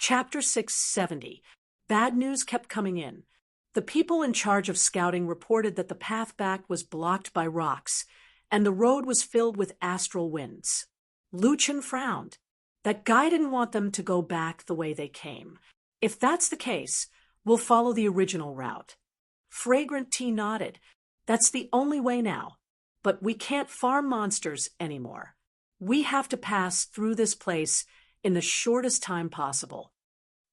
Chapter 670. Bad news kept coming in. The people in charge of scouting reported that the path back was blocked by rocks, and the road was filled with astral winds. Lu Chen frowned. That guy didn't want them to go back the way they came. If that's the case, we'll follow the original route. Fragrant Tea nodded. That's the only way now. But we can't farm monsters anymore. We have to pass through this place in the shortest time possible.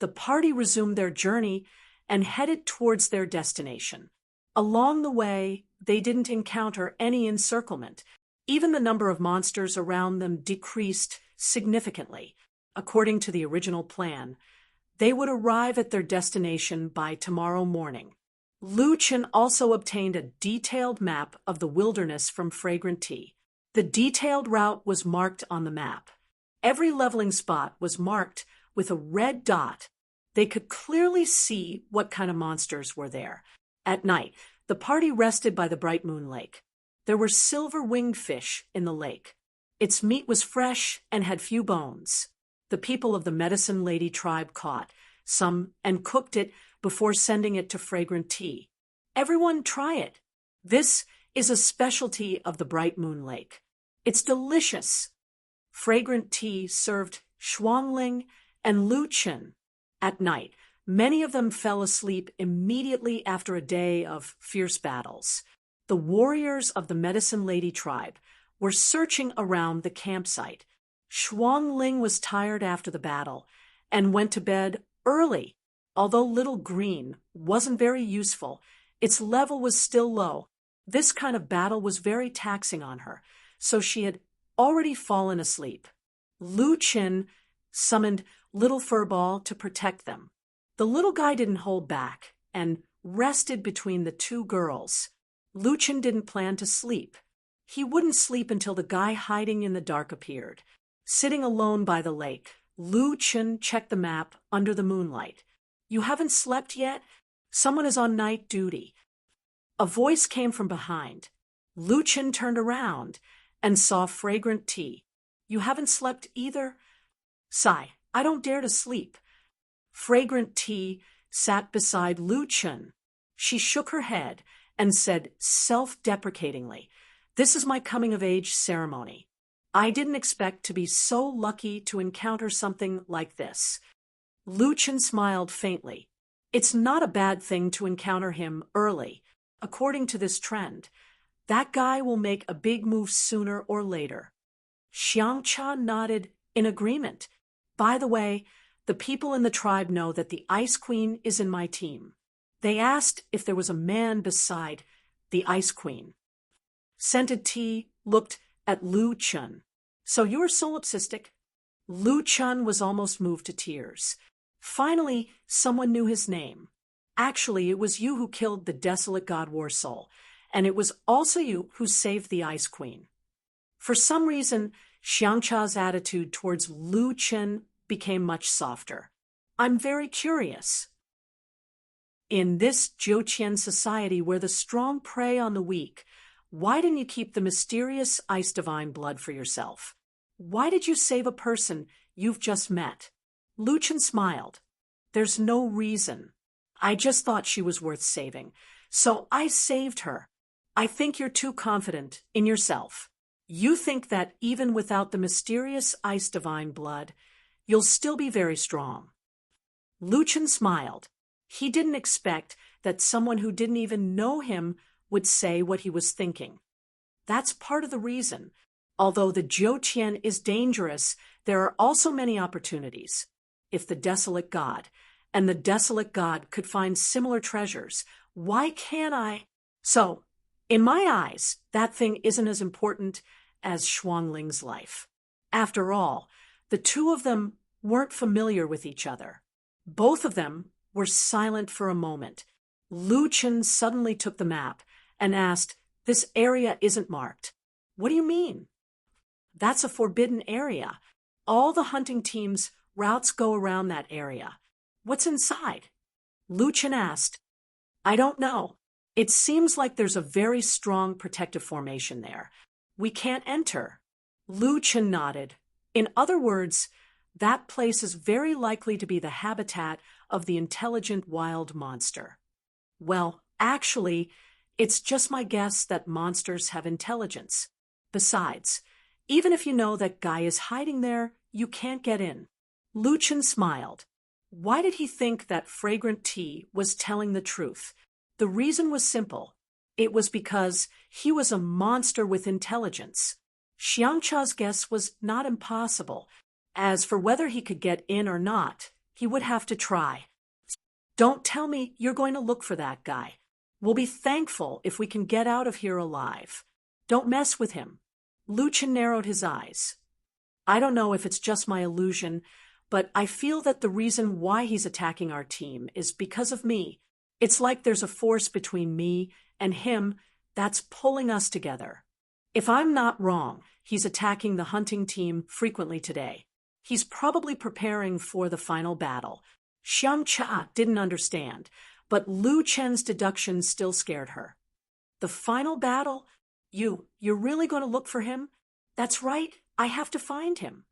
The party resumed their journey and headed towards their destination. Along the way, they didn't encounter any encirclement. Even the number of monsters around them decreased significantly. According to the original plan, they would arrive at their destination by tomorrow morning. Lu Chen also obtained a detailed map of the wilderness from Fragrant Tea. The detailed route was marked on the map. Every leveling spot was marked with a red dot. They could clearly see what kind of monsters were there. At night, the party rested by the bright moon lake. There were silver-winged fish in the lake. Its meat was fresh and had few bones. The people of the Medicine Lady tribe caught some and cooked it before sending it to Fragrant Tea. Everyone try it. This is a specialty of the Bright Moon Lake. It's delicious. Fragrant Tea served Xuangling and Lu Chen. At night, many of them fell asleep immediately after a day of fierce battles. The warriors of the Medicine Lady tribe were searching around the campsite. Xuangling was tired after the battle and went to bed early. Although Little Green wasn't very useful, its level was still low. This kind of battle was very taxing on her, so she had already fallen asleep. Lu Chen summoned Little Furball to protect them. The little guy didn't hold back and rested between the two girls. Lu Chen didn't plan to sleep. He wouldn't sleep until the guy hiding in the dark appeared. Sitting alone by the lake, Lu Chen checked the map under the moonlight. "You haven't slept yet? Someone is on night duty." A voice came from behind. Lu Chen turned around and saw Fragrant Tea. "You haven't slept either?" "Sigh, I don't dare to sleep." Fragrant Tea sat beside Lu Chen. She shook her head and said self-deprecatingly, "This is my coming-of-age ceremony. I didn't expect to be so lucky to encounter something like this." Lu Chen smiled faintly. It's not a bad thing to encounter him early. According to this trend, that guy will make a big move sooner or later. Xiangcha nodded in agreement. "By the way, the people in the tribe know that the Ice Queen is in my team." They asked if there was a man beside the Ice Queen. Scented Tea looked at Lu Chen. "So you're solipsistic?" Lu Chen was almost moved to tears. Finally, someone knew his name. "Actually, it was you who killed the desolate god Warsoul, and it was also you who saved the Ice Queen." For some reason, Xiangcha's attitude towards Lu Chen became much softer. "I'm very curious. In this Jiuqian society where the strong prey on the weak, why didn't you keep the mysterious ice divine blood for yourself? Why did you save a person you've just met?" Lu Chen smiled. "There's no reason. I just thought she was worth saving, so I saved her. I think you're too confident in yourself. You think that even without the mysterious ice divine blood, you'll still be very strong." Lu Chen smiled. He didn't expect that someone who didn't even know him would say what he was thinking. That's part of the reason. Although the Jiuqian is dangerous, there are also many opportunities. If the desolate god and the desolate god could find similar treasures, why can't I? So, in my eyes, that thing isn't as important as Xuangling's life. After all, the two of them weren't familiar with each other. Both of them were silent for a moment. Lu Chen suddenly took the map and asked, "This area isn't marked." "What do you mean?" "That's a forbidden area. All the hunting teams' routes go around that area. What's inside?" Lu Chen asked. "I don't know. It seems like there's a very strong protective formation there. We can't enter." Lu Chen nodded. In other words, that place is very likely to be the habitat of the intelligent wild monster. Well, actually, it's just my guess that monsters have intelligence. Besides, even if you know that guy is hiding there, you can't get in. Luchin smiled. Why did he think that fragrant tea was telling the truth? The reason was simple. It was because he was a monster with intelligence. Xiangcha's guess was not impossible. As for whether he could get in or not, he would have to try. Don't tell me you're going to look for that guy. We'll be thankful if we can get out of here alive. Don't mess with him. Luchin narrowed his eyes. I don't know if it's just my illusion, but I feel that the reason why he's attacking our team is because of me. It's like there's a force between me and him that's pulling us together. If I'm not wrong, he's attacking the hunting team frequently today. He's probably preparing for the final battle. Xiangcha didn't understand, but Lu Chen's deduction still scared her. The final battle? You're really going to look for him? That's right, I have to find him.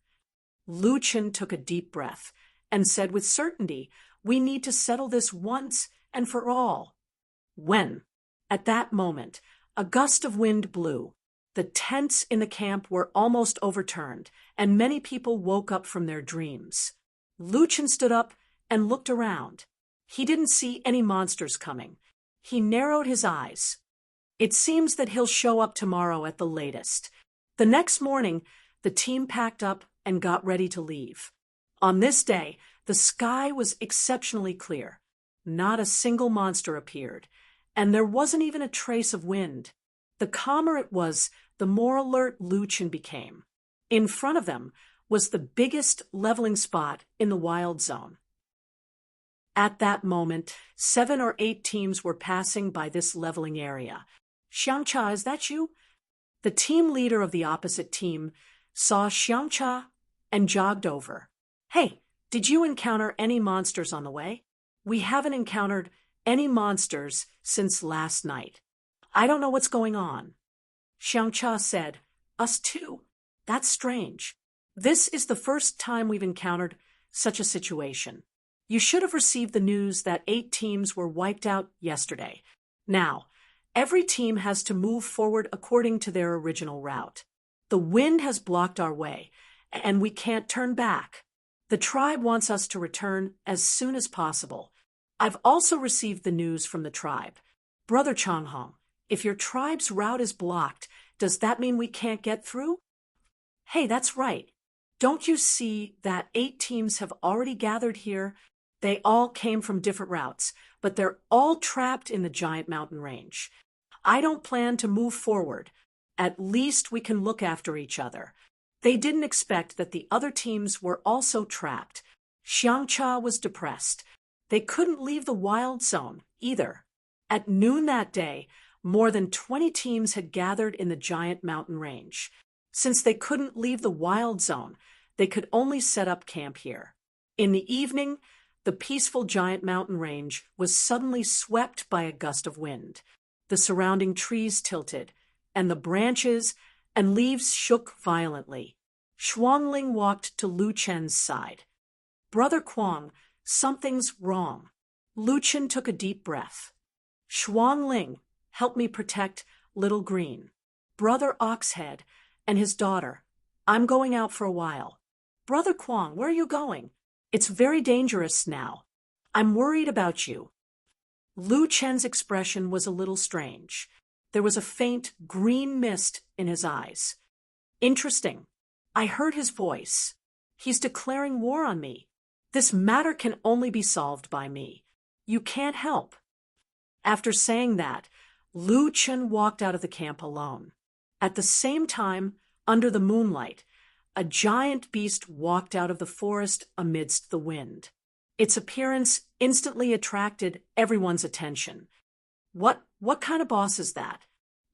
Lu Chen took a deep breath and said with certainty, we need to settle this once and for all. When? At that moment, a gust of wind blew. The tents in the camp were almost overturned, and many people woke up from their dreams. Lu Chen stood up and looked around. He didn't see any monsters coming. He narrowed his eyes. It seems that he'll show up tomorrow at the latest. The next morning, the team packed up and got ready to leave. On this day, the sky was exceptionally clear. Not a single monster appeared, and there wasn't even a trace of wind. The calmer it was, the more alert Lu Chen became. In front of them was the biggest leveling spot in the wild zone. At that moment, 7 or 8 teams were passing by this leveling area. Xiangcha, is that you? The team leader of the opposite team saw Xiangcha and jogged over. Hey, did you encounter any monsters on the way? We haven't encountered any monsters since last night. I don't know what's going on. Xiangcha said, Us too. That's strange. This is the first time we've encountered such a situation. You should have received the news that 8 teams were wiped out yesterday. Now, every team has to move forward according to their original route. The wind has blocked our way, and we can't turn back. The tribe wants us to return as soon as possible. I've also received the news from the tribe. Brother Changhong, if your tribe's route is blocked, does that mean we can't get through? Hey, that's right. Don't you see that 8 teams have already gathered here? They all came from different routes, but they're all trapped in the giant mountain range. I don't plan to move forward. At least we can look after each other. They didn't expect that the other teams were also trapped. Xiangcha was depressed. They couldn't leave the wild zone either. At noon that day, more than 20 teams had gathered in the giant mountain range. Since they couldn't leave the wild zone, they could only set up camp here. In the evening, the peaceful giant mountain range was suddenly swept by a gust of wind. The surrounding trees tilted, and the branches and leaves shook violently. Shuangling walked to Lu Chen's side. Brother Kuang, something's wrong. Lu Chen took a deep breath. Shuangling, help me protect Little Green. Brother Oxhead and his daughter. I'm going out for a while. Brother Kuang, where are you going? It's very dangerous now. I'm worried about you. Lu Chen's expression was a little strange. There was a faint green mist in his eyes. Interesting. I heard his voice. He's declaring war on me. This matter can only be solved by me. You can't help. After saying that, Lu Chen walked out of the camp alone. At the same time, under the moonlight, a giant beast walked out of the forest amidst the wind. Its appearance instantly attracted everyone's attention. What kind of boss is that?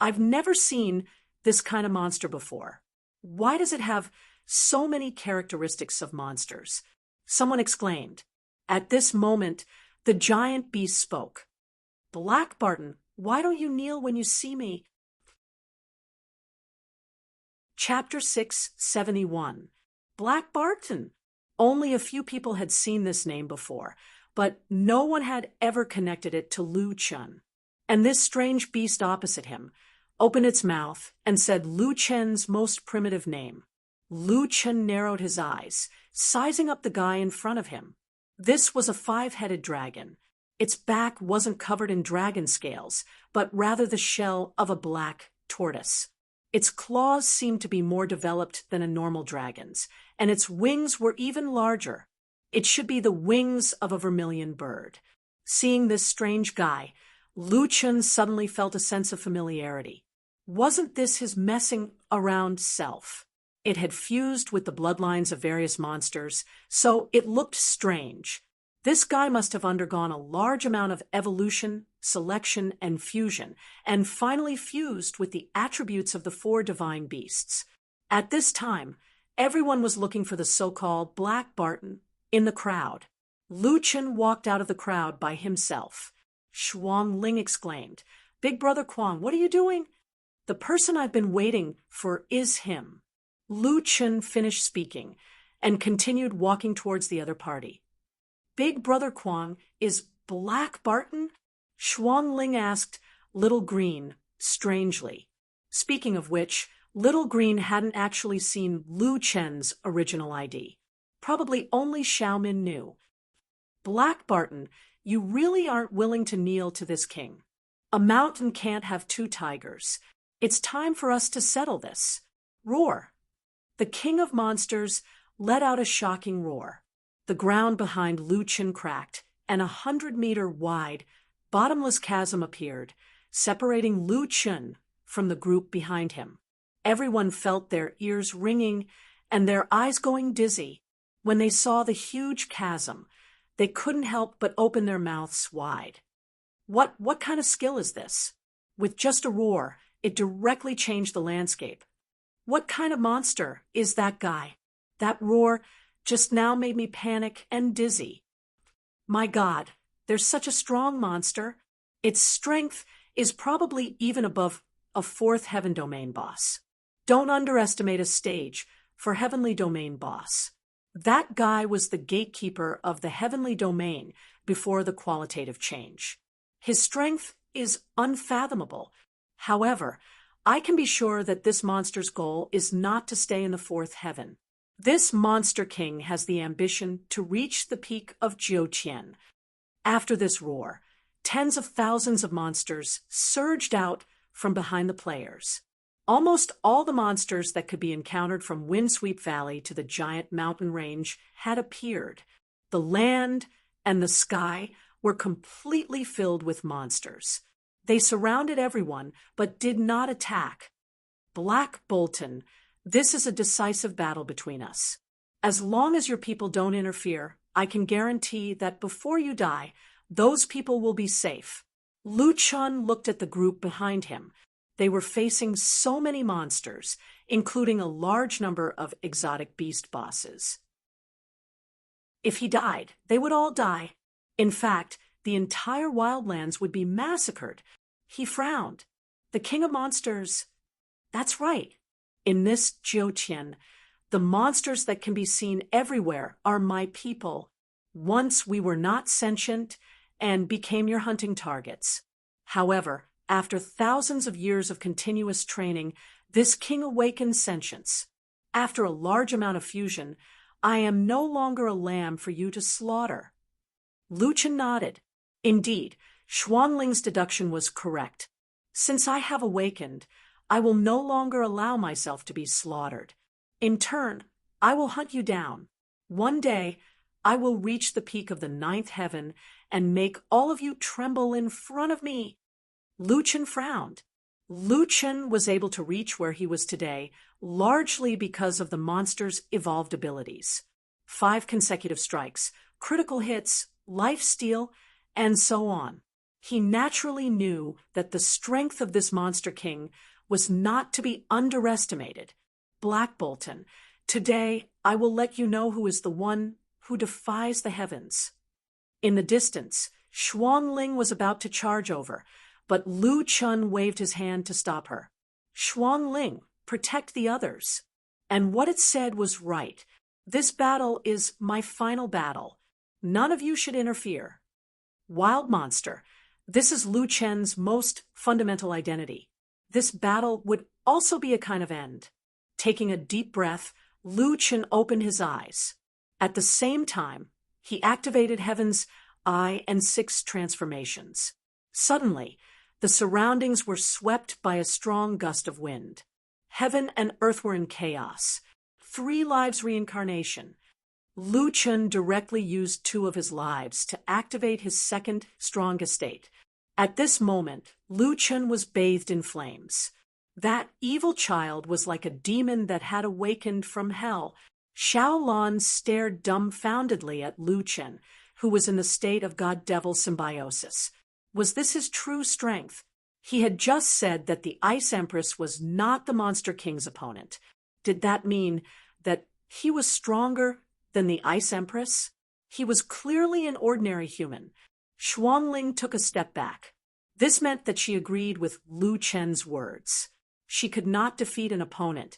I've never seen this kind of monster before. Why does it have so many characteristics of monsters? Someone exclaimed. At this moment, the giant beast spoke. Black Barton, why don't you kneel when you see me? Chapter 671. Black Barton. Only a few people had seen this name before, but no one had ever connected it to Lu Chun. And this strange beast opposite him opened its mouth and said Lu Chen's most primitive name. Lu Chen narrowed his eyes, sizing up the guy in front of him. This was a five-headed dragon. Its back wasn't covered in dragon scales, but rather the shell of a black tortoise. Its claws seemed to be more developed than a normal dragon's, and its wings were even larger. It should be the wings of a vermilion bird. Seeing this strange guy, Lu Chen suddenly felt a sense of familiarity. Wasn't this his messing around self? It had fused with the bloodlines of various monsters, so it looked strange. This guy must have undergone a large amount of evolution, selection, and fusion, and finally fused with the attributes of the four divine beasts. At this time, everyone was looking for the so-called Black Barton in the crowd. Lu Chen walked out of the crowd by himself. Shuang Ling exclaimed, "Big Brother Kwang, what are you doing?" "The person I've been waiting for is him." Lu Chen finished speaking and continued walking towards the other party. "Big Brother Kwang is Black Barton?" Shuang Ling asked Little Green, strangely. Speaking of which, Little Green hadn't actually seen Lu Chen's original ID. Probably only Xiaomin knew. "Black Barton, you really aren't willing to kneel to this king. A mountain can't have two tigers. It's time for us to settle this. Roar." The king of monsters let out a shocking roar. The ground behind Lu Chen cracked, and 100-meter wide, bottomless chasm appeared, separating Lu Chen from the group behind him. Everyone felt their ears ringing and their eyes going dizzy. When they saw the huge chasm, they couldn't help but open their mouths wide. What kind of skill is this? With just a roar, it directly changed the landscape. What kind of monster is that guy? That roar just now made me panic and dizzy. My God, there's such a strong monster. Its strength is probably even above a fourth heaven domain boss. Don't underestimate a stage for heavenly domain boss. That guy was the gatekeeper of the heavenly domain before the qualitative change. His strength is unfathomable. However, I can be sure that this monster's goal is not to stay in the fourth heaven. This monster king has the ambition to reach the peak of Jiutian. After this roar, tens of thousands of monsters surged out from behind the players. Almost all the monsters that could be encountered from Windsweep Valley to the giant mountain range had appeared. The land and the sky were completely filled with monsters. They surrounded everyone, but did not attack. Black Bolton, this is a decisive battle between us. As long as your people don't interfere, I can guarantee that before you die, those people will be safe. Lu Chun looked at the group behind him. They were facing so many monsters, including a large number of exotic beast bosses. If he died, they would all die. In fact, the entire wildlands would be massacred. He frowned. The king of monsters. That's right. In this Jiutian, the monsters that can be seen everywhere are my people. Once we were not sentient and became your hunting targets. However, after thousands of years of continuous training, this king awakened sentience. After a large amount of fusion, I am no longer a lamb for you to slaughter. Lu Chen nodded. Indeed, Xuanling's deduction was correct. Since I have awakened, I will no longer allow myself to be slaughtered. In turn, I will hunt you down. One day, I will reach the peak of the ninth heaven and make all of you tremble in front of me. Lu Chen frowned. Lu Chen was able to reach where he was today largely because of the monster's evolved abilities. 5 consecutive strikes, critical hits, lifesteal, and so on. He naturally knew that the strength of this monster king was not to be underestimated. Black Bolton, today I will let you know who is the one who defies the heavens. In the distance, Xuanling was about to charge over, but Lu Chun waved his hand to stop her. Xuanling, protect the others. And what it said was right. This battle is my final battle. None of you should interfere. Wild monster. This is Lu Chen's most fundamental identity. This battle would also be a kind of end. Taking a deep breath, Lu Chen opened his eyes. At the same time, he activated Heaven's Eye and 6 transformations. Suddenly, the surroundings were swept by a strong gust of wind. Heaven and earth were in chaos. 3 lives reincarnation. Lu Chen directly used 2 of his lives to activate his second strongest state. At this moment, Lu Chen was bathed in flames. That evil child was like a demon that had awakened from hell. Xiaolan stared dumbfoundedly at Lu Chen, who was in a state of god-devil symbiosis. Was this his true strength? He had just said that the Ice Empress was not the Monster King's opponent. Did that mean that he was stronger than the Ice Empress? He was clearly an ordinary human. Xuanling took a step back. This meant that she agreed with Lu Chen's words. She could not defeat an opponent,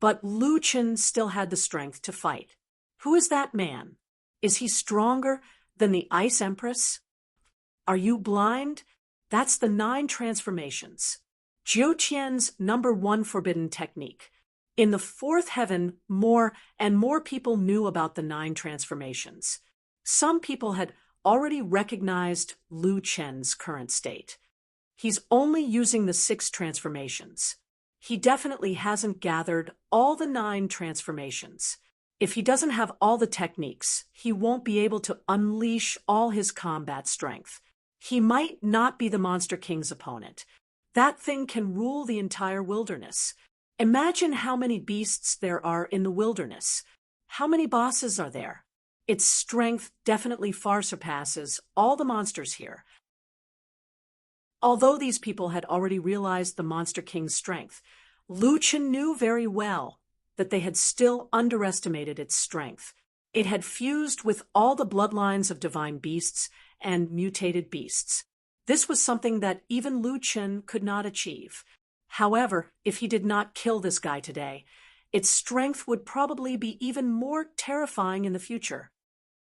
but Lu Chen still had the strength to fight. Who is that man? Is he stronger than the Ice Empress? Are you blind? That's the 9 transformations. Jiu Qian's #1 forbidden technique. In the 4th heaven, more and more people knew about the 9 transformations. Some people had already recognized Lu Chen's current state. He's only using the 6 transformations. He definitely hasn't gathered all the 9 transformations. If he doesn't have all the techniques, he won't be able to unleash all his combat strength. He might not be the Monster King's opponent. That thing can rule the entire wilderness. Imagine how many beasts there are in the wilderness. How many bosses are there? Its strength definitely far surpasses all the monsters here. Although these people had already realized the Monster King's strength, Lu Chen knew very well that they had still underestimated its strength. It had fused with all the bloodlines of divine beasts and mutated beasts. This was something that even Lu Chen could not achieve. However, if he did not kill this guy today, its strength would probably be even more terrifying in the future.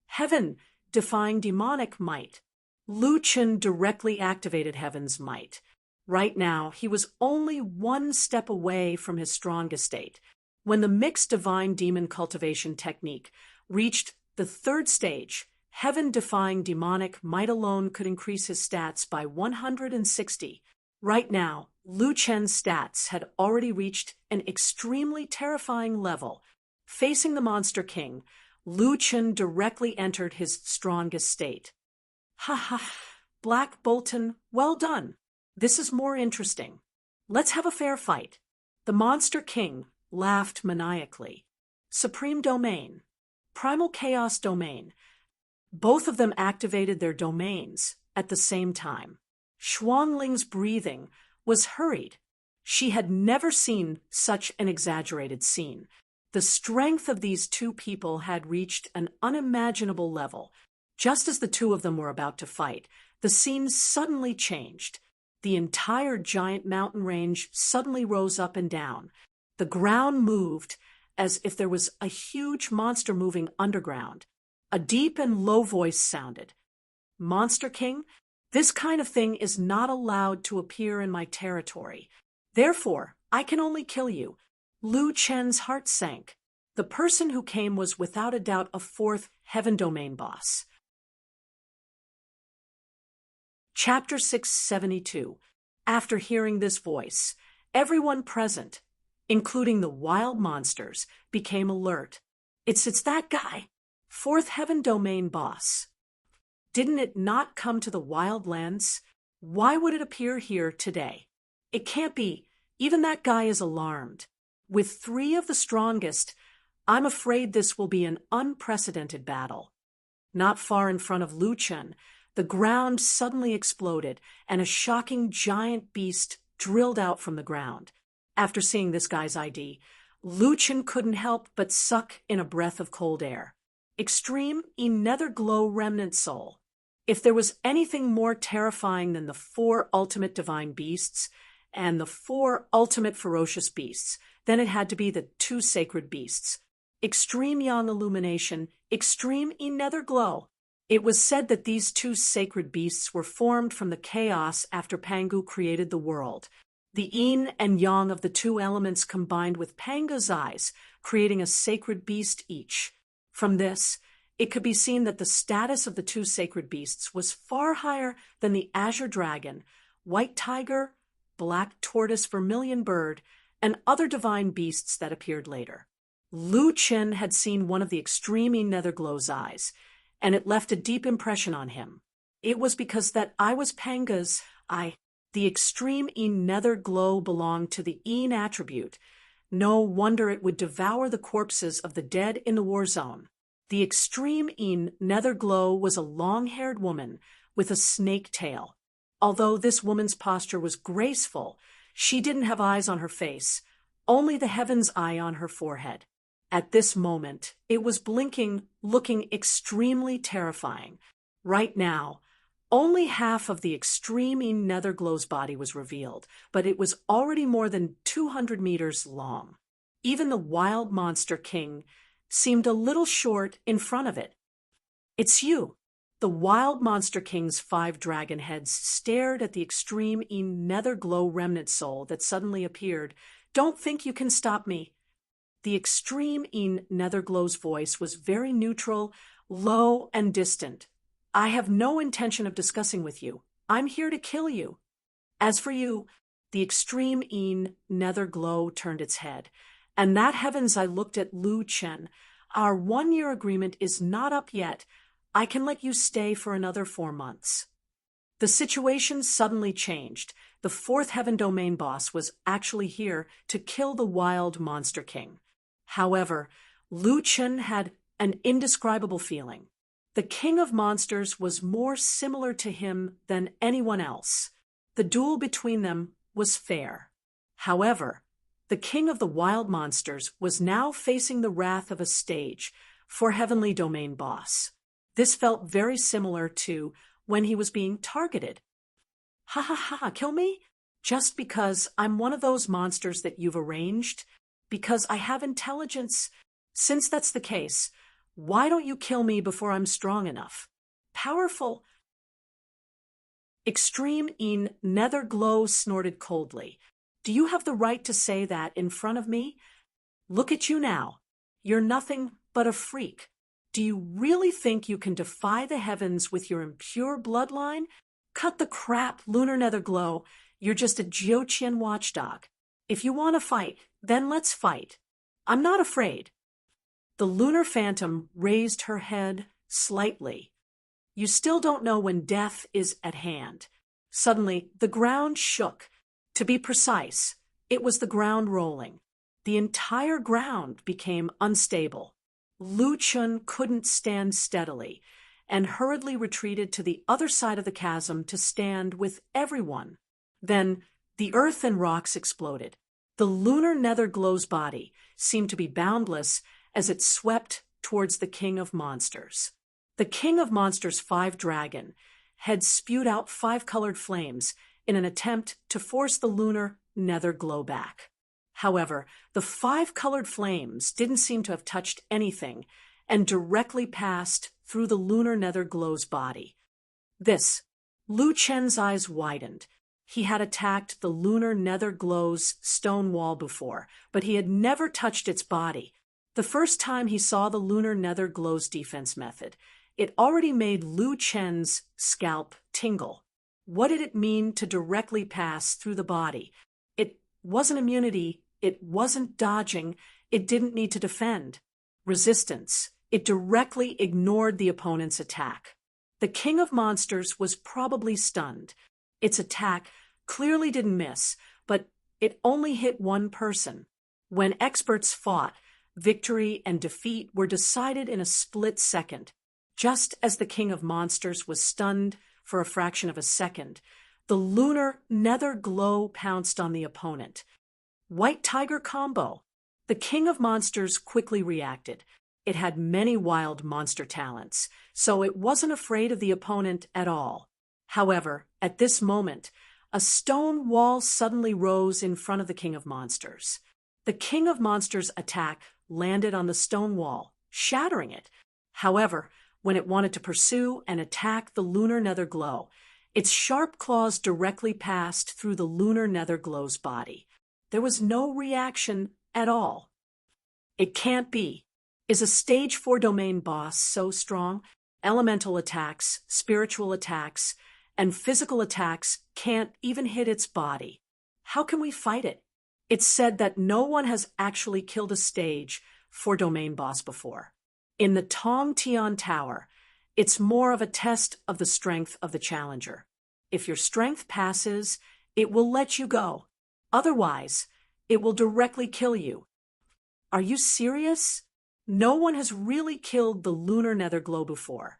Heaven, defying demonic might. Lu Chen directly activated Heaven's might. Right now, he was only 1 step away from his strongest state. When the mixed divine demon cultivation technique reached the 3rd stage, Heaven-defying demonic might alone could increase his stats by 160. Right now, Lu Chen's stats had already reached an extremely terrifying level. Facing the Monster King, Lu Chen directly entered his strongest state. Ha ha, Black Bolton, well done. This is more interesting. Let's have a fair fight. The Monster King laughed maniacally. Supreme Domain. Primal Chaos Domain. Both of them activated their domains at the same time. Xuanling's breathing was hurried. She had never seen such an exaggerated scene. The strength of these 2 people had reached an unimaginable level. Just as the 2 of them were about to fight, the scene suddenly changed. The entire giant mountain range suddenly rose up and down. The ground moved as if there was a huge monster moving underground. A deep and low voice sounded. Monster King, this kind of thing is not allowed to appear in my territory. Therefore, I can only kill you. Lu Chen's heart sank. The person who came was without a doubt a 4th Heaven Domain boss. Chapter 672. After hearing this voice, everyone present, including the wild monsters, became alert. It's that guy. 4th Heaven Domain boss. Didn't it not come to the wild lands? Why would it appear here today? It can't be. Even that guy is alarmed. With 3 of the strongest, I'm afraid this will be an unprecedented battle. Not far in front of Lu Chen, the ground suddenly exploded and a shocking giant beast drilled out from the ground. After seeing this guy's ID, Lu Chen couldn't help but suck in a breath of cold air. Extreme Nether Glow Remnant Soul. If there was anything more terrifying than the 4 ultimate divine beasts and the 4 ultimate ferocious beasts, then it had to be the 2 sacred beasts. extreme yang illumination, extreme nether glow. It was said that these two sacred beasts were formed from the chaos after Pangu created the world. The yin and yang of the two elements combined with Panga's eyes, creating a sacred beast each. From this, it could be seen that the status of the two sacred beasts was far higher than the azure dragon, white tiger, black tortoise, vermilion bird, and other divine beasts that appeared later. Lu Qin had seen one of the extreme Netherglow's eyes, and it left a deep impression on him. It was because that I was Panga's eye. The extreme Netherglow belonged to the Yin attribute. No wonder it would devour the corpses of the dead in the war zone. The extreme Netherglow was a long-haired woman with a snake tail. Although this woman's posture was graceful, she didn't have eyes on her face, only the heaven's eye on her forehead. At this moment, it was blinking, looking extremely terrifying. Right now, only half of the extreme Netherglow's body was revealed, but it was already more than 200 meters long. Even the wild monster king seemed a little short in front of it. "It's you." The wild monster king's 5 dragon heads stared at the extreme Netherglow remnant soul that suddenly appeared. "Don't think you can stop me." The extreme Netherglow's voice was very neutral, low, and distant. "I have no intention of discussing with you. I'm here to kill you." As for you, the extreme Netherglow turned its head, and that heavens I looked at Lu Chen. "Our 1-year agreement is not up yet. I can let you stay for another 4 months. The situation suddenly changed. The 4th Heaven Domain boss was actually here to kill the wild monster king. However, Lu Chen had an indescribable feeling. The king of monsters was more similar to him than anyone else. The duel between them was fair. However, the king of the wild monsters was now facing the wrath of a stage for Heavenly Domain boss. This felt very similar to when he was being targeted. "Ha ha ha, kill me? Just because I'm one of those monsters that you've arranged? Because I have intelligence? Since that's the case, why don't you kill me before I'm strong enough? Powerful." Extreme Netherglow snorted coldly. "Do you have the right to say that in front of me? Look at you now. You're nothing but a freak. Do you really think you can defy the heavens with your impure bloodline? Cut the crap, Lunar Netherglow. You're just a Jiuqian watchdog. If you want to fight, then let's fight. I'm not afraid." The lunar phantom raised her head slightly. "You still don't know when death is at hand." Suddenly, the ground shook. To be precise, it was the ground rolling. The entire ground became unstable. Lu Chun couldn't stand steadily and hurriedly retreated to the other side of the chasm to stand with everyone. Then the earth and rocks exploded. The lunar Netherglow's body seemed to be boundless as it swept towards the king of monsters. The king of monsters' 5 dragon had spewed out 5 colored flames in an attempt to force the lunar Netherglow back. However, the 5 colored flames didn't seem to have touched anything and directly passed through the lunar Netherglow's body. Lu Chen's eyes widened. He had attacked the lunar Netherglow's stone wall before, but he had never touched its body. The first time he saw the lunar Netherglow's defense method, it already made Lu Chen's scalp tingle. What did it mean to directly pass through the body? It wasn't immunity. It wasn't dodging. It didn't need to defend. Resistance. It directly ignored the opponent's attack. The king of monsters was probably stunned. Its attack clearly didn't miss, but it only hit one person. When experts fought, victory and defeat were decided in a split second. Just as the king of monsters was stunned for a fraction of a second, the lunar Netherglow pounced on the opponent. White tiger combo. The king of monsters quickly reacted. It had many wild monster talents, so it wasn't afraid of the opponent at all. However, at this moment, a stone wall suddenly rose in front of the king of monsters. The king of monsters' attack landed on the stone wall, shattering it. However, when it wanted to pursue and attack the lunar nether glow, its sharp claws directly passed through the lunar nether glow's body. There was no reaction at all. It can't be. Is a stage 4 domain boss so strong? Elemental attacks, spiritual attacks, and physical attacks can't even hit its body. How can we fight it? It's said that no one has actually killed a stage 4 domain boss before. In the Tong Tian Tower, it's more of a test of the strength of the challenger. If your strength passes, it will let you go. Otherwise, it will directly kill you. Are you serious? No one has really killed the lunar nether glow before.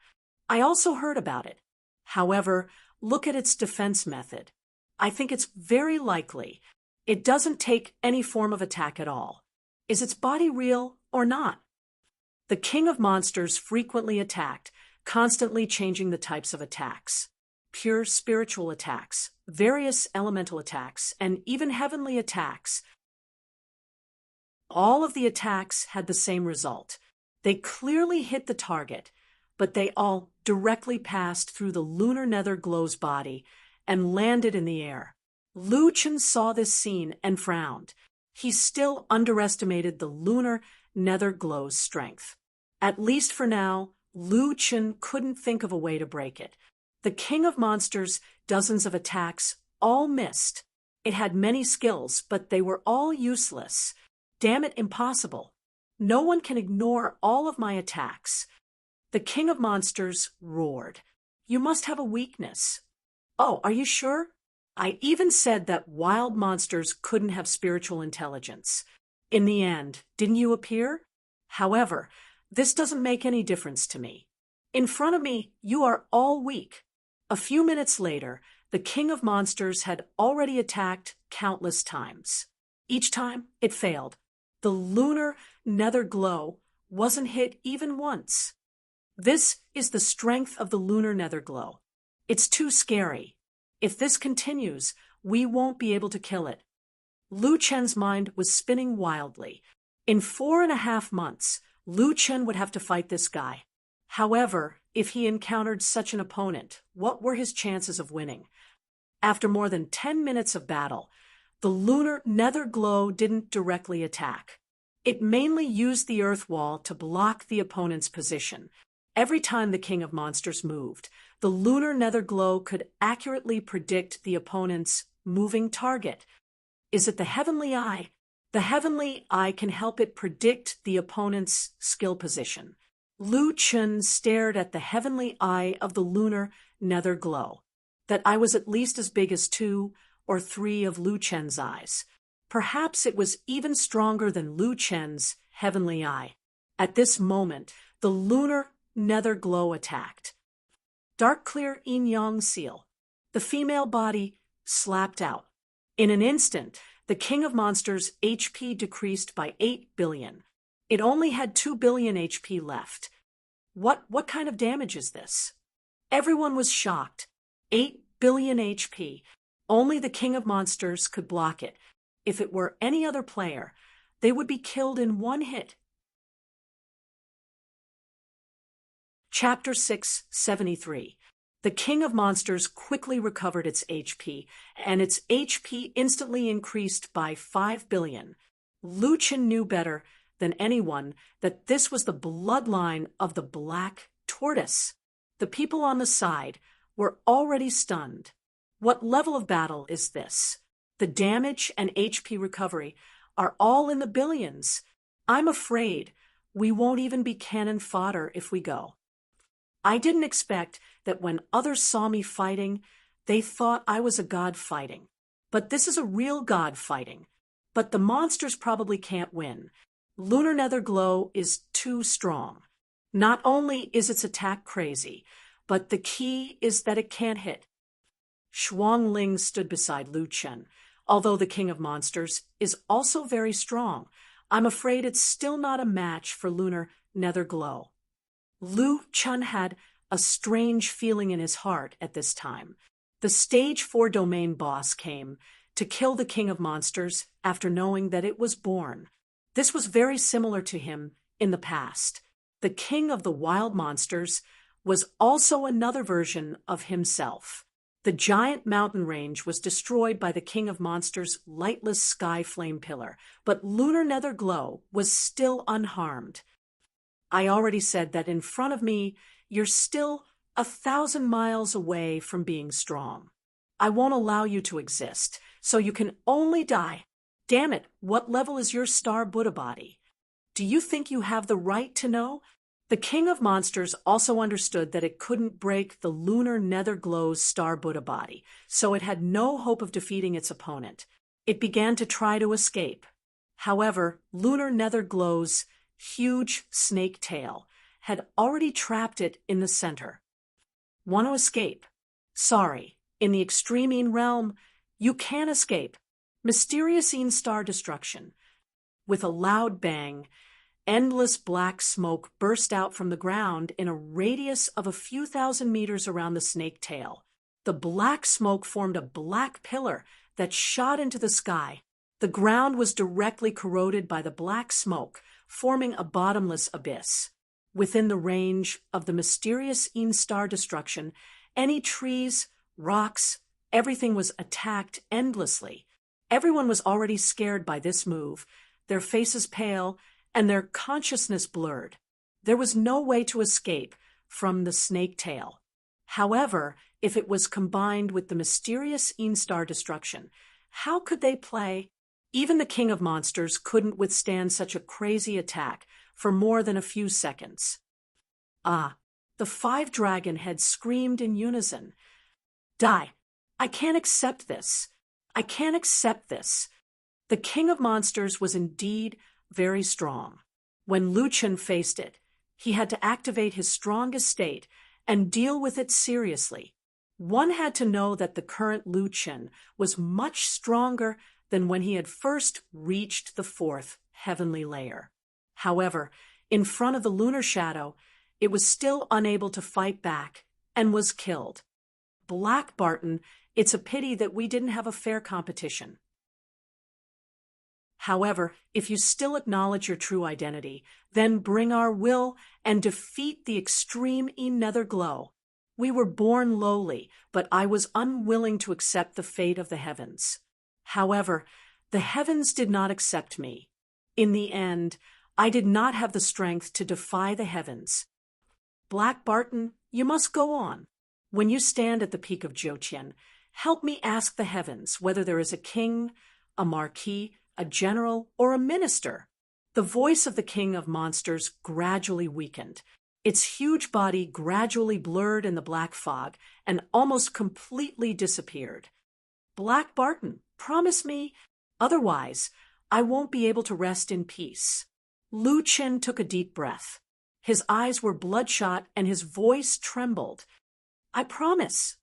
I also heard about it. However, look at its defense method. I think it's very likely it doesn't take any form of attack at all. Is its body real or not? The King of Monsters frequently attacked, constantly changing the types of attacks. Pure spiritual attacks, various elemental attacks, and even heavenly attacks. All of the attacks had the same result. They clearly hit the target, but they all directly passed through the lunar nether glow's body and landed in the air. Lu Chen saw this scene and frowned. He still underestimated the lunar nether glow's strength. At least for now, Lu Chen couldn't think of a way to break it. The King of Monsters' dozens of attacks all missed. It had many skills, but they were all useless. Damn it, impossible. No one can ignore all of my attacks. The King of Monsters roared. You must have a weakness. Oh, are you sure? I even said that wild monsters couldn't have spiritual intelligence. In the end, didn't you appear? However, this doesn't make any difference to me. In front of me, you are all weak. A few minutes later, the King of Monsters had already attacked countless times. Each time, it failed. The lunar nether glow wasn't hit even once. This is the strength of the lunar nether glow. It's too scary. If this continues, we won't be able to kill it. Lu Chen's mind was spinning wildly. In 4.5 months, Lu Chen would have to fight this guy. However, if he encountered such an opponent, what were his chances of winning? After more than 10 minutes of battle, the lunar nether glow didn't directly attack. It mainly used the earth wall to block the opponent's position. Every time the King of Monsters moved, the lunar nether glow could accurately predict the opponent's moving target. Is it the heavenly eye? The heavenly eye can help it predict the opponent's skill position. Lu Chen stared at the heavenly eye of the lunar nether glow. That eye was at least as big as 2 or 3 of Lu Chen's eyes. Perhaps it was even stronger than Lu Chen's heavenly eye. At this moment, the lunar nether glow attacked. Dark clear yin-yang seal. The female body slapped out. In an instant, the King of Monsters' HP decreased by 8 billion. It only had 2 billion HP left. What kind of damage is this? Everyone was shocked. 8 billion HP. Only the King of Monsters could block it. If it were any other player, they would be killed in one hit. Chapter 673. The King of Monsters quickly recovered its HP, and its HP instantly increased by 5 billion. Lu Chen knew better than anyone that this was the bloodline of the Black Tortoise. The people on the side were already stunned. What level of battle is this? The damage and HP recovery are all in the billions. I'm afraid we won't even be cannon fodder if we go. I didn't expect that when others saw me fighting, they thought I was a god fighting. But this is a real god fighting. But the monsters probably can't win. Lunar Nether Glow is too strong. Not only is its attack crazy, but the key is that it can't hit. Shuang Ling stood beside Lu Chen. Although the King of Monsters is also very strong, I'm afraid it's still not a match for Lunar Nether Glow. Lu Chen had a strange feeling in his heart at this time. The Stage 4 domain boss came to kill the King of Monsters after knowing that it was born. This was very similar to him in the past. The king of the wild monsters was also another version of himself. The giant mountain range was destroyed by the king of monsters' lightless sky flame pillar, but Lunar Nether Glow was still unharmed. I already said that in front of me, you're still 1,000 miles away from being strong. I won't allow you to exist, so you can only die. Damn it, what level is your star Buddha body? Do you think you have the right to know? The king of monsters also understood that it couldn't break the Lunar Nether Glow's star Buddha body, so it had no hope of defeating its opponent. It began to try to escape. However, Lunar Nether Glow's huge snake tail had already trapped it in the center. Want to escape? Sorry, in the Extremine realm, you can't escape. Mysterious star destruction. With a loud bang, endless black smoke burst out from the ground in a radius of a few thousand meters around the snake tail. The black smoke formed a black pillar that shot into the sky. The ground was directly corroded by the black smoke, forming a bottomless abyss. Within the range of the mysterious star destruction, any trees, rocks, everything was attacked endlessly. Everyone was already scared by this move, their faces pale, and their consciousness blurred. There was no way to escape from the snake tail. However, if it was combined with the mysterious star destruction, how could they play? Even the king of monsters couldn't withstand such a crazy attack for more than a few seconds. Ah, the 5 dragon heads screamed in unison. Die! I can't accept this. I can't accept this. The king of monsters was indeed very strong. When Lu Chen faced it, he had to activate his strongest state and deal with it seriously. One had to know that the current Lu Chen was much stronger than when he had first reached the 4th heavenly layer. However, in front of the lunar shadow, it was still unable to fight back and was killed. Black Barton, it's a pity that we didn't have a fair competition. However, if you still acknowledge your true identity, then bring our will and defeat the extreme Nether Glow. We were born lowly, but I was unwilling to accept the fate of the heavens. However, the heavens did not accept me. In the end, I did not have the strength to defy the heavens. Black Barton, you must go on. When you stand at the peak of Jiuqian, help me ask the heavens whether there is a king, a marquis, a general, or a minister. The voice of the king of monsters gradually weakened. Its huge body gradually blurred in the black fog and almost completely disappeared. Black Barton, promise me, otherwise I won't be able to rest in peace. Lu Chen took a deep breath. His eyes were bloodshot and his voice trembled. I promise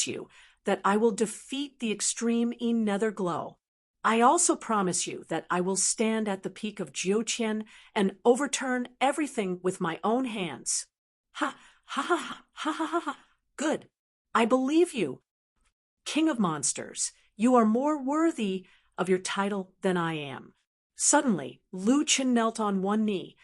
you that I will defeat the extreme Nether Glow. I also promise you that I will stand at the peak of Jiuqian and overturn everything with my own hands. Ha, ha, ha, ha, ha, ha, ha. Good. I believe you. King of monsters, you are more worthy of your title than I am. Suddenly, Lu Chen knelt on one knee.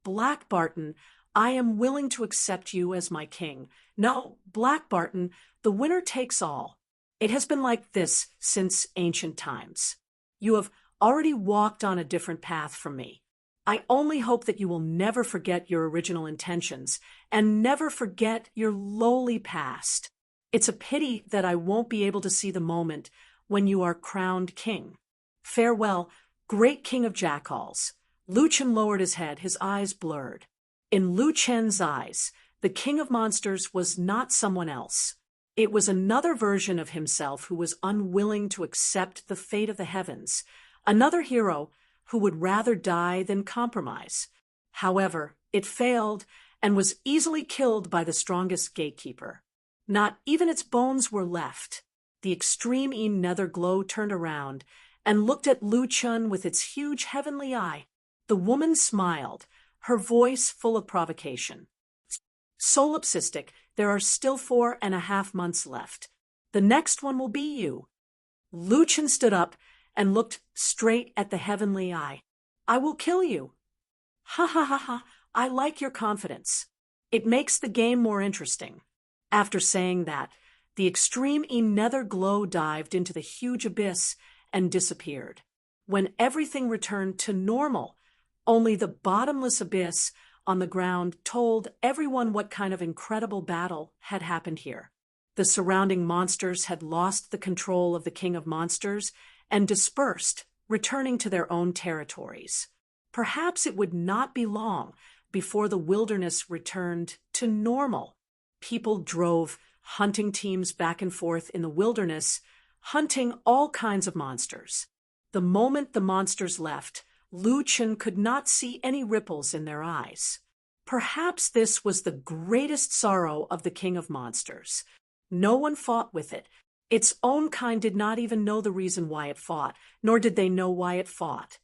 Black Barton, I am willing to accept you as my king. No, Black Barton, the winner takes all. It has been like this since ancient times. You have already walked on a different path from me. I only hope that you will never forget your original intentions and never forget your lowly past. It's a pity that I won't be able to see the moment when you are crowned king. Farewell, great king of jackals. Lu Chen lowered his head, his eyes blurred. In Lu Chen's eyes, the king of monsters was not someone else. It was another version of himself who was unwilling to accept the fate of the heavens, another hero who would rather die than compromise. However, it failed and was easily killed by the strongest gatekeeper. Not even its bones were left. The extreme Nether Glow turned around and looked at Lu Chen with its huge heavenly eye. The woman smiled, her voice full of provocation. Solipsistic, there are still 4.5 months left. The next one will be you. Lu Chen stood up and looked straight at the heavenly eye. I will kill you. Ha ha ha ha, I like your confidence. It makes the game more interesting. After saying that, the extreme nether glow dived into the huge abyss and disappeared. When everything returned to normal, only the bottomless abyss on the ground told everyone what kind of incredible battle had happened here. The surrounding monsters had lost the control of the King of Monsters and dispersed, returning to their own territories. Perhaps it would not be long before the wilderness returned to normal. People drove hunting teams back and forth in the wilderness, hunting all kinds of monsters. The moment the monsters left, Lu Chen could not see any ripples in their eyes. Perhaps this was the greatest sorrow of the King of Monsters. No one fought with it. Its own kind did not even know the reason why it fought, nor did they know why it fought.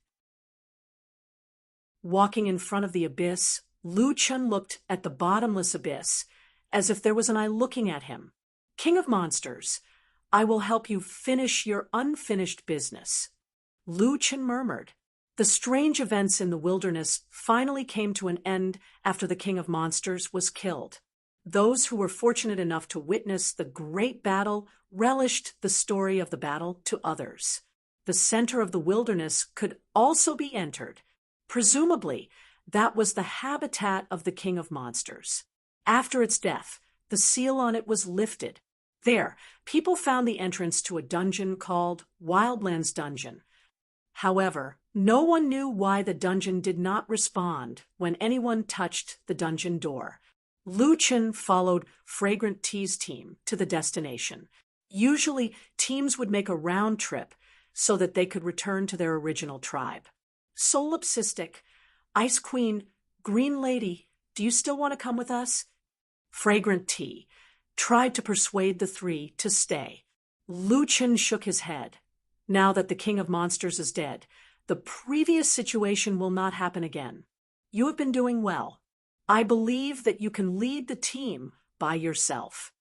Walking in front of the abyss, Lu Chen looked at the bottomless abyss, as if there was an eye looking at him. King of Monsters, I will help you finish your unfinished business. Lu Chen murmured. The strange events in the wilderness finally came to an end after the King of Monsters was killed. Those who were fortunate enough to witness the great battle relished the story of the battle to others. The center of the wilderness could also be entered. Presumably, that was the habitat of the King of Monsters. After its death, the seal on it was lifted. There, people found the entrance to a dungeon called Wildlands Dungeon. However, no one knew why the dungeon did not respond when anyone touched the dungeon door. Lu Chen followed Fragrant Tea's team to the destination. Usually, teams would make a round trip so that they could return to their original tribe. Solipsistic, Ice Queen, Green Lady, do you still want to come with us? Fragrant Tea tried to persuade the three to stay. Lu Chen shook his head. Now that the King of Monsters is dead, the previous situation will not happen again. You have been doing well. I believe that you can lead the team by yourself.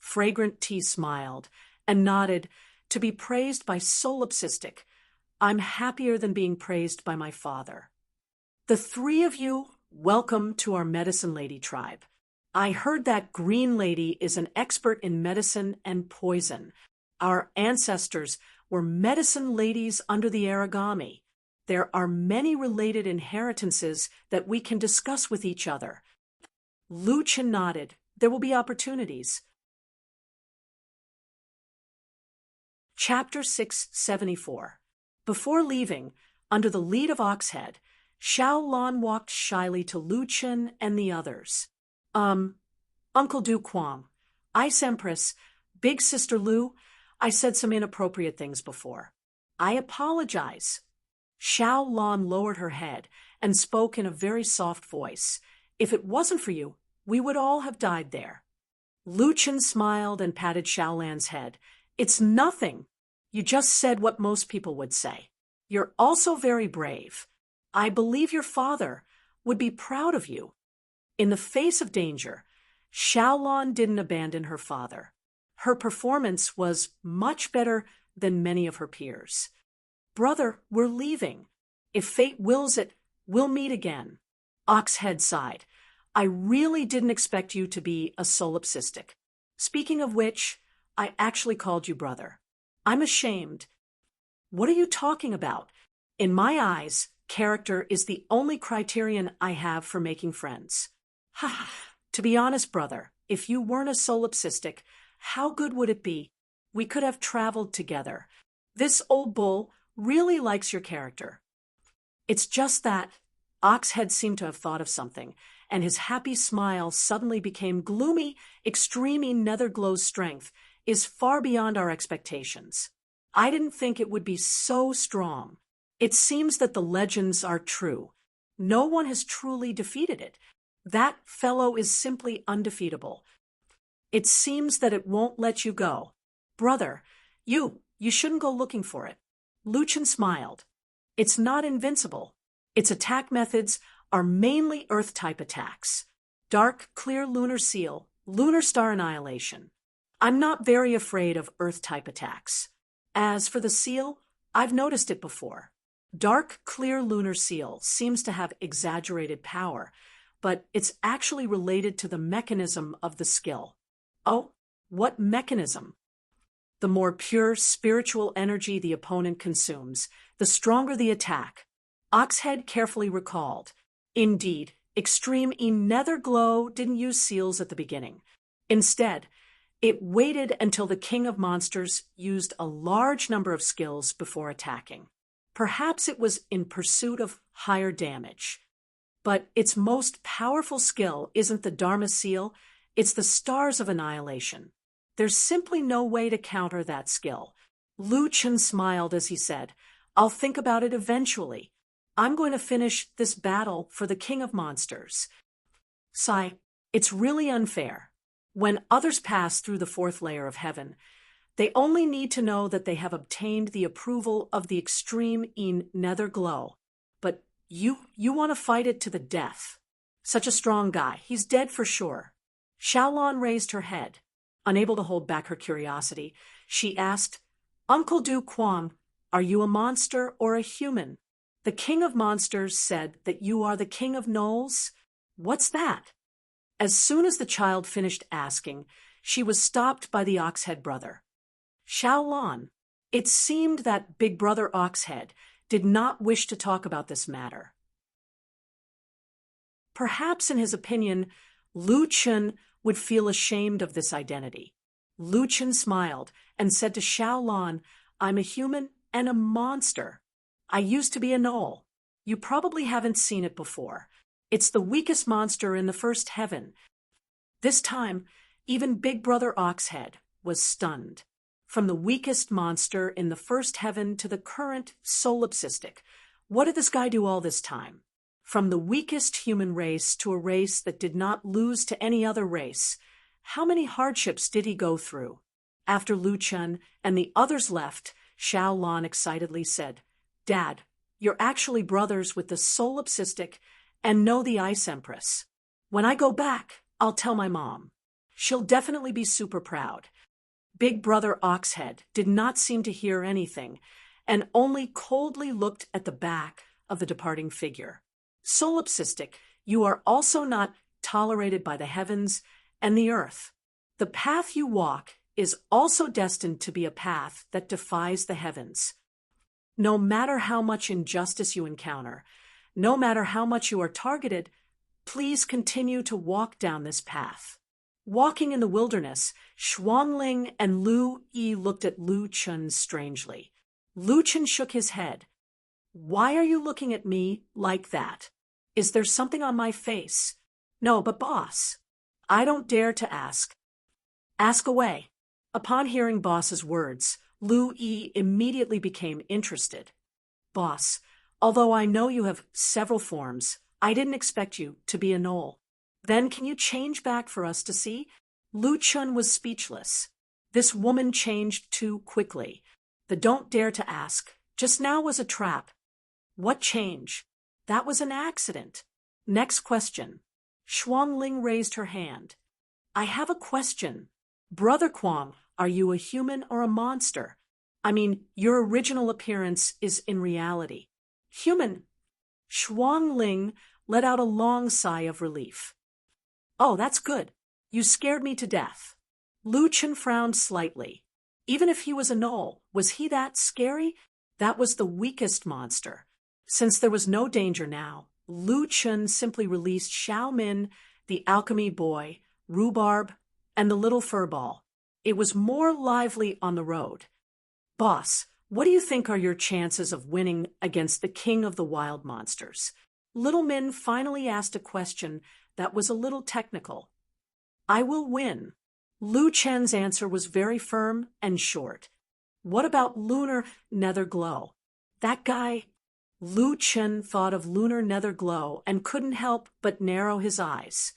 Fragrant Tea smiled and nodded. To be praised by Solipsistic, I'm happier than being praised by my father. The three of you, welcome to our Medicine Lady tribe. I heard that Green Lady is an expert in medicine and poison. Our ancestors were medicine ladies under the origami. There are many related inheritances that we can discuss with each other. Lu Chen nodded. There will be opportunities. Chapter 674. Before leaving, under the lead of Oxhead, Xiao Lan walked shyly to Lu Chen and the others. Uncle Du Quang, Ice Empress, Big Sister Lu, I said some inappropriate things before. I apologize. Xiao Lan lowered her head and spoke in a very soft voice. If it wasn't for you, we would all have died there. Lu Chen smiled and patted Xiao Lan's head. It's nothing. You just said what most people would say. You're also very brave. I believe your father would be proud of you. In the face of danger, Xiaolan didn't abandon her father. Her performance was much better than many of her peers. Brother, we're leaving. If fate wills it, we'll meet again. Oxhead sighed. I really didn't expect you to be a solipsistic. Speaking of which, I actually called you brother. I'm ashamed. What are you talking about? In my eyes, character is the only criterion I have for making friends. Ha ha. To be honest, brother, if you weren't a solipsistic, how good would it be? We could have traveled together. This old bull really likes your character. It's just that Oxhead seemed to have thought of something, and his happy smile suddenly became gloomy. Extreme Netherglow's strength is far beyond our expectations. I didn't think it would be so strong. It seems that the legends are true. No one has truly defeated it. That fellow is simply undefeatable. It seems that it won't let you go. Brother, you shouldn't go looking for it. Lu Chen smiled. It's not invincible. Its attack methods are mainly Earth-type attacks. Dark, clear lunar seal, lunar star annihilation. I'm not very afraid of Earth-type attacks. As for the seal, I've noticed it before. Dark, clear lunar seal seems to have exaggerated power, but it's actually related to the mechanism of the skill. Oh, what mechanism? The more pure spiritual energy the opponent consumes, the stronger the attack. Oxhead carefully recalled. Indeed, Extreme Netherglow didn't use seals at the beginning. Instead, it waited until the King of Monsters used a large number of skills before attacking. Perhaps it was in pursuit of higher damage. But its most powerful skill isn't the Dharma Seal, it's the Stars of Annihilation. There's simply no way to counter that skill. Lu Chen smiled as he said, I'll think about it eventually. I'm going to finish this battle for the King of Monsters. Sai, it's really unfair. When others pass through the fourth layer of heaven, they only need to know that they have obtained the approval of the Extreme Netherglow. But you want to fight it to the death. Such a strong guy. He's dead for sure. Xiaolon raised her head. Unable to hold back her curiosity, she asked, Uncle Du Quang, are you a monster or a human? The King of Monsters said that you are the King of Gnolls. What's that? As soon as the child finished asking, she was stopped by the Oxhead brother. Xiaolon, it seemed that Big Brother Oxhead did not wish to talk about this matter. Perhaps in his opinion, Lu Chen would feel ashamed of this identity. Lu Chen smiled and said to Xiaolon, I'm a human and a monster. I used to be a gnoll. You probably haven't seen it before. It's the weakest monster in the first heaven. This time, even Big Brother Oxhead was stunned. From the weakest monster in the first heaven to the current solipsistic, what did this guy do all this time? From the weakest human race to a race that did not lose to any other race, how many hardships did he go through? After Lu Chen and the others left, Xiaolon excitedly said, Dad, you're actually brothers with the solipsistic and know the Ice Empress. When I go back, I'll tell my mom. She'll definitely be super proud. Big Brother Oxhead did not seem to hear anything and only coldly looked at the back of the departing figure. Solipsistic, you are also not tolerated by the heavens and the earth. The path you walk is also destined to be a path that defies the heavens. No matter how much injustice you encounter, no matter how much you are targeted, please continue to walk down this path. Walking in the wilderness, Xuanling and Lu Yi looked at Lu Chen strangely. Lu Chen shook his head. Why are you looking at me like that? Is there something on my face? No, but boss, I don't dare to ask. Ask away. Upon hearing boss's words, Lu Yi immediately became interested. Boss, although I know you have several forms, I didn't expect you to be a gnoll. Then can you change back for us to see? Lu Chen was speechless. This woman changed too quickly. The don't dare to ask just now was a trap. What change? That was an accident. Next question. Xuanling raised her hand. I have a question. Brother Quang, are you a human or a monster? I mean, your original appearance is in reality. Human. Xuanling let out a long sigh of relief. Oh, that's good. You scared me to death. Lu Chen frowned slightly. Even if he was a gnoll, was he that scary? That was the weakest monster. Since there was no danger now, Lu Chen simply released Xiao Min, the alchemy boy, Rhubarb, and the little furball. It was more lively on the road. Boss, what do you think are your chances of winning against the king of the wild monsters? Little Min finally asked a question that was a little technical. I will win. Lu Chen's answer was very firm and short. What about Lunar Netherglow? That guy... Lu Chen thought of Lunar Netherglow and couldn't help but narrow his eyes.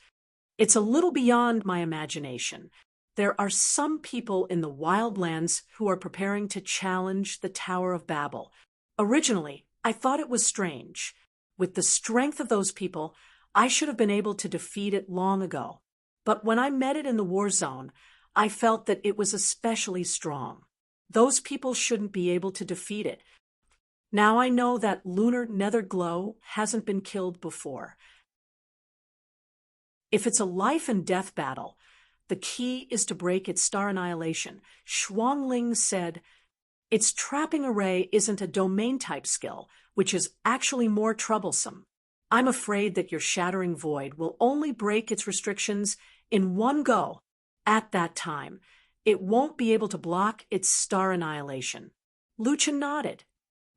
It's a little beyond my imagination. There are some people in the wildlands who are preparing to challenge the Tower of Babel. Originally, I thought it was strange. With the strength of those people, I should have been able to defeat it long ago. But when I met it in the war zone, I felt that it was especially strong. Those people shouldn't be able to defeat it. Now I know that lunar nether glow hasn't been killed before. If it's a life and death battle, the key is to break its star annihilation. Shuangling said, its trapping array isn't a domain-type skill, which is actually more troublesome. I'm afraid that your shattering void will only break its restrictions in one go. At that time, it won't be able to block its star annihilation. Luchin nodded.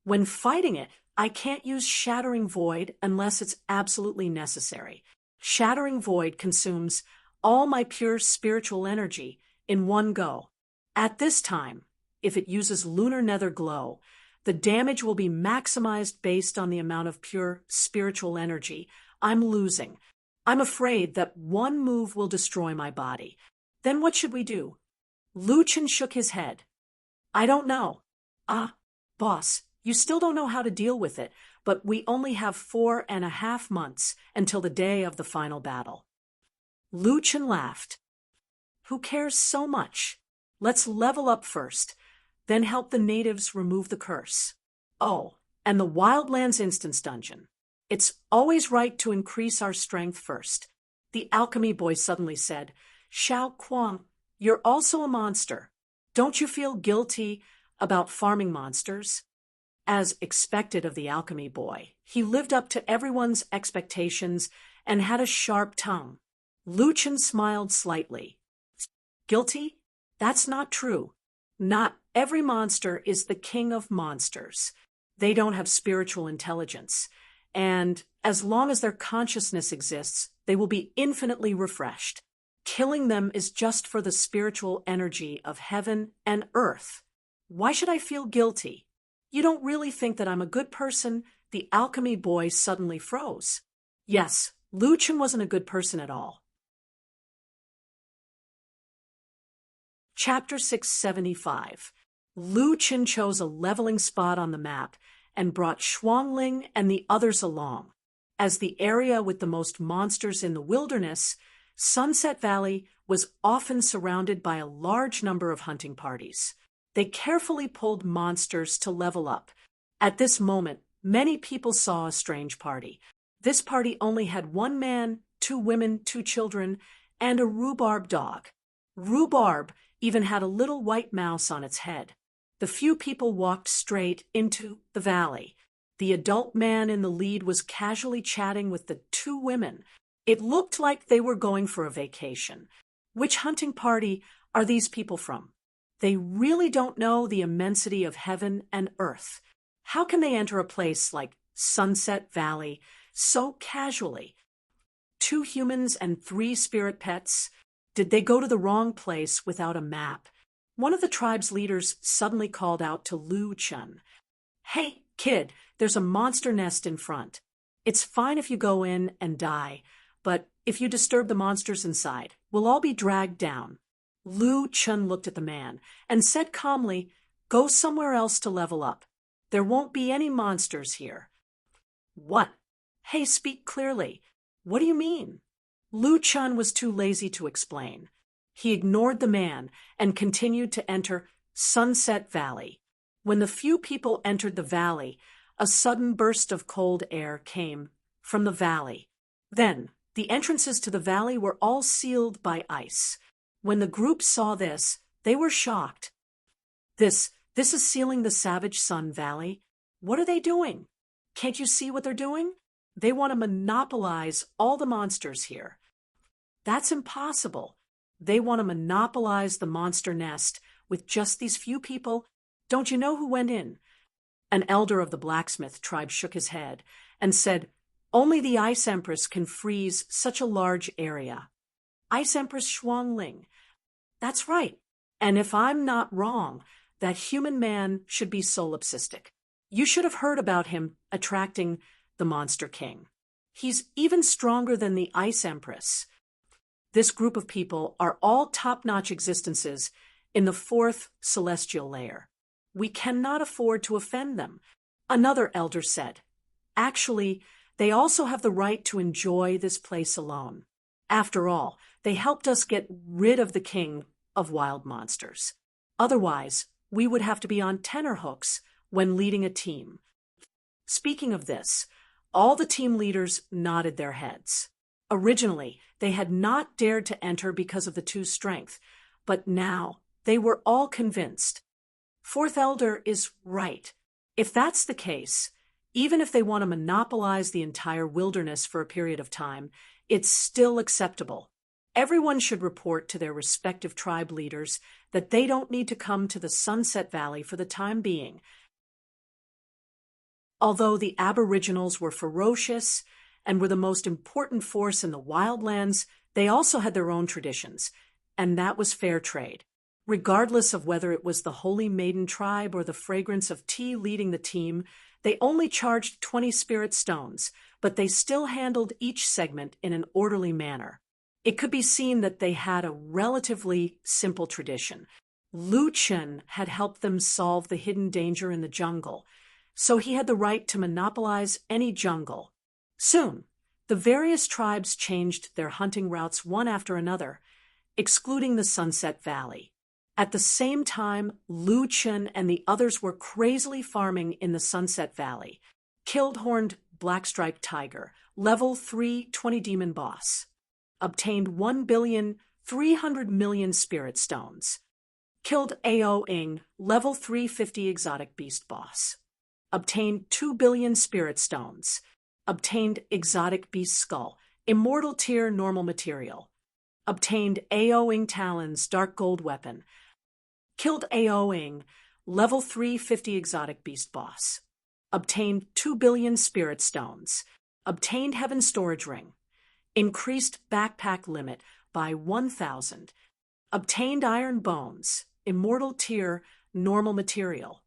When fighting it, I can't use Shattering Void unless it's absolutely necessary. Shattering Void consumes all my pure spiritual energy in one go. At this time, if it uses Lunar Nether Glow, the damage will be maximized based on the amount of pure spiritual energy I'm losing. I'm afraid that one move will destroy my body. Then what should we do? Luchin shook his head. I don't know. Boss, you still don't know how to deal with it, but we only have 4.5 months until the day of the final battle. Luchin laughed. Who cares so much? Let's level up first, then help the natives remove the curse. Oh, and the Wildlands Instance Dungeon. It's always right to increase our strength first. The alchemy boy suddenly said, Xiao Kuang, you're also a monster. Don't you feel guilty about farming monsters? As expected of the alchemy boy, he lived up to everyone's expectations and had a sharp tongue. Luchin smiled slightly. Guilty? That's not true. Not every monster is the king of monsters. They don't have spiritual intelligence, and as long as their consciousness exists, they will be infinitely refreshed. Killing them is just for the spiritual energy of heaven and earth. Why should I feel guilty? You don't really think that I'm a good person? The alchemy boy suddenly froze. Yes, Luchin wasn't a good person at all. Chapter 675. Luchin chose a leveling spot on the map and brought Shuangling and the others along. As the area with the most monsters in the wilderness, Sunset Valley was often surrounded by a large number of hunting parties. They carefully pulled monsters to level up. At this moment, many people saw a strange party. This party only had 1 man, 2 women, 2 children, and a rhubarb dog. Rhubarb even had a little white mouse on its head. The few people walked straight into the valley. The adult man in the lead was casually chatting with the 2 women. It looked like they were going for a vacation. Which hunting party are these people from? They really don't know the immensity of heaven and earth. How can they enter a place like Sunset Valley so casually? 2 humans and 3 spirit pets? Did they go to the wrong place without a map? One of the tribe's leaders suddenly called out to Lu Chun. Hey, kid, there's a monster nest in front. It's fine if you go in and die, but if you disturb the monsters inside, we'll all be dragged down. Lu Chun looked at the man and said calmly, Go somewhere else to level up. There won't be any monsters here. What? Hey, speak clearly. What do you mean? Lu Chun was too lazy to explain. He ignored the man and continued to enter Sunset Valley. When the few people entered the valley, a sudden burst of cold air came from the valley. Then, the entrances to the valley were all sealed by ice. When the group saw this, they were shocked. This is sealing the Savage Sun Valley. What are they doing? Can't you see what they're doing? They want to monopolize all the monsters here. That's impossible. They want to monopolize the monster nest with just these few people. Don't you know who went in? An elder of the blacksmith tribe shook his head and said, Only the Ice Empress can freeze such a large area. Ice Empress Shuangling. That's right. And if I'm not wrong, that human man should be solipsistic. You should have heard about him attracting the Monster King. He's even stronger than the Ice Empress. This group of people are all top-notch existences in the 4th celestial layer. We cannot afford to offend them. Another elder said, Actually, they also have the right to enjoy this place alone. After all, they helped us get rid of the king of wild monsters. Otherwise, we would have to be on tenterhooks when leading a team. Speaking of this, all the team leaders nodded their heads. Originally, they had not dared to enter because of the two's strength, but now they were all convinced. Fourth Elder is right. If that's the case, even if they want to monopolize the entire wilderness for a period of time, it's still acceptable. Everyone should report to their respective tribe leaders that they don't need to come to the Sunset Valley for the time being. Although the Aboriginals were ferocious and were the most important force in the wildlands, they also had their own traditions, and that was fair trade. Regardless of whether it was the Holy Maiden tribe or the fragrance of tea leading the team, they only charged 20 spirit stones, but they still handled each segment in an orderly manner. It could be seen that they had a relatively simple tradition. Lu Chen had helped them solve the hidden danger in the jungle, so he had the right to monopolize any jungle. Soon, the various tribes changed their hunting routes one after another, excluding the Sunset Valley. At the same time, Lu Chen and the others were crazily farming in the Sunset Valley. Killed horned black-striped tiger, level 3 20 demon boss. Obtained 1,300,000,000 spirit stones. Killed Ao Ing, level 350 exotic beast boss. Obtained 2 billion spirit stones. Obtained exotic beast skull, immortal tier normal material. Obtained Ao Ing talons, dark gold weapon. Killed Ao Ing, level 350 exotic beast boss. Obtained 2 billion spirit stones. Obtained heaven storage ring. Increased backpack limit by 1,000. Obtained iron bones, immortal tier normal material.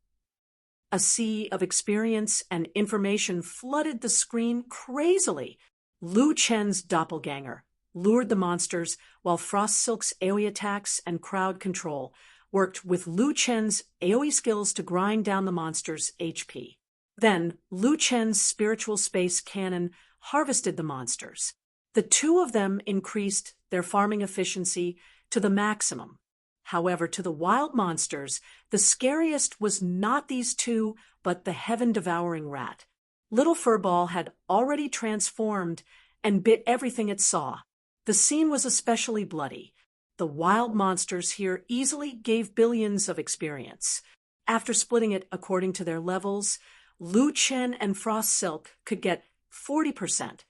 A sea of experience and information flooded the screen crazily. Lu Chen's doppelganger lured the monsters, while Frost Silk's AoE attacks and crowd control worked with Lu Chen's AoE skills to grind down the monsters' HP. Then, Lu Chen's spiritual space cannon harvested the monsters. The two of them increased their farming efficiency to the maximum. However, to the wild monsters, the scariest was not these two, but the heaven-devouring rat. Little Furball had already transformed and bit everything it saw. The scene was especially bloody. The wild monsters here easily gave billions of experience. After splitting it according to their levels, Lu Chen and Frost Silk could get 40%,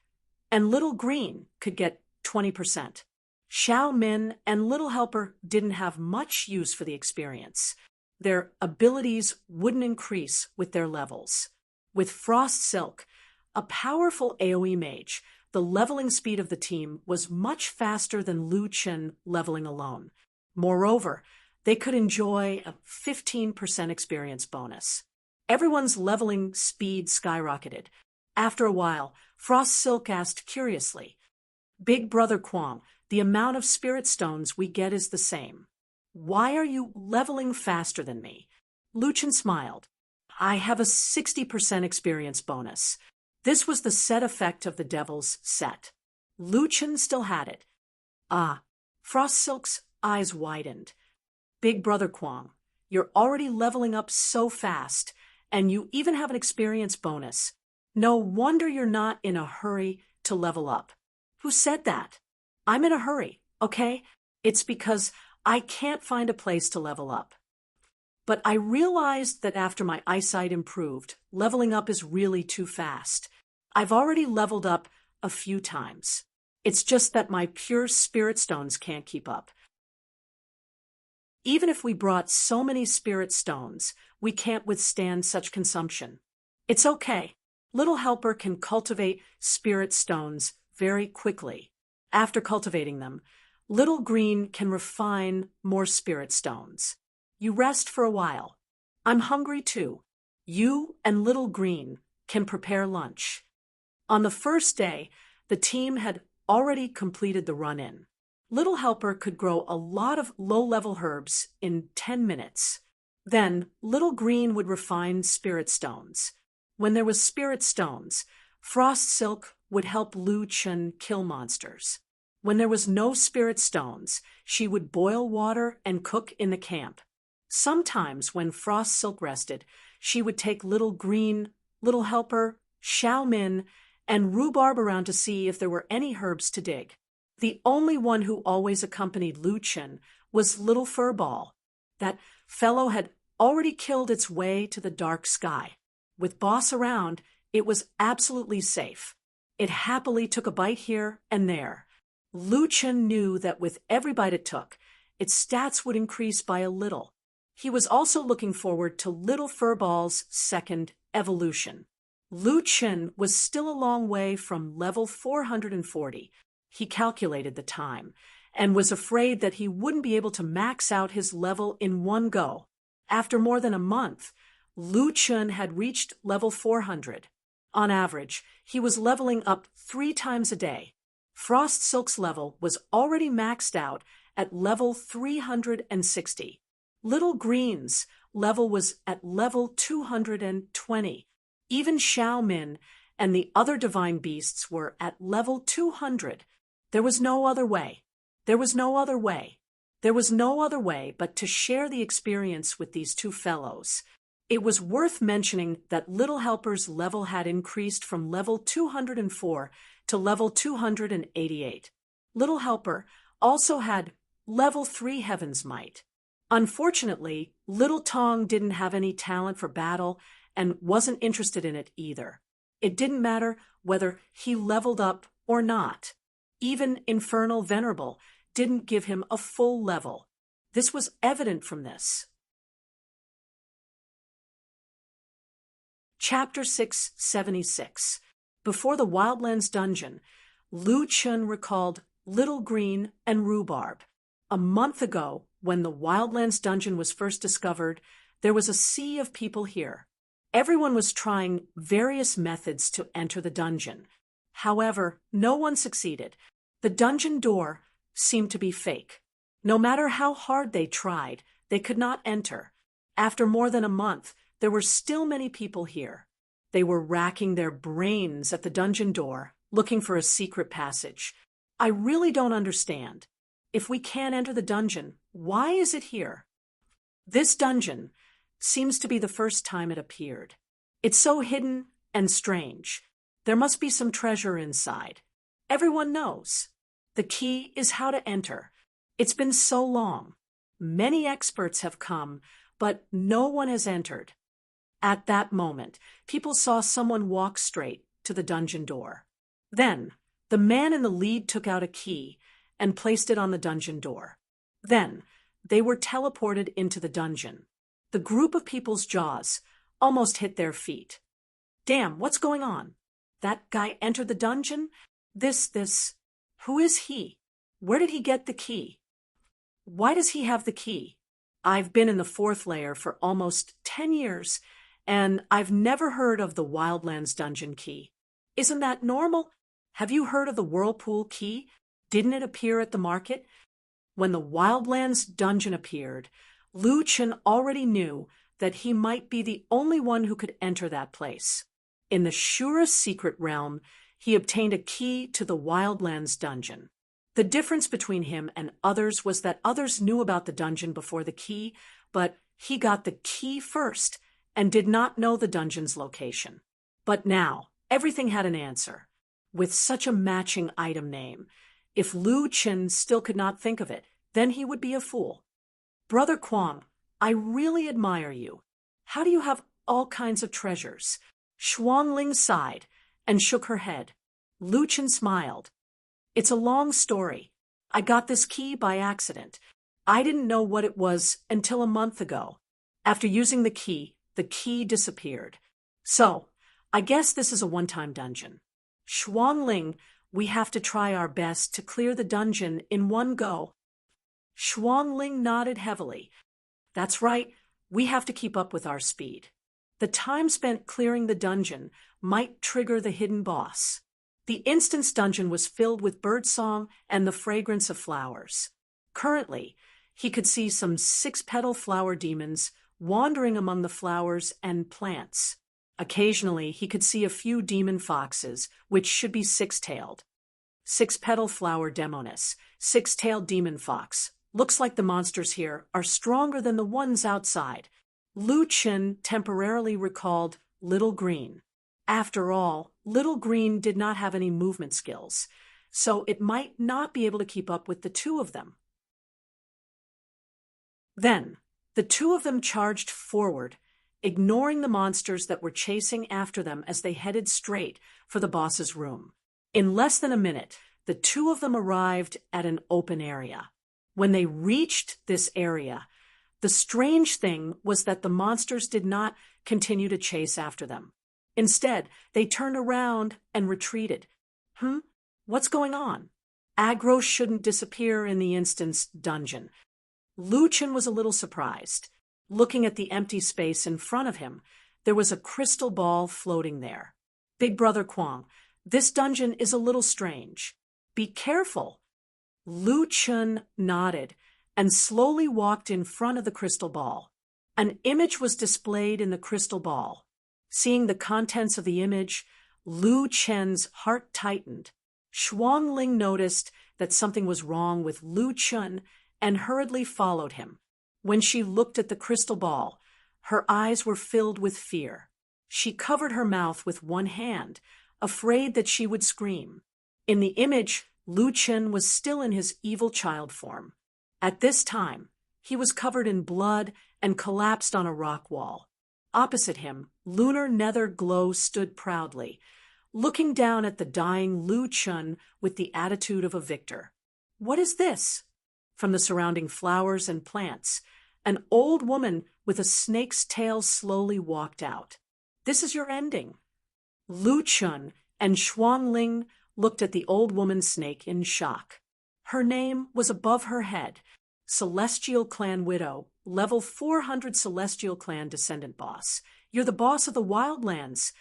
and Little Green could get 20%. Xiao Min and Little Helper didn't have much use for the experience. Their abilities wouldn't increase with their levels. With Frost Silk, a powerful AoE mage, the leveling speed of the team was much faster than Lu Chen leveling alone. Moreover, they could enjoy a 15% experience bonus. Everyone's leveling speed skyrocketed. After a while, Frost Silk asked curiously, "Big Brother Kwong, the amount of spirit stones we get is the same. Why are you leveling faster than me?" Lu Chen smiled. "I have a 60% experience bonus." This was the set effect of the Devil's set. Lu Chen still had it. Ah, Frost Silk's eyes widened. "Big Brother Kwong, you're already leveling up so fast, and you even have an experience bonus. No wonder you're not in a hurry to level up." "Who said that?" "I'm in a hurry, okay? It's because I can't find a place to level up. But I realized that after my eyesight improved, leveling up is really too fast. I've already leveled up a few times. It's just that my pure spirit stones can't keep up. Even if we brought so many spirit stones, we can't withstand such consumption. It's okay. Little Helper can cultivate spirit stones very quickly. After cultivating them, Little Green can refine more spirit stones. You rest for a while. I'm hungry too. You and Little Green can prepare lunch." On the first day, the team had already completed the run-in. Little Helper could grow a lot of low-level herbs in 10 minutes. Then, Little Green would refine spirit stones. When there was spirit stones, Frost Silk would help Lu Chen kill monsters. When there was no spirit stones, she would boil water and cook in the camp. Sometimes, when Frost Silk rested, she would take Little Green Little Helper, Xiao Min, and Rhubarb around to see if there were any herbs to dig. The only one who always accompanied Lu Chen was Little Furball. That fellow had already killed its way to the dark sky. With Boss around, it was absolutely safe. It happily took a bite here and there. Lu Chen knew that with every bite it took, its stats would increase by a little. He was also looking forward to Little Furball's second evolution. Lu Chen was still a long way from level 440. He calculated the time, and was afraid that he wouldn't be able to max out his level in one go. After more than a month, Lu Chen had reached level 400. On average, he was leveling up 3 times a day. Frost Silk's level was already maxed out at level 360. Little Green's level was at level 220. Even Xiao Min and the other divine beasts were at level 200. There was no other way. There was no other way. There was no other way but to share the experience with these two fellows. It was worth mentioning that Little Helper's level had increased from level 204 to level 288. Little Helper also had level 3 Heaven's Might. Unfortunately, Little Tong didn't have any talent for battle and wasn't interested in it either. It didn't matter whether he leveled up or not. Even Infernal Venerable didn't give him a full level. This was evident from this. Chapter 676. Before the Wildlands dungeon, Lu Chen recalled Little Green and Rhubarb. A month ago, when the Wildlands dungeon was first discovered, there was a sea of people here. Everyone was trying various methods to enter the dungeon. However, no one succeeded. The dungeon door seemed to be fake. No matter how hard they tried, they could not enter. After more than a month, there were still many people here. They were racking their brains at the dungeon door, looking for a secret passage. I really don't understand. If we can't enter the dungeon, why is it here? This dungeon seems to be the first time it appeared. It's so hidden and strange. There must be some treasure inside. Everyone knows. The key is how to enter. It's been so long. Many experts have come, but no one has entered. At that moment, people saw someone walk straight to the dungeon door. Then, the man in the lead took out a key and placed it on the dungeon door. Then, they were teleported into the dungeon. The group of people's jaws almost hit their feet. Damn, what's going on? That guy entered the dungeon? Who is he? Where did he get the key? Why does he have the key? I've been in the 4th layer for almost 10 years, and I've never heard of the Wildlands dungeon key. Isn't that normal? Have you heard of the Whirlpool key? Didn't it appear at the market? When the Wildlands dungeon appeared, Lu Chen already knew that he might be the only one who could enter that place. In the Shura secret realm, he obtained a key to the Wildlands dungeon. The difference between him and others was that others knew about the dungeon before the key, but he got the key first and did not know the dungeon's location. But now, everything had an answer. With such a matching item name, if Lu Chen still could not think of it, then he would be a fool. Brother Quang, I really admire you. How do you have all kinds of treasures? Xuanling sighed and shook her head. Lu Chen smiled. It's a long story. I got this key by accident. I didn't know what it was until a month ago. After using the key disappeared. So, I guess this is a one-time dungeon. Xuanling, we have to try our best to clear the dungeon in one go. Xuanling nodded heavily. That's right, we have to keep up with our speed. The time spent clearing the dungeon might trigger the hidden boss. The instance dungeon was filled with birdsong and the fragrance of flowers. Currently, he could see some 6-petal flower demons wandering among the flowers and plants. Occasionally, he could see a few demon foxes, which should be 6-tailed. 6-petal flower demoness, 6-tailed demon fox. Looks like the monsters here are stronger than the ones outside. Lu Chen temporarily recalled Little Green. After all, Little Green did not have any movement skills, so it might not be able to keep up with the two of them. Then, the two of them charged forward, ignoring the monsters that were chasing after them as they headed straight for the boss's room. In less than a minute, the two of them arrived at an open area. When they reached this area, the strange thing was that the monsters did not continue to chase after them. Instead, they turned around and retreated. What's going on? Aggro shouldn't disappear in the instant's dungeon. Lu Chen was a little surprised. Looking at the empty space in front of him, there was a crystal ball floating there. Big Brother Kwong, this dungeon is a little strange. Be careful. Lu Chen nodded and slowly walked in front of the crystal ball. An image was displayed in the crystal ball. Seeing the contents of the image, Lu Chen's heart tightened. Shuang Ling noticed that something was wrong with Lu Chen and hurriedly followed him. When she looked at the crystal ball, her eyes were filled with fear. She covered her mouth with one hand, afraid that she would scream. In the image, Lu Chen was still in his evil child form. At this time, he was covered in blood and collapsed on a rock wall. Opposite him, Lunar Nether Glow stood proudly, looking down at the dying Lu Chen with the attitude of a victor. What is this? From the surrounding flowers and plants, an old woman with a snake's tail slowly walked out. This is your ending. Lu Chen and Shuang Ling looked at the old woman snake in shock. Her name was above her head, Celestial Clan Widow, level 400 Celestial Clan Descendant Boss. You're the boss of the Wildlands.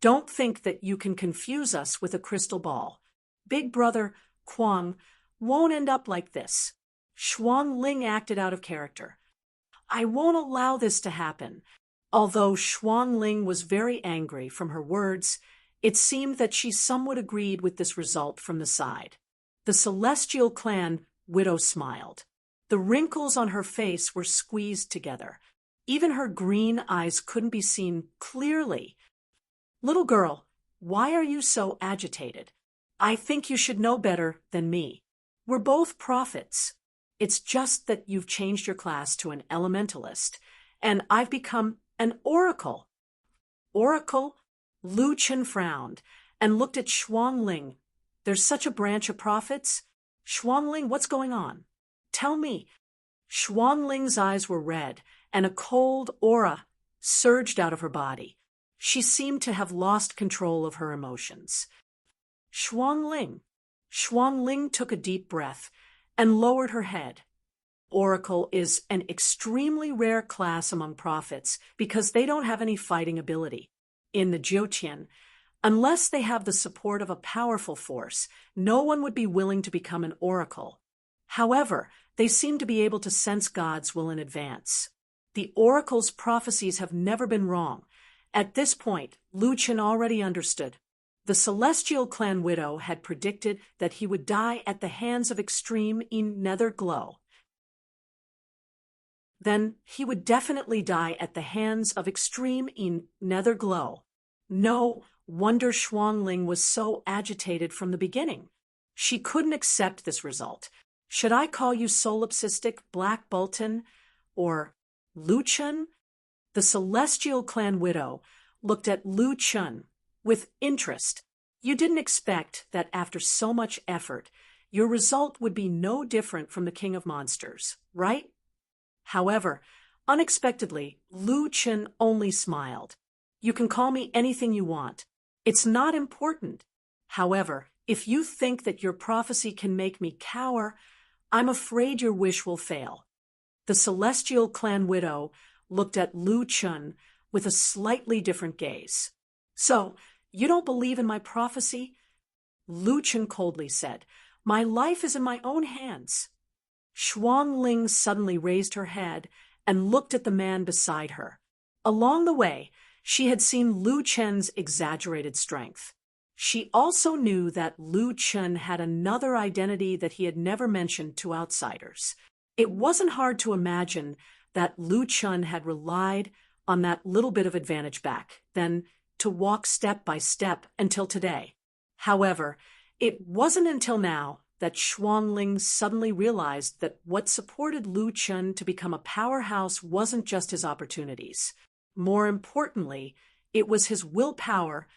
Don't think that you can confuse us with a crystal ball. Big Brother Kwong won't end up like this. Shuang Ling acted out of character. I won't allow this to happen. Although Shuang Ling was very angry from her words, it seemed that she somewhat agreed with this result from the side. The Celestial Clan Widow smiled. The wrinkles on her face were squeezed together. Even her green eyes couldn't be seen clearly. Little girl, why are you so agitated? I think you should know better than me. We're both prophets. It's just that you've changed your class to an elementalist, and I've become an oracle. Oracle? Lu Chen frowned and looked at Shuang Ling. There's such a branch of prophets? Shuang Ling, what's going on? Tell me. Shuang Ling's eyes were red, and a cold aura surged out of her body. She seemed to have lost control of her emotions. Shuang Ling took a deep breath and lowered her head. Oracle is an extremely rare class among prophets because they don't have any fighting ability. In the Jiutian, unless they have the support of a powerful force, no one would be willing to become an oracle. However, they seem to be able to sense God's will in advance. The oracle's prophecies have never been wrong. At this point, Lu Chen already understood. The Celestial Clan Widow had predicted that he would die at the hands of Extreme in Nether Glow. Then he would definitely die at the hands of Extreme in Nether Glow. No wonder Shuang Ling was so agitated from the beginning. She couldn't accept this result. Should I call you Solipsistic Black Bolton or Lu Chen? The Celestial Clan Widow looked at Lu Chen with interest. You didn't expect that after so much effort, your result would be no different from the King of Monsters, right? However, unexpectedly, Lu Chen only smiled. You can call me anything you want. It's not important. However, if you think that your prophecy can make me cower, I'm afraid your wish will fail. The Celestial Clan Widow looked at Lu Chen with a slightly different gaze. So, you don't believe in my prophecy? Lu Chen coldly said, My life is in my own hands. Shuang Ling suddenly raised her head and looked at the man beside her. Along the way, she had seen Lu Chen's exaggerated strength. She also knew that Lu Chen had another identity that he had never mentioned to outsiders. It wasn't hard to imagine that Lu Chen had relied on that little bit of advantage back. Then to walk step by step until today. However, it wasn't until now that Xuanling suddenly realized that what supported Lu Chen to become a powerhouse wasn't just his opportunities. More importantly, it was his willpower,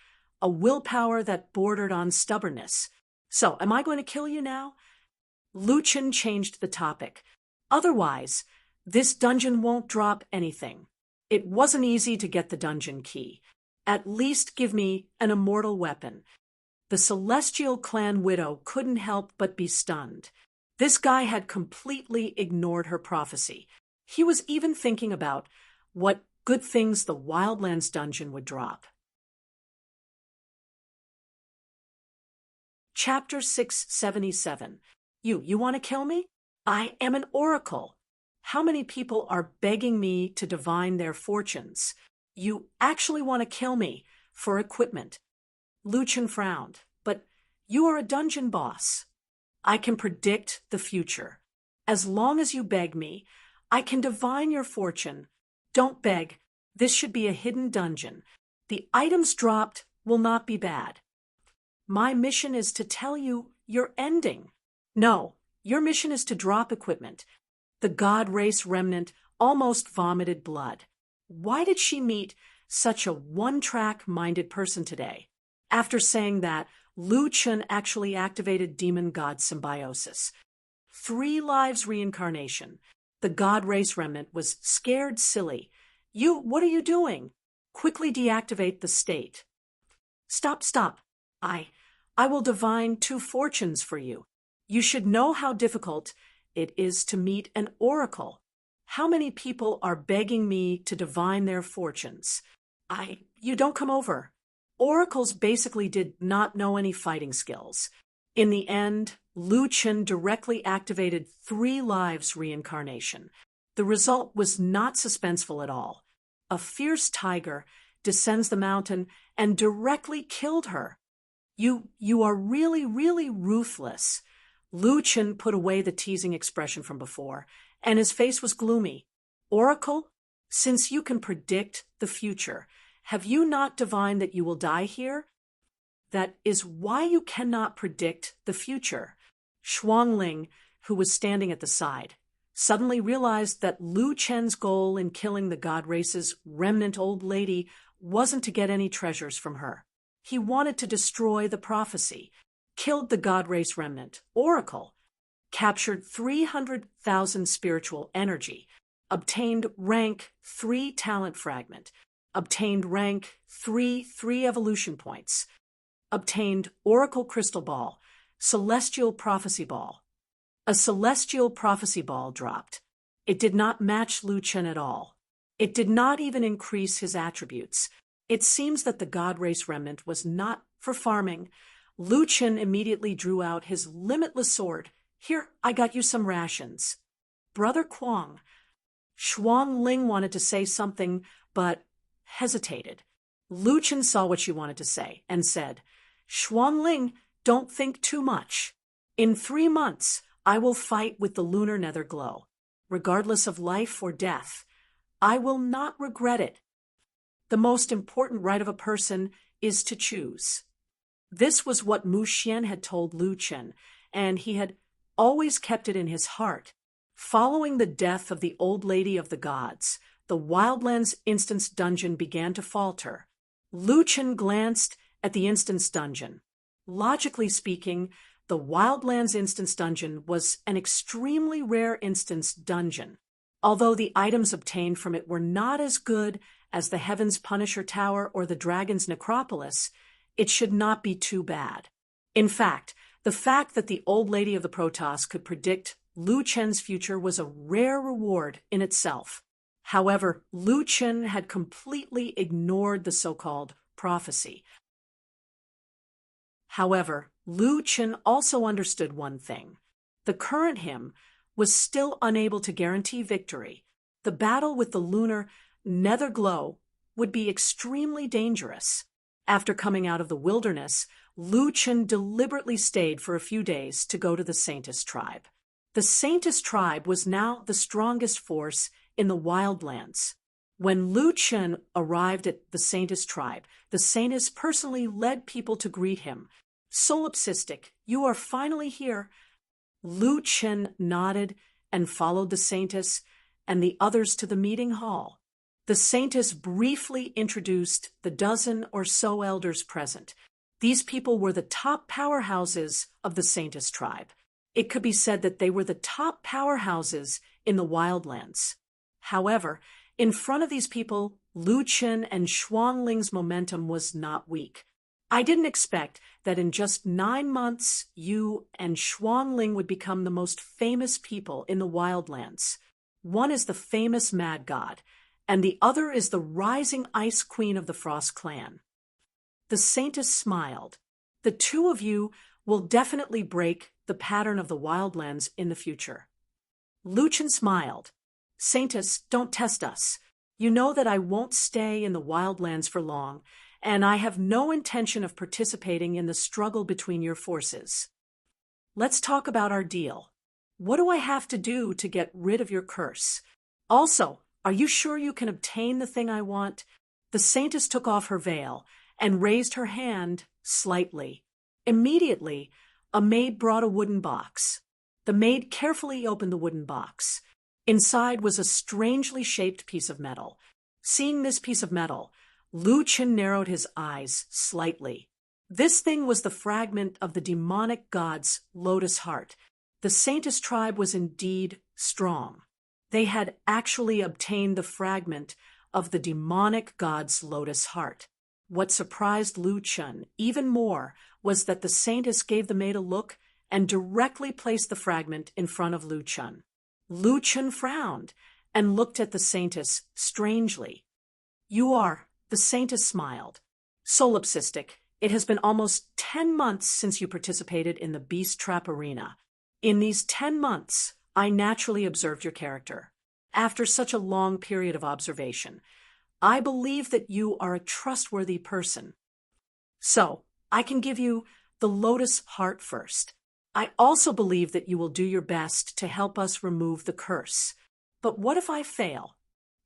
a willpower that bordered on stubbornness. So, am I going to kill you now? Lu Chen changed the topic. Otherwise, this dungeon won't drop anything. It wasn't easy to get the dungeon key. At least give me an immortal weapon. The Celestial Clan widow couldn't help but be stunned. This guy had completely ignored her prophecy. He was even thinking about what good things the Wildlands dungeon would drop. Chapter 677. You want to kill me? I am an oracle. How many people are begging me to divine their fortunes? You actually want to kill me for equipment. Lu Chen frowned. But you are a dungeon boss. I can predict the future. As long as you beg me, I can divine your fortune. Don't beg. This should be a hidden dungeon. The items dropped will not be bad. My mission is to tell you your ending. No, your mission is to drop equipment. The god race remnant almost vomited blood. Why did she meet such a one-track-minded person today? After saying that, Lu Chen actually activated demon god symbiosis. 3 lives reincarnation. The god race remnant was scared silly. What are you doing? Quickly deactivate the state. Stop. I will divine 2 fortunes for you. You should know how difficult it is to meet an oracle. How many people are begging me to divine their fortunes? You don't come over. Oracles basically did not know any fighting skills. In the end, Lu Chen directly activated 3 lives reincarnation. The result was not suspenseful at all. A fierce tiger descends the mountain and directly killed her. You are really, really ruthless. Lu Chen put away the teasing expression from before, and his face was gloomy. Oracle, since you can predict the future, have you not divined that you will die here? That is why you cannot predict the future. Xuanling, who was standing at the side, suddenly realized that Lu Chen's goal in killing the god race's remnant old lady wasn't to get any treasures from her. He wanted to destroy the prophecy, killed the god race remnant, oracle, captured 300,000 spiritual energy, obtained rank 3 talent fragment, obtained rank 3 evolution points, obtained Oracle Crystal Ball, Celestial Prophecy Ball. A Celestial Prophecy Ball dropped. It did not match Lu Chen at all. It did not even increase his attributes. It seems that the God Race remnant was not for farming. Lu Chen immediately drew out his limitless sword. Here, I got you some rations. Brother Kuang. Xuanling wanted to say something, but hesitated. Lu Chen saw what she wanted to say and said, Xuanling, don't think too much. In 3 months, I will fight with the lunar nether glow. Regardless of life or death, I will not regret it. The most important right of a person is to choose. This was what Mu Xian had told Lu Chen, and he had always kept it in his heart. Following the death of the old lady of the gods, the Wildlands instance dungeon began to falter. Lu Chen glanced at the instance dungeon. Logically speaking, the Wildlands instance dungeon was an extremely rare instance dungeon. Although the items obtained from it were not as good as the Heaven's Punisher Tower or the Dragon's Necropolis, it should not be too bad. In fact, the fact that the old lady of the Protoss could predict Lu Chen's future was a rare reward in itself. However, Lu Chen had completely ignored the so-called prophecy. However, Lu Chen also understood one thing. The current him was still unable to guarantee victory. The battle with the lunar nether glow would be extremely dangerous. After coming out of the wilderness, Lu Chen deliberately stayed for a few days to go to the Saintess tribe. The Saintess tribe was now the strongest force in the Wildlands. When Lu Chen arrived at the Saintess tribe, the Saintess personally led people to greet him. "Solipsistic, you are finally here." Lu Chen nodded and followed the Saintess and the others to the meeting hall. The Saintess briefly introduced the dozen or so elders present. These people were the top powerhouses of the Saintess tribe. It could be said that they were the top powerhouses in the wildlands. However, in front of these people, Lu Chen and Xuanling's momentum was not weak. "I didn't expect that in just 9 months, you and Xuanling would become the most famous people in the wildlands. One is the famous Mad God, and the other is the rising Ice Queen of the Frost clan." The Saintess smiled. "The two of you will definitely break the pattern of the wildlands in the future." Lu Chen smiled. "Saintess, don't test us. You know that I won't stay in the wildlands for long, and I have no intention of participating in the struggle between your forces. Let's talk about our deal. What do I have to do to get rid of your curse? Also, are you sure you can obtain the thing I want?" The Saintess took off her veil and raised her hand slightly. Immediately, a maid brought a wooden box. The maid carefully opened the wooden box. Inside was a strangely shaped piece of metal. Seeing this piece of metal, Lu Chen narrowed his eyes slightly. This thing was the fragment of the demonic god's lotus heart. The Saintess tribe was indeed strong. They had actually obtained the fragment of the demonic god's lotus heart. What surprised Lu Chen even more was that the Saintess gave the maid a look and directly placed the fragment in front of Lu Chen. Lu Chen frowned and looked at the Saintess strangely. "You are," the Saintess smiled. "Solipsistic, it has been almost 10 months since you participated in the Beast Trap Arena. In these 10 months, I naturally observed your character. After such a long period of observation, I believe that you are a trustworthy person. So, I can give you the lotus heart first. I also believe that you will do your best to help us remove the curse. But what if I fail?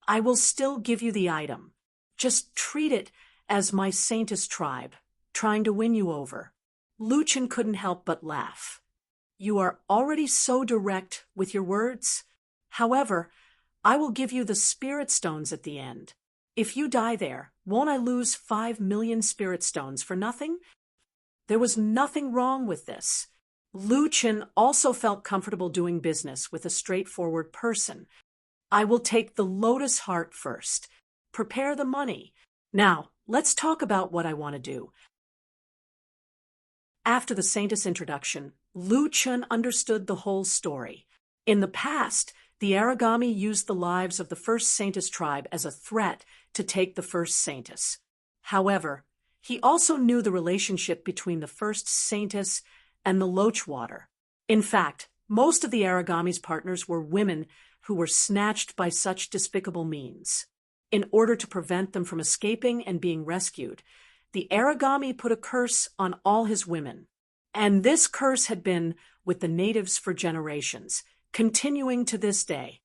I will still give you the item. Just treat it as my Saintess tribe, trying to win you over." Lu Chen couldn't help but laugh. "You are already so direct with your words. However, I will give you the spirit stones at the end. If you die there, won't I lose 5 million spirit stones for nothing?" There was nothing wrong with this. Lu Chen also felt comfortable doing business with a straightforward person. "I will take the lotus heart first. Prepare the money. Now, let's talk about what I want to do." After the Saintess introduction, Lu Chen understood the whole story. In the past, the Aragami used the lives of the first Saintess tribe as a threat to take the first Saintess. However, he also knew the relationship between the first Saintess and the Loachwater. In fact, most of the Aragami's partners were women who were snatched by such despicable means. In order to prevent them from escaping and being rescued, the Aragami put a curse on all his women. And this curse had been with the natives for generations, continuing to this day.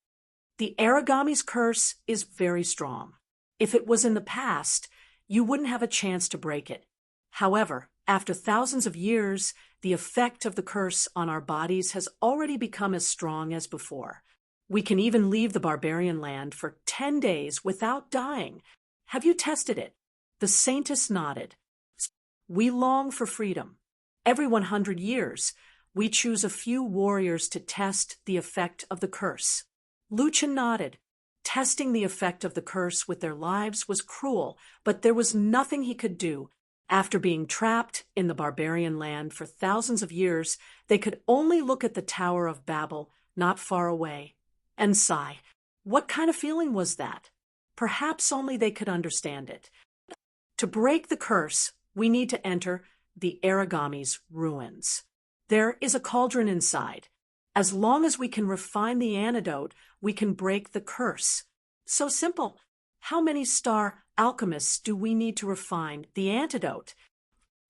The Aragami's curse is very strong. If it was in the past, you wouldn't have a chance to break it. However, after thousands of years, the effect of the curse on our bodies has already become as strong as before. We can even leave the barbarian land for 10 days without dying. Have you tested it? The Saintess nodded. "We long for freedom. Every 100 years, we choose a few warriors to test the effect of the curse." Lu Chen nodded. Testing the effect of the curse with their lives was cruel, but there was nothing he could do. After being trapped in the barbarian land for thousands of years, they could only look at the Tower of Babel not far away and sigh. What kind of feeling was that? Perhaps only they could understand it. To break the curse, we need to enter the Aragami's ruins. There is a cauldron inside. As long as we can refine the antidote, we can break the curse. So simple. How many star alchemists do we need to refine the antidote?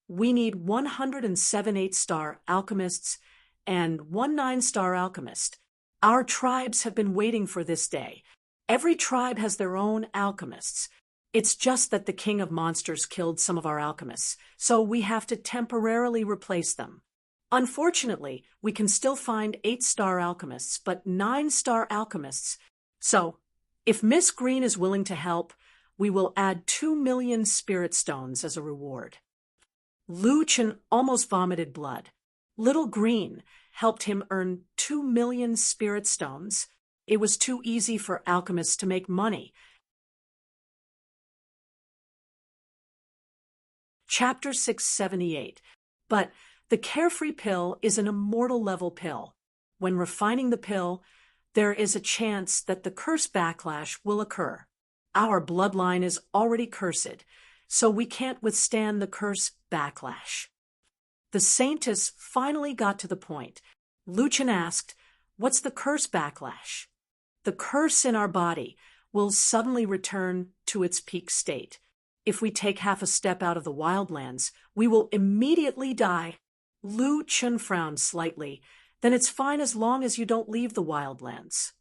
We need 107 8-star alchemists and 1 9-star alchemist. Our tribes have been waiting for this day. Every tribe has their own alchemists. It's just that the king of monsters killed some of our alchemists, so we have to temporarily replace them. Unfortunately, we can still find 8-star alchemists, but 9-star alchemists. So, if Miss Green is willing to help, we will add 2 million spirit stones as a reward. Lu Chen almost vomited blood. Little Green helped him earn 2 million spirit stones. It was too easy for alchemists to make money. Chapter 678. But the carefree pill is an immortal level pill. When refining the pill, there is a chance that the curse backlash will occur. Our bloodline is already cursed, so we can't withstand the curse backlash. The Saintess finally got to the point. Lu Chen asked, "What's the curse backlash?" The curse in our body will suddenly return to its peak state. If we take half a step out of the wildlands, we will immediately die. Lu Chen frowned slightly. Then it's fine as long as you don't leave the wildlands.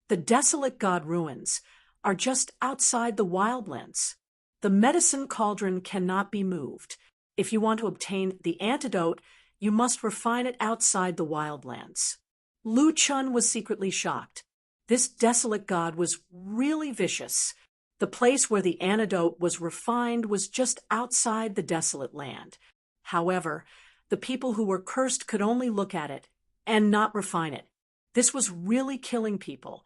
The desolate god ruins are just outside the wildlands. The medicine cauldron cannot be moved. If you want to obtain the antidote, you must refine it outside the wildlands. Lu Chen was secretly shocked. This desolate god was really vicious. The place where the antidote was refined was just outside the desolate land. However, the people who were cursed could only look at it and not refine it. This was really killing people.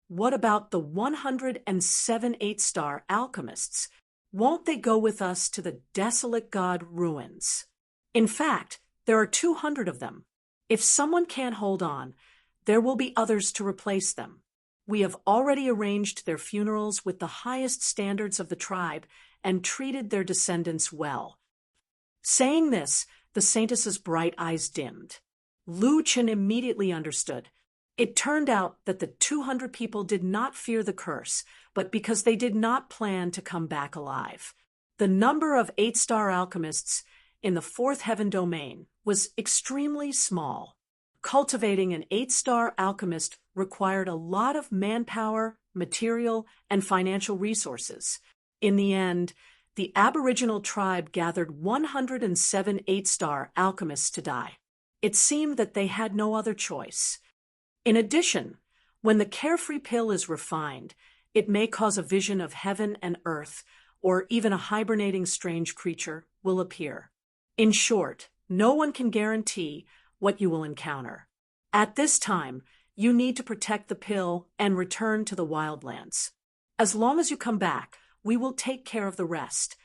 What about the 107 8-star alchemists? Won't they go with us to the desolate god ruins? In fact, there are 200 of them. If someone can't hold on, there will be others to replace them. We have already arranged their funerals with the highest standards of the tribe and treated their descendants well. Saying this, the Saintess's bright eyes dimmed. Lu Chen immediately understood. It turned out that the 200 people did not fear the curse, but because they did not plan to come back alive. The number of 8-star alchemists in the fourth heaven domain was extremely small. Cultivating an 8-star alchemist required a lot of manpower, material, and financial resources. In the end, the Aboriginal tribe gathered 107 8-star alchemists to die. It seemed that they had no other choice. In addition, when the carefree pill is refined, it may cause a vision of heaven and earth, or even a hibernating strange creature will appear. In short, no one can guarantee what you will encounter. At this time, you need to protect the pill and return to the wildlands. As long as you come back, we will take care of the rest.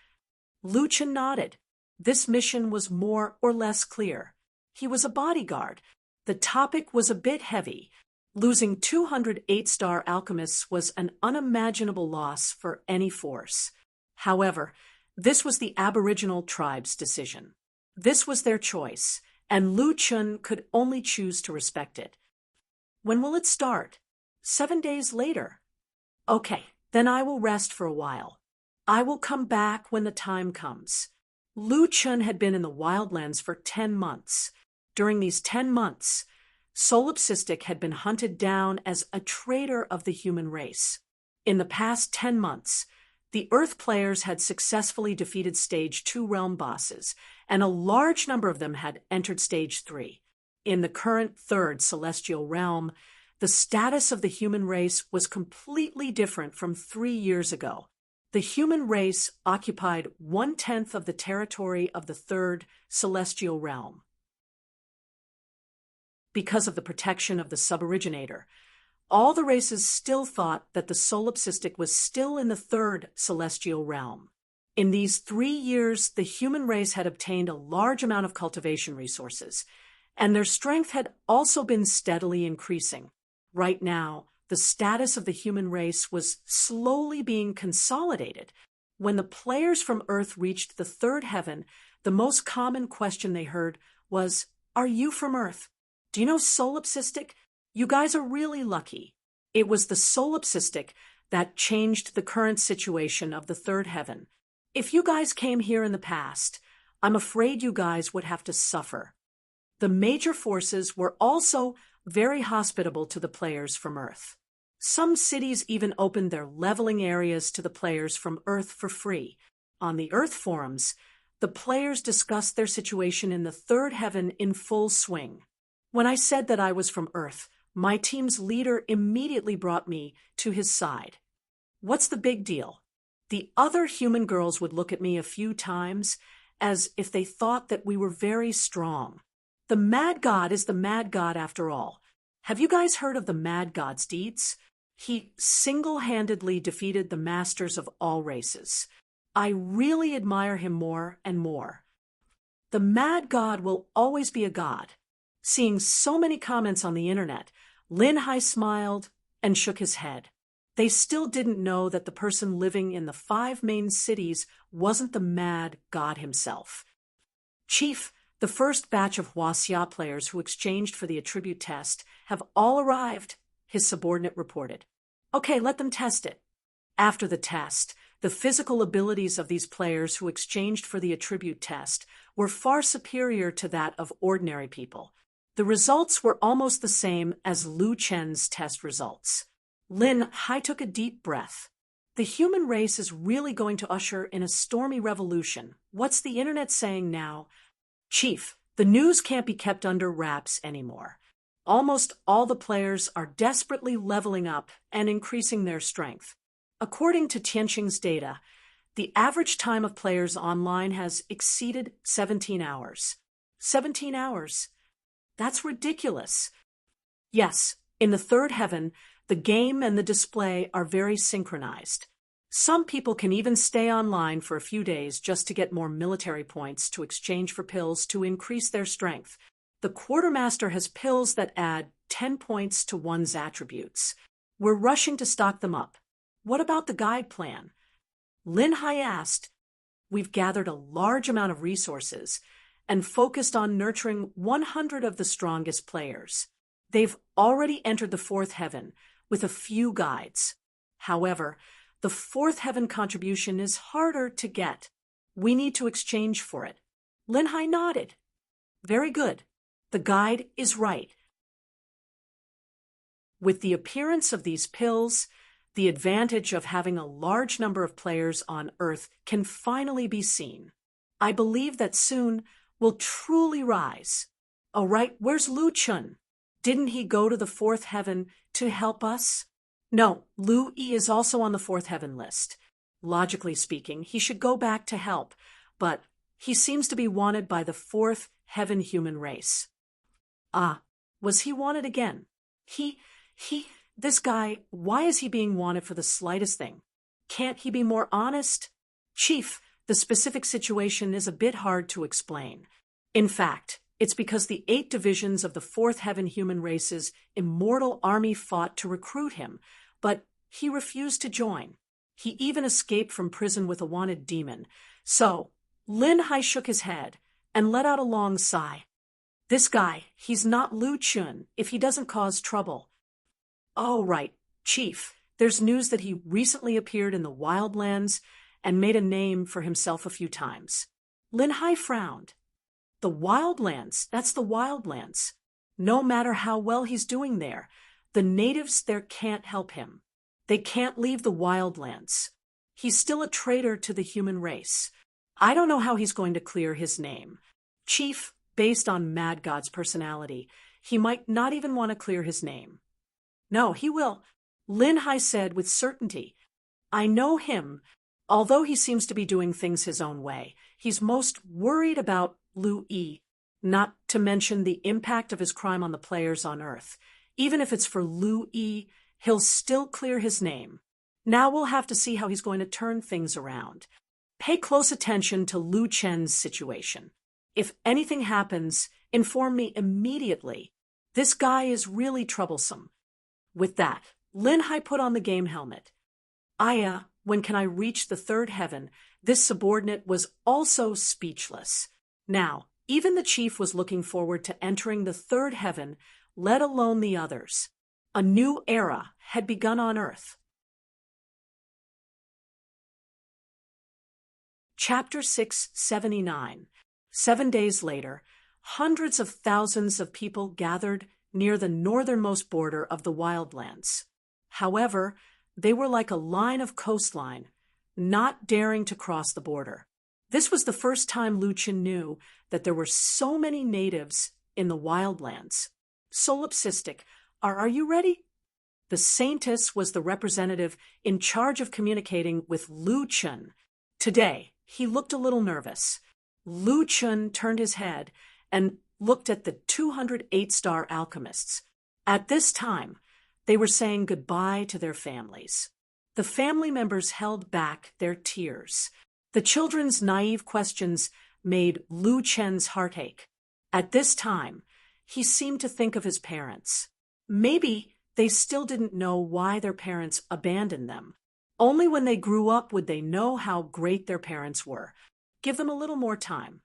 Lu Chen nodded. This mission was more or less clear. He was a bodyguard. The topic was a bit heavy. Losing 200 8-star alchemists was an unimaginable loss for any force. However, this was the Aboriginal tribe's decision. This was their choice, and Lu Chen could only choose to respect it. When will it start? 7 days later. Okay, then I will rest for a while. I will come back when the time comes. Lu Chen had been in the wildlands for 10 months. During these 10 months, Solipsistic had been hunted down as a traitor of the human race. In the past 10 months, the Earth players had successfully defeated Stage 2 realm bosses, and a large number of them had entered Stage 3. In the current third celestial realm, the status of the human race was completely different from 3 years ago. The human race occupied 1/10 of the territory of the third celestial realm. Because of the protection of the suboriginator, all the races still thought that the Solipsistic was still in the third celestial realm. In these 3 years, the human race had obtained a large amount of cultivation resources, and their strength had also been steadily increasing. Right now, the status of the human race was slowly being consolidated. When the players from Earth reached the third heaven, the most common question they heard was, "Are you from Earth? Do you know Solipsistic? You guys are really lucky." It was the Solipsistic that changed the current situation of the third heaven. If you guys came here in the past, I'm afraid you guys would have to suffer. The major forces were also very hospitable to the players from Earth. Some cities even opened their leveling areas to the players from Earth for free. On the Earth forums, the players discussed their situation in the third heaven in full swing. When I said that I was from Earth, my team's leader immediately brought me to his side. What's the big deal? The other human girls would look at me a few times as if they thought that we were very strong. The Mad God is the Mad God after all. Have you guys heard of the Mad God's deeds? He single-handedly defeated the masters of all races. I really admire him more and more. The Mad God will always be a god. Seeing so many comments on the internet, Lin Hai smiled and shook his head. They still didn't know that the person living in the 5 main cities wasn't the Mad God himself. Chief, the first batch of Huaxia players who exchanged for the attribute test have all arrived, his subordinate reported. Okay, let them test it. After the test, the physical abilities of these players who exchanged for the attribute test were far superior to that of ordinary people. The results were almost the same as Lu Chen's test results. Lin Hai took a deep breath. The human race is really going to usher in a stormy revolution. What's the internet saying now? Chief, the news can't be kept under wraps anymore. Almost all the players are desperately leveling up and increasing their strength. According to Tianqing's data, the average time of players online has exceeded 17 hours. 17 hours. That's ridiculous. Yes, in the third heaven, the game and the display are very synchronized. Some people can even stay online for a few days just to get more military points to exchange for pills to increase their strength. The quartermaster has pills that add 10 points to one's attributes. We're rushing to stock them up. What about the guide plan? Lin Hai asked. We've gathered a large amount of resources and focused on nurturing 100 of the strongest players. They've already entered the fourth heaven with a few guides. However, the fourth heaven contribution is harder to get. We need to exchange for it. Lin Hai nodded. Very good. The guide is right. With the appearance of these pills, the advantage of having a large number of players on Earth can finally be seen. I believe that soon we'll truly rise. Oh, right, where's Lu Chun? Didn't he go to the fourth heaven to help us? No, Lu Yi is also on the fourth heaven list. Logically speaking, he should go back to help, but he seems to be wanted by the fourth heaven human race. Ah, was he wanted again? This guy, why is he being wanted for the slightest thing? Can't he be more honest? Chief, the specific situation is a bit hard to explain. In fact, it's because the 8 divisions of the fourth heaven human race's immortal army fought to recruit him, but he refused to join. He even escaped from prison with a wanted demon. So, Lin Hai shook his head and let out a long sigh. This guy, he's not Lu Chun if he doesn't cause trouble. Oh, right, Chief. There's news that he recently appeared in the Wildlands and made a name for himself a few times. Lin Hai frowned. The Wildlands, that's the Wildlands. No matter how well he's doing there, the natives there can't help him. They can't leave the Wildlands. He's still a traitor to the human race. I don't know how he's going to clear his name. Chief, based on Mad God's personality, he might not even want to clear his name. No, he will, Lin Hai said with certainty. I know him. Although he seems to be doing things his own way, he's most worried about Lu Yi, not to mention the impact of his crime on the players on Earth. Even if it's for Lu Yi, he'll still clear his name. Now we'll have to see how he's going to turn things around. Pay close attention to Lu Chen's situation. If anything happens, inform me immediately. This guy is really troublesome. With that, Lin Hai put on the game helmet. Aya, when can I reach the third heaven? This subordinate was also speechless. Now, even the chief was looking forward to entering the third heaven, let alone the others. A new era had begun on Earth. Chapter 679. 7 days later, hundreds of thousands of people gathered near the northernmost border of the Wildlands. However, they were like a line of coastline, not daring to cross the border. This was the first time Lu Chen knew that there were so many natives in the wildlands. Solipsistic, are you ready? The Saintess was the representative in charge of communicating with Lu Chen. Today, he looked a little nervous. Lu Chen turned his head and looked at the 208-star alchemists. At this time, they were saying goodbye to their families. The family members held back their tears. The children's naive questions made Lu Chen's heart ache. At this time, he seemed to think of his parents. Maybe they still didn't know why their parents abandoned them. Only when they grew up would they know how great their parents were. Give them a little more time.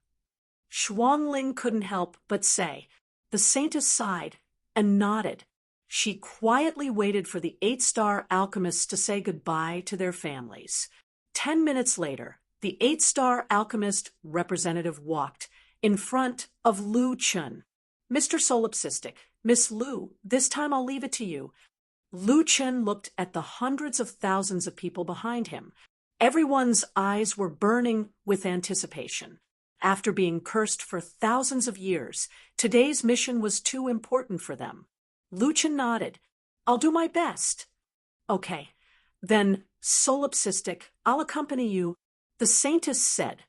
Shuangling couldn't help but say. The Saintess sighed and nodded. She quietly waited for the 8-star alchemists to say goodbye to their families. 10 minutes later, the 8-star alchemist representative walked in front of Lu Chen. Mr. Solipsistic, Miss Lu, this time I'll leave it to you. Lu Chen looked at the hundreds of thousands of people behind him. Everyone's eyes were burning with anticipation. After being cursed for thousands of years, today's mission was too important for them. Lu Chen nodded. I'll do my best. Okay, then, Solipsistic, I'll accompany you. The Saintess said.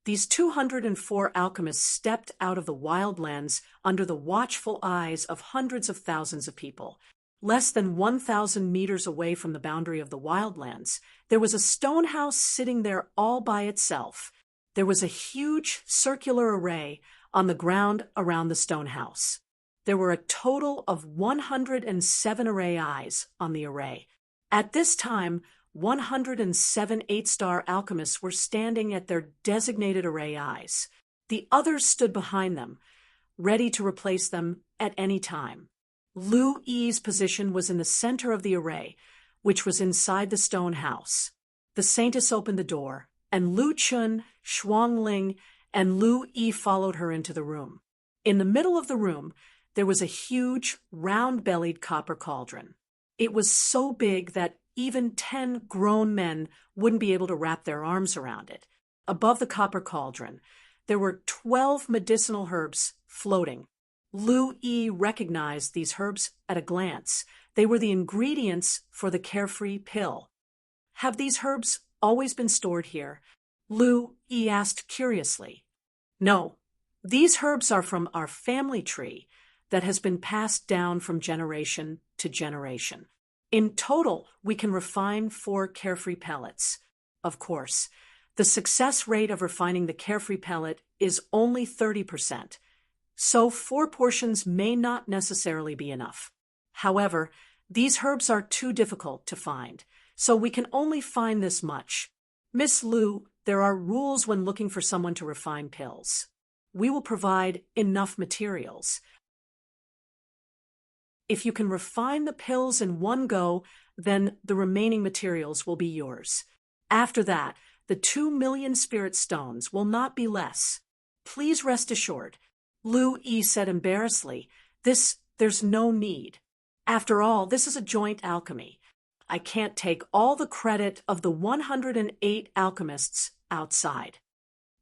These 204 alchemists stepped out of the wildlands under the watchful eyes of hundreds of thousands of people. Less than 1,000 meters away from the boundary of the wildlands, there was a stone house sitting there all by itself. There was a huge circular array on the ground around the stone house. There were a total of 107 array eyes on the array. At this time, 107 8-star alchemists were standing at their designated array eyes. The others stood behind them, ready to replace them at any time. Lu Yi's position was in the center of the array, which was inside the stone house. The Saintess opened the door, and Lu Chen, Shuangling, and Lu Yi followed her into the room. In the middle of the room, there was a huge, round-bellied copper cauldron. It was so big that even 10 grown men wouldn't be able to wrap their arms around it. Above the copper cauldron, there were 12 medicinal herbs floating. Lu Yi recognized these herbs at a glance. They were the ingredients for the carefree pill. Have these herbs always been stored here? Lu Yi asked curiously. No, these herbs are from our family tree that has been passed down from generation to generation. In total, we can refine 4 carefree pellets. Of course, the success rate of refining the carefree pellet is only 30%, so 4 portions may not necessarily be enough. However, these herbs are too difficult to find, so we can only find this much. Miss Lu, there are rules when looking for someone to refine pills. We will provide enough materials. If you can refine the pills in one go, then the remaining materials will be yours. After that, the 2 million spirit stones will not be less. Please rest assured. Lu Yi said embarrassedly, there's no need. After all, this is a joint alchemy. I can't take all the credit of the 108 alchemists outside.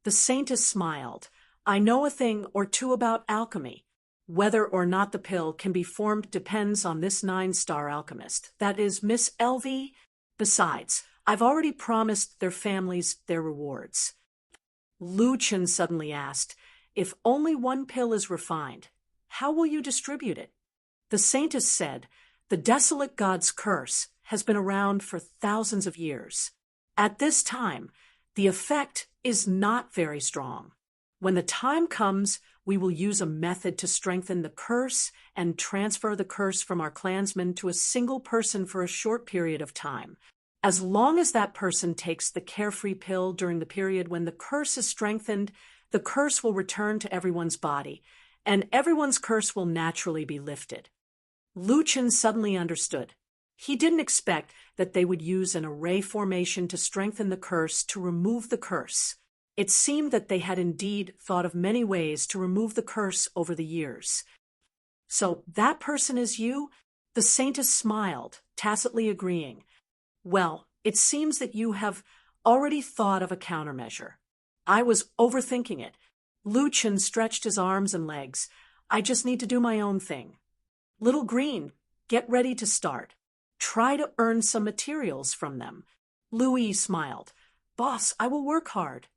The Saintess smiled. I know a thing or two about alchemy. Whether or not the pill can be formed depends on this 9-star alchemist, that is, Miss LV. Besides, I've already promised their families their rewards. Lu Chen suddenly asked, if only one pill is refined, how will you distribute it? The Saintess said, the desolate god's curse has been around for thousands of years. At this time, the effect is not very strong. When the time comes, we will use a method to strengthen the curse and transfer the curse from our clansmen to a single person for a short period of time. As long as that person takes the carefree pill during the period when the curse is strengthened, the curse will return to everyone's body, and everyone's curse will naturally be lifted. Lu Chen suddenly understood. He didn't expect that they would use an array formation to strengthen the curse to remove the curse. It seemed that they had indeed thought of many ways to remove the curse over the years. So that person is you? The saintess smiled, tacitly agreeing. Well, it seems that you have already thought of a countermeasure. I was overthinking it. Lu Chen stretched his arms and legs. I just need to do my own thing. Little Green, get ready to start. Try to earn some materials from them. Louis smiled. Boss, I will work hard.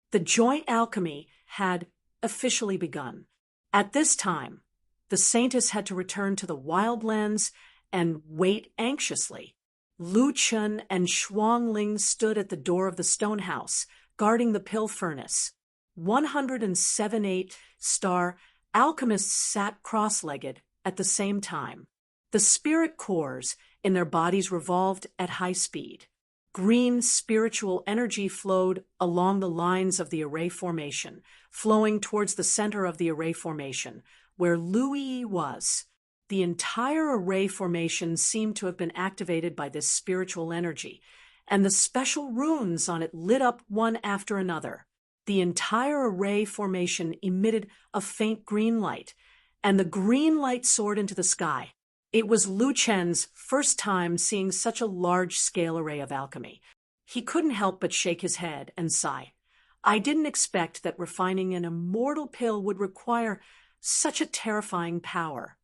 The joint alchemy had officially begun. At this time, the saintess had to return to the wildlands and wait anxiously. Lu Chen and Shuangling stood at the door of the stone house, guarding the pill furnace. 107 star alchemists sat cross-legged at the same time. The spirit cores in their bodies revolved at high speed. Green spiritual energy flowed along the lines of the array formation, flowing towards the center of the array formation, where Louis was. The entire array formation seemed to have been activated by this spiritual energy, and the special runes on it lit up one after another. The entire array formation emitted a faint green light, and the green light soared into the sky. It was Lu Chen's first time seeing such a large-scale array of alchemy. He couldn't help but shake his head and sigh. I didn't expect that refining an immortal pill would require such a terrifying power.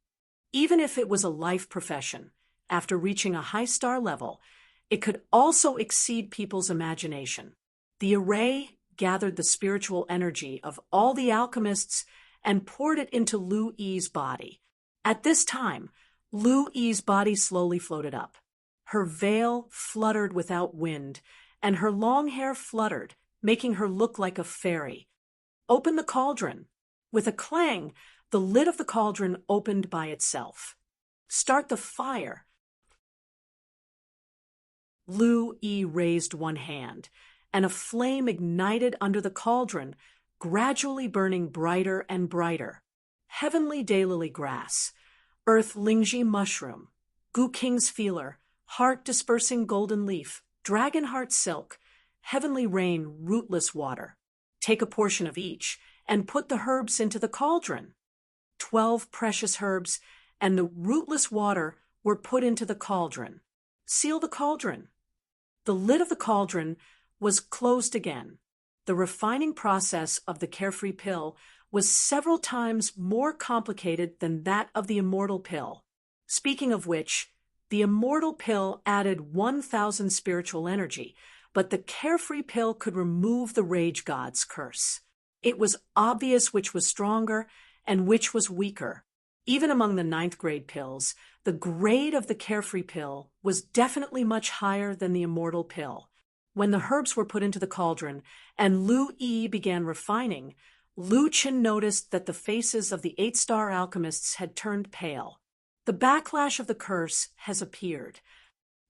Even if it was a life profession, after reaching a high-star level, it could also exceed people's imagination. The array gathered the spiritual energy of all the alchemists and poured it into Lu Yi's body. At this time, Lu Yi's body slowly floated up. Her veil fluttered without wind, and her long hair fluttered, making her look like a fairy. Open the cauldron. With a clang, the lid of the cauldron opened by itself. Start the fire. Lu Yi raised one hand, and a flame ignited under the cauldron, gradually burning brighter and brighter. Heavenly daylily grass, earth lingji mushroom, gu king's feeler, heart-dispersing golden leaf, dragon heart silk, heavenly rain rootless water. Take a portion of each and put the herbs into the cauldron. 12 precious herbs and the rootless water were put into the cauldron. Seal the cauldron. The lid of the cauldron was closed again. The refining process of the carefree pill was several times more complicated than that of the immortal pill. Speaking of which, the immortal pill added 1,000 spiritual energy, but the carefree pill could remove the rage god's curse. It was obvious which was stronger and which was weaker. Even among the 9th grade pills, the grade of the carefree pill was definitely much higher than the immortal pill. When the herbs were put into the cauldron and Lu Yi began refining, Lu Chen noticed that the faces of the 8-star alchemists had turned pale. The backlash of the curse has appeared.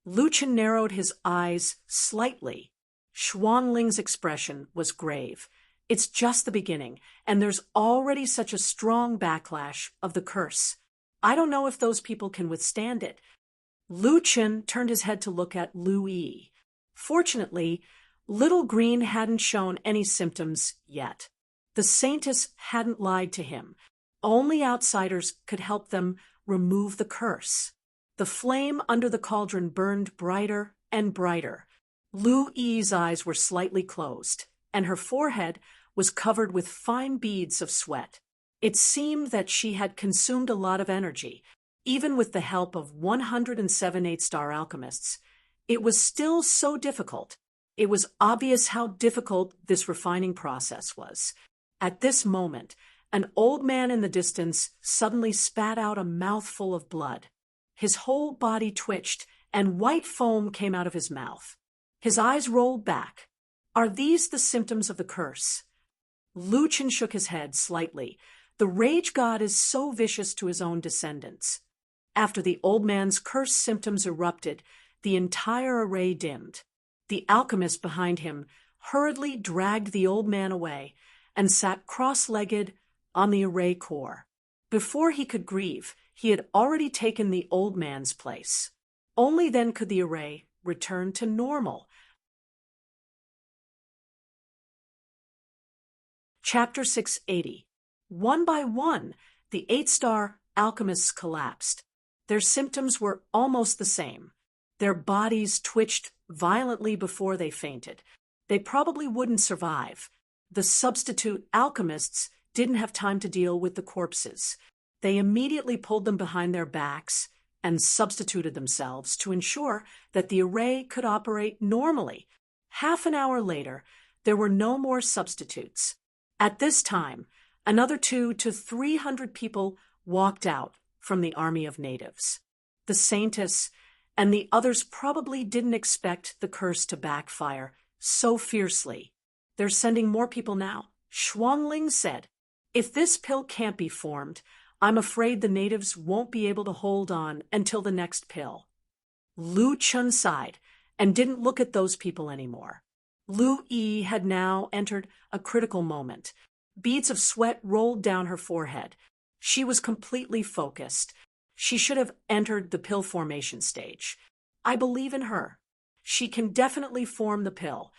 Lu Chen narrowed his eyes slightly. Shuangling's expression was grave. It's just the beginning, and there's already such a strong backlash of the curse. I don't know if those people can withstand it. Lu Chen turned his head to look at Lu Yi. Fortunately, Little Green hadn't shown any symptoms yet. The saintess hadn't lied to him. Only outsiders could help them remove the curse. The flame under the cauldron burned brighter and brighter. Lu Yi's eyes were slightly closed, and her forehead was covered with fine beads of sweat. It seemed that she had consumed a lot of energy. Even with the help of 107 8-star alchemists, it was still so difficult. It was obvious how difficult this refining process was. At this moment, an old man in the distance suddenly spat out a mouthful of blood. His whole body twitched, and white foam came out of his mouth. His eyes rolled back. Are these the symptoms of the curse? Lu Chen shook his head slightly. The rage god is so vicious to his own descendants. After the old man's curse symptoms erupted, the entire array dimmed. The alchemist behind him hurriedly dragged the old man away and sat cross-legged on the array core. Before he could grieve, he had already taken the old man's place. Only then could the array return to normal. Chapter 680. One by one, the 8-star alchemists collapsed. Their symptoms were almost the same. Their bodies twitched violently before they fainted. They probably wouldn't survive. The substitute alchemists didn't have time to deal with the corpses. They immediately pulled them behind their backs and substituted themselves to ensure that the array could operate normally. Half an hour later, there were no more substitutes. At this time, another 200 to 300 people walked out from the army of natives. The Saintess and the others probably didn't expect the curse to backfire so fiercely. They're sending more people now. Shuangling said, "If this pill can't be formed, I'm afraid the natives won't be able to hold on until the next pill." Lu Chun sighed and didn't look at those people anymore. Lu Yi had now entered a critical moment. Beads of sweat rolled down her forehead. She was completely focused. She should have entered the pill formation stage. "I believe in her. She can definitely form the pill."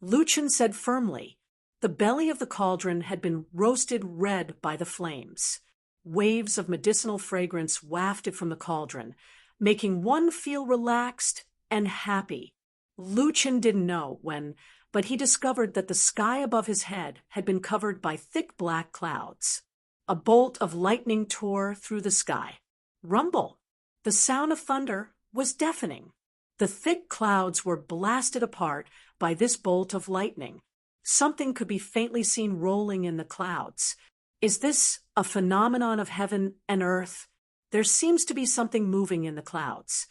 Lu Chun said firmly. The belly of the cauldron had been roasted red by the flames. Waves of medicinal fragrance wafted from the cauldron, making one feel relaxed and happy. Lu Chun didn't know when, but he discovered that the sky above his head had been covered by thick black clouds. A bolt of lightning tore through the sky. Rumble! The sound of thunder was deafening. The thick clouds were blasted apart by this bolt of lightning. Something could be faintly seen rolling in the clouds. Is this a phenomenon of heaven and earth? There seems to be something moving in the clouds.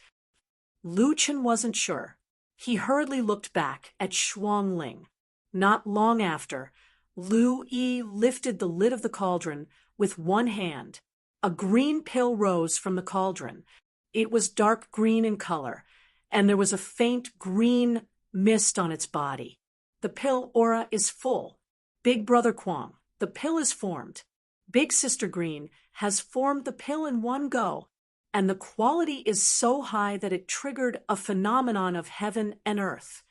Lu Chun wasn't sure. He hurriedly looked back at Shuangling. Not long after, Lu Yi lifted the lid of the cauldron with one hand. A green pill rose from the cauldron. It was dark green in color, and there was a faint green mist on its body. The pill aura is full. Big Brother Kwong, the pill is formed. Big Sister Green has formed the pill in one go, and the quality is so high that it triggered a phenomenon of heaven and earth.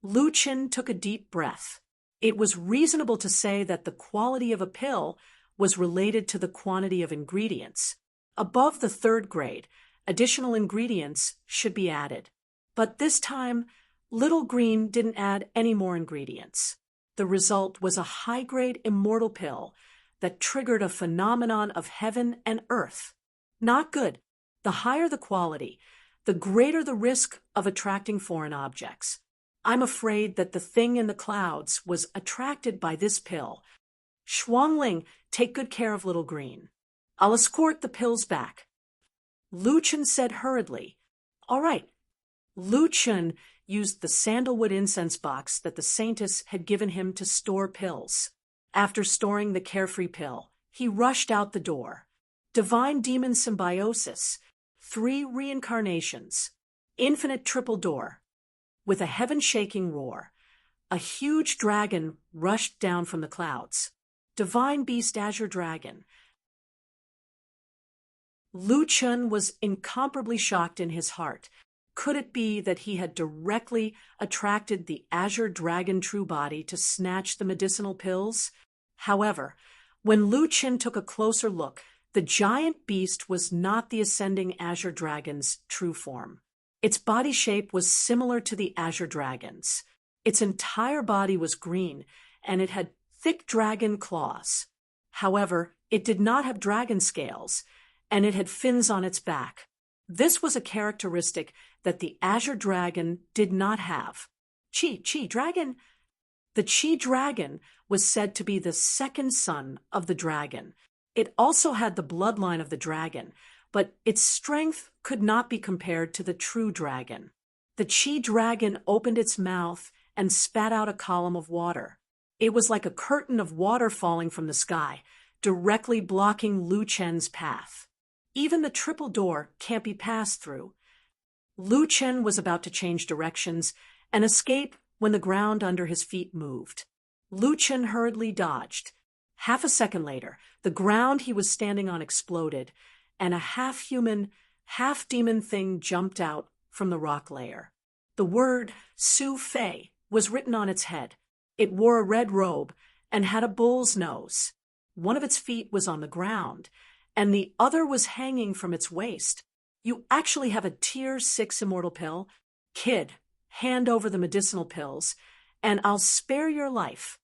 Lu Chun took a deep breath. It was reasonable to say that the quality of a pill was related to the quantity of ingredients. Above the 3rd grade, additional ingredients should be added. But this time, Little Green didn't add any more ingredients. The result was a high-grade immortal pill that triggered a phenomenon of heaven and earth. Not good. The higher the quality, the greater the risk of attracting foreign objects. I'm afraid that the thing in the clouds was attracted by this pill. Shuangling, take good care of Little Green. I'll escort the pills back. Lu Chun said hurriedly. All right. Lu Chun used the sandalwood incense box that the Saintess had given him to store pills. After storing the carefree pill, he rushed out the door. Divine Demon Symbiosis, 3 reincarnations, infinite triple door. With a heaven-shaking roar, a huge dragon rushed down from the clouds. Divine Beast Azure Dragon. Lu Chun was incomparably shocked in his heart. Could it be that he had directly attracted the Azure Dragon true body to snatch the medicinal pills? However, when Lu Chun took a closer look, the giant beast was not the ascending Azure Dragon's true form. Its body shape was similar to the Azure Dragon's. Its entire body was green, and it had thick dragon claws. However, it did not have dragon scales, and it had fins on its back. This was a characteristic that the Azure Dragon did not have. Chi Dragon. The Chi Dragon was said to be the second son of the dragon. It also had the bloodline of the dragon, but its strength could not be compared to the true dragon. The Chi Dragon opened its mouth and spat out a column of water. It was like a curtain of water falling from the sky, directly blocking Lu Chen's path. Even the triple door can't be passed through. Lu Chen was about to change directions and escape when the ground under his feet moved. Lu Chen hurriedly dodged. Half a second later, the ground he was standing on exploded, and a half-human, half-demon thing jumped out from the rock layer. The word Su Fei was written on its head. It wore a red robe and had a bull's nose. One of its feet was on the ground, and the other was hanging from its waist. You actually have a tier 6 immortal pill? Kid, hand over the medicinal pills, and I'll spare your life.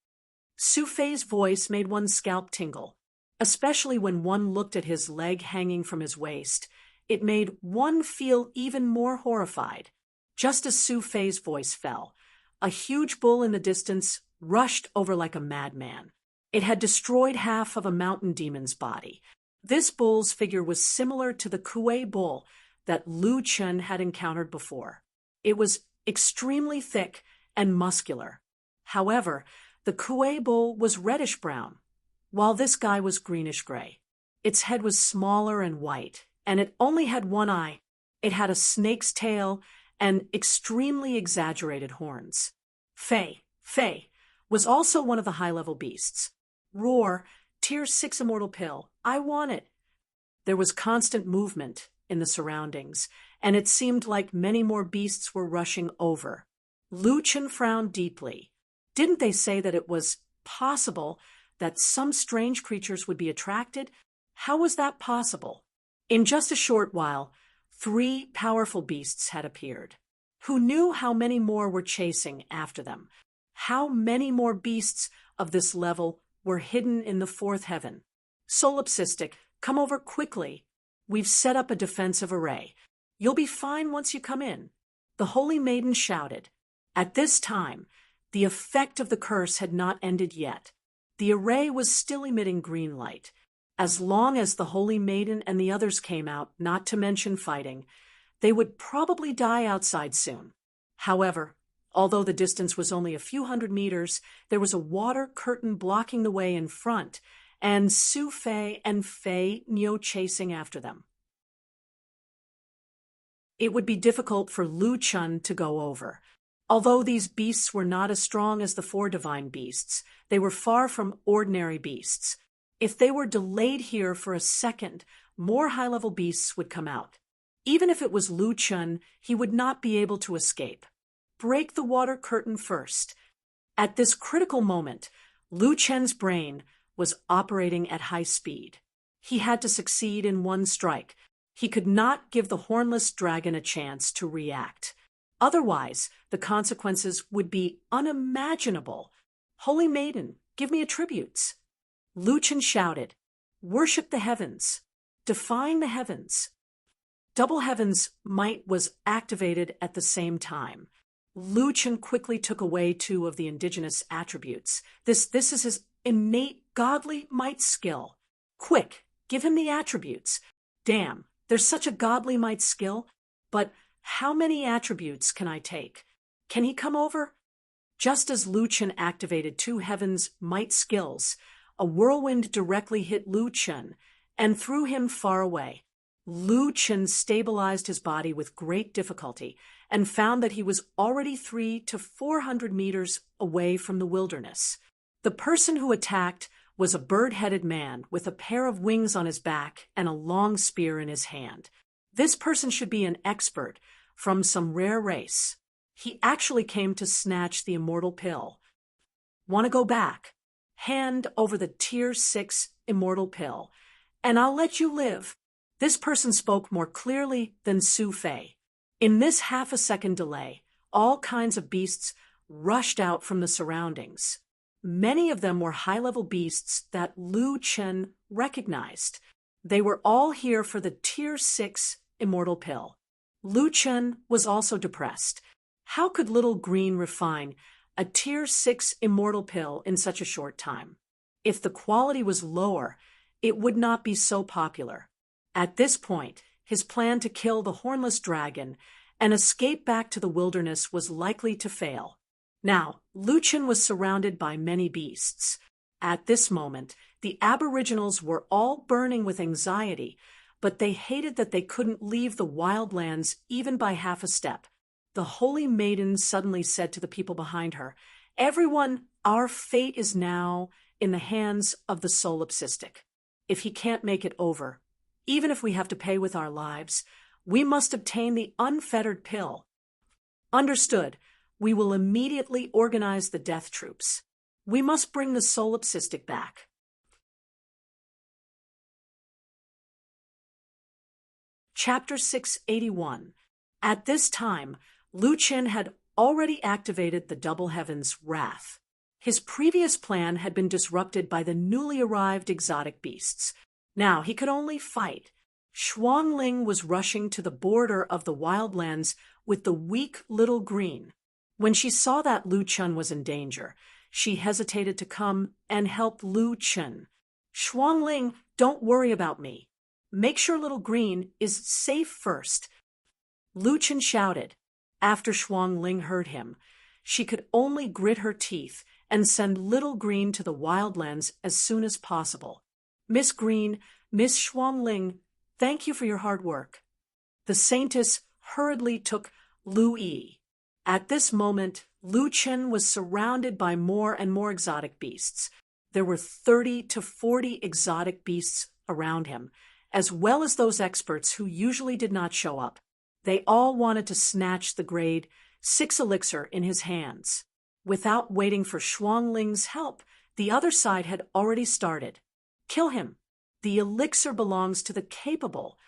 Su Fei's voice made one's scalp tingle, especially when one looked at his leg hanging from his waist. It made one feel even more horrified. Just as Su Fei's voice fell, a huge bull in the distance rushed over like a madman. It had destroyed half of a mountain demon's body. This bull's figure was similar to the Kuei bull that Lu Chen had encountered before. It was extremely thick and muscular. However, the Kuei bull was reddish-brown, while this guy was greenish-gray. Its head was smaller and white, and it only had one eye. It had a snake's tail and extremely exaggerated horns. Fei was also one of the high-level beasts. Roar, tier 6 immortal pill. I want it. There was constant movement in the surroundings, and it seemed like many more beasts were rushing over. Lu Chen frowned deeply. Didn't they say that it was possible that some strange creatures would be attracted? How was that possible? In just a short while, 3 powerful beasts had appeared. Who knew how many more were chasing after them? How many more beasts of this level were hidden in the 4th heaven? Solipsistic, come over quickly. We've set up a defensive array. You'll be fine once you come in. The Holy Maiden shouted. At this time, the effect of the curse had not ended yet. The array was still emitting green light. As long as the Holy Maiden and the others came out, not to mention fighting, they would probably die outside soon. However, although the distance was only a few hundred meters, there was a water curtain blocking the way in front, and Su Fei and Fei Niu chasing after them. It would be difficult for Lu Chen to go over. Although these beasts were not as strong as the 4 divine beasts, they were far from ordinary beasts. If they were delayed here for a second, more high-level beasts would come out. Even if it was Lu Chen, he would not be able to escape. Break the water curtain first. At this critical moment, Lu Chen's brain was operating at high speed. He had to succeed in one strike. He could not give the hornless dragon a chance to react. Otherwise, the consequences would be unimaginable. Holy Maiden, give me attributes. Lu Chen shouted, worship the heavens, defying the heavens. Double Heaven's might was activated at the same time. Lu Chen quickly took away 2 of the indigenous attributes. This is his innate godly might skill. Quick, give him the attributes. Damn, there's such a godly might skill, but how many attributes can I take? Can he come over? Just as Lu Chen activated 2 heavens' might skills, a whirlwind directly hit Lu Chen and threw him far away. Lu Chen stabilized his body with great difficulty and found that he was already 300 to 400 meters away from the wilderness. The person who attacked was a bird-headed man with a pair of wings on his back and a long spear in his hand. This person should be an expert from some rare race. He actually came to snatch the immortal pill. Want to go back? Hand over the tier 6 immortal pill, and I'll let you live. This person spoke more clearly than Su Fei. In this half-a-second delay, all kinds of beasts rushed out from the surroundings. Many of them were high-level beasts that Lu Chen recognized. They were all here for the tier 6 immortal pill. Lu Chen was also depressed. How could little green refine a tier 6 immortal pill in such a short time? If the quality was lower, it would not be so popular. At this point, his plan to kill the hornless dragon and escape back to the wilderness was likely to fail. Now, Lu Chen was surrounded by many beasts. At this moment, the aboriginals were all burning with anxiety, but they hated that they couldn't leave the wildlands even by half a step. The Holy Maiden suddenly said to the people behind her, "Everyone, our fate is now in the hands of the solipsistic. If he can't make it over, even if we have to pay with our lives, we must obtain the unfettered pill." Understood. We will immediately organize the death troops. We must bring the solipsistic back. Chapter 681. At this time, Lu Qin had already activated the Double Heaven's wrath. His previous plan had been disrupted by the newly arrived exotic beasts. Now he could only fight. Xuangling was rushing to the border of the wildlands with the weak little green. When she saw that Lu Qin was in danger, she hesitated to come and help Lu Qin. Xuangling, don't worry about me. Make sure little green is safe first. Lu Qin shouted. After Xuangling heard him, she could only grit her teeth and send little green to the wildlands as soon as possible. Miss Green, Miss Xuangling, thank you for your hard work. The saintess hurriedly took Lu Yi. At this moment, Lu Qin was surrounded by more and more exotic beasts. There were 30 to 40 exotic beasts around him, as well as those experts who usually did not show up. They all wanted to snatch the grade 6 elixir in his hands. Without waiting for Xuangling's help, the other side had already started. Kill him. The elixir belongs to the capable.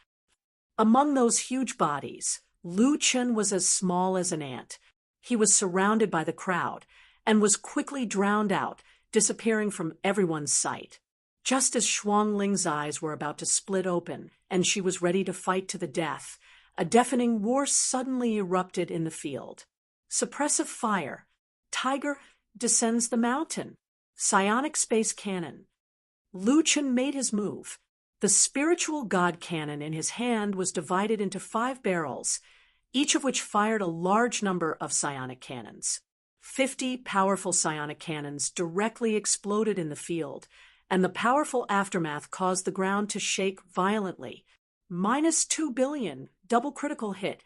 Among those huge bodies, Lu Qin was as small as an ant. He was surrounded by the crowd and was quickly drowned out, disappearing from everyone's sight. Just as Xuangling's eyes were about to split open and she was ready to fight to the death, a deafening roar suddenly erupted in the field. Suppressive fire. Tiger descends the mountain. Psionic space cannon. Lu Qin made his move. The spiritual god cannon in his hand was divided into 5 barrels, each of which fired a large number of psionic cannons. 50 powerful psionic cannons directly exploded in the field, and the powerful aftermath caused the ground to shake violently. -2 billion, double critical hit.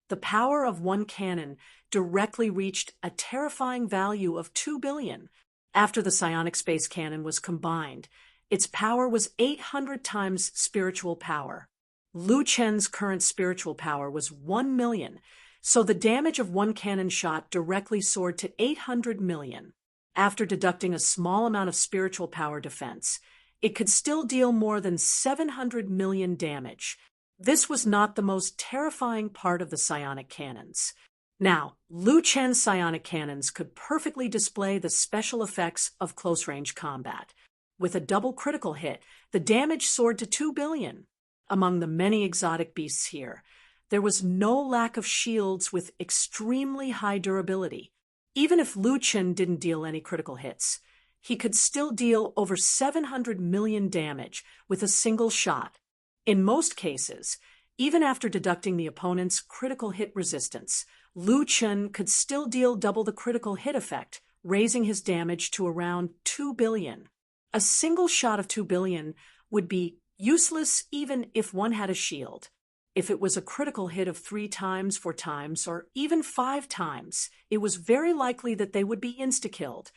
The power of one cannon directly reached a terrifying value of 2 billion. After the psionic space cannon was combined, its power was 800 times spiritual power. Lu Qin's current spiritual power was 1 million, so the damage of one cannon shot directly soared to 800 million. After deducting a small amount of spiritual power defense, it could still deal more than 700 million damage. This was not the most terrifying part of the psionic cannons. Now, Lu Qin's psionic cannons could perfectly display the special effects of close-range combat. With a double critical hit, the damage soared to 2 billion. Among the many exotic beasts here, there was no lack of shields with extremely high durability. Even if Lu Qin didn't deal any critical hits, he could still deal over 700 million damage with a single shot. In most cases, even after deducting the opponent's critical hit resistance, Lu Qin could still deal double the critical hit effect, raising his damage to around 2 billion. A single shot of 2 billion would be useless even if one had a shield. If it was a critical hit of 3 times, 4 times, or even 5 times, it was very likely that they would be insta-killed.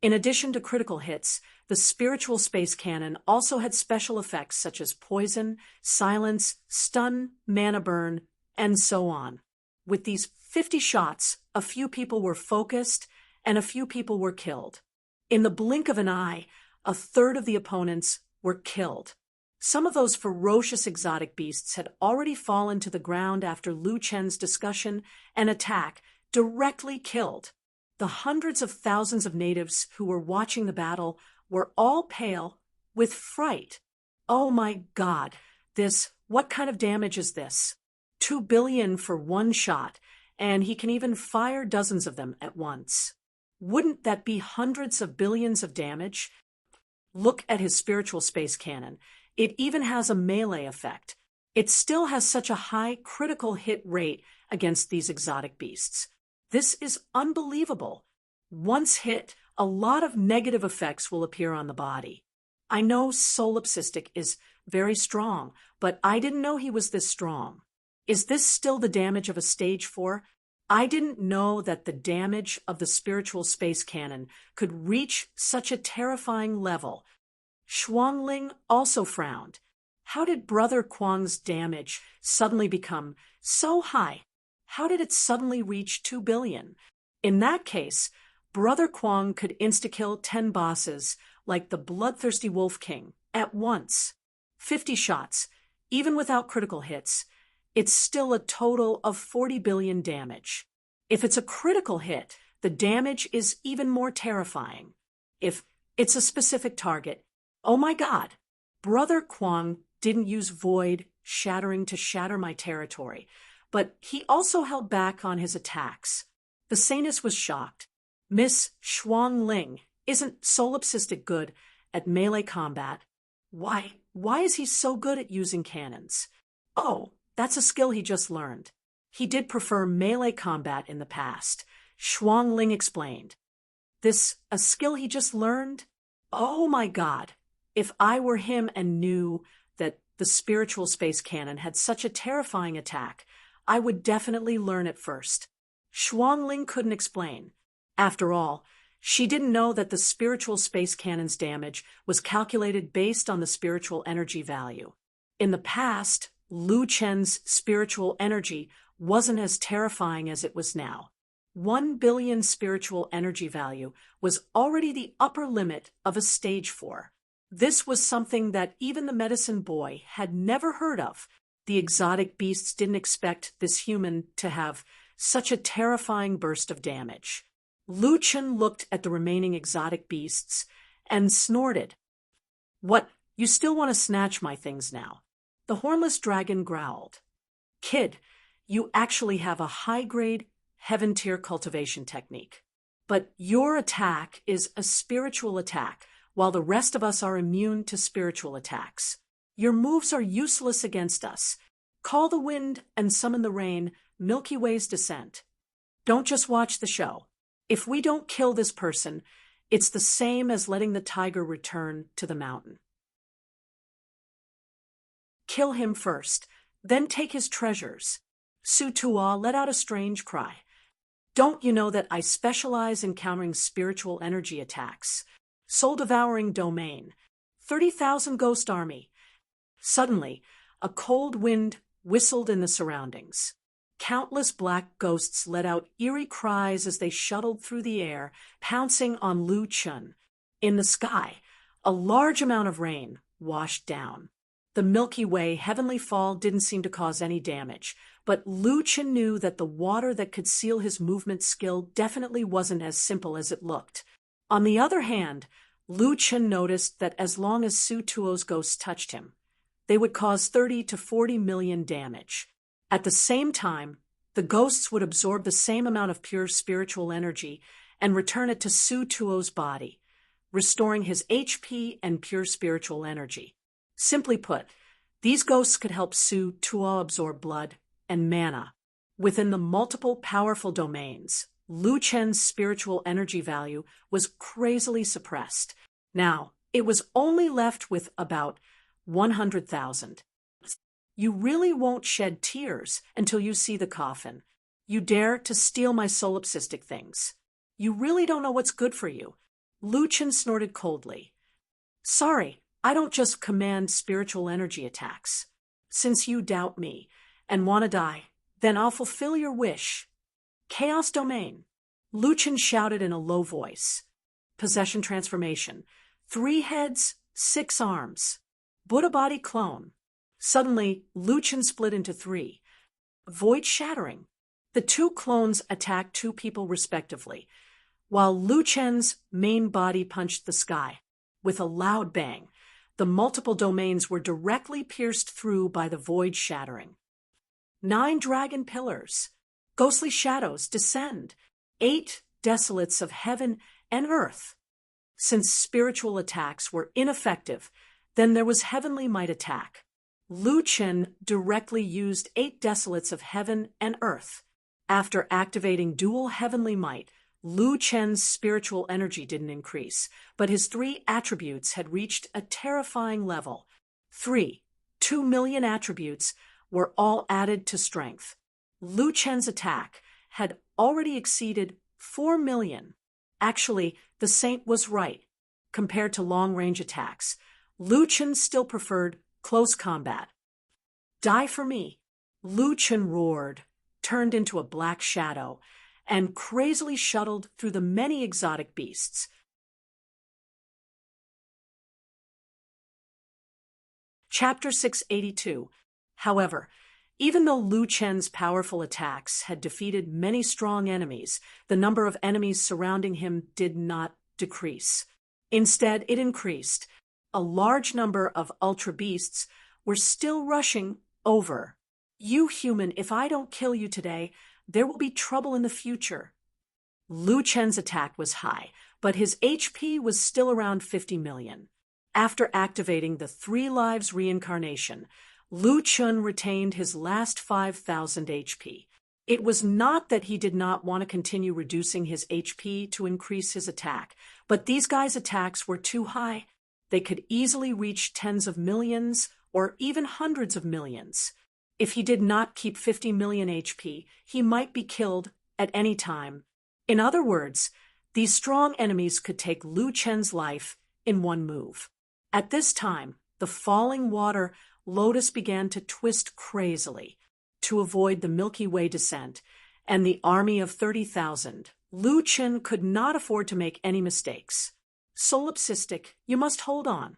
In addition to critical hits, the spiritual space cannon also had special effects such as poison, silence, stun, mana burn, and so on. With these 50 shots, a few people were focused and a few people were killed. In the blink of an eye, a third of the opponents were killed. Some of those ferocious exotic beasts had already fallen to the ground after Lu Qin's discussion and attack, directly killed. The hundreds of thousands of natives who were watching the battle were all pale with fright. Oh my God, what kind of damage is this? 2 billion for one shot, and he can even fire dozens of them at once. Wouldn't that be hundreds of billions of damage? Look at his spiritual space cannon. It even has a melee effect. It still has such a high critical hit rate against these exotic beasts. This is unbelievable. Once hit, a lot of negative effects will appear on the body. I know solipsistic is very strong, but I didn't know he was this strong. Is this still the damage of a stage 4? I didn't know that the damage of the spiritual space cannon could reach such a terrifying level. Xuangling also frowned. How did Brother Kuang's damage suddenly become so high? How did it suddenly reach 2 billion? In that case, Brother Kuang could insta-kill 10 bosses like the bloodthirsty Wolf King at once. 50 shots, even without critical hits, it's still a total of 40 billion damage. If it's a critical hit, the damage is even more terrifying. If it's a specific target, oh my God, Brother Kwang didn't use void shattering to shatter my territory, but he also held back on his attacks. The Sanus was shocked. Miss Shuang Ling isn't solipsistic good at melee combat. Why is he so good at using cannons? Oh, that's a skill he just learned. He did prefer melee combat in the past, Shuang Ling explained. This a skill he just learned? Oh my God. If I were him and knew that the spiritual space cannon had such a terrifying attack, I would definitely learn it first. Shuang Ling couldn't explain. After all, she didn't know that the spiritual space cannon's damage was calculated based on the spiritual energy value. In the past, Lu Chen's spiritual energy wasn't as terrifying as it was now. 1 billion spiritual energy value was already the upper limit of a stage 4. This was something that even the medicine boy had never heard of. The exotic beasts didn't expect this human to have such a terrifying burst of damage. Lu Chen looked at the remaining exotic beasts and snorted. What, you still want to snatch my things now? The hornless dragon growled. Kid, you actually have a high-grade, heaven-tier cultivation technique. But your attack is a spiritual attack, while the rest of us are immune to spiritual attacks. Your moves are useless against us. Call the wind and summon the rain, Milky Way's descent. Don't just watch the show. If we don't kill this person, it's the same as letting the tiger return to the mountain. Kill him first, then take his treasures. Su Tua let out a strange cry. Don't you know that I specialize in countering spiritual energy attacks? Soul-devouring domain. 30,000 ghost army. Suddenly, a cold wind whistled in the surroundings. Countless black ghosts let out eerie cries as they shuttled through the air, pouncing on Lu Chen. In the sky, a large amount of rain washed down. The Milky Way heavenly fall didn't seem to cause any damage, but Lu Chen knew that the water that could seal his movement skill definitely wasn't as simple as it looked. On the other hand, Lu Chen noticed that as long as Su Tuo's ghosts touched him, they would cause 30 to 40 million damage. At the same time, the ghosts would absorb the same amount of pure spiritual energy and return it to Su Tuo's body, restoring his HP and pure spiritual energy. Simply put, these ghosts could help Su Tuo absorb blood and mana. Within the multiple powerful domains, Lu Chen's spiritual energy value was crazily suppressed. Now, it was only left with about 100,000. You really won't shed tears until you see the coffin. You dare to steal my solipsistic things. You really don't know what's good for you. Lu Chen snorted coldly. Sorry, I don't just command spiritual energy attacks. Since you doubt me and want to die, then I'll fulfill your wish. Chaos Domain. Lu Chen shouted in a low voice. Possession transformation. 3 heads, 6 arms. Buddha body clone. Suddenly, Lu Chen split into 3. Void shattering. The 2 clones attacked 2 people respectively, while Lu Chen's main body punched the sky. With a loud bang, the multiple domains were directly pierced through by the void shattering. 9 dragon pillars. Ghostly shadows descend. 8 desolates of heaven and earth. Since spiritual attacks were ineffective, then there was heavenly might attack. Lu Chen directly used 8 desolates of heaven and earth. After activating dual heavenly might, Lu Chen's spiritual energy didn't increase, but his 3 attributes had reached a terrifying level. 2 million attributes were all added to strength. Lu Chen's attack had already exceeded 4 million. Actually, the saint was right. Compared to long-range attacks, Lu Chen still preferred close combat. Die for me. Lu Chen roared, turned into a black shadow, and crazily shuttled through the many exotic beasts. Chapter 682. However, even though Lu Chen's powerful attacks had defeated many strong enemies, the number of enemies surrounding him did not decrease. Instead, it increased. A large number of ultra beasts were still rushing over. "You human, if I don't kill you today, there will be trouble in the future." Lu Chen's attack was high, but his HP was still around 50 million. After activating the 3 lives reincarnation, Lu Chen retained his last 5,000 HP. It was not that he did not want to continue reducing his HP to increase his attack, but these guys' attacks were too high. They could easily reach tens of millions or even hundreds of millions. If he did not keep 50 million HP, he might be killed at any time. In other words, these strong enemies could take Lu Chen's life in one move. At this time, the falling water Lotus began to twist crazily to avoid the Milky Way descent and the army of 30,000. Lu Chen could not afford to make any mistakes. "Solipsistic, you must hold on."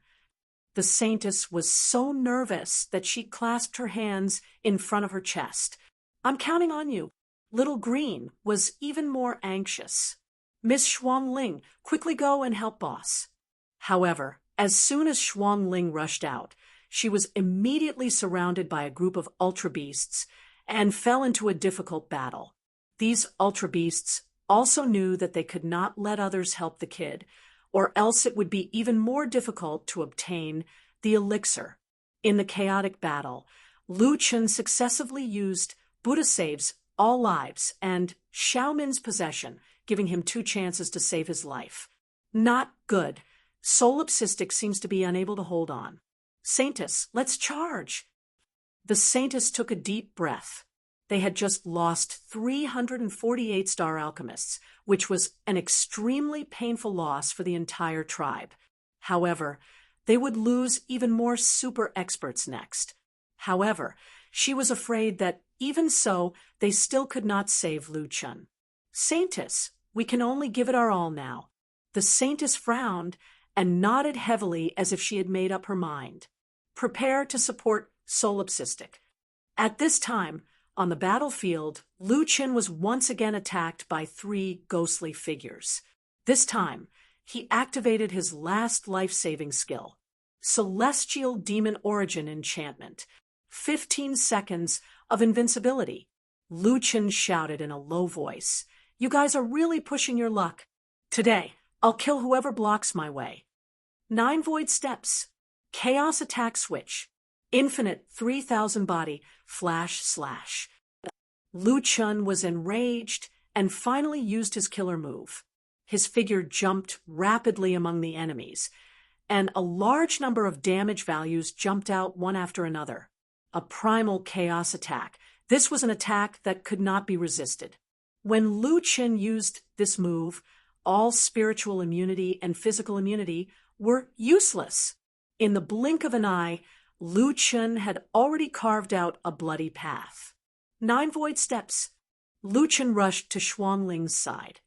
The Saintess was so nervous that she clasped her hands in front of her chest. "I'm counting on you." Little Green was even more anxious. "Miss Xuangling, quickly go and help boss." However, as soon as Xuangling rushed out, she was immediately surrounded by a group of ultra beasts and fell into a difficult battle. These ultra beasts also knew that they could not let others help the kid, or else it would be even more difficult to obtain the elixir. In the chaotic battle, Lu Chen successively used Buddha Saves All Lives and Xiaomin's possession, giving him 2 chances to save his life. Not good. Solipsistic seems to be unable to hold on. "Saintess, let's charge." The Saintess took a deep breath. They had just lost 348 star alchemists, which was an extremely painful loss for the entire tribe. However, they would lose even more super experts next. However, she was afraid that even so, they still could not save Lu Chen. "Saintess, we can only give it our all now." The Saintess frowned and nodded heavily as if she had made up her mind. "Prepare to support Solipsistic." At this time, on the battlefield, Lu Chen was once again attacked by 3 ghostly figures. This time, he activated his last life-saving skill, Celestial Demon Origin Enchantment. 15 seconds of invincibility. Lu Chen shouted in a low voice, "You guys are really pushing your luck. Today, I'll kill whoever blocks my way." 9 void steps. Chaos attack switch. Infinite 3,000 body flash slash. Lu Chen was enraged and finally used his killer move. His figure jumped rapidly among the enemies, and a large number of damage values jumped out one after another. A primal chaos attack. This was an attack that could not be resisted. When Lu Chen used this move, all spiritual immunity and physical immunity were useless. In the blink of an eye, Lu Chen had already carved out a bloody path. 9 void steps. Lu Chen rushed to Xuangling's side.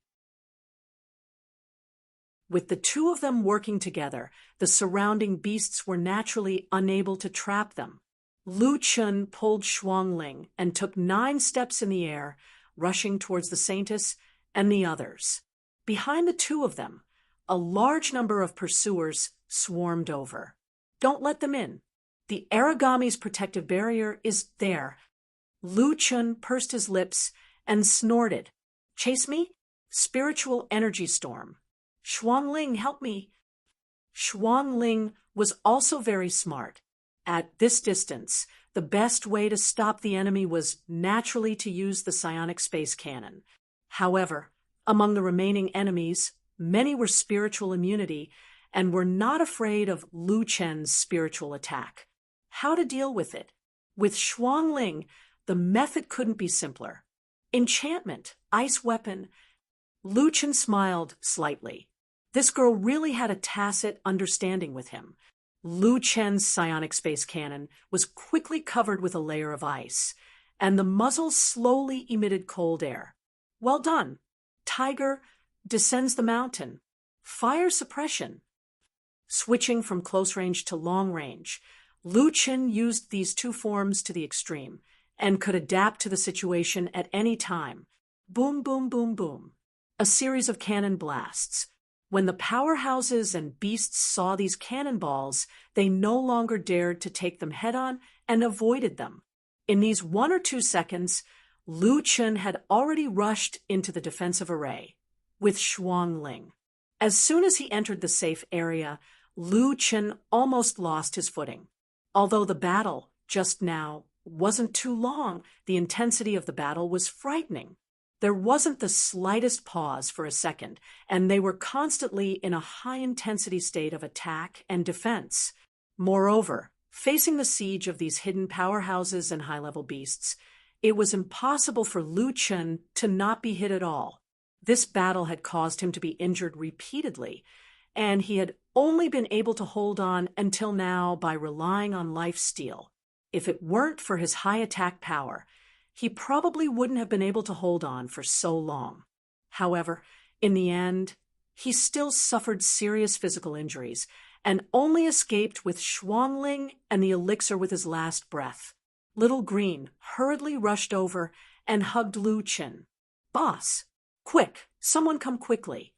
With the 2 of them working together, the surrounding beasts were naturally unable to trap them. Lu Chen pulled Xuangling and took 9 steps in the air, rushing towards the Saintess and the others. Behind the 2 of them, a large number of pursuers swarmed over. "Don't let them in. The Aragami's protective barrier is there." Lu Chen pursed his lips and snorted. "Chase me? Spiritual energy storm. Xuangling, help me." Xuangling was also very smart. At this distance, the best way to stop the enemy was naturally to use the psionic space cannon. However, among the remaining enemies, many were spiritual immunity and were not afraid of Lu Chen's spiritual attack. How to deal with it? With Xuangling, the method couldn't be simpler. Enchantment, ice weapon. Lu Chen smiled slightly. This girl really had a tacit understanding with him. Lu Chen's psionic space cannon was quickly covered with a layer of ice, and the muzzle slowly emitted cold air. "Well done. Tiger descends the mountain. Fire suppression." Switching from close range to long range, Lu Qin used these two forms to the extreme and could adapt to the situation at any time. Boom, boom, boom, boom. A series of cannon blasts. When the powerhouses and beasts saw these cannonballs, they no longer dared to take them head-on and avoided them. In these 1 or 2 seconds, Lu Qin had already rushed into the defensive array with Shuang Ling. As soon as he entered the safe area, Lu Qin almost lost his footing. Although the battle, just now, wasn't too long, the intensity of the battle was frightening. There wasn't the slightest pause for a second, and they were constantly in a high-intensity state of attack and defense. Moreover, facing the siege of these hidden powerhouses and high-level beasts, it was impossible for Lu Qin to not be hit at all. This battle had caused him to be injured repeatedly, and he had only been able to hold on until now by relying on life steal. If it weren't for his high attack power, he probably wouldn't have been able to hold on for so long. However, in the end, he still suffered serious physical injuries and only escaped with Shuangling and the elixir with his last breath. Little Green hurriedly rushed over and hugged Lu Qin. "Boss, quick, someone come quickly."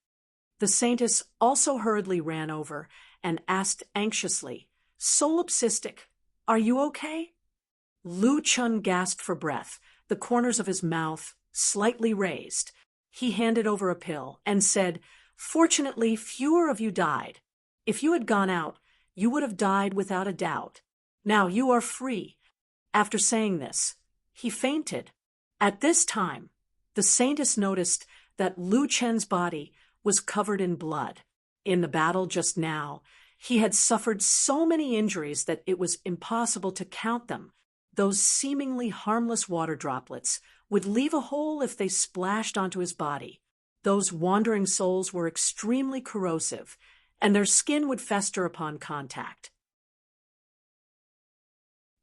The Saintess also hurriedly ran over and asked anxiously, "Solipsistic, are you okay?" Lu Qin gasped for breath, the corners of his mouth slightly raised. He handed over a pill and said, "Fortunately, fewer of you died. If you had gone out, you would have died without a doubt. Now you are free." After saying this, he fainted. At this time, the Saintess noticed that Lu Qin's body was covered in blood. In the battle just now, he had suffered so many injuries that it was impossible to count them. Those seemingly harmless water droplets would leave a hole if they splashed onto his body. Those wandering souls were extremely corrosive, and their skin would fester upon contact.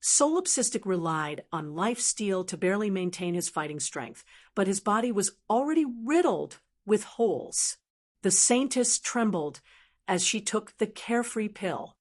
Solipsistic relied on life steal to barely maintain his fighting strength, but his body was already riddled with holes. The Saintess trembled as she took the carefree pill.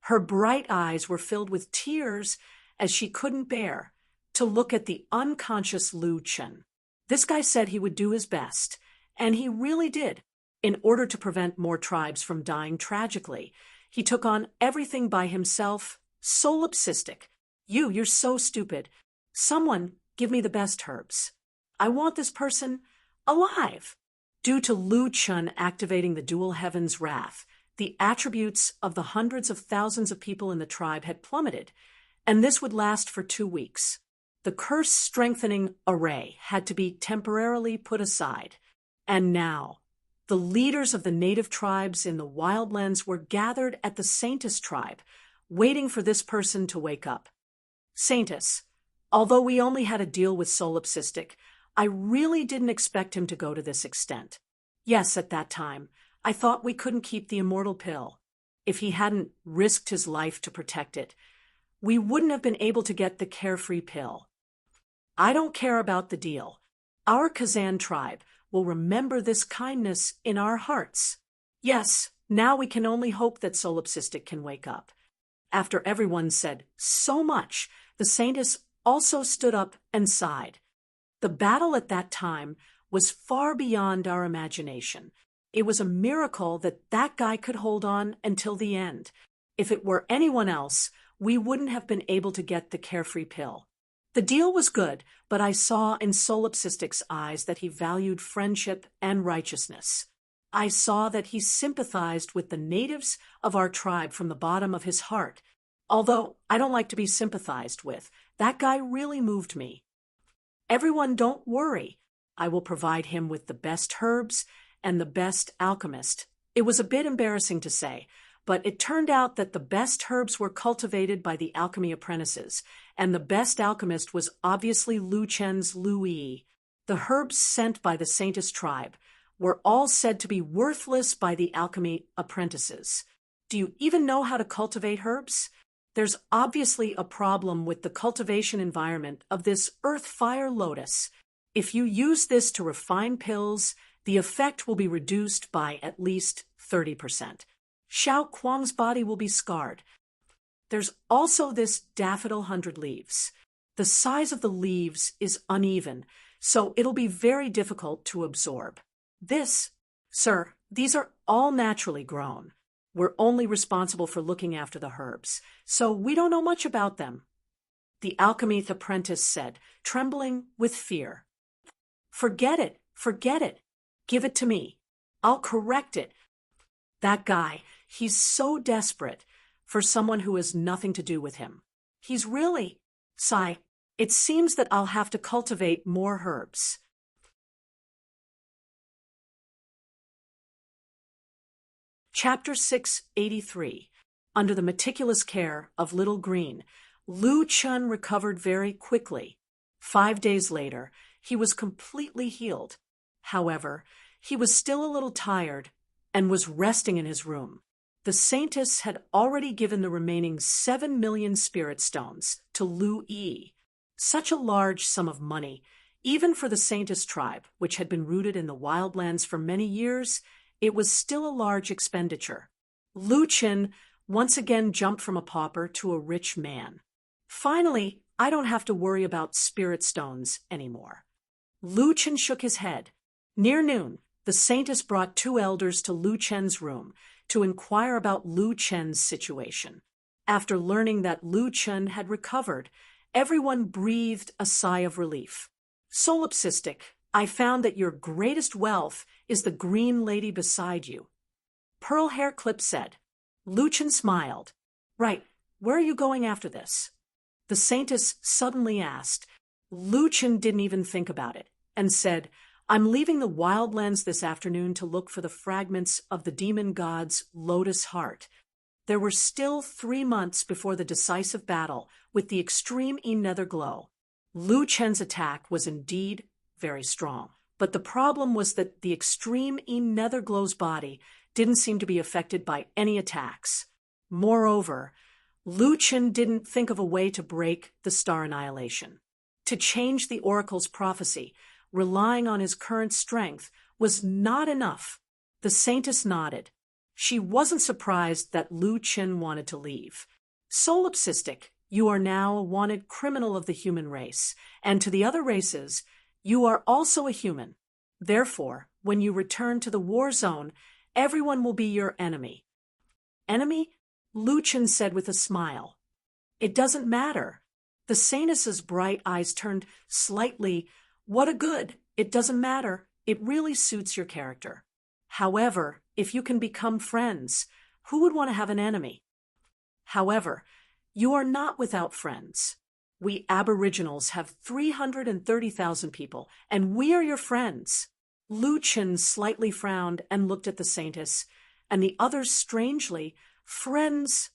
Her bright eyes were filled with tears as she couldn't bear to look at the unconscious Lu Qin. This guy said he would do his best, and he really did. In order to prevent more tribes from dying tragically, he took on everything by himself. Solipsistic. You're so stupid. Someone give me the best herbs. I want this person alive. Due to Lu Qin activating the dual heaven's wrath, the attributes of the hundreds of thousands of people in the tribe had plummeted, and this would last for 2 weeks. The curse-strengthening array had to be temporarily put aside, and now the leaders of the native tribes in the wildlands were gathered at the Saintess tribe, waiting for this person to wake up. "Saintess, although we only had a deal with Solipsistic, I really didn't expect him to go to this extent. Yes, at that time, I thought we couldn't keep the immortal pill. If he hadn't risked his life to protect it, we wouldn't have been able to get the carefree pill. I don't care about the deal. Our Kazan tribe will remember this kindness in our hearts. Yes, now we can only hope that Solipsistic can wake up." After everyone said so much, the Saintess also stood up and sighed. The battle at that time was far beyond our imagination. It was a miracle that that guy could hold on until the end. If it were anyone else, we wouldn't have been able to get the carefree pill. The deal was good, but I saw in Solipsistic's eyes that he valued friendship and righteousness. I saw that he sympathized with the natives of our tribe from the bottom of his heart. Although I don't like to be sympathized with, that guy really moved me. "Everyone, don't worry. I will provide him with the best herbs and the best alchemist." It was a bit embarrassing to say, but it turned out that the best herbs were cultivated by the alchemy apprentices, and the best alchemist was obviously Lu Qin's Lu Yi. The herbs sent by the Saintess tribe were all said to be worthless by the alchemy apprentices. Do you even know how to cultivate herbs? There's obviously a problem with the cultivation environment of this earth-fire lotus. If you use this to refine pills, the effect will be reduced by at least 30%. Xiao Kuang's body will be scarred. There's also this daffodil 100 leaves. The size of the leaves is uneven, so it'll be very difficult to absorb. Sir, these are all naturally grown. We're only responsible for looking after the herbs, so we don't know much about them. The alchemy apprentice said, trembling with fear. Forget it, forget it. Give it to me. I'll correct it. That guy, he's so desperate for someone who has nothing to do with him. He's really, sigh, it seems that I'll have to cultivate more herbs. Chapter 683. Under the meticulous care of Little Green, Lu Chun recovered very quickly. 5 days later, he was completely healed. However, he was still a little tired and was resting in his room. The Saintess had already given the remaining 7 million spirit stones to Lu Yi. Such a large sum of money, even for the Saintess tribe, which had been rooted in the wildlands for many years, it was still a large expenditure. Lu Qin once again jumped from a pauper to a rich man. Finally, I don't have to worry about spirit stones anymore. Lu Qin shook his head. Near noon, the Saintess brought 2 elders to Lu Chen's room to inquire about Lu Chen's situation. After learning that Lu Chen had recovered, everyone breathed a sigh of relief. Solipsistic, I found that your greatest wealth is the green lady beside you. Pearl Hair Clip said. Lu Chen smiled. Right, where are you going after this? The Saintess suddenly asked. Lu Chen didn't even think about it, and said, I'm leaving the wildlands this afternoon to look for the fragments of the demon god's lotus heart. There were still 3 months before the decisive battle with the extreme nether glow. Lu Chen's attack was indeed very strong, but the problem was that the extreme nether glow's body didn't seem to be affected by any attacks. Moreover, Lu Chen didn't think of a way to break the star annihilation. To change the oracle's prophecy, relying on his current strength, was not enough. The Saintess nodded. She wasn't surprised that Lu Chen wanted to leave. Solipsistic, you are now a wanted criminal of the human race, and to the other races, you are also a human. Therefore, when you return to the war zone, everyone will be your enemy. Enemy? Lu Chen said with a smile. It doesn't matter. The Saintess's bright eyes turned slightly. What a good. It doesn't matter. It really suits your character. However, if you can become friends, who would want to have an enemy? However, you are not without friends. We Aboriginals have 330,000 people, and we are your friends. Lu Chen slightly frowned and looked at the Saintess, and the others strangely. Friends?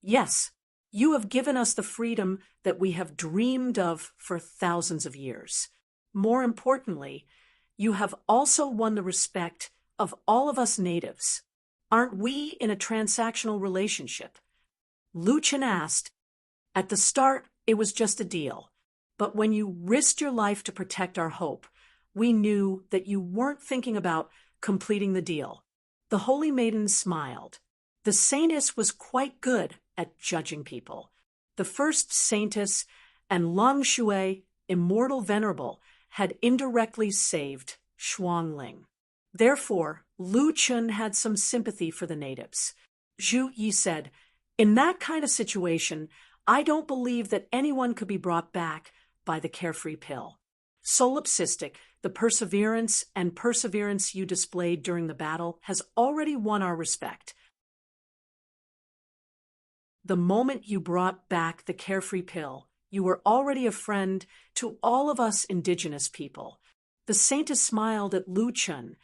Yes, you have given us the freedom that we have dreamed of for thousands of years. More importantly, you have also won the respect of all of us natives. Aren't we in a transactional relationship? Lu Chen asked. At the start, it was just a deal. But when you risked your life to protect our hope, we knew that you weren't thinking about completing the deal. The Holy Maiden smiled. The Saintess was quite good at judging people. The first Saintess and Long Shui, immortal venerable, had indirectly saved Shuangling. Therefore, Lu Chun had some sympathy for the natives. Zhu Yi said, in that kind of situation, I don't believe that anyone could be brought back by the carefree pill. Solipsistic, the perseverance you displayed during the battle has already won our respect. The moment you brought back the carefree pill, you were already a friend to all of us indigenous people. The Saintess smiled at Lu Chun.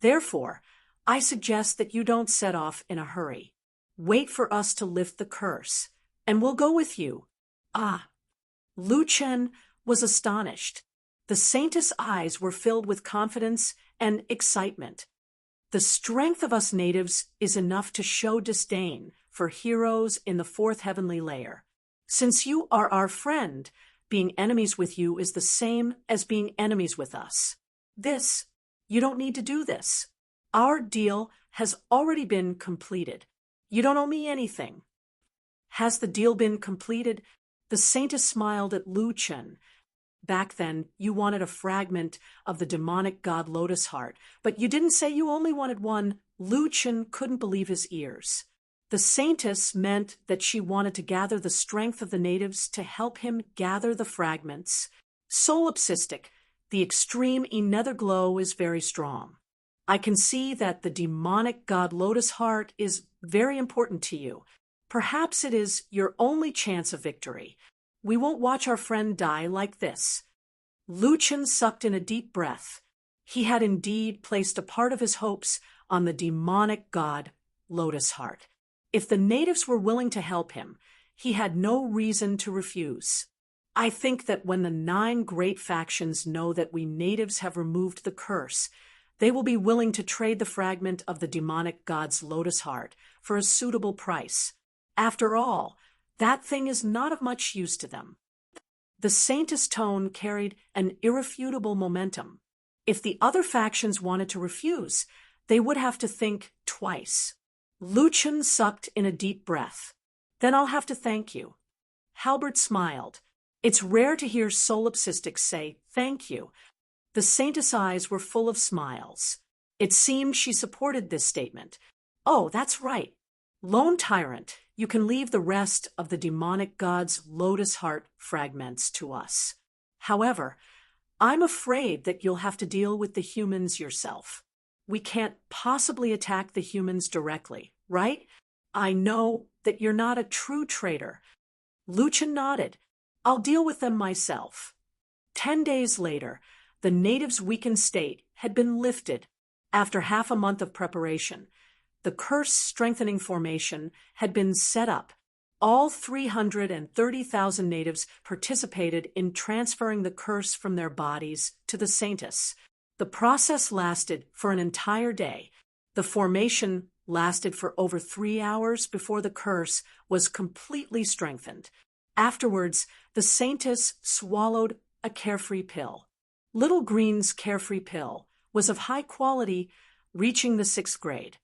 Therefore, I suggest that you don't set off in a hurry. Wait for us to lift the curse, and we'll go with you. Ah! Lu Chen was astonished. The Saintess' eyes were filled with confidence and excitement. The strength of us natives is enough to show disdain for heroes in the 4th heavenly layer. Since you are our friend, being enemies with you is the same as being enemies with us. You don't need to do this. Our deal has already been completed. You don't owe me anything. Has the deal been completed? The saintess smiled at Lu Chen. Back then, you wanted a fragment of the demonic god Lotus Heart, but you didn't say you only wanted one. Lu Chen couldn't believe his ears. The saintess meant that she wanted to gather the strength of the natives to help him gather the fragments. Solipsistic, the extreme nether glow is very strong. I can see that the demonic god Lotus Heart is very important to you. Perhaps it is your only chance of victory. We won't watch our friend die like this. Lu Chen sucked in a deep breath. He had indeed placed a part of his hopes on the demonic god Lotus Heart. If the natives were willing to help him, he had no reason to refuse. I think that when the 9 great factions know that we natives have removed the curse, they will be willing to trade the fragment of the demonic god's Lotus Heart for a suitable price. After all, that thing is not of much use to them. The saintess tone carried an irrefutable momentum. If the other factions wanted to refuse, they would have to think twice. Lu Chen sucked in a deep breath. Then I'll have to thank you. Halbert smiled. It's rare to hear solipsistics say thank you. The saintess' eyes were full of smiles. It seemed she supported this statement. Oh, that's right. Lone Tyrant, you can leave the rest of the demonic god's Lotus Heart fragments to us. However, I'm afraid that you'll have to deal with the humans yourself. We can't possibly attack the humans directly, right? I know that you're not a true traitor. Lu Chen nodded. I'll deal with them myself. 10 days later, the natives' weakened state had been lifted. After half a month of preparation, the curse-strengthening formation had been set up. All 330,000 natives participated in transferring the curse from their bodies to the saintess. The process lasted for an entire day. The formation lasted for over 3 hours before the curse was completely strengthened. Afterwards, the saintess swallowed a carefree pill. Little Green's carefree pill was of high quality, reaching the 6th grade.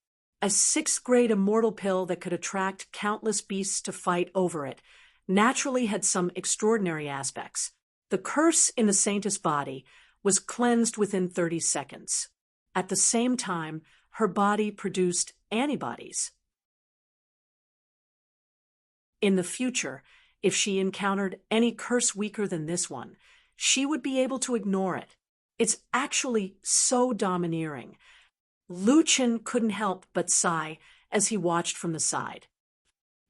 A 6th grade immortal pill that could attract countless beasts to fight over it naturally had some extraordinary aspects. The curse in the saintess' body was cleansed within 30 seconds. At the same time, her body produced antibodies. In the future, if she encountered any curse weaker than this one, she would be able to ignore it. It's actually so domineering. Lu Chen couldn't help but sigh as he watched from the side.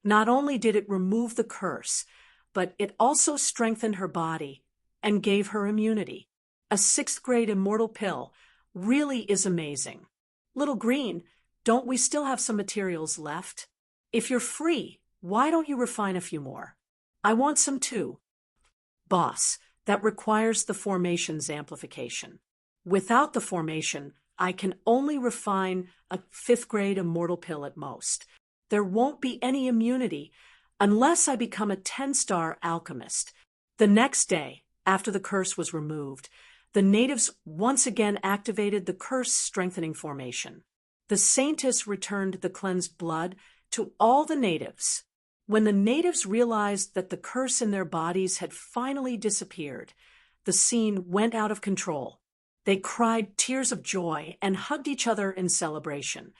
Not only did it remove the curse, but it also strengthened her body and gave her immunity. A 6th grade immortal pill really is amazing. Little Green, don't we still have some materials left? If you're free, why don't you refine a few more? I want some too. Boss, that requires the formation's amplification. Without the formation, I can only refine a 5th grade immortal pill at most. There won't be any immunity unless I become a 10-star alchemist. The next day, after the curse was removed, the natives once again activated the curse-strengthening formation. The saintess returned the cleansed blood to all the natives. When the natives realized that the curse in their bodies had finally disappeared, the scene went out of control. They cried tears of joy and hugged each other in celebration.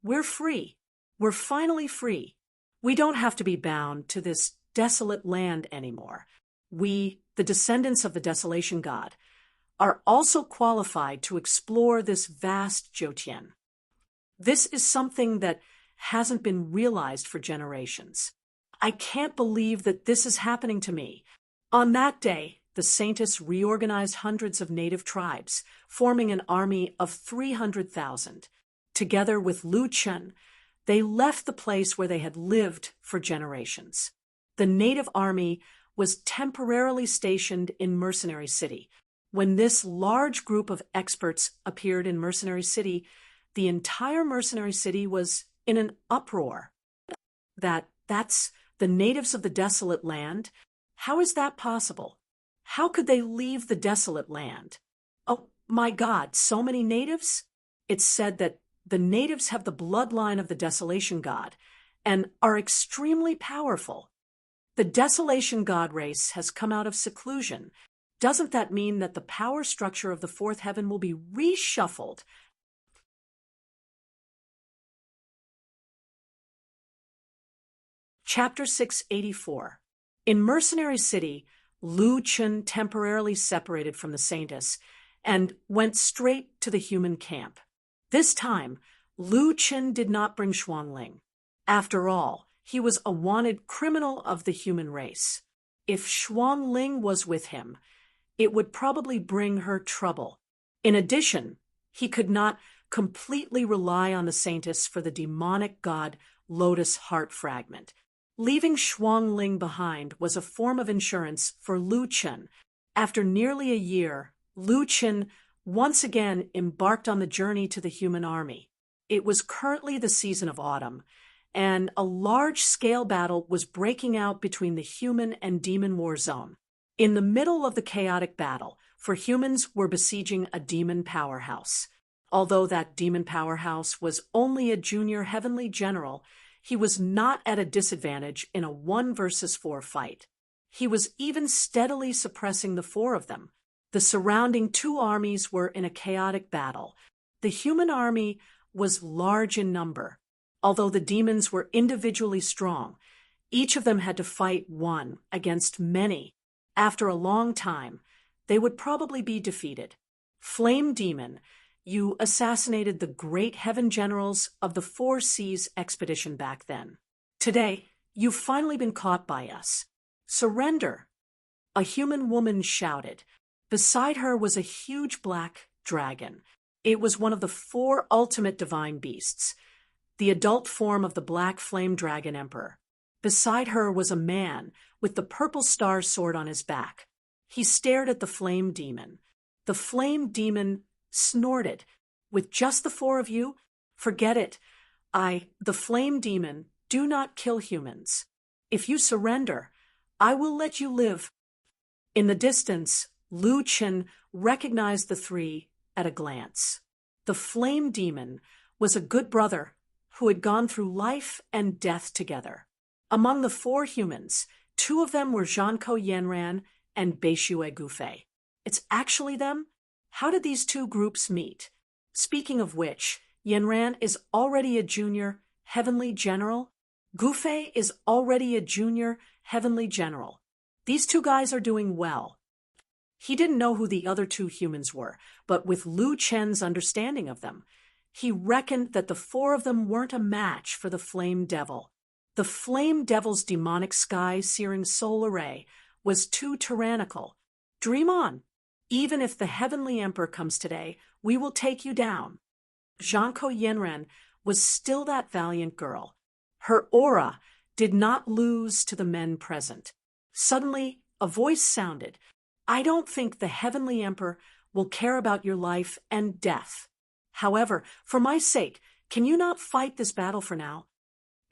We're free. We're finally free. We don't have to be bound to this desolate land anymore. We, the descendants of the Desolation God, are also qualified to explore this vast Jotien. This is something that hasn't been realized for generations. I can't believe that this is happening to me. On that day, the saintess reorganized hundreds of native tribes, forming an army of 300,000. Together with Lu Chen, they left the place where they had lived for generations. The native army was temporarily stationed in Mercenary City. When this large group of experts appeared in Mercenary City, the entire Mercenary City was in an uproar. That's the natives of the desolate land? How is that possible? How could they leave the desolate land? Oh, my God, so many natives? It's said that the natives have the bloodline of the Desolation God, and are extremely powerful. The Desolation God race has come out of seclusion. Doesn't that mean that the power structure of the fourth heaven will be reshuffled? Chapter 684. In Mercenary City, Lu Chen temporarily separated from the Saintess and went straight to the human camp. This time, Lu Chen did not bring Xuanling. After all, he was a wanted criminal of the human race. If Xuanling was with him, it would probably bring her trouble. In addition, he could not completely rely on the Saintess for the demonic god Lotus Heart Fragment. Leaving Xuanling behind was a form of insurance for Lu Chen. After nearly a year, Lu Chen once again embarked on the journey to the human army. It was currently the season of autumn, and a large-scale battle was breaking out between the human and demon war zone. In the middle of the chaotic battle, for humans were besieging a demon powerhouse. Although that demon powerhouse was only a junior heavenly general, he was not at a disadvantage in a 1 versus 4 fight. He was even steadily suppressing the 4 of them. The surrounding 2 armies were in a chaotic battle. The human army was large in number. Although the demons were individually strong, each of them had to fight one against many. After a long time, they would probably be defeated. Flame Demon, you assassinated the great heaven generals of the 4 Seas expedition back then. Today, you've finally been caught by us. Surrender! A human woman shouted. Beside her was a huge black dragon. It was one of the 4 ultimate divine beasts, the adult form of the black flame dragon emperor. Beside her was a man with the purple star sword on his back. He stared at the flame demon. The flame demon snorted. With just the 4 of you? Forget it. The flame demon, do not kill humans. If you surrender, I will let you live. In the distance, Lu Chen recognized the 3 at a glance. The flame demon was a good brother who had gone through life and death together. Among the 4 humans, 2 of them were Zhanko Yanran and Beishue Gufei. It's actually them? How did these 2 groups meet? Speaking of which, Yanran is already a junior heavenly general. Gufei is already a junior heavenly general. These 2 guys are doing well. He didn't know who the other 2 humans were, but with Lu Chen's understanding of them, he reckoned that the 4 of them weren't a match for the Flame Devil. The Flame Devil's demonic sky-searing soul array was too tyrannical. Dream on. Even if the Heavenly Emperor comes today, we will take you down. Zhanko Yanran was still that valiant girl. Her aura did not lose to the men present. Suddenly, a voice sounded. I don't think the Heavenly Emperor will care about your life and death. However, for my sake, can you not fight this battle for now?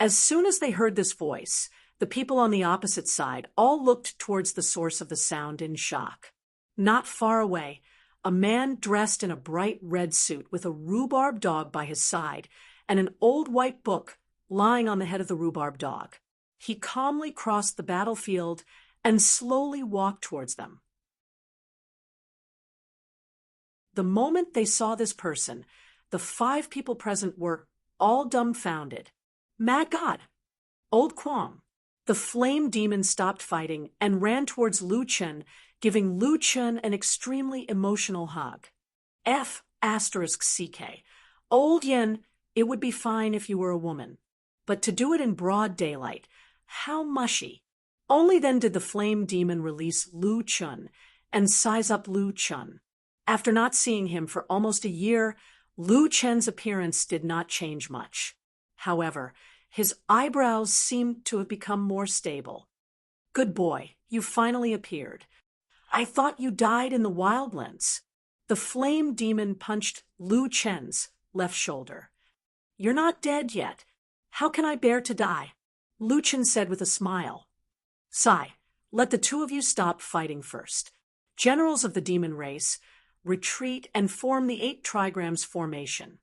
As soon as they heard this voice, the people on the opposite side all looked towards the source of the sound in shock. Not far away, a man dressed in a bright red suit with a rhubarb dog by his side and an old white book lying on the head of the rhubarb dog. He calmly crossed the battlefield and slowly walked towards them. The moment they saw this person, the 5 people present were all dumbfounded. Mad God! Old Quam! The flame demon stopped fighting and ran towards Lu Chen, giving Lu Chen an extremely emotional hug. F***CK. Old Yen, it would be fine if you were a woman. But to do it in broad daylight, how mushy. Only then did the flame demon release Lu Chen and size up Lu Chen. After not seeing him for almost a year, Lu Chen's appearance did not change much. However, his eyebrows seemed to have become more stable. Good boy, you finally appeared. I thought you died in the wildlands. The flame demon punched Lu Chen's left shoulder. You're not dead yet. How can I bear to die? Lu Chen said with a smile. Sai, let the 2 of you stop fighting first. Generals of the demon race, retreat and form the 8 trigrams formation.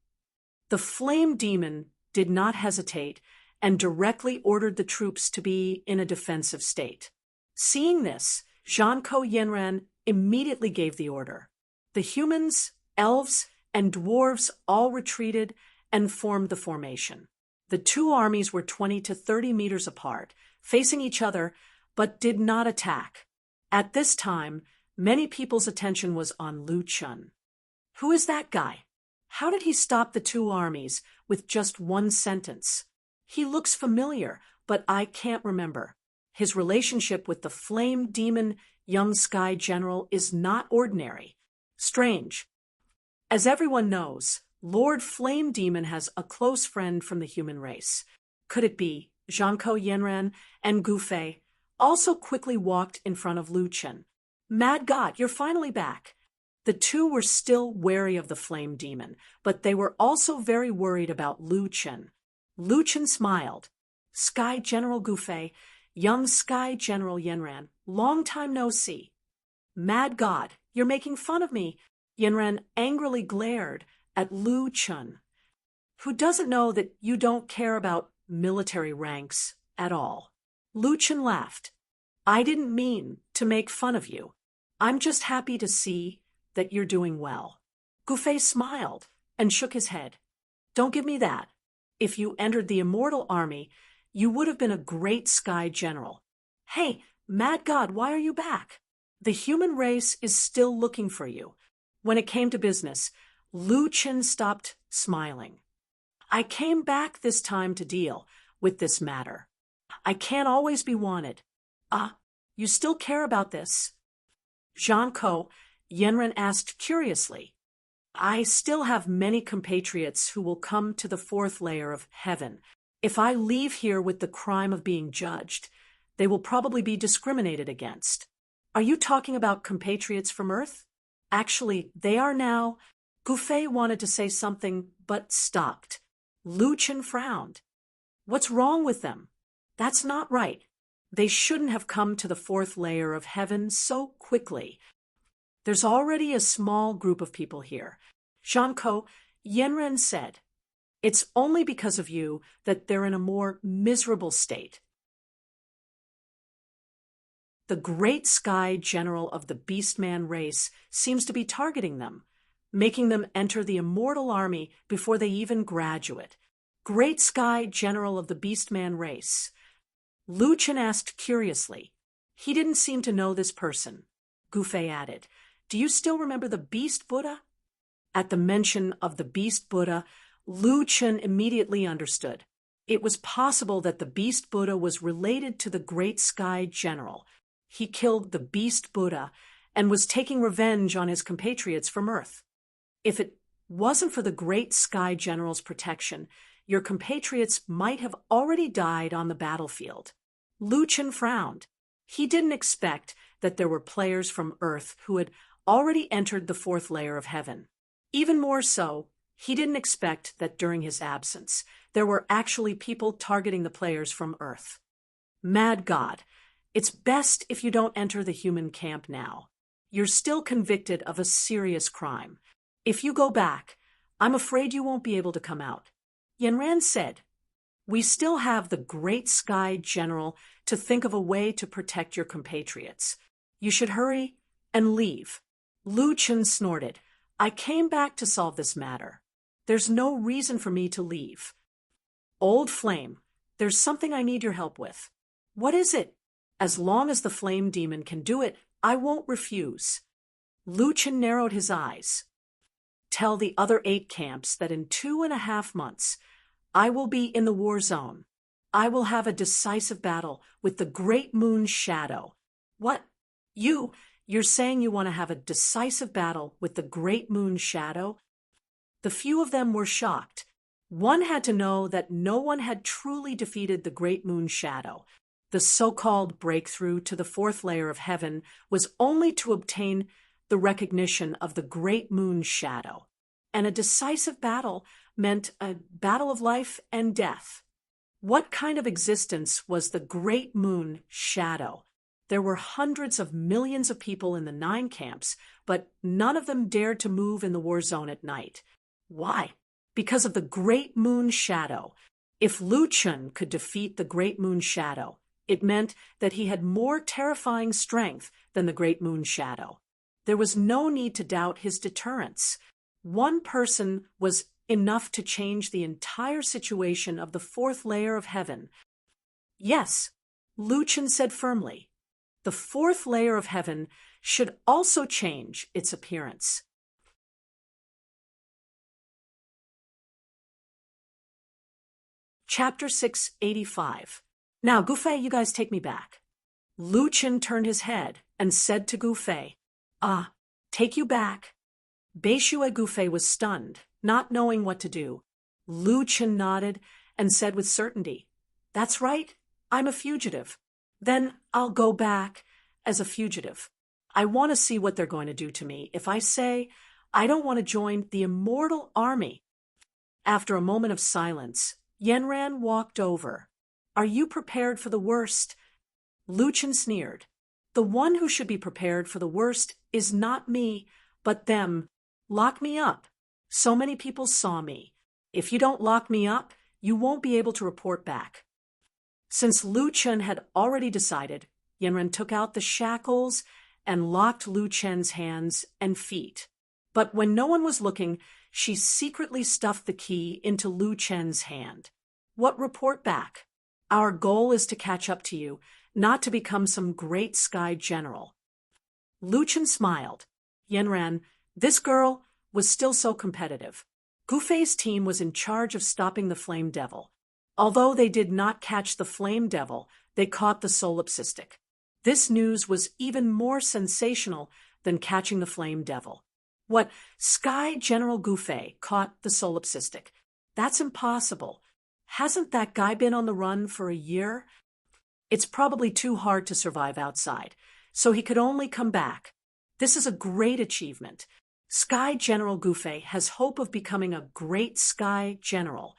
The flame demon did not hesitate and directly ordered the troops to be in a defensive state. Seeing this, Zhanko Yenran immediately gave the order. The humans, elves, and dwarves all retreated and formed the formation. The two armies were 20 to 30 meters apart, facing each other, but did not attack. At this time, many people's attention was on Lu Chun. Who is that guy? How did he stop the two armies with just one sentence? He looks familiar, but I can't remember. His relationship with the flame demon young sky general is not ordinary. Strange. As everyone knows, Lord Flame Demon has a close friend from the human race. Could it be Zhanko Yenran and Gu Fei also quickly walked in front of Lu Chen? Mad God, you're finally back. The two were still wary of the Flame Demon, but they were also very worried about Lu Chen. Lu Chen smiled. Sky General Gu Fei, young Sky General Yenran, long time no see. Mad God, you're making fun of me. Yenran angrily glared at Lu Chen, who doesn't know that you don't care about military ranks at all. Lu Chen laughed. I didn't mean to make fun of you. I'm just happy to see that you're doing well. Gu Fei smiled and shook his head. Don't give me that. If you entered the immortal army, you would have been a great sky general. Hey, Mad God, why are you back? The human race is still looking for you. When it came to business, Lu Chen stopped smiling. I came back this time to deal with this matter. I can't always be wanted. You still care about this? Zhanko Yenran asked curiously. I still have many compatriots who will come to the fourth layer of heaven. If I leave here with the crime of being judged, they will probably be discriminated against. Are you talking about compatriots from Earth? Actually, they are now. Gu Fei wanted to say something, but stopped. Lu Chen frowned. What's wrong with them? That's not right. They shouldn't have come to the fourth layer of heaven so quickly. There's already a small group of people here. Zhanko Yenran said, it's only because of you that they're in a more miserable state. The great sky general of the Beastman race seems to be targeting them, making them enter the immortal army before they even graduate. Great sky general of the Beastman race. Lu Chen asked curiously. He didn't seem to know this person. Gu Fei added, do you still remember the Beast Buddha? At the mention of the Beast Buddha, Lu Chen immediately understood. It was possible that the Beast Buddha was related to the Great Sky General. He killed the Beast Buddha and was taking revenge on his compatriots from Earth. If it wasn't for the Great Sky General's protection, your compatriots might have already died on the battlefield. Lu Chen frowned. He didn't expect that there were players from Earth who had already entered the fourth layer of heaven. Even more so, he didn't expect that during his absence, there were actually people targeting the players from Earth. Mad God, it's best if you don't enter the human camp now. You're still convicted of a serious crime. If you go back, I'm afraid you won't be able to come out. Yenran said, we still have the Great Sky General to think of a way to protect your compatriots. You should hurry and leave. Lu Chen snorted. I came back to solve this matter. There's no reason for me to leave. Old Flame, there's something I need your help with. What is it? As long as the Flame Demon can do it, I won't refuse. Lu Chen narrowed his eyes. Tell the other 8 camps that in 2.5 months, I will be in the war zone. I will have a decisive battle with the Great Moon Shadow. What? You're saying you want to have a decisive battle with the Great Moon Shadow? The few of them were shocked. One had to know that no one had truly defeated the Great Moon Shadow. The so-called breakthrough to the fourth layer of heaven was only to obtain the recognition of the Great Moon Shadow. And a decisive battle meant a battle of life and death. What kind of existence was the Great Moon Shadow? There were hundreds of millions of people in the 9 camps, but none of them dared to move in the war zone at night. Why? Because of the Great Moon Shadow. If Lu Chun could defeat the Great Moon Shadow, it meant that he had more terrifying strength than the Great Moon Shadow. There was no need to doubt his deterrence. One person was enough to change the entire situation of the fourth layer of heaven. Yes, Lu Chun said firmly. The fourth layer of heaven should also change its appearance. Chapter 685. Now, Gufei, you guys take me back. Lu Chun turned his head and said to Gufei, take you back. Beishue Gufei was stunned, not knowing what to do. Lu Chun nodded and said with certainty, That's right, I'm a fugitive. Then I'll go back as a fugitive. I want to see what they're going to do to me if I say I don't want to join the immortal army. After a moment of silence, Yanran walked over. Are you prepared for the worst? Lu Chun sneered. The one who should be prepared for the worst is not me, but them. Lock me up. So many people saw me. If you don't lock me up, you won't be able to report back. Since Lu Chun had already decided, Yanran took out the shackles and locked Lu Chun's hands and feet. But when no one was looking, she secretly stuffed the key into Lu Chun's hand. What report back? Our goal is to catch up to you, not to become some great sky general. Lu Chun smiled. Yanran, this girl was still so competitive. Gufei's team was in charge of stopping the Flame Devil. Although they did not catch the Flame Devil, they caught the Solipsistic. This news was even more sensational than catching the Flame Devil. What, Sky General Gufei caught the Solipsistic? That's impossible. Hasn't that guy been on the run for a year? It's probably too hard to survive outside, so he could only come back. This is a great achievement. Sky General Gufei has hope of becoming a great Sky General.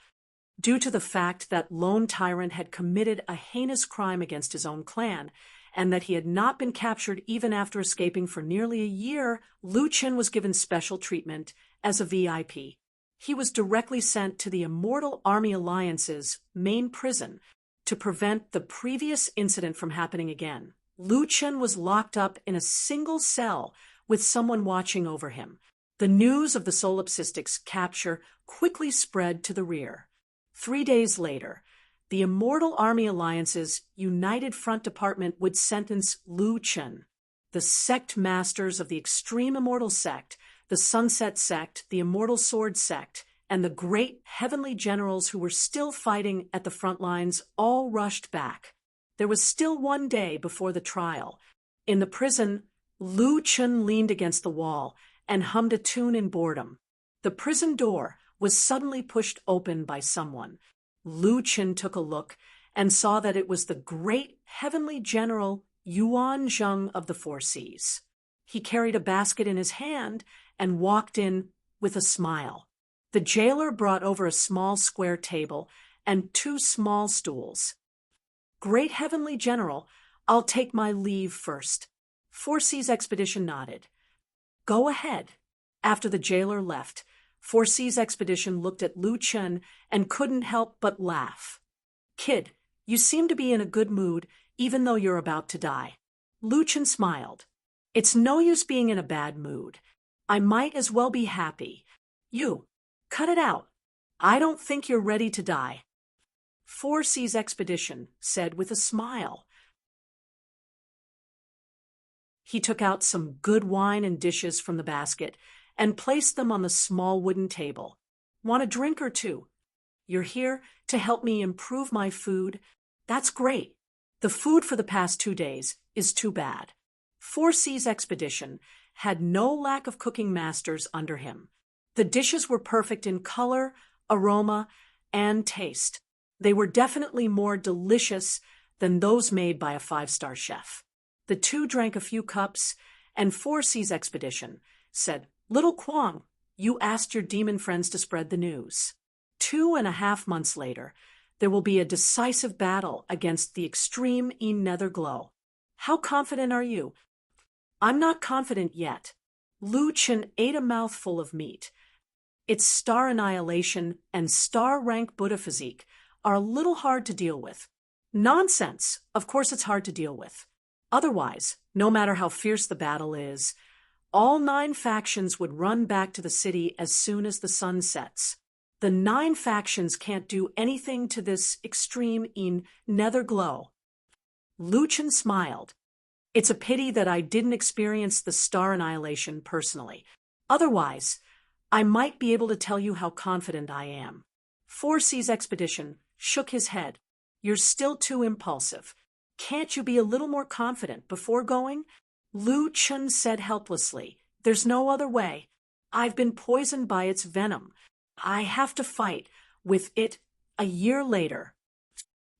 Due to the fact that Lone Tyrant had committed a heinous crime against his own clan, and that he had not been captured even after escaping for nearly a year, Lu Chun was given special treatment as a VIP. He was directly sent to the Immortal Army Alliance's main prison to prevent the previous incident from happening again. Lu Chun was locked up in a single cell with someone watching over him. The news of the Solipsistic's capture quickly spread to the rear. 3 days later, the Immortal Army Alliance's United Front Department would sentence Lu Chun. The sect masters of the Extreme Immortal Sect, the Sunset Sect, the Immortal Sword Sect, and the great heavenly generals who were still fighting at the front lines all rushed back. There was still 1 day before the trial. In the prison, Lu Chun leaned against the wall and hummed a tune in boredom. The prison door was suddenly pushed open by someone. Lu Chun took a look and saw that it was the great heavenly general Yuan Zheng of the Four Seas. He carried a basket in his hand and walked in with a smile. The jailer brought over a small square table and 2 small stools. Great heavenly general, I'll take my leave first. Four Seas Expedition nodded. Go ahead. After the jailer left, Four Seas Expedition looked at Lu Chun and couldn't help but laugh. Kid, you seem to be in a good mood, even though you're about to die. Lu Chun smiled. It's no use being in a bad mood. I might as well be happy. You, cut it out. I don't think you're ready to die. Four Seas Expedition said with a smile. He took out some good wine and dishes from the basket and placed them on the small wooden table. Want a drink or two? You're here to help me improve my food? That's great. The food for the past 2 days is too bad. Four Seas Expedition had no lack of cooking masters under him. The dishes were perfect in color, aroma, and taste. They were definitely more delicious than those made by a 5-star chef. The two drank a few cups, and Four Seas Expedition said, Little Kwong, you asked your demon friends to spread the news. 2.5 months later, there will be a decisive battle against the extreme Netherglow. How confident are you? I'm not confident yet. Lu Chun ate a mouthful of meat. Its star annihilation and star rank Buddha physique are a little hard to deal with. Nonsense, of course it's hard to deal with. Otherwise, no matter how fierce the battle is, all 9 factions would run back to the city as soon as the sun sets. The 9 factions can't do anything to this extreme in nether glow. Luchan smiled. It's a pity that I didn't experience the star annihilation personally. Otherwise, I might be able to tell you how confident I am. 4C's expedition shook his head. You're still too impulsive. Can't you be a little more confident before going? Lu Chun said helplessly. There's no other way. I've been poisoned by its venom. I have to fight with it a year later.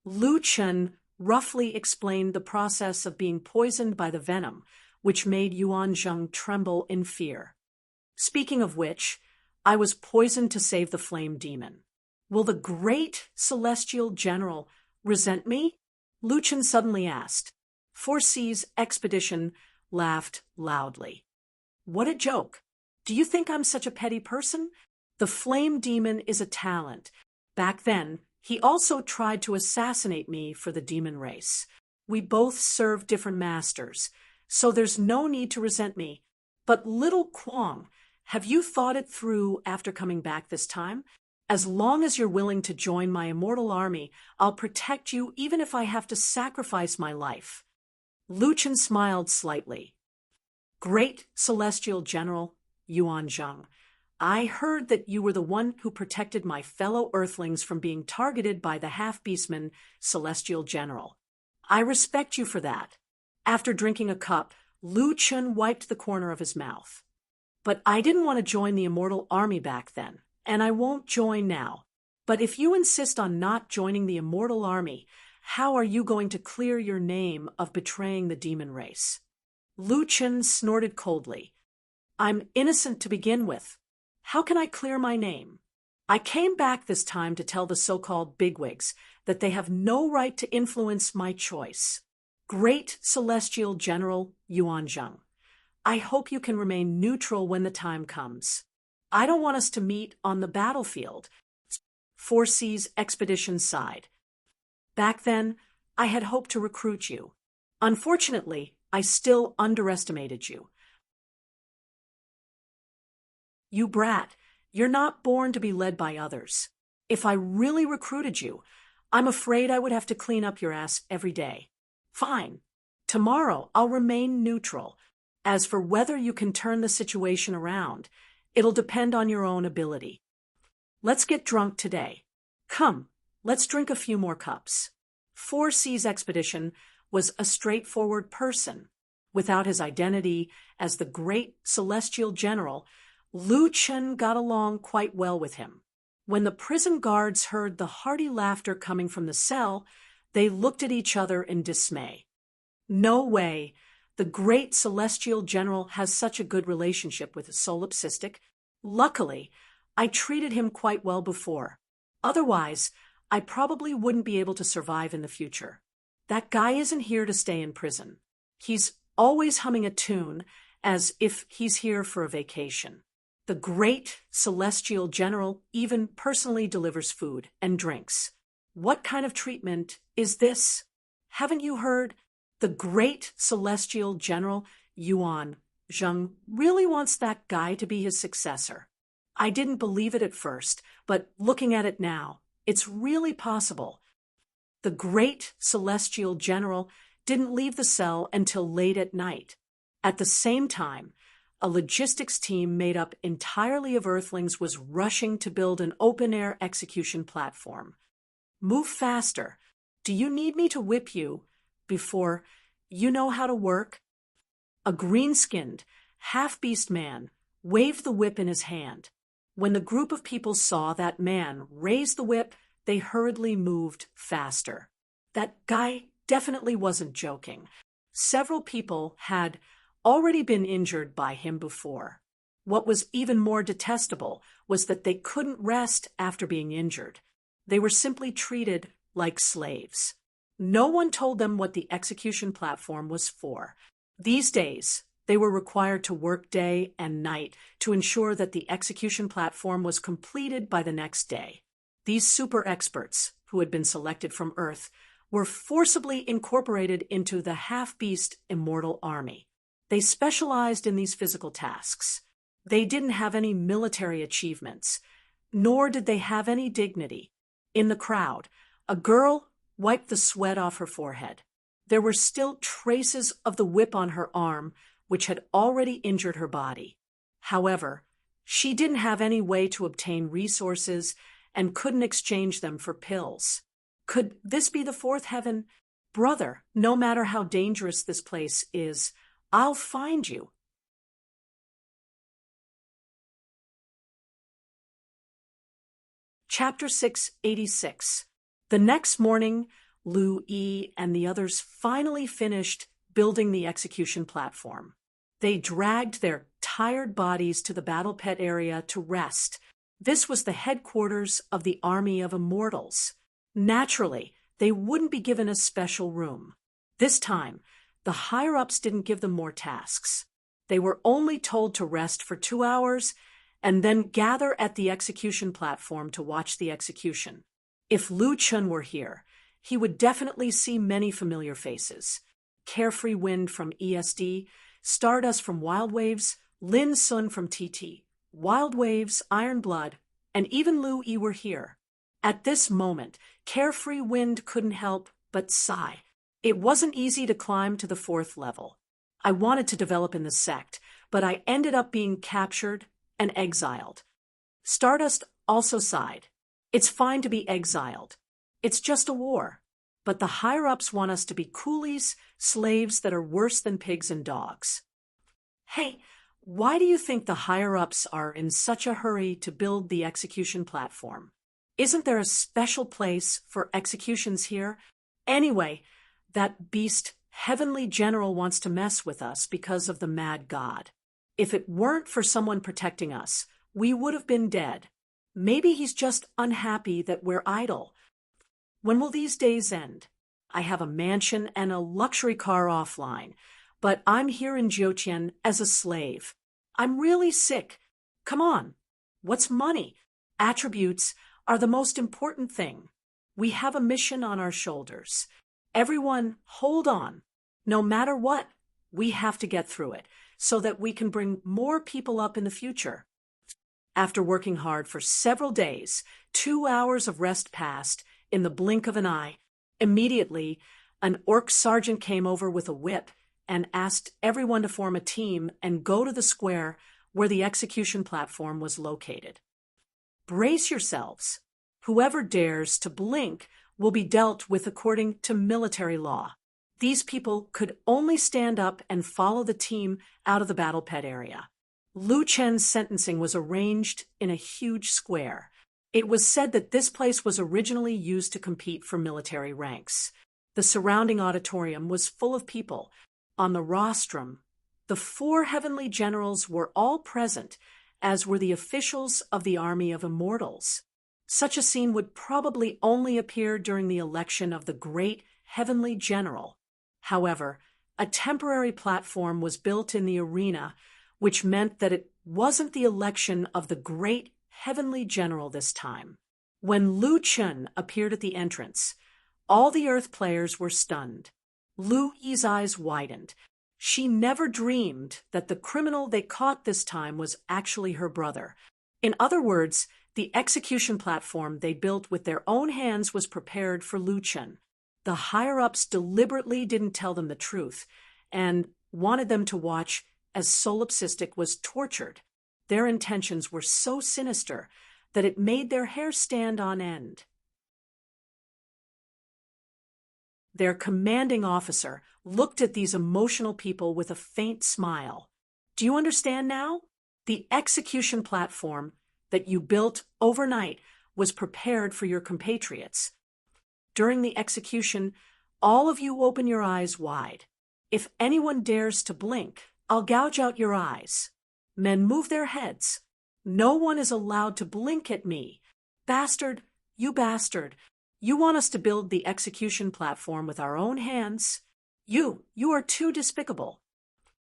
Lu Chun roughly explained the process of being poisoned by the venom, which made Yuan Zheng tremble in fear. Speaking of which, I was poisoned to save the flame demon. Will the great celestial general resent me? Lu Chun suddenly asked. 4C's expedition laughed loudly. What a joke! Do you think I'm such a petty person? The flame demon is a talent. Back then, he also tried to assassinate me for the demon race. We both served different masters, so there's no need to resent me. But little Kwong, have you thought it through after coming back this time? As long as you're willing to join my immortal army, I'll protect you even if I have to sacrifice my life. Luchan smiled slightly. Great Celestial General Yuan Zheng, I heard that you were the one who protected my fellow Earthlings from being targeted by the half-beastman Celestial General. I respect you for that. After drinking a cup, Lu Chun wiped the corner of his mouth. But I didn't want to join the Immortal Army back then, and I won't join now. But if you insist on not joining the Immortal Army, how are you going to clear your name of betraying the demon race? Lu Chun snorted coldly. I'm innocent to begin with. How can I clear my name? I came back this time to tell the so-called bigwigs that they have no right to influence my choice. Great Celestial General Yuan Zheng, I hope you can remain neutral when the time comes. I don't want us to meet on the battlefield. 4C's expedition sighed. Back then, I had hoped to recruit you. Unfortunately, I still underestimated you. You brat, you're not born to be led by others. If I really recruited you, I'm afraid I would have to clean up your ass every day. Fine. Tomorrow, I'll remain neutral. As for whether you can turn the situation around, it'll depend on your own ability. Let's get drunk today. Come, let's drink a few more cups. 4C's expedition was a straightforward person. Without his identity as the great celestial general, Lu Chun got along quite well with him. When the prison guards heard the hearty laughter coming from the cell, they looked at each other in dismay. No way! The great celestial general has such a good relationship with a solipsistic. Luckily, I treated him quite well before. Otherwise, I probably wouldn't be able to survive in the future. That guy isn't here to stay in prison. He's always humming a tune as if he's here for a vacation. The great celestial general even personally delivers food and drinks. What kind of treatment is this? Haven't you heard? The great celestial general Yuan Zheng really wants that guy to be his successor. I didn't believe it at first, but looking at it now, it's really possible. The great celestial general didn't leave the cell until late at night. At the same time, a logistics team made up entirely of Earthlings was rushing to build an open-air execution platform. Move faster. Do you need me to whip you before you know how to work? A green-skinned, half-beast man waved the whip in his hand. When the group of people saw that man raise the whip, they hurriedly moved faster. That guy definitely wasn't joking. Several people had already been injured by him before. What was even more detestable was that they couldn't rest after being injured. They were simply treated like slaves. No one told them what the execution platform was for. These days, they were required to work day and night to ensure that the execution platform was completed by the next day. These super experts, who had been selected from Earth, were forcibly incorporated into the half-beast immortal army. They specialized in these physical tasks. They didn't have any military achievements, nor did they have any dignity. In the crowd, a girl wiped the sweat off her forehead. There were still traces of the whip on her arm, which had already injured her body. However, she didn't have any way to obtain resources and couldn't exchange them for pills. Could this be the fourth heaven? Brother, no matter how dangerous this place is, I'll find you. Chapter 686. The next morning, Lu Yi and the others finally finished building the execution platform. They dragged their tired bodies to the battle pit area to rest. This was the headquarters of the Army of Immortals. Naturally, they wouldn't be given a special room. This time, the higher-ups didn't give them more tasks. They were only told to rest for 2 hours and then gather at the execution platform to watch the execution. If Lu Chun were here, he would definitely see many familiar faces. Carefree Wind from ESD, Stardust from Wild Waves, Lin Sun from TT, Wild Waves, Iron Blood, and even Lu Yi were here. At this moment, Carefree Wind couldn't help but sigh. It wasn't easy to climb to the 4th level. I wanted to develop in the sect, but I ended up being captured and exiled. Stardust also sighed. It's fine to be exiled. It's just a war. But the higher-ups want us to be coolies, slaves that are worse than pigs and dogs. Hey, why do you think the higher-ups are in such a hurry to build the execution platform? Isn't there a special place for executions here? Anyway, that beast Heavenly General wants to mess with us because of the mad god. If it weren't for someone protecting us, we would have been dead. Maybe he's just unhappy that we're idle. When will these days end? I have a mansion and a luxury car offline, but I'm here in Jiutian as a slave. I'm really sick. Come on. What's money? Attributes are the most important thing. We have a mission on our shoulders. Everyone, hold on. No matter what, we have to get through it so that we can bring more people up in the future. After working hard for several days, 2 hours of rest passed in the blink of an eye. Immediately, an orc sergeant came over with a whip and asked everyone to form a team and go to the square where the execution platform was located. Brace yourselves. Whoever dares to blink will be dealt with according to military law. These people could only stand up and follow the team out of the battle pit area. Lu Chen's sentencing was arranged in a huge square. It was said that this place was originally used to compete for military ranks. The surrounding auditorium was full of people. On the rostrum, the 4 heavenly generals were all present, as were the officials of the Army of Immortals. Such a scene would probably only appear during the election of the great heavenly general. However, a temporary platform was built in the arena, which meant that it wasn't the election of the great heavenly general this time. When Lu Chun appeared at the entrance, all the Earth players were stunned. Lu Yi's eyes widened. She never dreamed that the criminal they caught this time was actually her brother. In other words, the execution platform they built with their own hands was prepared for Lu Chun. The higher-ups deliberately didn't tell them the truth and wanted them to watch as Solipsistic was tortured. Their intentions were so sinister that it made their hair stand on end. Their commanding officer looked at these emotional people with a faint smile. Do you understand now? The execution platform that you built overnight was prepared for your compatriots. During the execution, all of you open your eyes wide. If anyone dares to blink, I'll gouge out your eyes. Men move their heads. No one is allowed to blink at me. Bastard, you bastard. You want us to build the execution platform with our own hands? You are too despicable.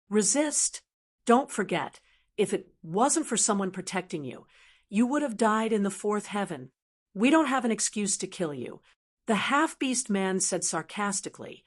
Resist. Don't forget, if it wasn't for someone protecting you, you would have died in the 4th heaven. We don't have an excuse to kill you. The half-beast man said sarcastically,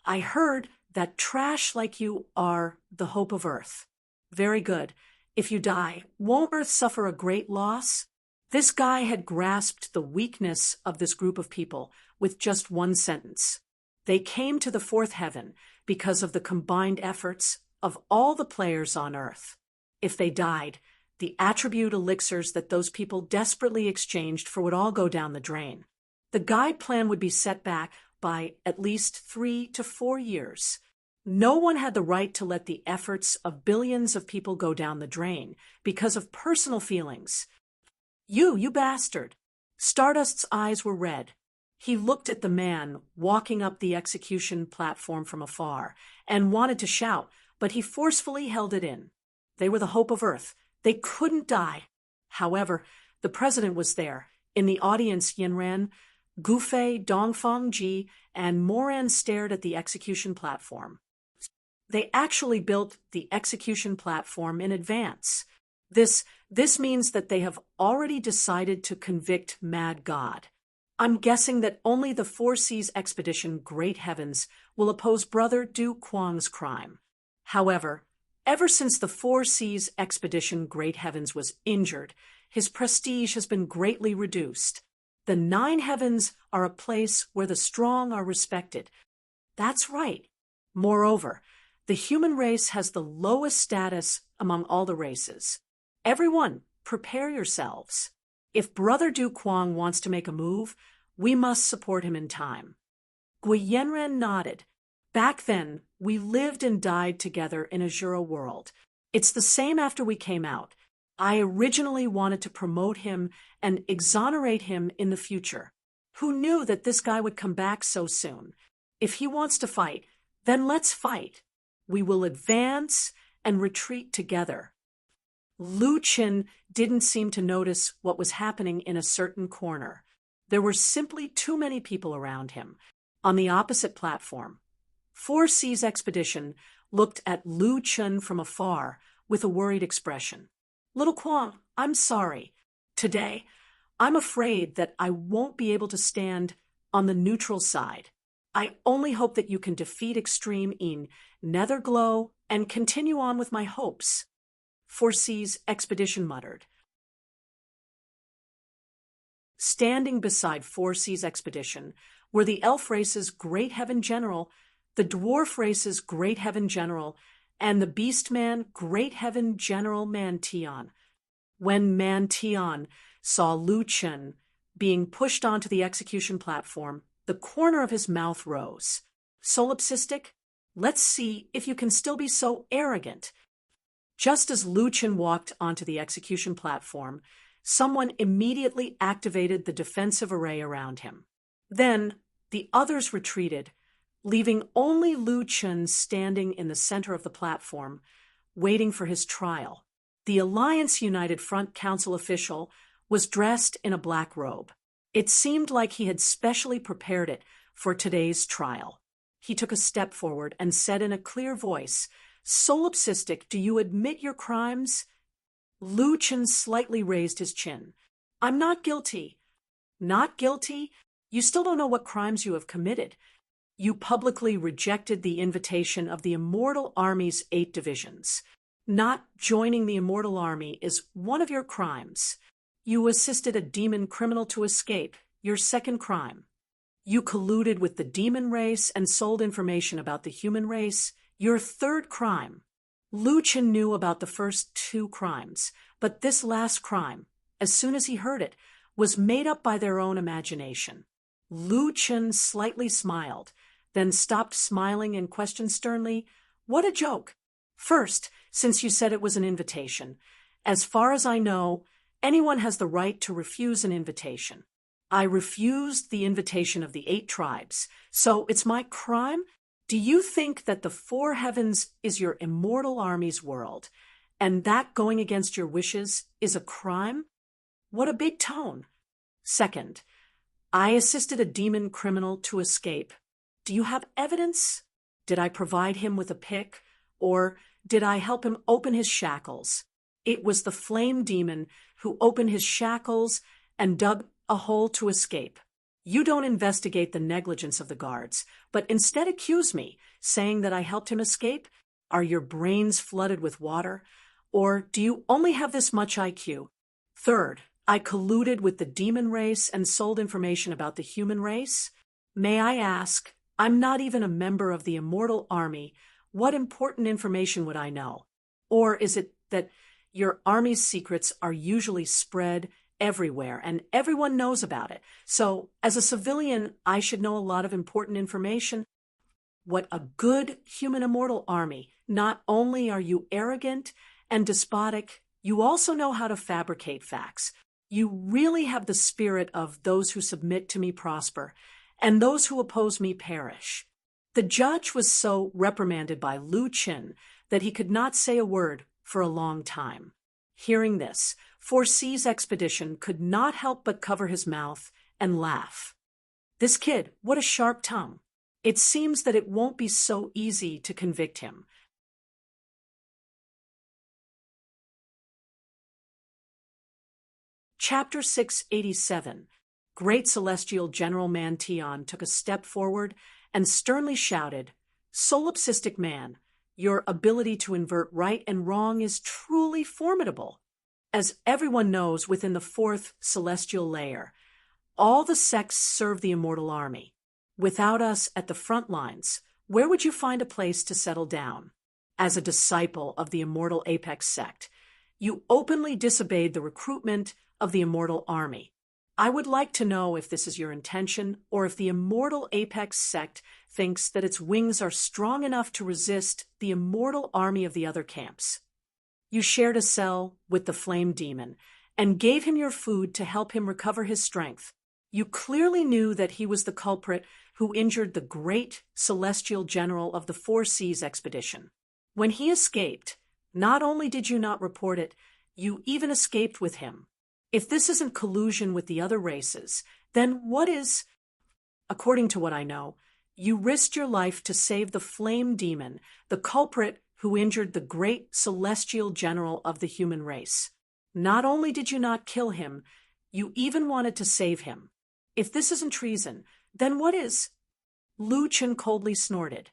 I heard that trash like you are the hope of Earth. Very good. If you die, won't Earth suffer a great loss? This guy had grasped the weakness of this group of people with just one sentence. They came to the fourth heaven because of the combined efforts of all the players on Earth. If they died, the attribute elixirs that those people desperately exchanged would all go down the drain. The guide plan would be set back by at least 3 to 4 years. No one had the right to let the efforts of billions of people go down the drain because of personal feelings. You bastard! Stardust's eyes were red. He looked at the man walking up the execution platform from afar and wanted to shout, but he forcefully held it in. They were the hope of Earth. They couldn't die. However, the president was there. In the audience, Yanran, Gufei, Dongfeng Ji, and Moran stared at the execution platform. They actually built the execution platform in advance. This means that they have already decided to convict Mad God. I'm guessing that only the Four Seas Expedition Great Heavens will oppose Brother Du Quang's crime. However, ever since the Four Seas Expedition Great Heavens was injured, his prestige has been greatly reduced. The 9 heavens are a place where the strong are respected. That's right. Moreover, the human race has the lowest status among all the races. Everyone, prepare yourselves. If Brother Du Quang wants to make a move, we must support him in time. Guyenren nodded. Back then, we lived and died together in a Jura world. It's the same after we came out. I originally wanted to promote him and exonerate him in the future. Who knew that this guy would come back so soon? If he wants to fight, then let's fight. We will advance and retreat together. Lu Qin didn't seem to notice what was happening in a certain corner. There were simply too many people around him. On the opposite platform, Four Seas Expedition looked at Lu Qin from afar with a worried expression. Little Quang, I'm sorry. Today, I'm afraid that I won't be able to stand on the neutral side. I only hope that you can defeat Extreme in Netherglow and continue on with my hopes. Four Seas Expedition muttered. Standing beside Four Seas Expedition were the Elf race's Great Heaven General, the Dwarf race's Great Heaven General, and the Beastman Great Heaven General Mantion. When Mantion saw Lu Qin being pushed onto the execution platform, the corner of his mouth rose. Solipsistic? Let's see if you can still be so arrogant. Just as Lu Qin walked onto the execution platform, someone immediately activated the defensive array around him. Then the others retreated, leaving only Lu Qin standing in the center of the platform, waiting for his trial. The Alliance United Front Council official was dressed in a black robe. It seemed like he had specially prepared it for today's trial. He took a step forward and said in a clear voice, Solipsistic, do you admit your crimes? Lu Qin slightly raised his chin. I'm not guilty. Not guilty? You still don't know what crimes you have committed. You publicly rejected the invitation of the Immortal Army's 8 divisions. Not joining the Immortal Army is one of your crimes. You assisted a demon criminal to escape, your second crime. You colluded with the demon race and sold information about the human race, your third crime. Lu Qin knew about the first 2 crimes, but this last crime, as soon as he heard it, was made up by their own imagination. Lu Qin slightly smiled, then stopped smiling and questioned sternly, What a joke! First, since you said it was an invitation, as far as I know, anyone has the right to refuse an invitation. I refused the invitation of the 8 tribes, so it's my crime? Do you think that the 4 heavens is your Immortal Army's world, and that going against your wishes is a crime? What a big tone. Second, I assisted a demon criminal to escape. Do you have evidence? Did I provide him with a pick, or did I help him open his shackles? It was the flame demon who opened his shackles and dug a hole to escape. You don't investigate the negligence of the guards, but instead accuse me, saying that I helped him escape? Are your brains flooded with water? Or do you only have this much IQ? Third, I colluded with the demon race and sold information about the human race? May I ask, I'm not even a member of the immortal army. What important information would I know? Or is it that your army's secrets are usually spread everywhere and everyone knows about it? So, as a civilian, I should know a lot of important information. What a good human immortal army. Not only are you arrogant and despotic, you also know how to fabricate facts. You really have the spirit of those who submit to me prosper, and those who oppose me perish. The judge was so reprimanded by Lu Qin that he could not say a word for a long time. Hearing this, 4C's expedition could not help but cover his mouth and laugh. This kid, what a sharp tongue. It seems that it won't be so easy to convict him. Chapter 687. Great Celestial General Mantion took a step forward and sternly shouted, "Solipsistic man, your ability to invert right and wrong is truly formidable. As everyone knows within the fourth celestial layer, all the sects serve the immortal army. Without us at the front lines, where would you find a place to settle down? As a disciple of the immortal apex sect, you openly disobeyed the recruitment of the immortal army. I would like to know if this is your intention, or if the immortal apex sect thinks that its wings are strong enough to resist the immortal army of the other camps. You shared a cell with the flame demon and gave him your food to help him recover his strength. You clearly knew that he was the culprit who injured the great celestial general of the 4C's expedition. When he escaped, not only did you not report it, you even escaped with him. If this isn't collusion with the other races, then what is? According to what I know, you risked your life to save the flame demon, the culprit who injured the great celestial general of the human race. Not only did you not kill him, you even wanted to save him. If this isn't treason, then what is? Lu Qin coldly snorted.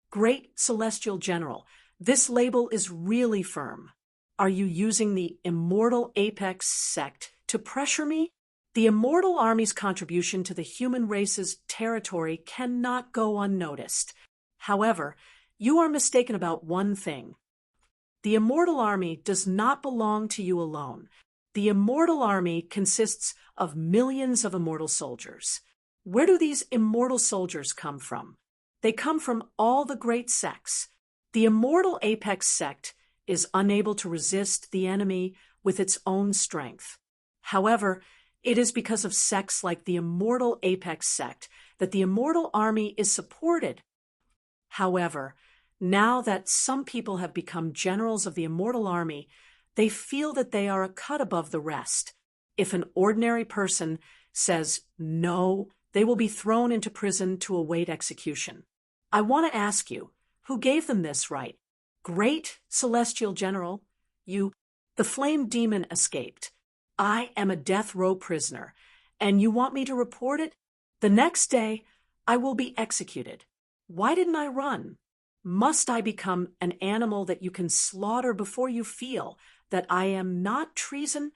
Great celestial general, this label is really firm. Are you using the immortal apex sect to pressure me? The immortal army's contribution to the human race's territory cannot go unnoticed. However, you are mistaken about one thing. The immortal army does not belong to you alone. The immortal army consists of millions of immortal soldiers. Where do these immortal soldiers come from? They come from all the great sects. The immortal apex sect is unable to resist the enemy with its own strength. However, it is because of sects like the immortal apex sect that the immortal army is supported. However, now that some people have become generals of the immortal army, they feel that they are a cut above the rest. If an ordinary person says no, they will be thrown into prison to await execution. I want to ask you, who gave them this right? Great celestial general, the flame demon escaped. I am a death row prisoner, and you want me to report it? The next day, I will be executed. Why didn't I run? Must I become an animal that you can slaughter before you feel that I am not treason?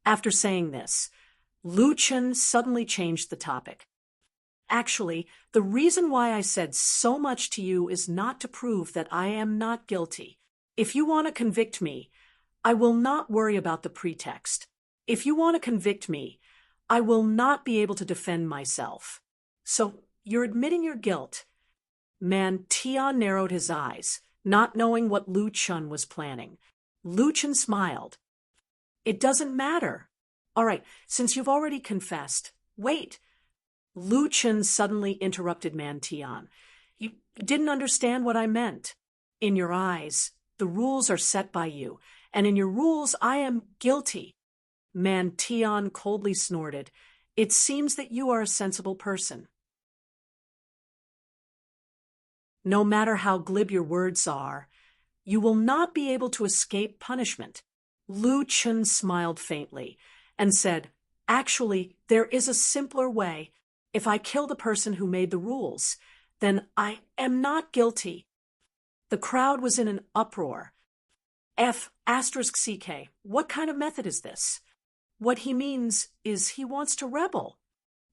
After saying this, Lu Qin suddenly changed the topic. Actually, the reason why I said so much to you is not to prove that I am not guilty. If you want to convict me, I will not worry about the pretext. If you want to convict me, I will not be able to defend myself. So, you're admitting your guilt. Mantion narrowed his eyes, not knowing what Lu Qin was planning. Lu Qin smiled. It doesn't matter. All right, since you've already confessed, wait. Lu Qin suddenly interrupted Mantion. You didn't understand what I meant. In your eyes, the rules are set by you, and in your rules I am guilty. Mantion coldly snorted. It seems that you are a sensible person. No matter how glib your words are, you will not be able to escape punishment. Lu Qin smiled faintly and said, Actually, there is a simpler way. If I kill the person who made the rules, then I am not guilty. The crowd was in an uproar. F***CK, what kind of method is this? What he means is he wants to rebel,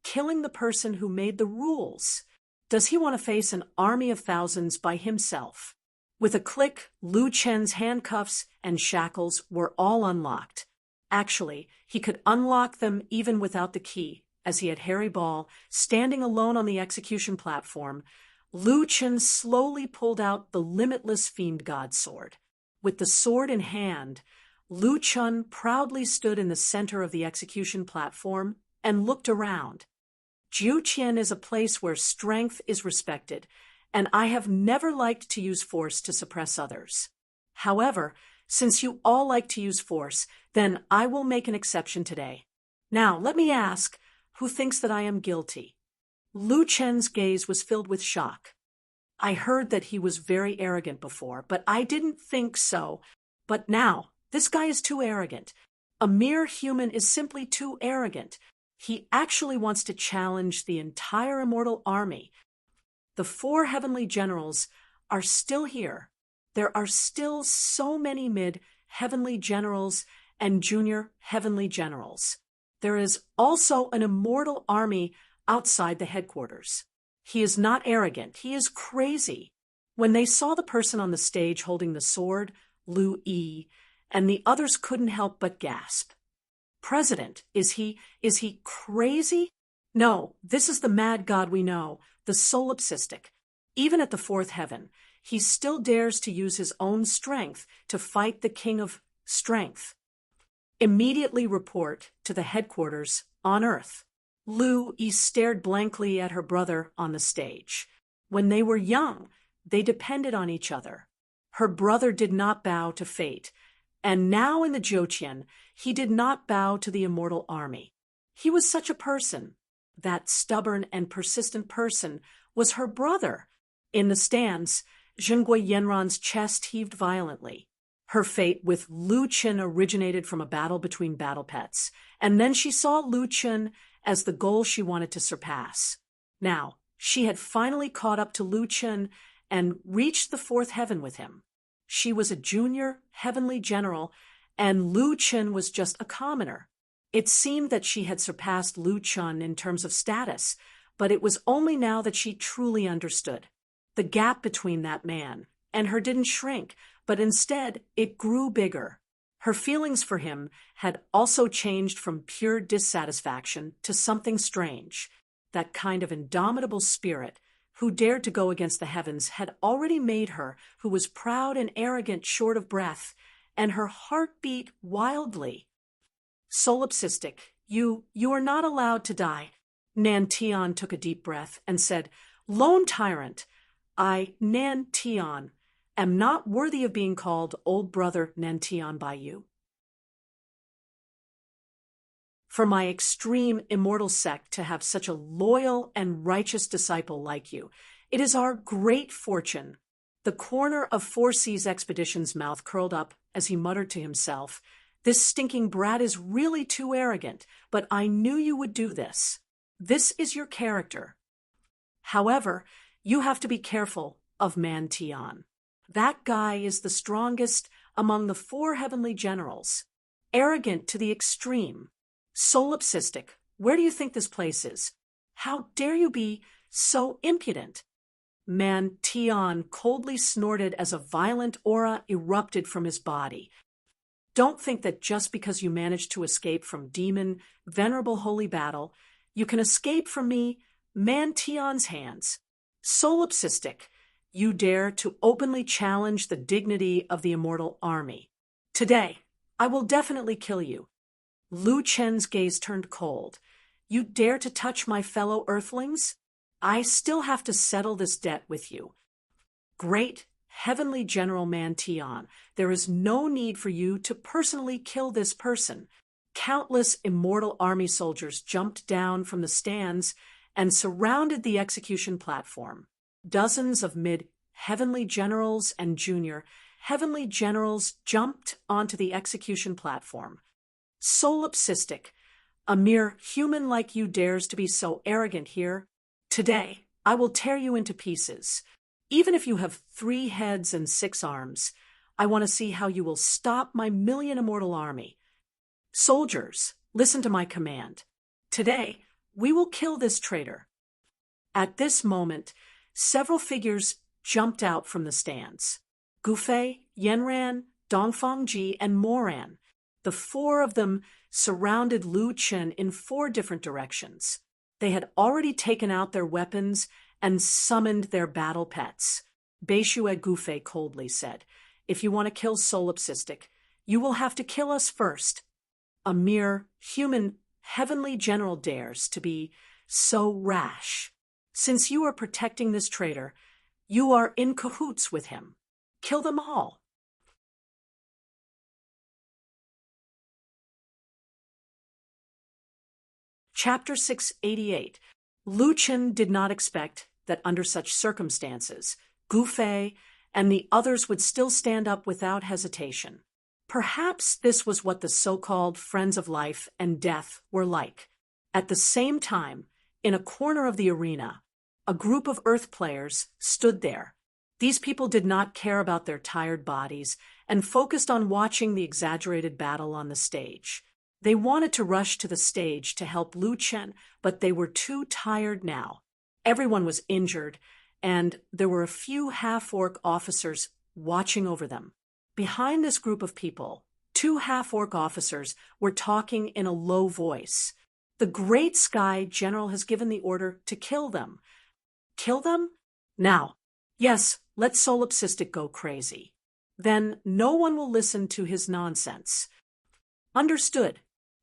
killing the person who made the rules. Does he want to face an army of thousands by himself? With a click, Lu Chen's handcuffs and shackles were all unlocked. Actually, he could unlock them even without the key, as he had Harry Ball standing alone on the execution platform. Lu Chen slowly pulled out the limitless fiend god sword. With the sword in hand, Lu Chen proudly stood in the center of the execution platform and looked around. Jiuqian is a place where strength is respected, and I have never liked to use force to suppress others. However, since you all like to use force, then I will make an exception today. Now, let me ask, who thinks that I am guilty? Lu Chen's gaze was filled with shock. I heard that he was very arrogant before, but I didn't think so. But now, this guy is too arrogant. A mere human is simply too arrogant. He actually wants to challenge the entire immortal army. The 4 heavenly generals are still here. There are still so many mid-heavenly generals and junior heavenly generals. There is also an immortal army outside the headquarters. He is not arrogant. He is crazy. When they saw the person on the stage holding the sword, Lu Yi, and the others couldn't help but gasp. President, is he crazy? No, this is the mad god we know, the solipsistic. Even at the 4th heaven, he still dares to use his own strength to fight the king of strength. Immediately report to the headquarters on Earth. Lu Yi stared blankly at her brother on the stage. When they were young, they depended on each other. Her brother did not bow to fate, and now in the Jiuqian, he did not bow to the immortal army. He was such a person. That stubborn and persistent person was her brother. In the stands, Zhengui Yanran's chest heaved violently. Her fate with Lu Chen originated from a battle between battle pets, and then she saw Lu Chen as the goal she wanted to surpass. Now, she had finally caught up to Lu Chen and reached the 4th heaven with him. She was a junior heavenly general, and Lu Chen was just a commoner. It seemed that she had surpassed Lu Chen in terms of status, but it was only now that she truly understood. The gap between that man and her didn't shrink, but instead it grew bigger. Her feelings for him had also changed from pure dissatisfaction to something strange. That kind of indomitable spirit who dared to go against the heavens had already made her, who was proud and arrogant, short of breath, and her heart beat wildly. Solipsistic, you are not allowed to die. Nan Tian took a deep breath and said, Lone tyrant, I, Nan Tian, am not worthy of being called old brother Nan Tian by you. For my extreme immortal sect to have such a loyal and righteous disciple like you, it is our great fortune. The corner of 4C's expedition's mouth curled up as he muttered to himself, This stinking brat is really too arrogant, but I knew you would do this. This is your character. However, you have to be careful of Man Tian. That guy is the strongest among the 4 heavenly generals. Arrogant to the extreme. Solipsistic, where do you think this place is? How dare you be so impudent? Man Tian coldly snorted as a violent aura erupted from his body. Don't think that just because you managed to escape from demon, venerable holy battle, you can escape from me, Man Tian's hands. Solipsistic, you dare to openly challenge the dignity of the immortal army. Today, I will definitely kill you. Lu Chen's gaze turned cold. You dare to touch my fellow earthlings? I still have to settle this debt with you. Great heavenly general Man Tian, there is no need for you to personally kill this person. Countless immortal army soldiers jumped down from the stands and surrounded the execution platform. Dozens of mid-heavenly generals and junior heavenly generals jumped onto the execution platform. Solipsistic, A mere human like you dares to be so arrogant here? Today, I will tear you into pieces. Even if you have 3 heads and 6 arms, I want to see how you will stop my million immortal army. Soldiers, listen to my command. Today, we will kill this traitor. At this moment, several figures jumped out from the stands. Gufei, Yanran, Dongfangji, and Moran. The 4 of them surrounded Lu Chen in 4 different directions. They had already taken out their weapons and summoned their battle pets. Beishue Gufei coldly said, "If you want to kill Solipsistic, you will have to kill us first." A mere human heavenly general dares to be so rash. Since you are protecting this traitor, you are in cahoots with him. Kill them all. Chapter 688. Lu Chen did not expect that under such circumstances, Gufei and the others would still stand up without hesitation. Perhaps this was what the so-called friends of life and death were like. At the same time, in a corner of the arena, a group of Earth players stood there. These people did not care about their tired bodies and focused on watching the exaggerated battle on the stage. They wanted to rush to the stage to help Lu Chen, but they were too tired now. Everyone was injured, and there were a few half-orc officers watching over them. Behind this group of people, 2 half-orc officers were talking in a low voice. The Great Sky General has given the order to kill them. Kill them? Now. Yes, let Solipsistic go crazy. Then no one will listen to his nonsense. Understood.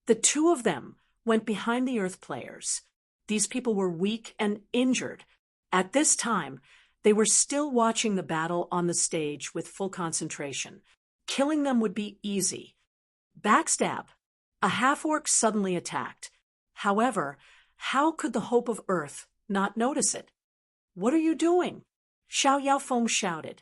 The 2 of them went behind the Earth players. These people were weak and injured. At this time, they were still watching the battle on the stage with full concentration. Killing them would be easy. Backstab. A half-orc suddenly attacked. However, how could the Hope of Earth not notice it? "What are you doing?" Xiao Yaofeng shouted.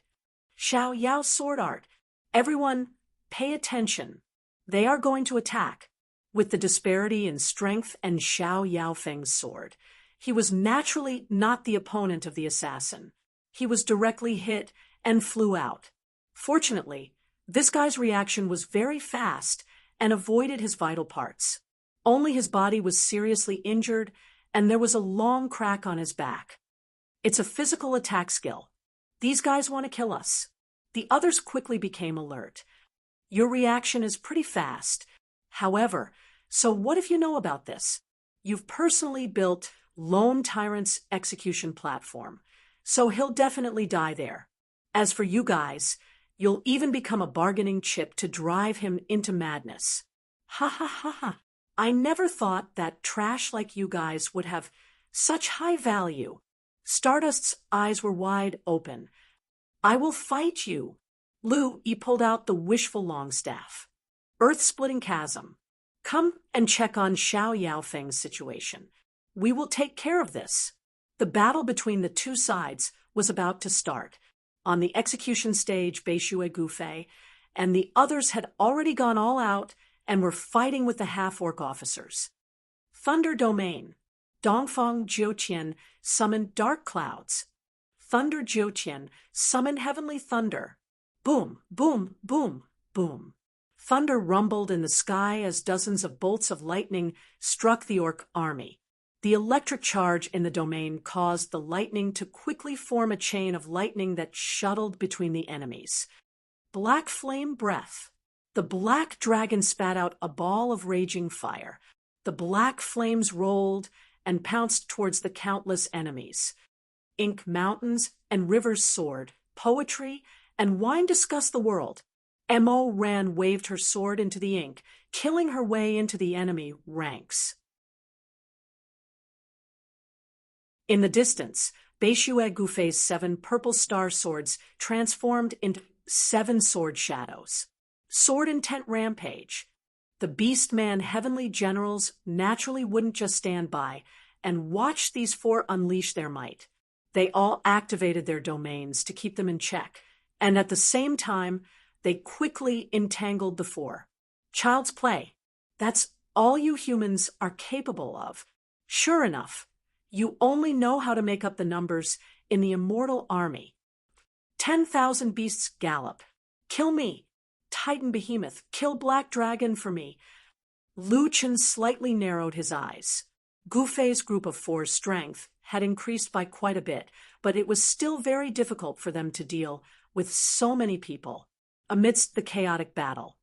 "Xiao Yao sword art. Everyone, pay attention. They are going to attack." With the disparity in strength and Xiao Yaofeng's sword, he was naturally not the opponent of the assassin. He was directly hit and flew out. Fortunately, this guy's reaction was very fast and avoided his vital parts. Only his body was seriously injured, and there was a long crack on his back. It's a physical attack skill. These guys want to kill us. The others quickly became alert. Your reaction is pretty fast. However, so what if you know about this? You've personally built Lone Tyrant's execution platform, so he'll definitely die there. As for you guys, you'll even become a bargaining chip to drive him into madness. Ha ha ha ha. I never thought that trash like you guys would have such high value. Stardust's eyes were wide open. I will fight you. Lu Yi pulled out the wishful longstaff. Earth-splitting chasm. Come and check on Xiao Yaofeng's situation. We will take care of this. The battle between the 2 sides was about to start. On the execution stage, Beishue Gufei and the others had already gone all out and were fighting with the half-orc officers. Thunder Domain. Dongfang Jiutian summoned dark clouds. Thunder Jiutian summoned heavenly thunder. Boom, boom, boom, boom. Thunder rumbled in the sky as dozens of bolts of lightning struck the orc army. The electric charge in the domain caused the lightning to quickly form a chain of lightning that shuttled between the enemies. Black flame breath. The black dragon spat out a ball of raging fire. The black flames rolled and pounced towards the countless enemies. Ink mountains and rivers soared. Poetry and wine discussed the world. Mo Ran waved her sword into the ink, killing her way into the enemy ranks. In the distance, Beishue Gufei's 7 purple star swords transformed into 7 sword shadows. Sword intent rampage. The Beastman heavenly generals naturally wouldn't just stand by and watch these 4 unleash their might. They all activated their domains to keep them in check, and at the same time, they quickly entangled the 4. Child's play. That's all you humans are capable of. Sure enough, you only know how to make up the numbers in the immortal army. 10,000 beasts gallop. Kill me. Titan behemoth, kill black dragon for me. Lu Chen slightly narrowed his eyes. Gufei's group of four's strength had increased by quite a bit, but it was still very difficult for them to deal with so many people. Amidst the chaotic battle,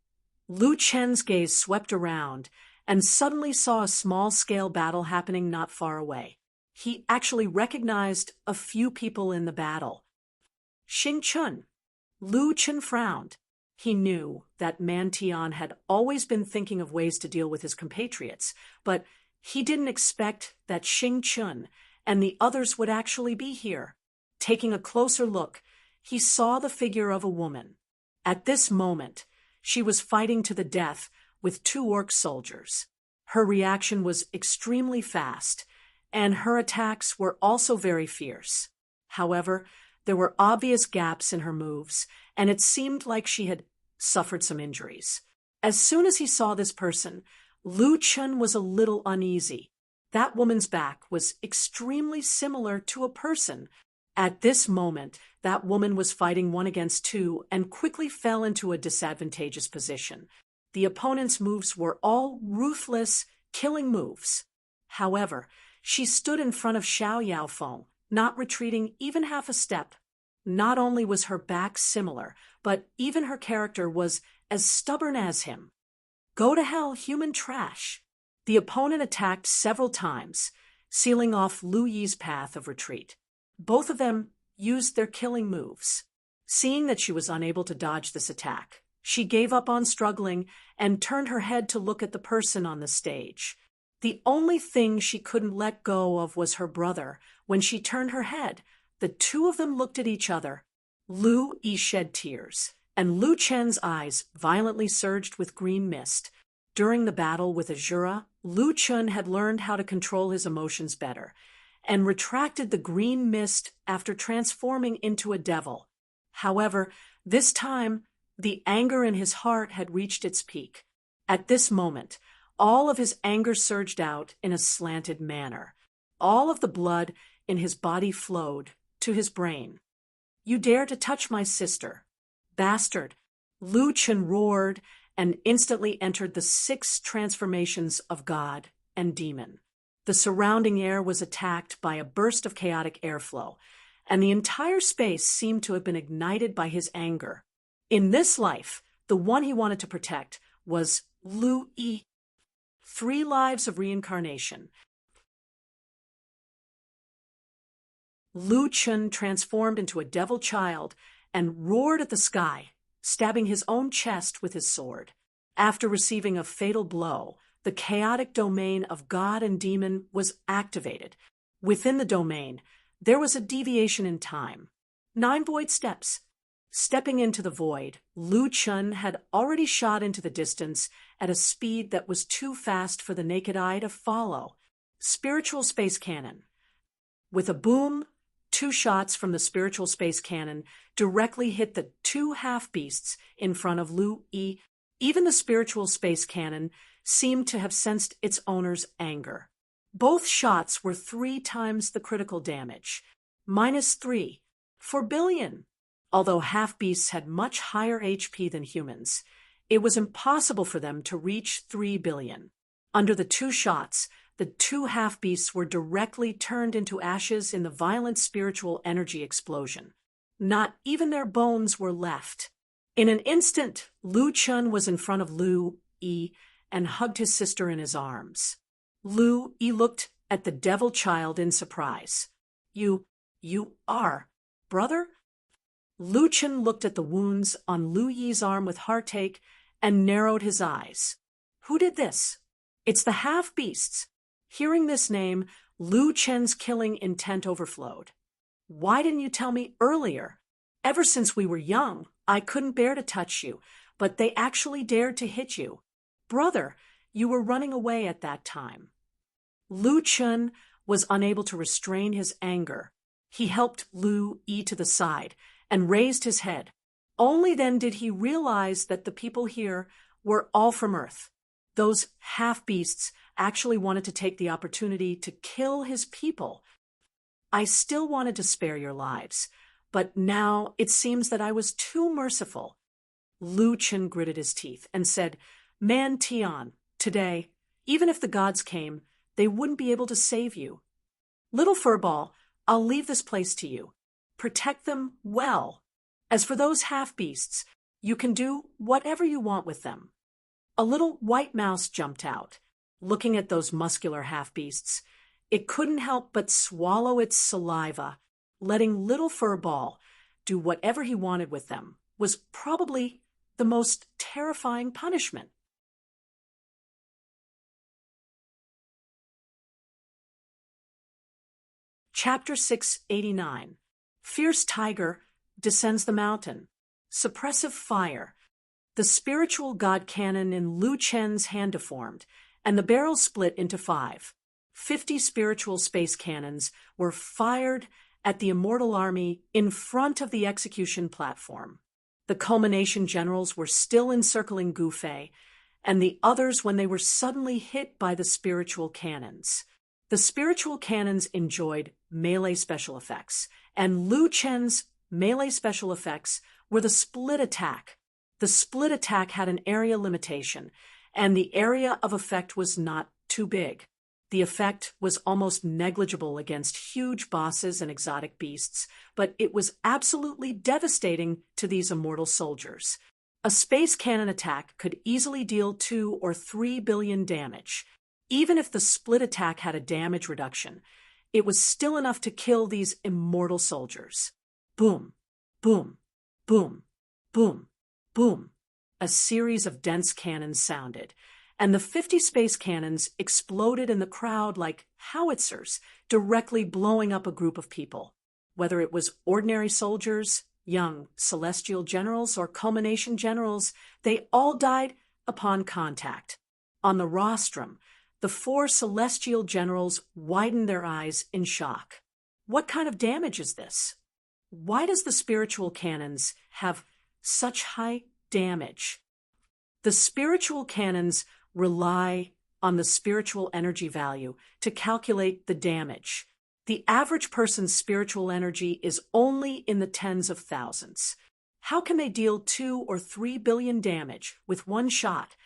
Lu Chen's gaze swept around and suddenly saw a small-scale battle happening not far away. He actually recognized a few people in the battle. Xing Chun. Lu Chen frowned. He knew that Man Tian had always been thinking of ways to deal with his compatriots, but he didn't expect that Xing Chun and the others would actually be here. Taking a closer look, he saw the figure of a woman. At this moment, she was fighting to the death with 2 orc soldiers. Her reaction was extremely fast, and her attacks were also very fierce. However, there were obvious gaps in her moves, and it seemed like she had suffered some injuries. As soon as he saw this person, Lu Chen was a little uneasy. That woman's back was extremely similar to a person. At this moment, that woman was fighting 1 against 2 and quickly fell into a disadvantageous position. The opponent's moves were all ruthless, killing moves. However, she stood in front of Xiao Yaofeng, not retreating even half a step. Not only was her back similar, but even her character was as stubborn as him. Go to hell, human trash. The opponent attacked several times, sealing off Lu Yi's path of retreat. Both of them used their killing moves. Seeing that she was unable to dodge this attack, she gave up on struggling and turned her head to look at the person on the stage. The only thing she couldn't let go of was her brother. When she turned her head, the 2 of them looked at each other. Lu Yi shed tears, and Lu Chen's eyes violently surged with green mist. During the battle with Azura, Lu Chen had learned how to control his emotions better, and retracted the green mist after transforming into a devil. However, this time, the anger in his heart had reached its peak. At this moment, all of his anger surged out in a slanted manner. All of the blood in his body flowed to his brain. You dare to touch my sister, bastard! Lu Chen roared and instantly entered the 6 transformations of God and demon. The surrounding air was attacked by a burst of chaotic airflow, and the entire space seemed to have been ignited by his anger. In this life, the one he wanted to protect was Lu Yi. 3 lives of reincarnation. Lu Chen transformed into a devil child and roared at the sky, stabbing his own chest with his sword. After receiving a fatal blow, the chaotic domain of God and demon was activated. Within the domain, there was a deviation in time. 9 void steps. Stepping into the void, Lu Chen had already shot into the distance at a speed that was too fast for the naked eye to follow. Spiritual space cannon. With a boom, 2 shots from the spiritual space cannon directly hit the 2 half-beasts in front of Lu Yi. Even the spiritual space cannon seemed to have sensed its owner's anger. Both shots were 3 times the critical damage. -3 for billion. Although half-beasts had much higher HP than humans, it was impossible for them to reach 3 billion. Under the 2 shots, the 2 half-beasts were directly turned into ashes in the violent spiritual energy explosion. Not even their bones were left. In an instant, Lu Chen was in front of Lu Yi and hugged his sister in his arms. Lu Yi looked at the devil child in surprise. You are brother? Lu Chen looked at the wounds on Lu Yi's arm with heartache and narrowed his eyes. Who did this? It's the half-beasts. Hearing this name, Lu Chen's killing intent overflowed. Why didn't you tell me earlier? Ever since we were young, I couldn't bear to touch you, but they actually dared to hit you. Brother, you were running away at that time. Lu Chen was unable to restrain his anger. He helped Lu Yi to the side and raised his head. Only then did he realize that the people here were all from Earth. Those half-beasts actually wanted to take the opportunity to kill his people. I still wanted to spare your lives, but now it seems that I was too merciful. Lu Chen gritted his teeth and said, Man Tian, today, even if the gods came, they wouldn't be able to save you. Little Furball, I'll leave this place to you. Protect them well. As for those half-beasts, you can do whatever you want with them. A little white mouse jumped out. Looking at those muscular half-beasts, it couldn't help but swallow its saliva. Letting Little Furball do whatever he wanted with them was probably the most terrifying punishment. Chapter 689. Fierce Tiger Descends the Mountain. Suppressive Fire. The spiritual god cannon in Lu Chen's hand deformed, and the barrel split into 5. 50 spiritual space cannons were fired at the immortal army in front of the execution platform. The culmination generals were still encircling Gu Fei, and the others when they were suddenly hit by the spiritual cannons. The spiritual cannons enjoyed melee special effects, and Lu Chen's melee special effects were the split attack. The split attack had an area limitation, and the area of effect was not too big. The effect was almost negligible against huge bosses and exotic beasts, but it was absolutely devastating to these immortal soldiers. A space cannon attack could easily deal 2 or 3 billion damage. Even if the split attack had a damage reduction, it was still enough to kill these immortal soldiers. Boom, boom, boom, boom, boom. A series of dense cannons sounded, and the 50 space cannons exploded in the crowd like howitzers, directly blowing up a group of people. Whether it was ordinary soldiers, young celestial generals, or culmination generals, they all died upon contact. On the rostrum, the 4 celestial generals widened their eyes in shock. What kind of damage is this? Why does the spiritual cannons have such high damage? The spiritual cannons rely on the spiritual energy value to calculate the damage. The average person's spiritual energy is only in the tens of thousands. How can they deal 2 or 3 billion damage with one shot?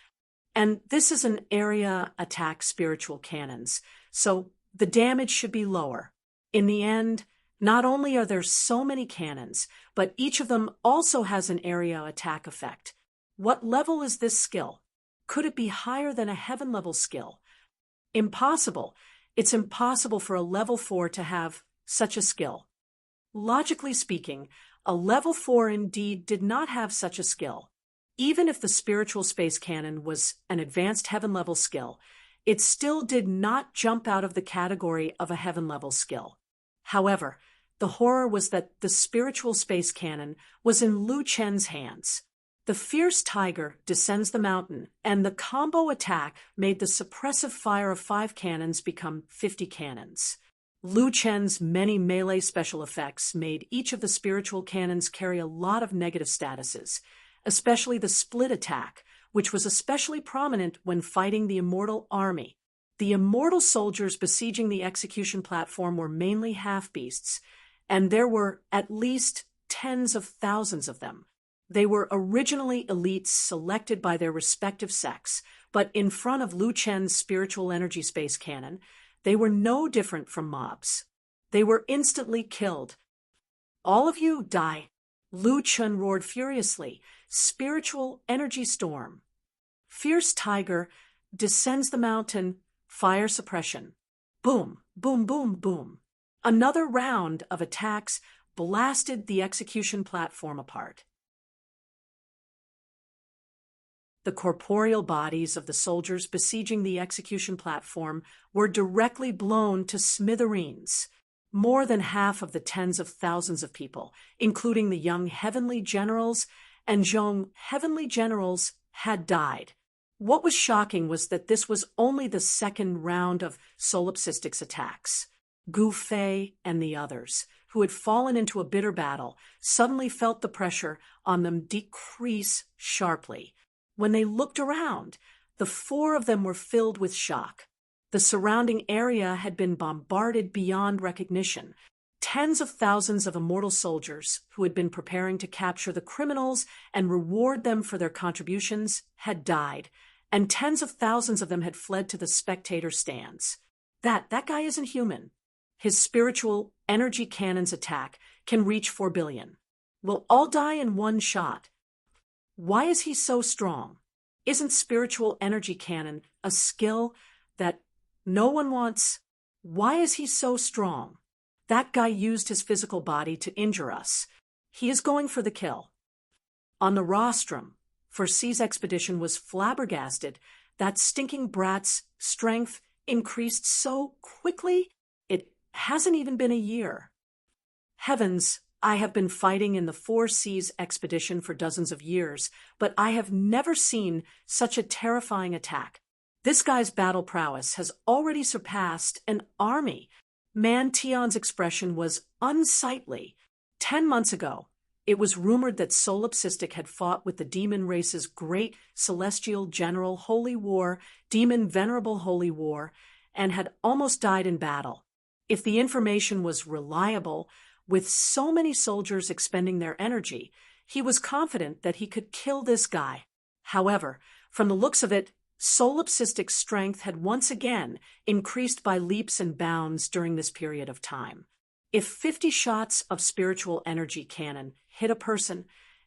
And this is an area attack spiritual cannons, so the damage should be lower. In the end, not only are there so many cannons, but each of them also has an area attack effect. What level is this skill? Could it be higher than a heaven level skill? Impossible. It's impossible for a level 4 to have such a skill. Logically speaking, a level 4 indeed did not have such a skill. Even if the spiritual space cannon was an advanced heaven level skill, it still did not jump out of the category of a heaven level skill. However, the horror was that the spiritual space cannon was in Lu Chen's hands. The fierce tiger descends the mountain, and the combo attack made the suppressive fire of 5 cannons become 50 cannons. Lu Chen's many melee special effects made each of the spiritual cannons carry a lot of negative statuses, especially the split attack, which was especially prominent when fighting the immortal army. The immortal soldiers besieging the execution platform were mainly half-beasts, and there were at least tens of thousands of them. They were originally elites selected by their respective sex, but in front of Lu Chen's spiritual energy space cannon, they were no different from mobs. They were instantly killed. All of you die, Lu Chen roared furiously. Spiritual energy storm. Fierce tiger descends the mountain, fire suppression. Boom, boom, boom, boom. Another round of attacks blasted the execution platform apart. The corporeal bodies of the soldiers besieging the execution platform were directly blown to smithereens. More than half of the tens of thousands of people, including the young heavenly generals and young heavenly generals, had died. What was shocking was that this was only the second round of solipsistic's attacks. Gu Fei and the others, who had fallen into a bitter battle, suddenly felt the pressure on them decrease sharply. When they looked around, The four of them were filled with shock. The surrounding area had been bombarded beyond recognition. Tens of thousands of immortal soldiers who had been preparing to capture the criminals and reward them for their contributions had died, and tens of thousands of them had fled to the spectator stands. That guy isn't human. His spiritual energy cannon's attack can reach 4 billion. We'll all die in one shot. Why is he so strong? Isn't spiritual energy cannon a skill that no one wants? Why is he so strong? That guy used his physical body to injure us. He is going for the kill. On the rostrum, C's expedition was flabbergasted. That stinking brat's strength increased so quickly, it hasn't even been a year. Heavens, I have been fighting in the 4C's expedition for dozens of years, but I have never seen such a terrifying attack. This guy's battle prowess has already surpassed an army. Man Tion's expression was unsightly. 10 months ago, it was rumored that Solipsistic had fought with the demon race's great celestial general Holy War, demon venerable Holy War, and had almost died in battle. If the information was reliable, with so many soldiers expending their energy, he was confident that he could kill this guy. However, from the looks of it, Solipsistic's strength had once again increased by leaps and bounds during this period of time. If 50 shots of spiritual energy cannon hit a person,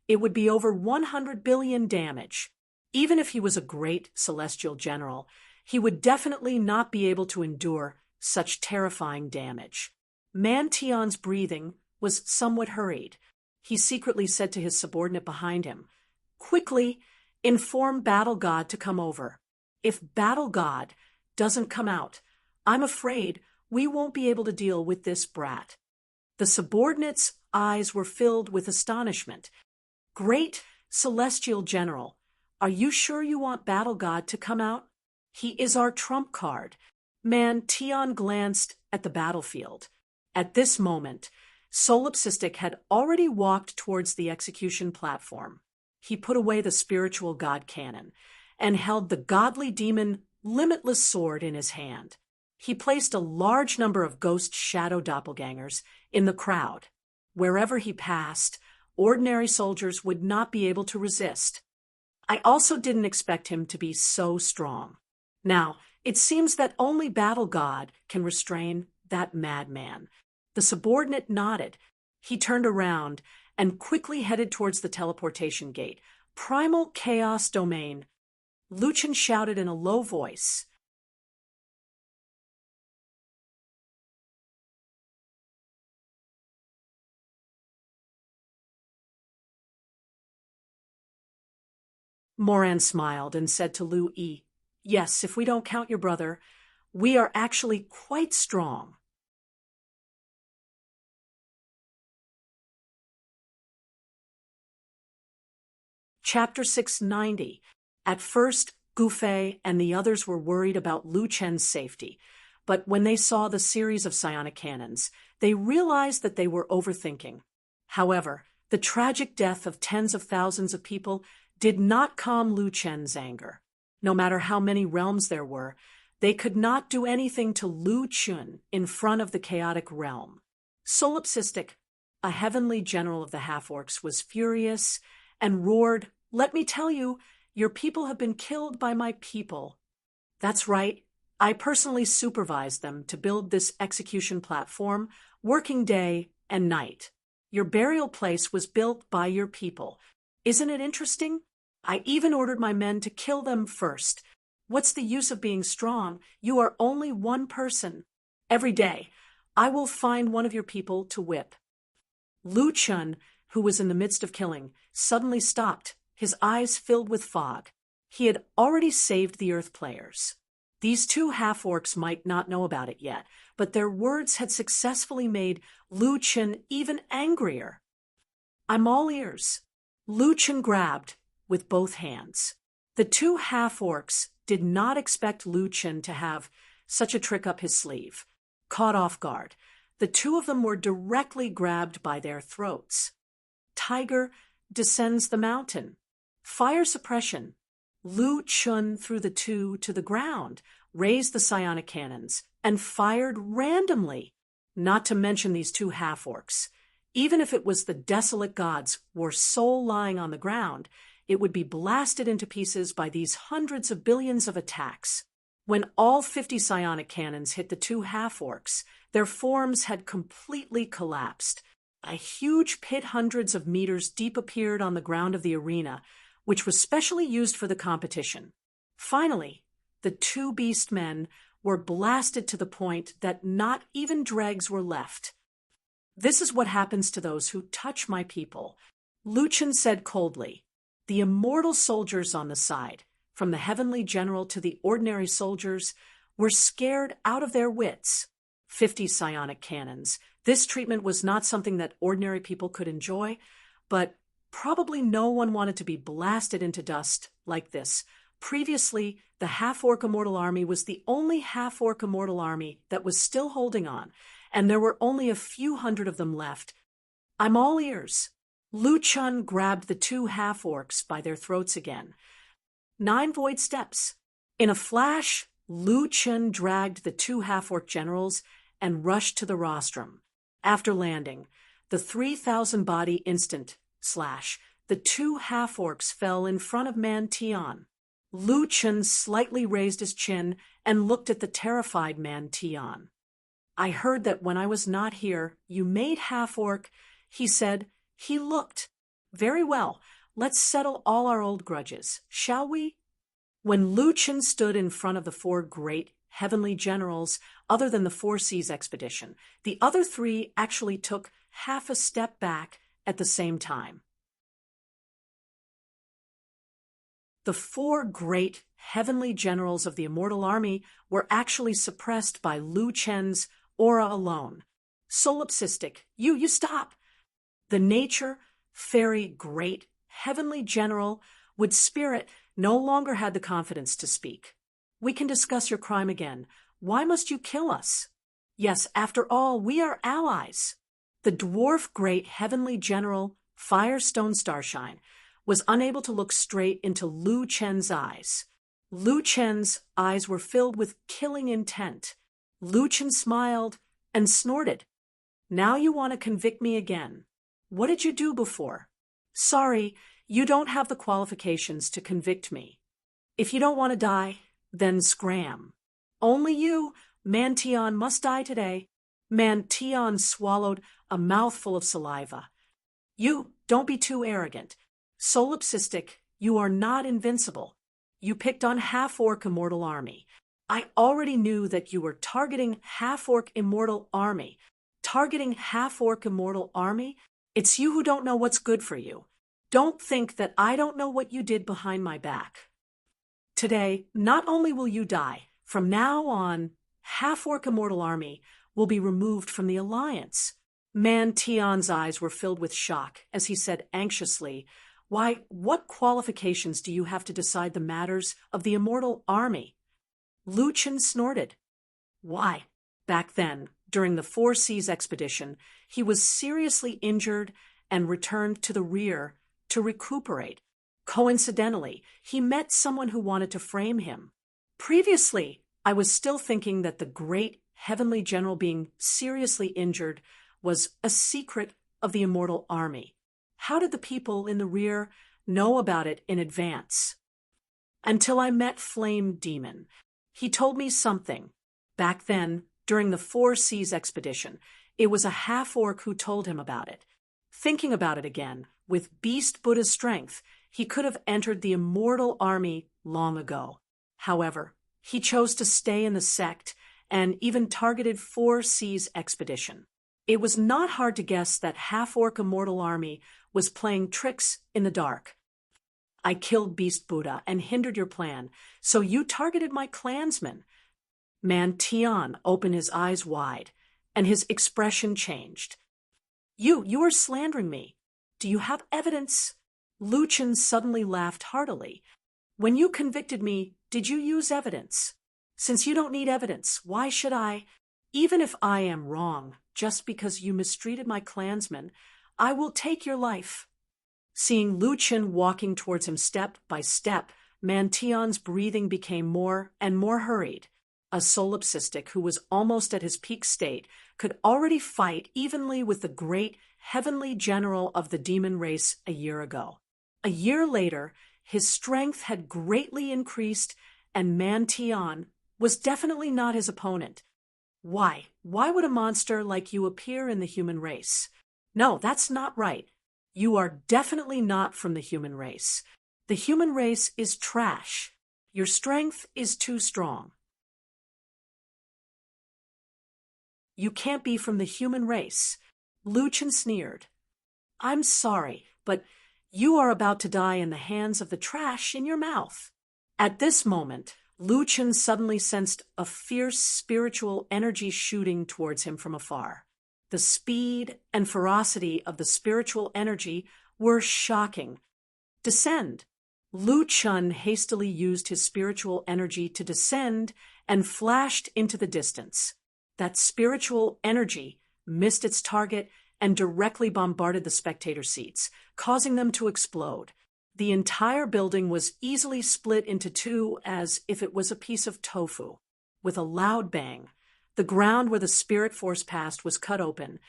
it would be over 100 billion damage. Even if he was a great celestial general, he would definitely not be able to endure such terrifying damage. Man Tion's breathing was somewhat hurried. He secretly said to his subordinate behind him, "Quickly, inform Battle God to come over. If Battle God doesn't come out, I'm afraid we won't be able to deal with this brat." The subordinate's eyes were filled with astonishment. "Great Celestial General, are you sure you want Battle God to come out? He is our trump card." Man Tion glanced at the battlefield. At this moment, Solipsistic had already walked towards the execution platform. He put away the spiritual god cannon and held the godly demon limitless sword in his hand. He placed a large number of ghost shadow doppelgangers in the crowd. Wherever he passed, ordinary soldiers would not be able to resist. I also didn't expect him to be so strong. Now, it seems that only Battle God can restrain that madman. The subordinate nodded. He turned around and quickly headed towards the teleportation gate. "Primal Chaos Domain." Luchin shouted in a low voice. Moran smiled and said to Lu Yi, "Yes, if we don't count your brother, we are actually quite strong." Chapter 690. At first, Gufei and the others were worried about Lu Chen's safety, but when they saw the series of psionic cannons, they realized that they were overthinking. However, the tragic death of tens of thousands of people did not calm Lu Chen's anger. No matter how many realms there were, they could not do anything to Lu Chun in front of the chaotic realm. Solipsistic, a heavenly general of the half-orcs, was furious and roared, "Let me tell you, your people have been killed by my people." "That's right. I personally supervised them to build this execution platform, working day and night. Your burial place was built by your people. Isn't it interesting? I even ordered my men to kill them first. What's the use of being strong? You are only one person. Every day, I will find one of your people to whip." Lu Chun, who was in the midst of killing, suddenly stopped, his eyes filled with fog. He had already saved the Earth players. These two half-orcs might not know about it yet, but their words had successfully made Lu Chun even angrier. "I'm all ears." Lu Chun grabbed with both hands. The two half-orcs did not expect Lu Chun to have such a trick up his sleeve. Caught off guard, the two of them were directly grabbed by their throats. Tiger descends the mountain. Fire suppression. Lu Chun threw the two to the ground, raised the psionic cannons, and fired randomly, not to mention these two half-orcs. Even if it was the desolate gods or soul lying on the ground, it would be blasted into pieces by these hundreds of billions of attacks. When all 50 psionic cannons hit the two half-orcs, their forms had completely collapsed. A huge pit hundreds of meters deep appeared on the ground of the arena, which was specially used for the competition. Finally, the two beast men were blasted to the point that not even dregs were left. "This is what happens to those who touch my people," Lu Chun said coldly. The immortal soldiers on the side, from the heavenly general to the ordinary soldiers, were scared out of their wits. 50 psionic cannons. This treatment was not something that ordinary people could enjoy, but probably no one wanted to be blasted into dust like this. Previously, the half-orc immortal army was the only half-orc immortal army that was still holding on, and there were only a few hundred of them left. "I'm all ears." Lu Chun grabbed the two half-orcs by their throats again. 9 void steps. In a flash, Lu Chun dragged the two half-orc generals and rushed to the rostrum. After landing, the 3,000-body instant slash, the two half-orcs fell in front of Man Tian. Lu Chun slightly raised his chin and looked at the terrified Man Tian. "I heard that when I was not here, you made half-orc," he said. He looked. "Very well, let's settle all our old grudges, shall we?" When Lu Chun stood in front of the 4 great heavenly generals, other than the 4 Seas expedition, the other 3 actually took half a step back at the same time. The 4 great heavenly generals of the immortal army were actually suppressed by Lu Chun's aura alone. "Solipsistic, you stop!" The nature, fairy, great, heavenly general with spirit no longer had the confidence to speak. "We can discuss your crime again. Why must you kill us? Yes, after all, we are allies." The dwarf great heavenly general, Firestone Starshine, was unable to look straight into Lu Chun's eyes. Lu Chun's eyes were filled with killing intent. Lu Chun smiled and snorted. "Now you want to convict me again. What did you do before?" "Sorry, you don't have the qualifications to convict me. If you don't want to die, then scram." "Only you, Man Tian, must die today." Man Tian swallowed a mouthful of saliva. "You don't be too arrogant. Solipsistic, you are not invincible. You picked on half-orc immortal army. I already knew that you were targeting half-orc immortal army. Targeting half-orc immortal army? It's you who don't know what's good for you. Don't think that I don't know what you did behind my back. Today, not only will you die, from now on, half-orc immortal army will be removed from the alliance." Man Tian's eyes were filled with shock as he said anxiously, "Why, what qualifications do you have to decide the matters of the immortal army?" Lu Chun snorted. "Why, back then, during the 4 Seas expedition, he was seriously injured and returned to the rear to recuperate. Coincidentally, he met someone who wanted to frame him. Previously, I was still thinking that the great heavenly general being seriously injured was a secret of the immortal army. How did the people in the rear know about it in advance? Until I met Flame Demon. He told me something. Back then, during the 4 Seas expedition, it was a half-orc who told him about it. Thinking about it again, with Beast Buddha's strength, he could have entered the immortal army long ago. However, he chose to stay in the sect and even targeted 4 Seas expedition. It was not hard to guess that half-orc immortal army was playing tricks in the dark. "I killed Beast Buddha and hindered your plan, so you targeted my clansmen." Man Tian opened his eyes wide, and his expression changed. You are slandering me. Do you have evidence?" Lu Chun suddenly laughed heartily. "When you convicted me, did you use evidence? Since you don't need evidence, why should I? Even if I am wrong, just because you mistreated my clansmen, I will take your life." Seeing Lu Chun walking towards him step by step, Mantion's breathing became more and more hurried. A solipsistic who was almost at his peak state could already fight evenly with the great heavenly general of the demon race a year ago. A year later, his strength had greatly increased, and Mantion was definitely not his opponent. Why? Why would a monster like you appear in the human race? No, that's not right. You are definitely not from the human race. The human race is trash. Your strength is too strong. You can't be from the human race. Lu Chen sneered. I'm sorry, but you are about to die in the hands of the trash in your mouth. At this moment, Lu Chen suddenly sensed a fierce spiritual energy shooting towards him from afar. The speed and ferocity of the spiritual energy were shocking. Descend. Lu Chen hastily used his spiritual energy to descend and flashed into the distance. That spiritual energy missed its target and directly bombarded the spectator seats, causing them to explode. The entire building was easily split into two as if it was a piece of tofu. With a loud bang, the ground where the spirit force passed was cut open,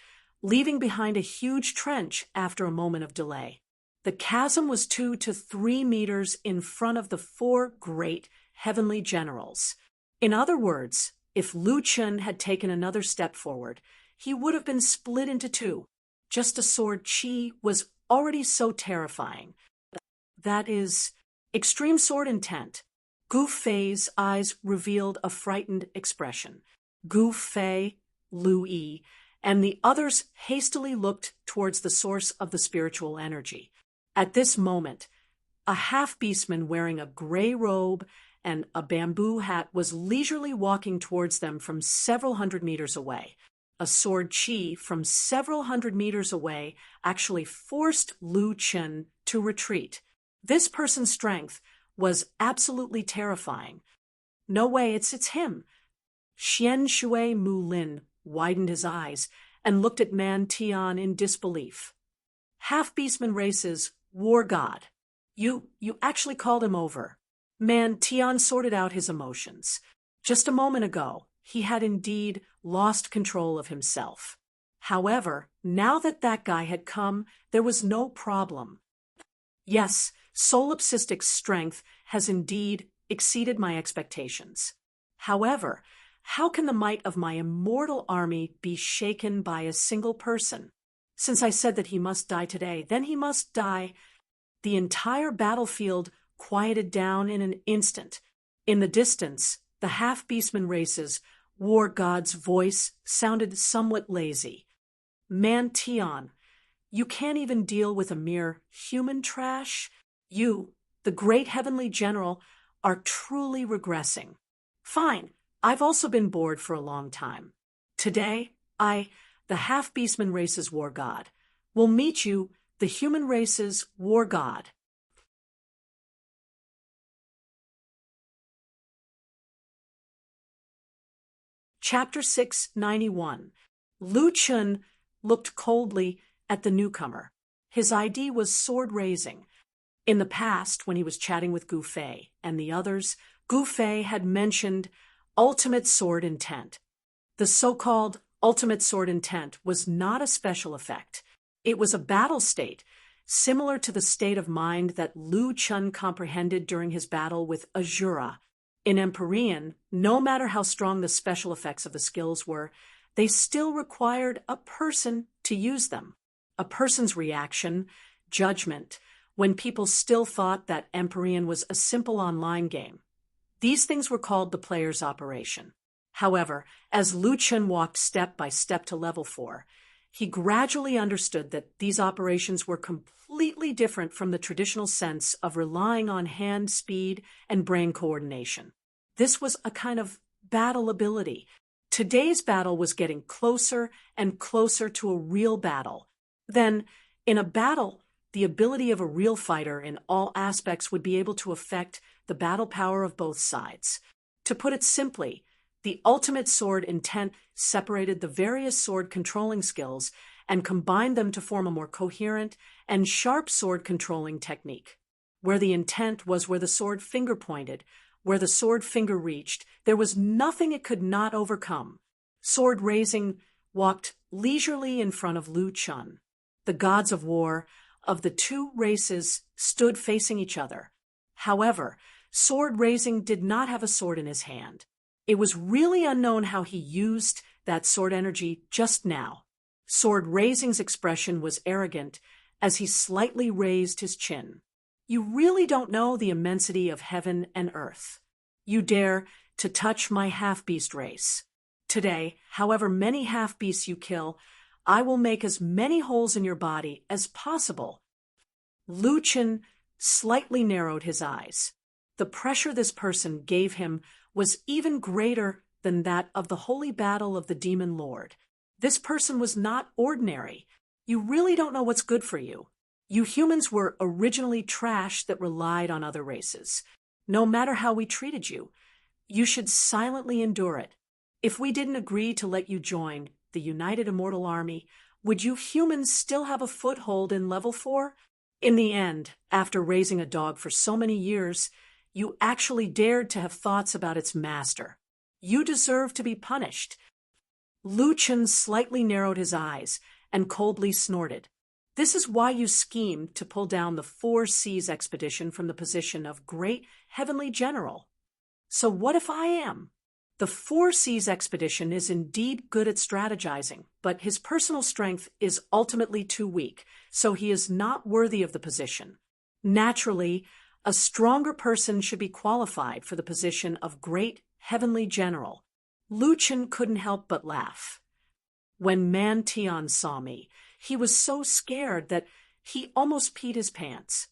leaving behind a huge trench after a moment of delay. The chasm was 2 to 3 meters in front of the 4 great heavenly generals. In other words, if Lu Chen had taken another step forward, he would have been split into two. Just a sword chi was already so terrifying. That is, extreme sword intent. Gu Fei's eyes revealed a frightened expression. Gu Fei, Lu Yi, and the others hastily looked towards the source of the spiritual energy. At this moment, a half-beastman wearing a gray robe and a bamboo hat was leisurely walking towards them from several hundred meters away. A sword chi from several hundred meters away actually forced Lu Chen to retreat. This person's strength was absolutely terrifying. No way, it's him. Xian Shui Mu Lin widened his eyes and looked at Mantion in disbelief. Half-beastman races, war god. You actually called him over. Mantion sorted out his emotions. Just a moment ago, he had indeed lost control of himself. However, now that guy had come, there was no problem. Yes, solipsistic strength has indeed exceeded my expectations. However, how can the might of my immortal army be shaken by a single person? Since I said that he must die today, then he must die. The entire battlefield quieted down in an instant. In the distance, the half-beastman race's war god's voice sounded somewhat lazy. Mantion, you can't even deal with a mere human trash? You, the great heavenly general, are truly regressing. Fine, I've also been bored for a long time. Today, the half-beastman race's war god, will meet you, the human race's war god. Chapter 691. Lu Chen looked coldly at the newcomer. His ID was sword-raising. In the past, when he was chatting with Gu Fei and the others, Gu Fei had mentioned ultimate sword intent. The so-called ultimate sword intent was not a special effect. It was a battle state, similar to the state of mind that Lu Chen comprehended during his battle with Azura. In Empyrean, no matter how strong the special effects of the skills were, they still required a person to use them. A person's reaction, judgment, when people still thought that Empyrean was a simple online game. These things were called the player's operation. However, as Lu Chen walked step by step to level 4, he gradually understood that these operations were completely different from the traditional sense of relying on hand speed and brain coordination. This was a kind of battle ability. Today's battle was getting closer and closer to a real battle. Then, in a battle, the ability of a real fighter in all aspects would be able to affect the battle power of both sides. To put it simply, the ultimate sword intent separated the various sword controlling skills and combined them to form a more coherent and sharp sword controlling technique. Where the intent was where the sword finger pointed, where the sword finger reached, there was nothing it could not overcome. Sword raising walked leisurely in front of Lu Chun. The gods of war of the two races stood facing each other. However, sword raising did not have a sword in his hand. It was really unknown how he used that sword energy just now. Sword raising's expression was arrogant as he slightly raised his chin. You really don't know the immensity of heaven and earth. You dare to touch my half-beast race. Today, however many half-beasts you kill, I will make as many holes in your body as possible. Lu Chen slightly narrowed his eyes. The pressure this person gave him was even greater than that of the holy battle of the demon lord. This person was not ordinary. You really don't know what's good for you. You humans were originally trash that relied on other races. No matter how we treated you, you should silently endure it. If we didn't agree to let you join the United Immortal Army, would you humans still have a foothold in level 4? In the end, after raising a dog for so many years, you actually dared to have thoughts about its master. You deserve to be punished. Lu Chen slightly narrowed his eyes and coldly snorted. This is why you schemed to pull down the 4 Seas expedition from the position of great heavenly general. So what if I am? The 4 Seas expedition is indeed good at strategizing, but his personal strength is ultimately too weak, so he is not worthy of the position. Naturally, a stronger person should be qualified for the position of great heavenly general. Lu Chen couldn't help but laugh. When Man Tian saw me, he was so scared that he almost peed his pants.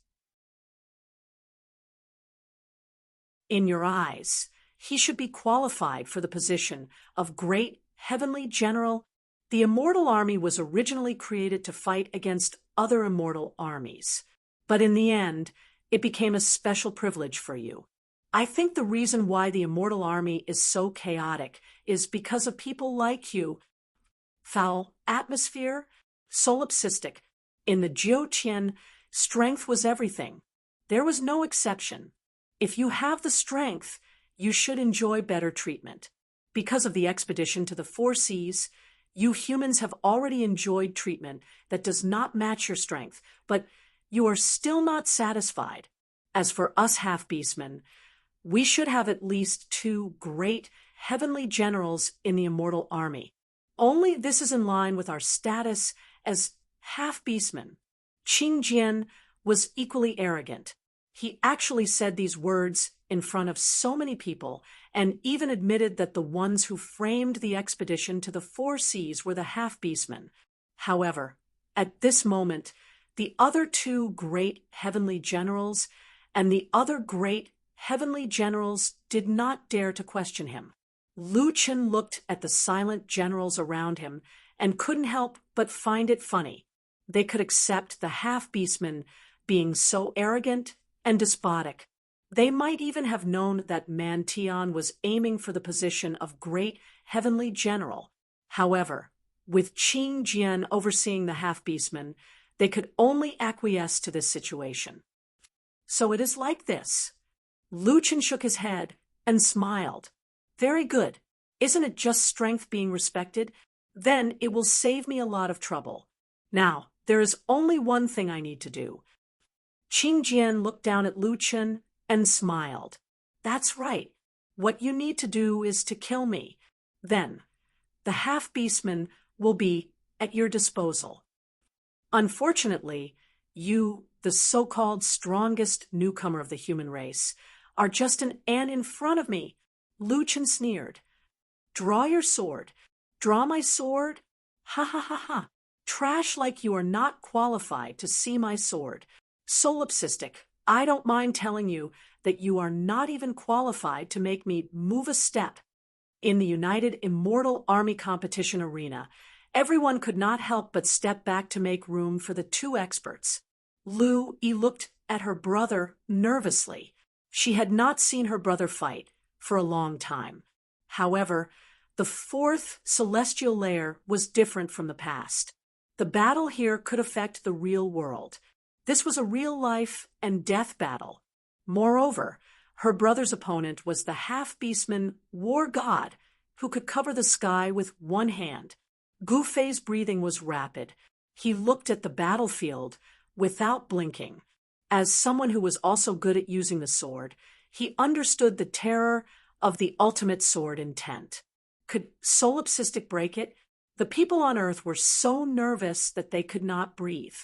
In your eyes, he should be qualified for the position of great heavenly general. The immortal army was originally created to fight against other immortal armies, but in the end, it became a special privilege for you. I think the reason why the immortal army is so chaotic is because of people like you. Foul atmosphere, solipsistic. In the Jiutian, strength was everything. There was no exception. If you have the strength, you should enjoy better treatment. Because of the expedition to the 4 Seas, you humans have already enjoyed treatment that does not match your strength, but you are still not satisfied. As for us half-beastmen, we should have at least 2 great heavenly generals in the immortal army. Only this is in line with our status as half-beastmen. Qing Jian was equally arrogant. He actually said these words in front of so many people and even admitted that the ones who framed the expedition to the 4 Seas were the half-beastmen. However, at this moment, the other 2 great heavenly generals and the other great heavenly generals did not dare to question him. Lu Chen looked at the silent generals around him and couldn't help but find it funny. They could accept the half-beastmen being so arrogant and despotic. They might even have known that Man Tian was aiming for the position of great heavenly general. However, with Qing Jian overseeing the half-beastmen, they could only acquiesce to this situation. So it is like this. Lu Chen shook his head and smiled. Very good. Isn't it just strength being respected? Then it will save me a lot of trouble. Now, there is only one thing I need to do. Qing Jian looked down at Lu Chen and smiled. That's right. What you need to do is to kill me. Then, the half-beastmen will be at your disposal. Unfortunately, you, the so-called strongest newcomer of the human race, are just an ant in front of me. Lu Chen sneered. Draw your sword. Draw my sword? Ha ha ha ha. Trash like you are not qualified to see my sword. Solipsistic, I don't mind telling you that you are not even qualified to make me move a step. In the United Immortal Army competition arena, everyone could not help but step back to make room for the 2 experts. Lu Yi looked at her brother nervously. She had not seen her brother fight for a long time. However, the 4th celestial layer was different from the past. The battle here could affect the real world. This was a real life and death battle. Moreover, her brother's opponent was the half-beastman war god who could cover the sky with one hand. Gu Fei's breathing was rapid. He looked at the battlefield without blinking. As someone who was also good at using the sword, he understood the terror of the ultimate sword intent. Could Solipsistic break it? The people on Earth were so nervous that they could not breathe.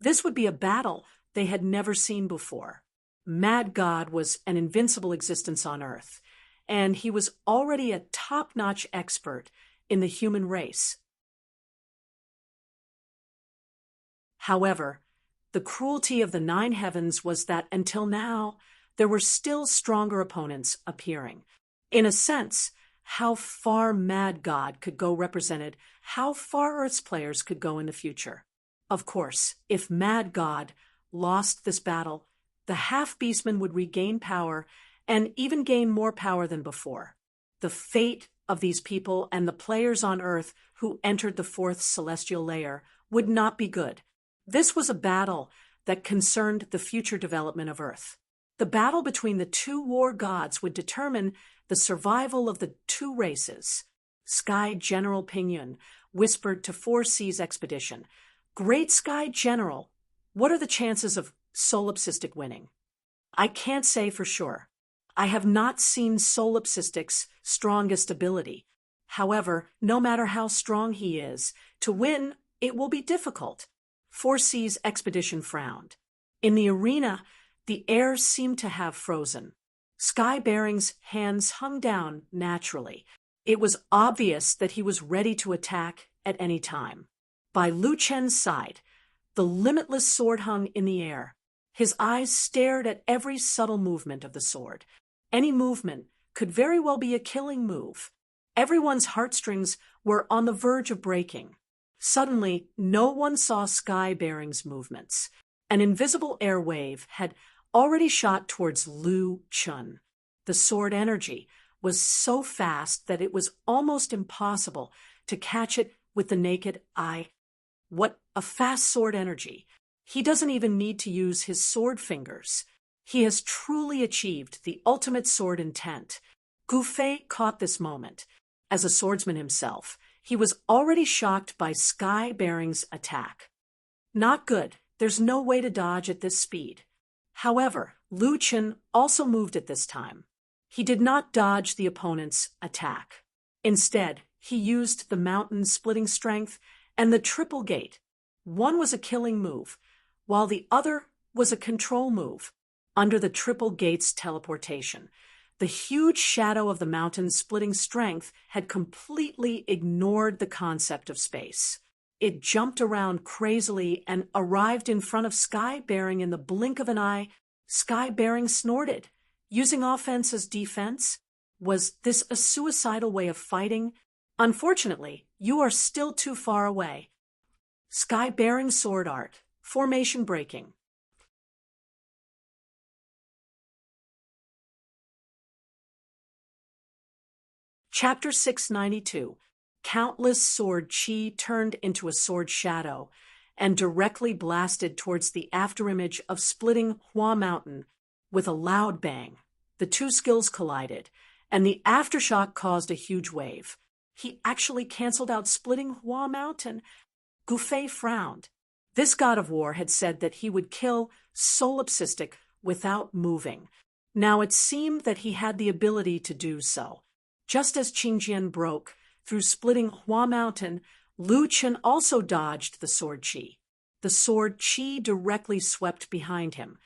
This would be a battle they had never seen before. Mad God was an invincible existence on Earth, and he was already a top-notch expert in the human race. However, the cruelty of the Nine Heavens was that until now, there were still stronger opponents appearing. In a sense, how far Mad God could go represented how far Earth's players could go in the future. Of course, if Mad God lost this battle, the half-beastman would regain power and even gain more power than before. The fate of these people and the players on Earth who entered the fourth celestial layer would not be good. This was a battle that concerned the future development of Earth. The battle between the two war gods would determine the survival of the two races. Sky General Pingyun whispered to Four Seas Expedition, "Great Sky General, what are the chances of Solipsistic winning?" "I can't say for sure. I have not seen Solipsistic's strongest ability. However, no matter how strong he is, to win, it will be difficult." Four Seas Expedition frowned. In the arena, the air seemed to have frozen. Sky Bearing's hands hung down naturally. It was obvious that he was ready to attack at any time. By Lu Chen's side, the limitless sword hung in the air. His eyes stared at every subtle movement of the sword. Any movement could very well be a killing move. Everyone's heartstrings were on the verge of breaking. Suddenly, no one saw Sky Bearing's movements. An invisible air wave had already shot towards Lu Chun. The sword energy was so fast that it was almost impossible to catch it with the naked eye. What a fast sword energy! He doesn't even need to use his sword fingers. He has truly achieved the ultimate sword intent. Gu Fei caught this moment. As a swordsman himself, he was already shocked by Sky Bearing's attack. Not good. There's no way to dodge at this speed. However, Lu Chen also moved at this time. He did not dodge the opponent's attack. Instead, he used the mountain-splitting strength and the triple gate. One was a killing move, while the other was a control move. Under the triple gate's teleportation, the huge shadow of the mountain-splitting strength had completely ignored the concept of space. It jumped around crazily and arrived in front of Sky Bearing in the blink of an eye. Sky Bearing snorted. Using offense as defense? Was this a suicidal way of fighting? Unfortunately, you are still too far away. Sky Bearing sword art. Formation breaking. Chapter 692. Countless sword chi turned into a sword shadow and directly blasted towards the afterimage of splitting Hua Mountain with a loud bang. The two skills collided, and the aftershock caused a huge wave. He actually canceled out splitting Hua Mountain. Gu Fei frowned. This god of war had said that he would kill Solipsistic without moving. Now it seemed that he had the ability to do so. Just as Qingjian broke through splitting Hua Mountain, Lu Chen also dodged the sword chi. The sword chi directly swept behind him,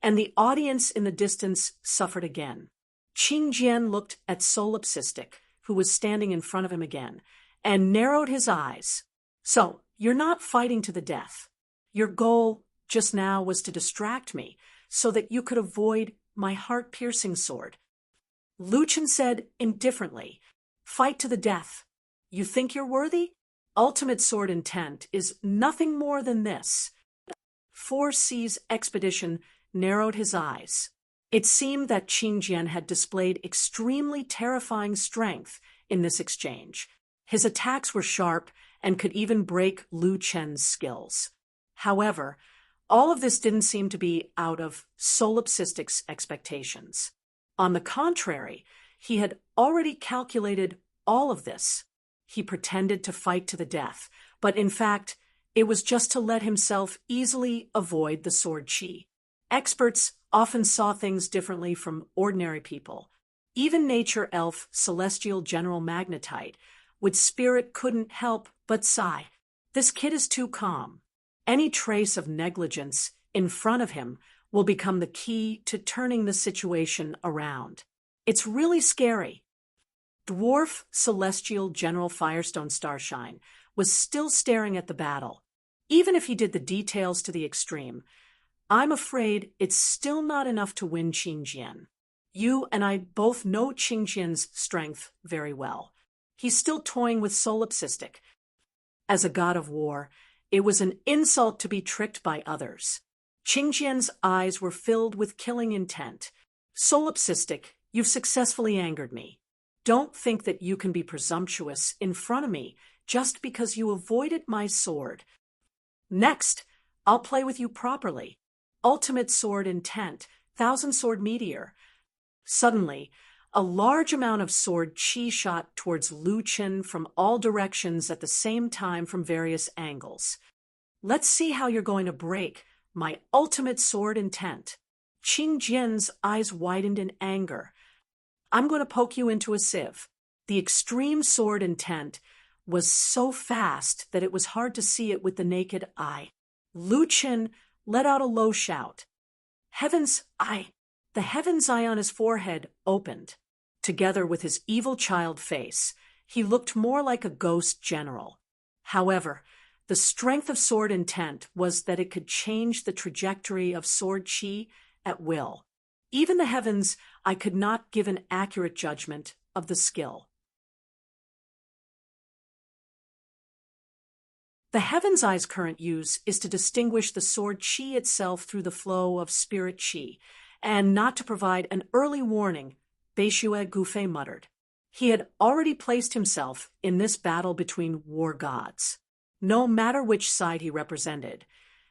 and the audience in the distance suffered again. Qingjian looked at Solipsistic, who was standing in front of him again, and narrowed his eyes. "So, you're not fighting to the death. Your goal just now was to distract me so that you could avoid my heart-piercing sword." Lu Chen said indifferently, "Fight to the death. You think you're worthy? Ultimate sword intent is nothing more than this." Four Seas Expedition narrowed his eyes. It seemed that Qingjian had displayed extremely terrifying strength in this exchange. His attacks were sharp and could even break Lu Chen's skills. However, All of this didn't seem to be out of Solipsistic's expectations. On the contrary, he had already calculated all of this. He pretended to fight to the death, but in fact, it was just to let himself easily avoid the sword chi. Experts often saw things differently from ordinary people. Even nature elf Celestial General Magnetite, with spirit, couldn't help but sigh. This kid is too calm. Any trace of negligence in front of him will become the key to turning the situation around. It's really scary. Dwarf Celestial General Firestone Starshine was still staring at the battle. Even if he did the details to the extreme, I'm afraid it's still not enough to win Qingjian. You and I both know Qingjian's strength very well. He's still toying with Solipsistic. As a god of war, it was an insult to be tricked by others. Qingjian's eyes were filled with killing intent. Solipsistic, you've successfully angered me. Don't think that you can be presumptuous in front of me just because you avoided my sword. Next, I'll play with you properly. Ultimate sword intent, thousand sword meteor. Suddenly, a large amount of sword chi shot towards Lu Qin from all directions at the same time from various angles. Let's see how you're going to break my ultimate sword intent. Qingjian's eyes widened in anger. I'm going to poke you into a sieve. The extreme sword intent was so fast that it was hard to see it with the naked eye. Lu Qin let out a low shout. Heaven's eye! The heaven's eye on his forehead opened. Together with his evil child face, he looked more like a ghost general. However, the strength of sword intent was that it could change the trajectory of sword chi at will. Even the heavens eye could not give an accurate judgment of the skill. The heaven's eye's current use is to distinguish the sword chi itself through the flow of spirit chi, and not to provide an early warning, Beishue Gufei muttered. He had already placed himself in this battle between war gods. No matter which side he represented,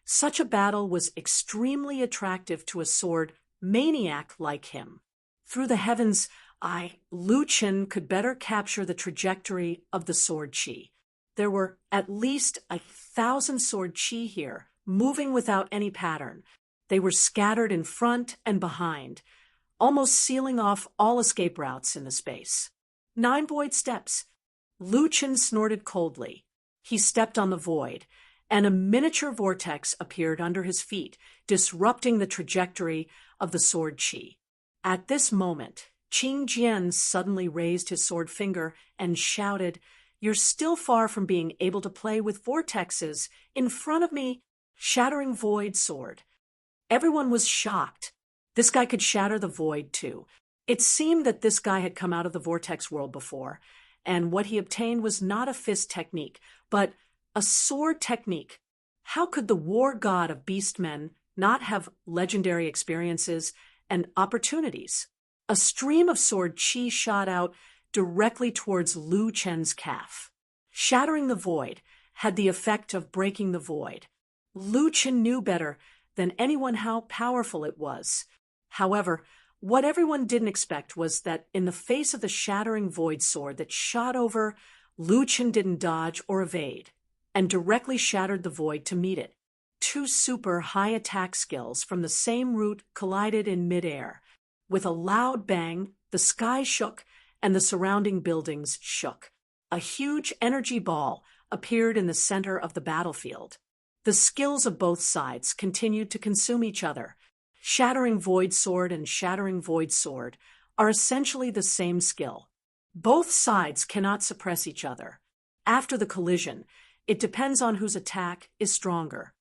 such a battle was extremely attractive to a sword maniac like him. Through the heaven's eye, Lu Qin could better capture the trajectory of the sword chi. There were at least 1,000 sword chi here, moving without any pattern. They were scattered in front and behind, almost sealing off all escape routes in the space. 9 void steps. Lu Qin snorted coldly. He stepped on the void, and a miniature vortex appeared under his feet, disrupting the trajectory of the sword chi. At this moment, Qingjian suddenly raised his sword finger and shouted, "You're still far from being able to play with vortexes in front of me, shattering void sword." Everyone was shocked. This guy could shatter the void too. It seemed that this guy had come out of the vortex world before, and what he obtained was not a fist technique, but a sword technique. How could the war god of beastmen not have legendary experiences and opportunities? A stream of sword chi shot out directly towards Lu Chen's calf. Shattering the void had the effect of breaking the void. Lu Chen knew better than anyone how powerful it was. However, what everyone didn't expect was that in the face of the shattering void sword that shot over, Lu Chen didn't dodge or evade, and directly shattered the void to meet it. 2 super high attack skills from the same root collided in midair. With a loud bang, the sky shook and the surrounding buildings shook. A huge energy ball appeared in the center of the battlefield. The skills of both sides continued to consume each other. Shattering Void Sword and Shattering Void Sword are essentially the same skill. Both sides cannot suppress each other. After the collision, it depends on whose attack is stronger.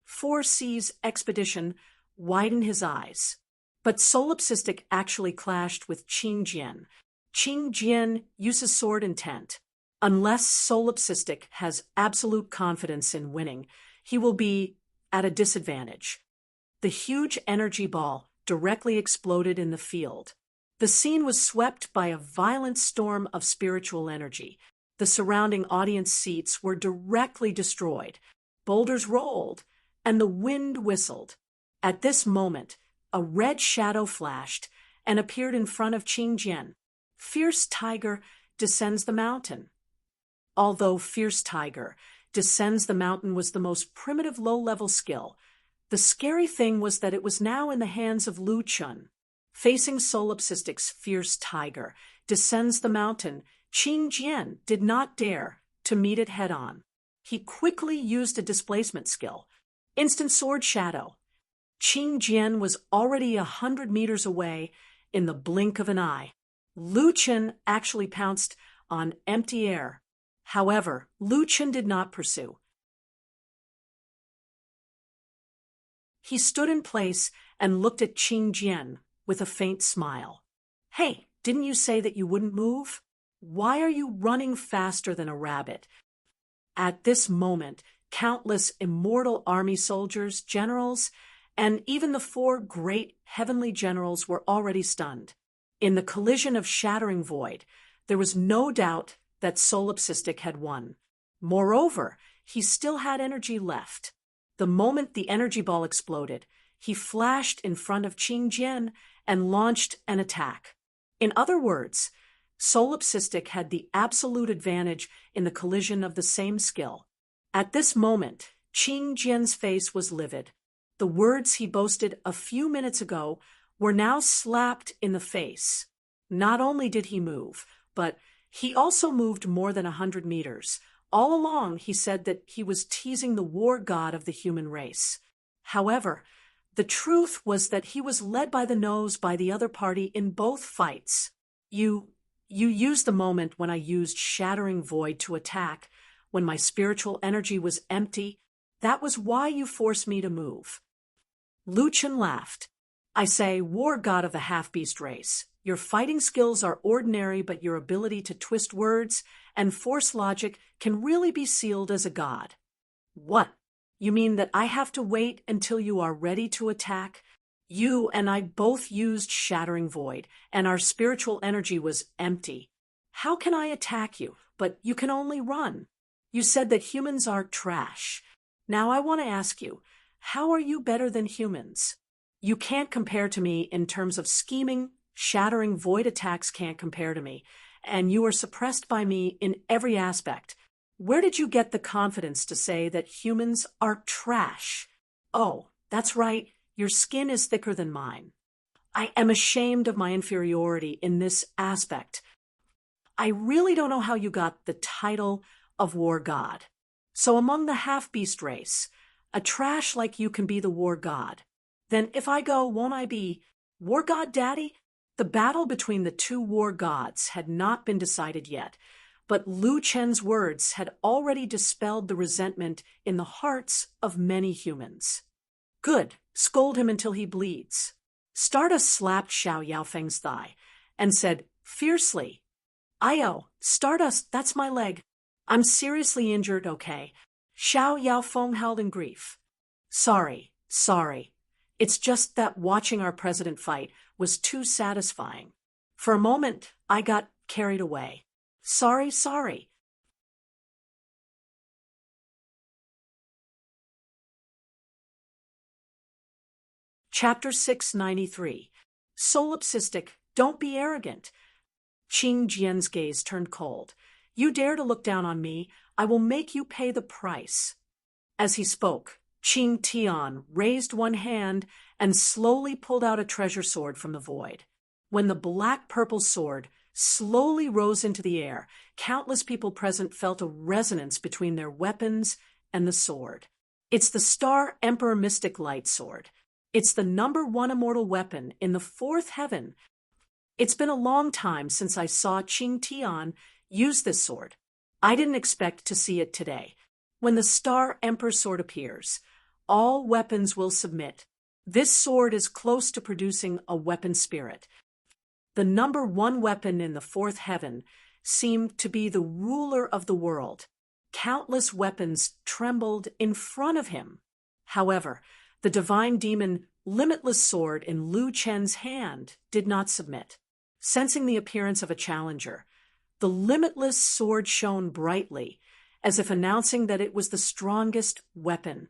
4C's expedition widened his eyes. But Solipsistic actually clashed with Qingjian. Qingjian uses sword intent. Unless Solipsistic has absolute confidence in winning, he will be at a disadvantage. The huge energy ball directly exploded in the field. The scene was swept by a violent storm of spiritual energy. The surrounding audience seats were directly destroyed. Boulders rolled, and the wind whistled. At this moment, a red shadow flashed and appeared in front of Qing Jian. Fierce Tiger descends the mountain. Although Fierce Tiger descends the mountain was the most primitive low-level skill, the scary thing was that it was now in the hands of Lu Chun. Facing Solipsistic's Fierce Tiger descends the mountain, Qing Jian did not dare to meet it head-on. He quickly used a displacement skill, Instant Sword Shadow. Qing Jian was already 100 meters away in the blink of an eye. Lu Chun actually pounced on empty air. However, Lu Chun did not pursue. He stood in place and looked at Qing Jian with a faint smile. "Hey, didn't you say that you wouldn't move? Why are you running faster than a rabbit?" At this moment, countless immortal army soldiers, generals, and even the 4 great heavenly generals were already stunned. In the collision of shattering void, there was no doubt that Solipsistic had won. Moreover, he still had energy left. The moment the energy ball exploded, he flashed in front of Qing Jian and launched an attack. In other words, Solipsistic had the absolute advantage in the collision of the same skill. At this moment, Qing Jian's face was livid. The words he boasted a few minutes ago were now slapped in the face. Not only did he move, but he also moved more than 100 meters. All along, he said that he was teasing the war god of the human race. However, the truth was that he was led by the nose by the other party in both fights. You used the moment when I used Shattering Void to attack, when my spiritual energy was empty. That was why you forced me to move. Lu Chun laughed. "I say, war god of the half-beast race, your fighting skills are ordinary, but your ability to twist words and force logic can really be sealed as a god." "What? You mean that I have to wait until you are ready to attack? You and I both used Shattering Void, and our spiritual energy was empty. How can I attack you, but you can only run? You said that humans are trash. Now I want to ask you, how are you better than humans? You can't compare to me in terms of scheming. Shattering Void attacks can't compare to me, and you are suppressed by me in every aspect. Where did you get the confidence to say that humans are trash? Oh, that's right, your skin is thicker than mine. I am ashamed of my inferiority in this aspect. I really don't know how you got the title of war god. So among the half-beast race, a trash like you can be the war god. Then if I go, won't I be war god daddy?" The battle between the 2 war gods had not been decided yet, but Lu Chen's words had already dispelled the resentment in the hearts of many humans. "Good, scold him until he bleeds." Stardust slapped Xiao Yaofeng's thigh and said fiercely, "Io, Stardust, that's my leg. I'm seriously injured, okay?" Xiao Yaofeng held in grief. Sorry. It's just that watching our president fight was too satisfying. For a moment, I got carried away. Sorry. Chapter 693. Solipsistic, don't be arrogant. Qing Jian's gaze turned cold. "You dare to look down on me, I will make you pay the price." As he spoke, Qing Tian raised one hand and slowly pulled out a treasure sword from the void. When the black-purple sword slowly rose into the air, countless people present felt a resonance between their weapons and the sword. It's the Star Emperor Mystic Light Sword. It's the #1 immortal weapon in the 4th heaven. It's been a long time since I saw Qing Tian use this sword. I didn't expect to see it today. When the Star Emperor sword appears, all weapons will submit. This sword is close to producing a weapon spirit. The #1 weapon in the 4th heaven seemed to be the ruler of the world. Countless weapons trembled in front of him. However, the divine demon Limitless Sword in Lu Chen's hand did not submit. Sensing the appearance of a challenger, the Limitless Sword shone brightly, as if announcing that it was the strongest weapon.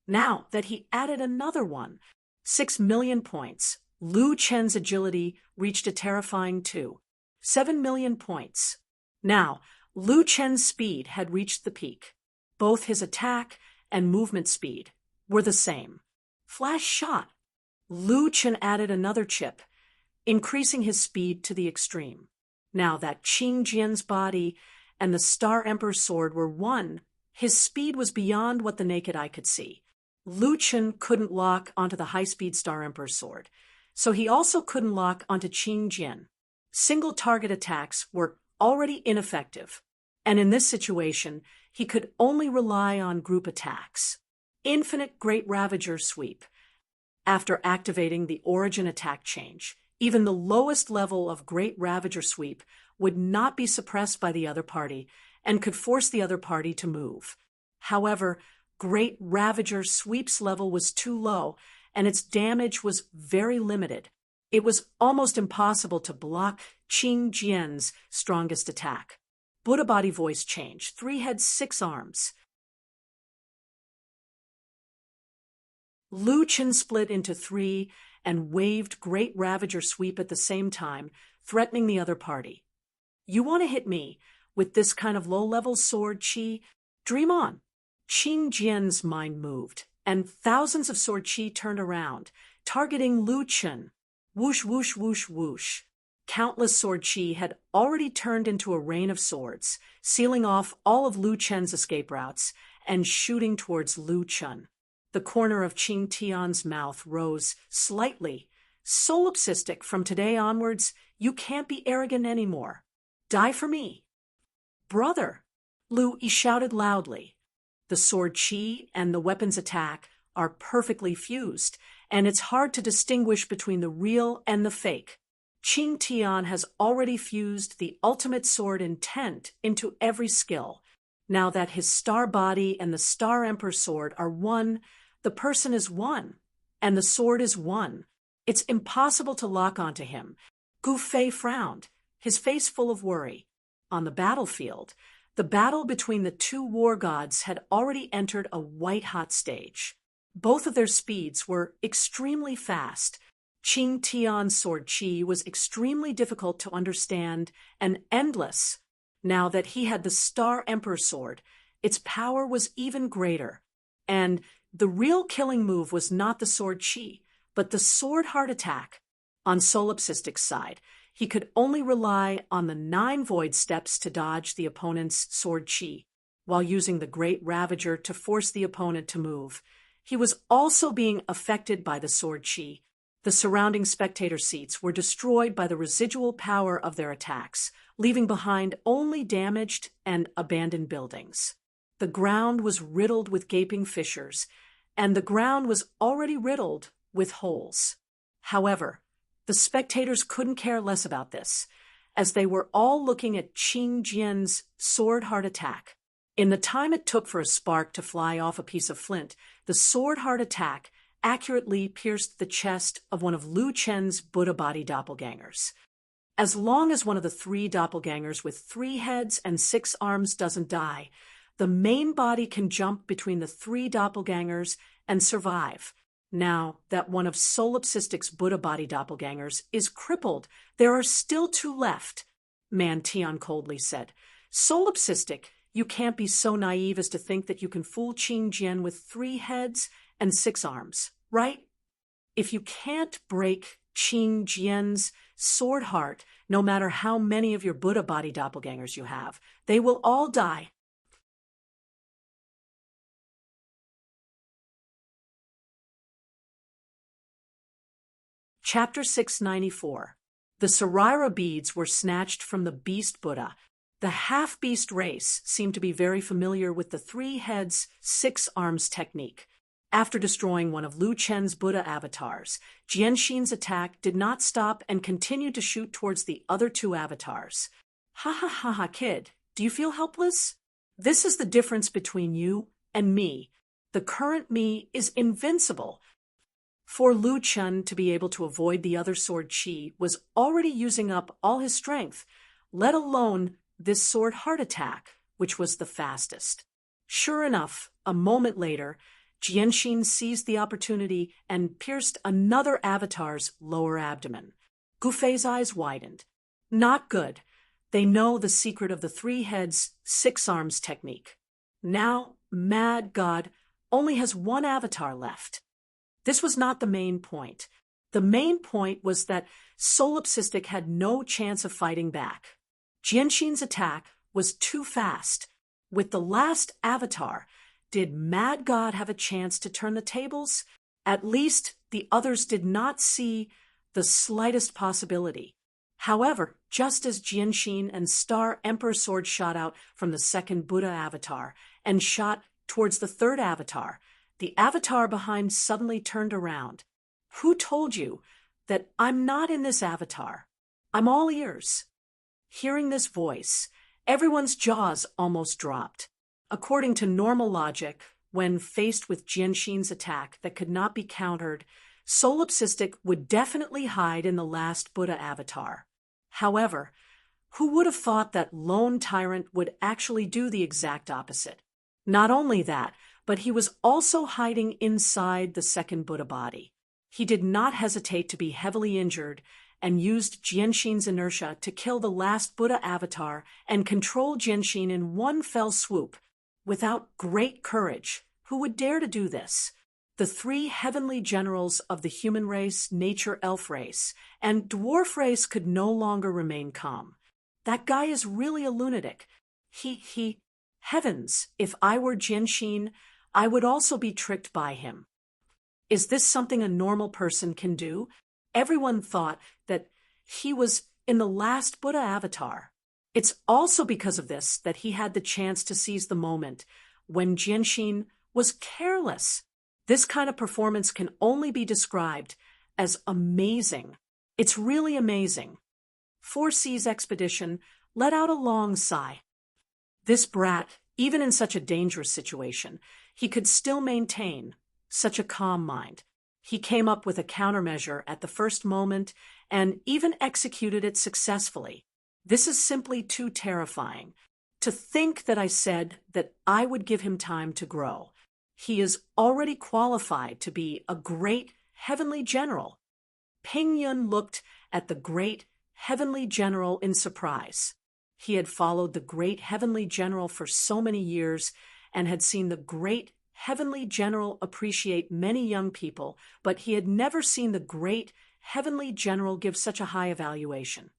Now that he added another one, 6 million points, Lu Chen's agility reached a terrifying 7 million points. Now, Lu Chen's speed had reached the peak. Both his attack and movement speed were the same. Flash shot. Lu Chen added another chip, increasing his speed to the extreme. Now that Qing Jian's body and the Star Emperor's sword were one, his speed was beyond what the naked eye could see. Lu Chen couldn't lock onto the high-speed Star Emperor's sword, so he also couldn't lock onto Qing Jian. Single-target attacks were already ineffective, and in this situation, he could only rely on group attacks. Infinite Great Ravager Sweep. After activating the origin attack change, even the lowest level of Great Ravager Sweep would not be suppressed by the other party and could force the other party to move. However, Great Ravager Sweep's level was too low, and its damage was very limited. It was almost impossible to block Qing Jian's strongest attack. Buddha body voice change, 3 heads, 6 arms. Lu Chen split into 3 and waved Great Ravager Sweep at the same time, threatening the other party. You want to hit me with this kind of low-level sword, Qi? Dream on. Qing Jian's mind moved, and thousands of sword Qi turned around, targeting Lu Chen. Whoosh, whoosh, whoosh, whoosh. Countless sword Qi had already turned into a rain of swords, sealing off all of Lu Chen's escape routes and shooting towards Lu Chen. The corner of Qing Tian's mouth rose slightly. Solipsistic, from today onwards, you can't be arrogant anymore. Die for me. Brother, Lu Yi shouted loudly. The sword Qi and the weapon's attack are perfectly fused, and it's hard to distinguish between the real and the fake. Qing Tian has already fused the ultimate sword intent into every skill. Now that his star body and the Star Emperor sword are one, the person is one, and the sword is one. It's impossible to lock onto him. Gu Fei frowned, his face full of worry. On the battlefield, the battle between the two war gods had already entered a white-hot stage. Both of their speeds were extremely fast. Qing Tian's sword Qi was extremely difficult to understand and endless. Now that he had the Star Emperor sword, its power was even greater. And the real killing move was not the sword Qi, but the sword heart attack. On Solipsistic's side, he could only rely on the 9 void steps to dodge the opponent's sword Qi, while using the Great Ravager to force the opponent to move. He was also being affected by the sword Qi. The surrounding spectator seats were destroyed by the residual power of their attacks, leaving behind only damaged and abandoned buildings. The ground was riddled with gaping fissures, and the ground was already riddled with holes. However, the spectators couldn't care less about this, as they were all looking at Qing Jian's sword heart attack. In the time it took for a spark to fly off a piece of flint, the sword heart attack accurately pierced the chest of one of Lu Chen's Buddha body doppelgangers. As long as one of the 3 doppelgangers with 3 heads and 6 arms doesn't die, the main body can jump between the 3 doppelgangers and survive. Now that one of Solipsistic's Buddha body doppelgangers is crippled, there are still 2 left, Man Tian coldly said. Solipsistic, you can't be so naive as to think that you can fool Qing Jian with 3 heads and 6 arms, right? If you can't break Qing Jian's sword heart, no matter how many of your Buddha body doppelgangers you have, they will all die. Chapter 694. The Sarira beads were snatched from the beast Buddha. The half-beast race seemed to be very familiar with the 3 heads, 6 arms technique. After destroying one of Lu Chen's Buddha avatars, Jianxin's attack did not stop and continued to shoot towards the other 2 avatars. Ha ha ha ha, kid, do you feel helpless? This is the difference between you and me. The current me is invincible. For Lu Chen to be able to avoid the other sword Qi was already using up all his strength, let alone this sword heart attack, which was the fastest. Sure enough, a moment later, Jianxin seized the opportunity and pierced another avatar's lower abdomen. Gufei's eyes widened. Not good. They know the secret of the 3 heads, 6 arms technique. Now, Mad God only has 1 avatar left. This was not the main point. The main point was that Solipsistic had no chance of fighting back. Jianxin's attack was too fast. With the last avatar, did Mad God have a chance to turn the tables? At least the others did not see the slightest possibility. However, just as Jianxin and Star Emperor Sword shot out from the second Buddha avatar and shot towards the third avatar, the avatar behind suddenly turned around. Who told you that I'm not in this avatar? I'm all ears. Hearing this voice, everyone's jaws almost dropped. According to normal logic, when faced with Jianxin's attack that could not be countered, Solipsistic would definitely hide in the last Buddha avatar. However, who would have thought that Lone Tyrant would actually do the exact opposite? Not only that, but he was also hiding inside the second Buddha body. He did not hesitate to be heavily injured and used Jianxin's inertia to kill the last Buddha avatar and control Jianxin in one fell swoop. Without great courage, who would dare to do this? The 3 heavenly generals of the human race, nature, elf race, and dwarf race could no longer remain calm. That guy is really a lunatic. Heavens, if I were Jianxin, I would also be tricked by him. Is this something a normal person can do? Everyone thought that he was in the last Buddha avatar. It's also because of this that he had the chance to seize the moment when Jianxin was careless. This kind of performance can only be described as amazing. It's really amazing. 4C's expedition let out a long sigh. This brat, even in such a dangerous situation, he could still maintain such a calm mind. He came up with a countermeasure at the first moment and even executed it successfully. This is simply too terrifying. To think that I said that I would give him time to grow. He is already qualified to be a great heavenly general. Ping Yun looked at the great heavenly general in surprise. He had followed the great heavenly general for so many years and had seen the great heavenly general appreciate many young people, but he had never seen the great heavenly general give such a high evaluation.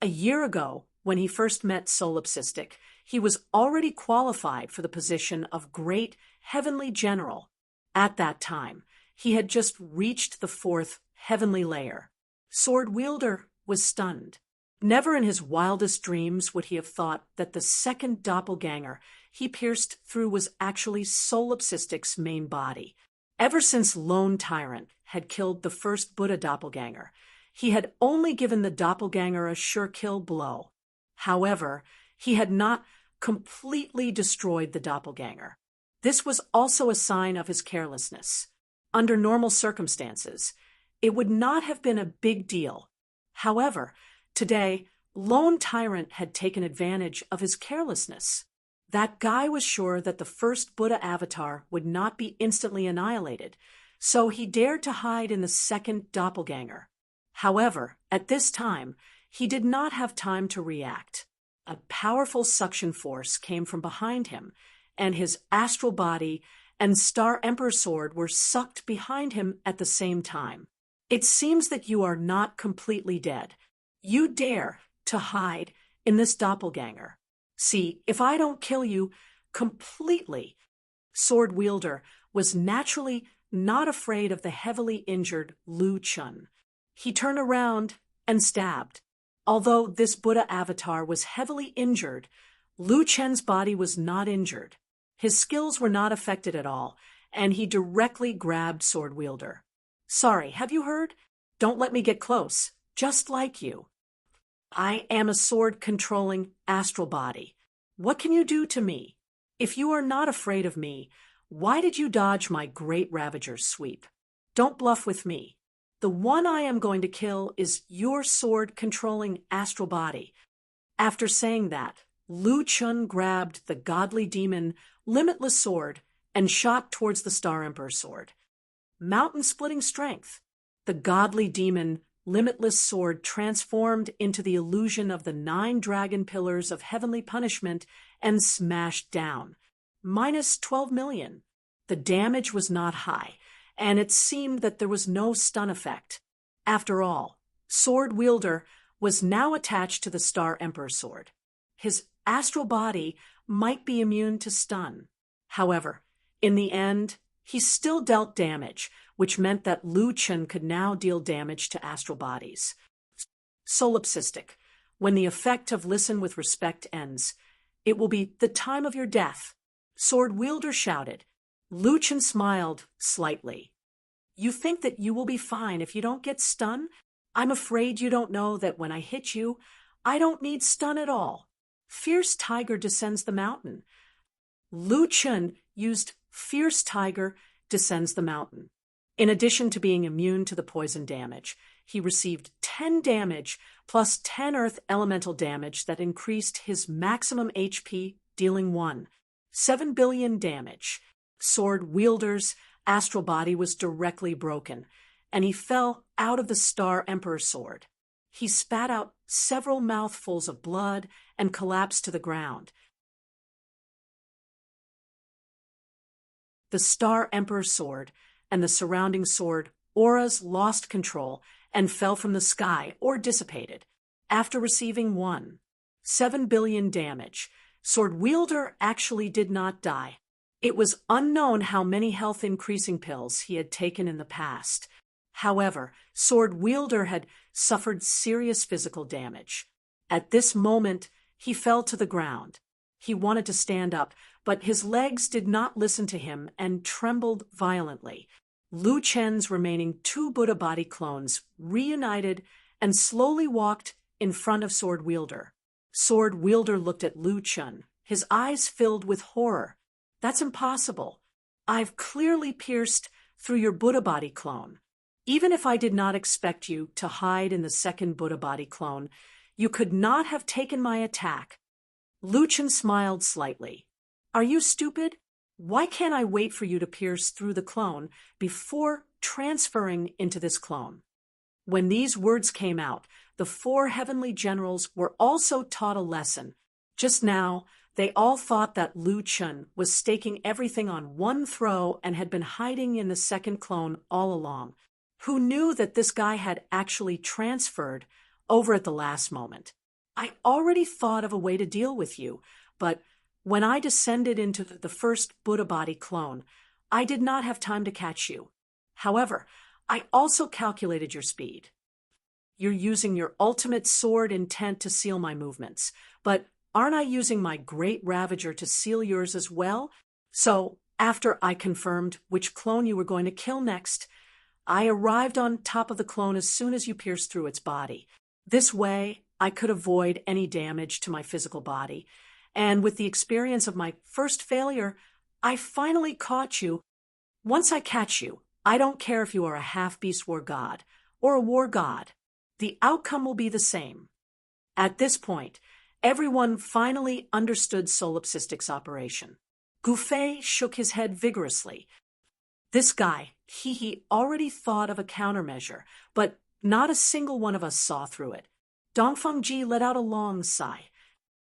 A year ago, when he first met Solipsistic, he was already qualified for the position of great heavenly general. At that time, he had just reached the 4th heavenly layer. Sword Wielder was stunned. Never in his wildest dreams would he have thought that the second doppelganger he pierced through was actually Solipsistic's main body. Ever since Lone Tyrant had killed the first Buddha doppelganger, he had only given the doppelganger a sure kill blow. However, he had not completely destroyed the doppelganger. This was also a sign of his carelessness. Under normal circumstances, it would not have been a big deal. However, today, Lone Tyrant had taken advantage of his carelessness. That guy was sure that the first Buddha avatar would not be instantly annihilated, so he dared to hide in the second doppelganger. However, at this time, he did not have time to react. A powerful suction force came from behind him, and his astral body and Star Emperor Sword were sucked behind him at the same time. It seems that you are not completely dead. You dare to hide in this doppelganger. See, if I don't kill you completely. Sword Wielder was naturally not afraid of the heavily injured Lu Chun. He turned around and stabbed. Although this Buddha avatar was heavily injured, Lu Chen's body was not injured. His skills were not affected at all, and he directly grabbed Sword Wielder. Sorry, have you heard? Don't let me get close, just like you. I am a sword-controlling astral body. What can you do to me? If you are not afraid of me, why did you dodge my great Ravager's sweep? Don't bluff with me. The one I am going to kill is your sword-controlling astral body. After saying that, Lu Chun grabbed the godly demon Limitless Sword and shot towards the Star Emperor's sword. Mountain-splitting strength. The godly demon Limitless Sword transformed into the illusion of the 9 dragon pillars of heavenly punishment and smashed down. Minus 12 million. The damage was not high, and it seemed that there was no stun effect. After all, Sword Wielder was now attached to the Star Emperor's sword. His astral body might be immune to stun. However, in the end, he still dealt damage, which meant that Lu Chun could now deal damage to astral bodies. Solipsistic. When the effect of Listen with Respect ends, it will be the time of your death. Sword Wielder shouted. Lu Chun smiled slightly. You think that you will be fine if you don't get stun? I'm afraid you don't know that when I hit you, I don't need stun at all. Fierce Tiger descends the mountain. Lu Chun used Fierce Tiger descends the mountain. In addition to being immune to the poison damage, he received 10 damage plus 10 earth elemental damage that increased his maximum HP, dealing 7 billion damage. Sword Wielder's astral body was directly broken, and he fell out of the Star Emperor's sword. He spat out several mouthfuls of blood and collapsed to the ground. The Star Emperor's sword and the surrounding sword auras lost control and fell from the sky or dissipated. After receiving 7 billion damage, Sword Wielder actually did not die. It was unknown how many health-increasing pills he had taken in the past. However, Sword Wielder had suffered serious physical damage. At this moment, he fell to the ground. He wanted to stand up, but his legs did not listen to him and trembled violently. Lu Chen's remaining 2 Buddha body clones reunited and slowly walked in front of Sword Wielder. Sword Wielder looked at Lu Chun, his eyes filled with horror. That's impossible. I've clearly pierced through your Buddha body clone. Even if I did not expect you to hide in the second Buddha body clone, you could not have taken my attack. Lu Chun smiled slightly. Are you stupid? Why can't I wait for you to pierce through the clone before transferring into this clone? When these words came out, the 4 heavenly generals were also taught a lesson. Just now, they all thought that Lu Chun was staking everything on one throw and had been hiding in the second clone all along. Who knew that this guy had actually transferred over at the last moment? I already thought of a way to deal with you, but when I descended into the first Buddha body clone, I did not have time to catch you. However, I also calculated your speed. You're using your ultimate sword intent to seal my movements, but aren't I using my great Ravager to seal yours as well? So, after I confirmed which clone you were going to kill next, I arrived on top of the clone as soon as you pierced through its body. This way, I could avoid any damage to my physical body, and with the experience of my first failure, I finally caught you. Once I catch you, I don't care if you are a half-beast war god or a war god. The outcome will be the same. At this point, everyone finally understood Solipsistic's operation. Gufei shook his head vigorously. This guy, he already thought of a countermeasure, but not a single one of us saw through it. Dongfeng Ji let out a long sigh.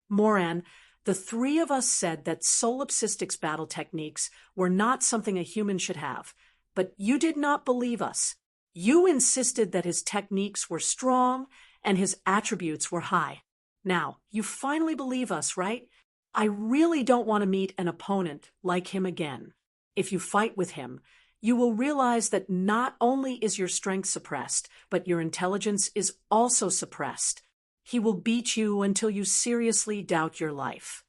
Moran, the 3 of us said that Solipsistic's battle techniques were not something a human should have, but you did not believe us. You insisted that his techniques were strong and his attributes were high. Now, you finally believe us, right? I really don't want to meet an opponent like him again. If you fight with him, you will realize that not only is your strength suppressed, but your intelligence is also suppressed. He will beat you until you seriously doubt your life.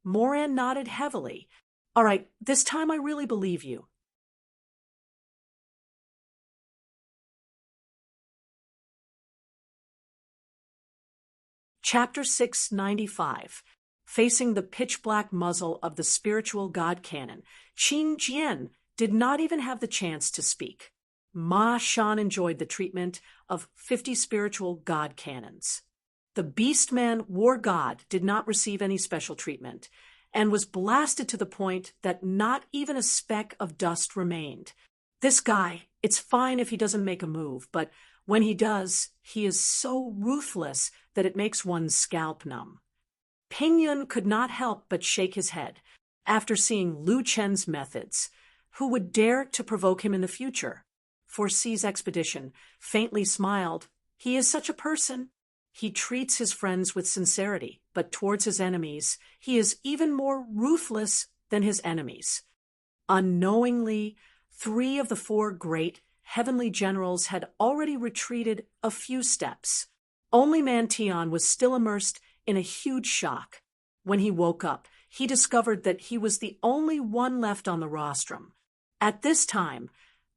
Moran nodded heavily. All right, this time I really believe you. Chapter 695. Facing the pitch-black muzzle of the spiritual god cannon, Qin Jian did not even have the chance to speak. Ma Shan enjoyed the treatment of 50 spiritual god cannons. The Beastman War God did not receive any special treatment and was blasted to the point that not even a speck of dust remained. This guy, it's fine if he doesn't make a move, but when he does, he is so ruthless that it makes one's scalp numb. Pingyun could not help but shake his head after seeing Lu Chen's methods. Who would dare to provoke him in the future? 4C's expedition faintly smiled. He is such a person. He treats his friends with sincerity, but towards his enemies, he is even more ruthless than his enemies. Unknowingly, 3 of the 4 great heavenly generals had already retreated a few steps. Only Mantion was still immersed in a huge shock. When he woke up, he discovered that he was the only one left on the rostrum. At this time,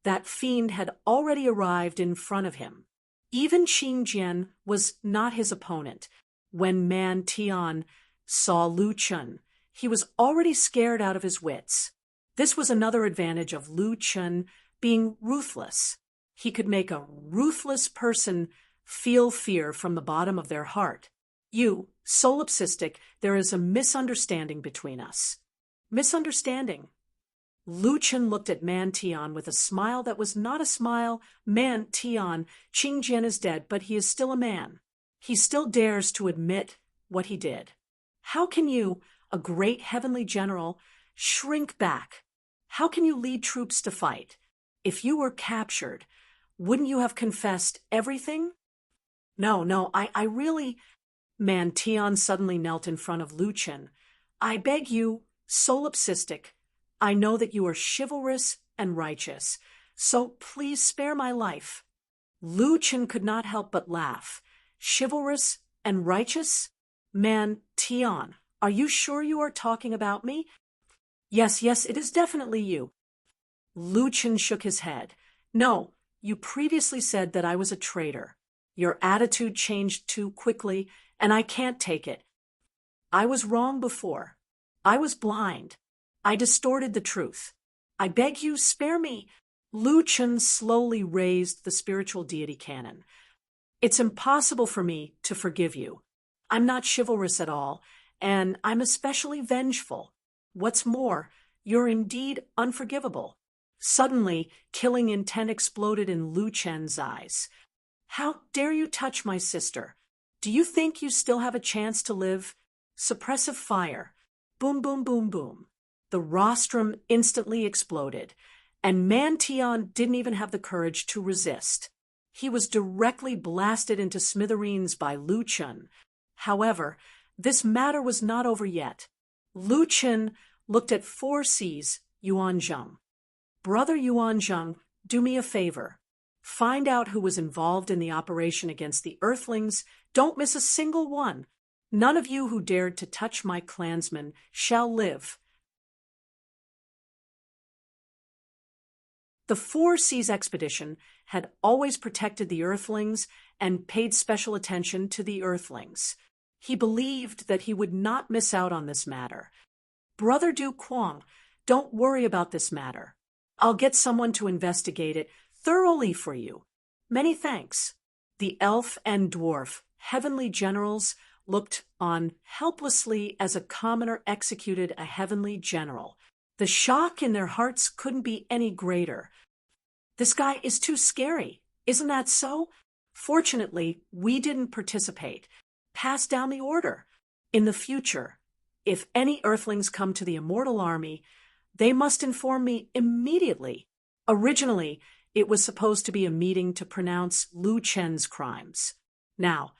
that fiend had already arrived in front of him. Even Qingjian was not his opponent. When Mantion saw Lu Chen, he was already scared out of his wits. This was another advantage of Lu Chen being ruthless. He could make a ruthless person feel fear from the bottom of their heart. You, solipsistic, there is a misunderstanding between us. Misunderstanding. Lu Chen looked at Mantion with a smile that was not a smile. Mantion, Qingjian is dead, but he is still a man. He still dares to admit what he did. How can you, a great heavenly general, shrink back? How can you lead troops to fight? If you were captured, wouldn't you have confessed everything? No, I really... Mantion suddenly knelt in front of Lu Chen. I beg you, solipsistic, I know that you are chivalrous and righteous, so please spare my life. Lu Chen could not help but laugh. Chivalrous and righteous? Mantion, are you sure you are talking about me? Yes, it is definitely you. Lu Chen shook his head. No, you previously said that I was a traitor. Your attitude changed too quickly, and I can't take it. I was wrong before. I was blind. I distorted the truth. I beg you, spare me. Lu Chen slowly raised the spiritual deity cannon. It's impossible for me to forgive you. I'm not chivalrous at all, and I'm especially vengeful. What's more, you're indeed unforgivable. Suddenly, killing intent exploded in Lu Chen's eyes. How dare you touch my sister? Do you think you still have a chance to live? Suppressive fire. Boom, boom, boom, boom. The rostrum instantly exploded, and Mantion didn't even have the courage to resist. He was directly blasted into smithereens by Lu Chen. However, this matter was not over yet. Lu Chen looked at 4C's Yuanzhang. Brother Yuanzhang, do me a favor. Find out who was involved in the operation against the Earthlings. Don't miss a single one. None of you who dared to touch my clansmen shall live. The 4C's expedition had always protected the Earthlings and paid special attention to the Earthlings. He believed that he would not miss out on this matter. Brother Du Quang, don't worry about this matter. I'll get someone to investigate it thoroughly for you. Many thanks. The elf and dwarf, heavenly generals, looked on helplessly as a commoner executed a heavenly general. The shock in their hearts couldn't be any greater. This guy is too scary, isn't that so? Fortunately, we didn't participate. Pass down the order. In the future, if any Earthlings come to the Immortal Army, they must inform me immediately. Originally, it was supposed to be a meeting to pronounce Lu Chen's crimes. Now,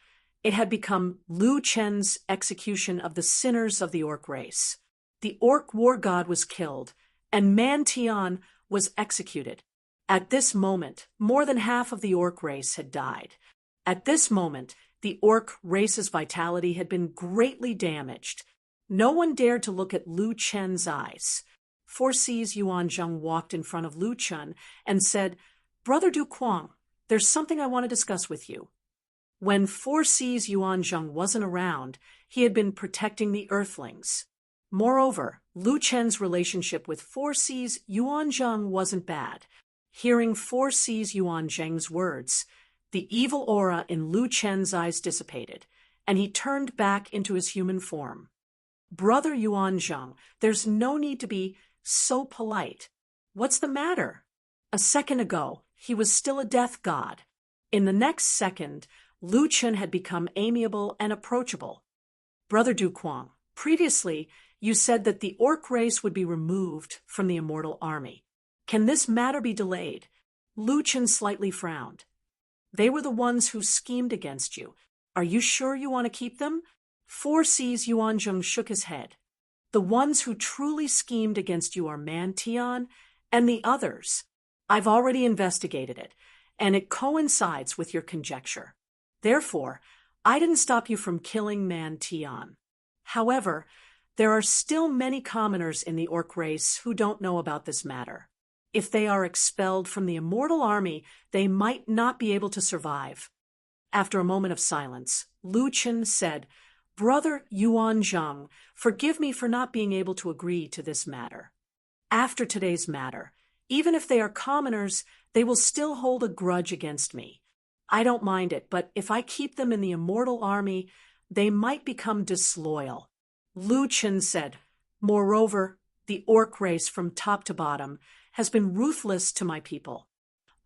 it had become Lu Chen's execution of the sinners of the Orc race. The Orc war god was killed, and Mantion was executed. At this moment, more than half of the Orc race had died. At this moment, the Orc race's vitality had been greatly damaged. No one dared to look at Lu Chen's eyes. 4C's Yuanzhang walked in front of Lu Chen and said, Brother Du Quang, there's something I want to discuss with you. When 4C's Yuanzhang wasn't around, he had been protecting the Earthlings. Moreover, Lu Chen's relationship with 4C's Yuanzhang wasn't bad. Hearing 4C's Yuanzhang's words, the evil aura in Lu Chen's eyes dissipated, and he turned back into his human form. Brother Yuanzhang, there's no need to be so polite. What's the matter? A second ago, he was still a death god. In the next second, Lu Chen had become amiable and approachable. Brother Du Kuang, previously you said that the orc race would be removed from the immortal army. Can this matter be delayed? Lu Chen slightly frowned. They were the ones who schemed against you. Are you sure you want to keep them? 4C's Yuanzheng shook his head. The ones who truly schemed against you are Man Tian and the others. I've already investigated it, and it coincides with your conjecture. Therefore, I didn't stop you from killing Man Tian. However, there are still many commoners in the orc race who don't know about this matter. If they are expelled from the immortal army, they might not be able to survive. After a moment of silence, Lu Chen said, Brother Yuanzhang, forgive me for not being able to agree to this matter. After today's matter, even if they are commoners, they will still hold a grudge against me. I don't mind it, but if I keep them in the immortal army, they might become disloyal. Lu Chen said, Moreover, the orc race from top to bottom has been ruthless to my people.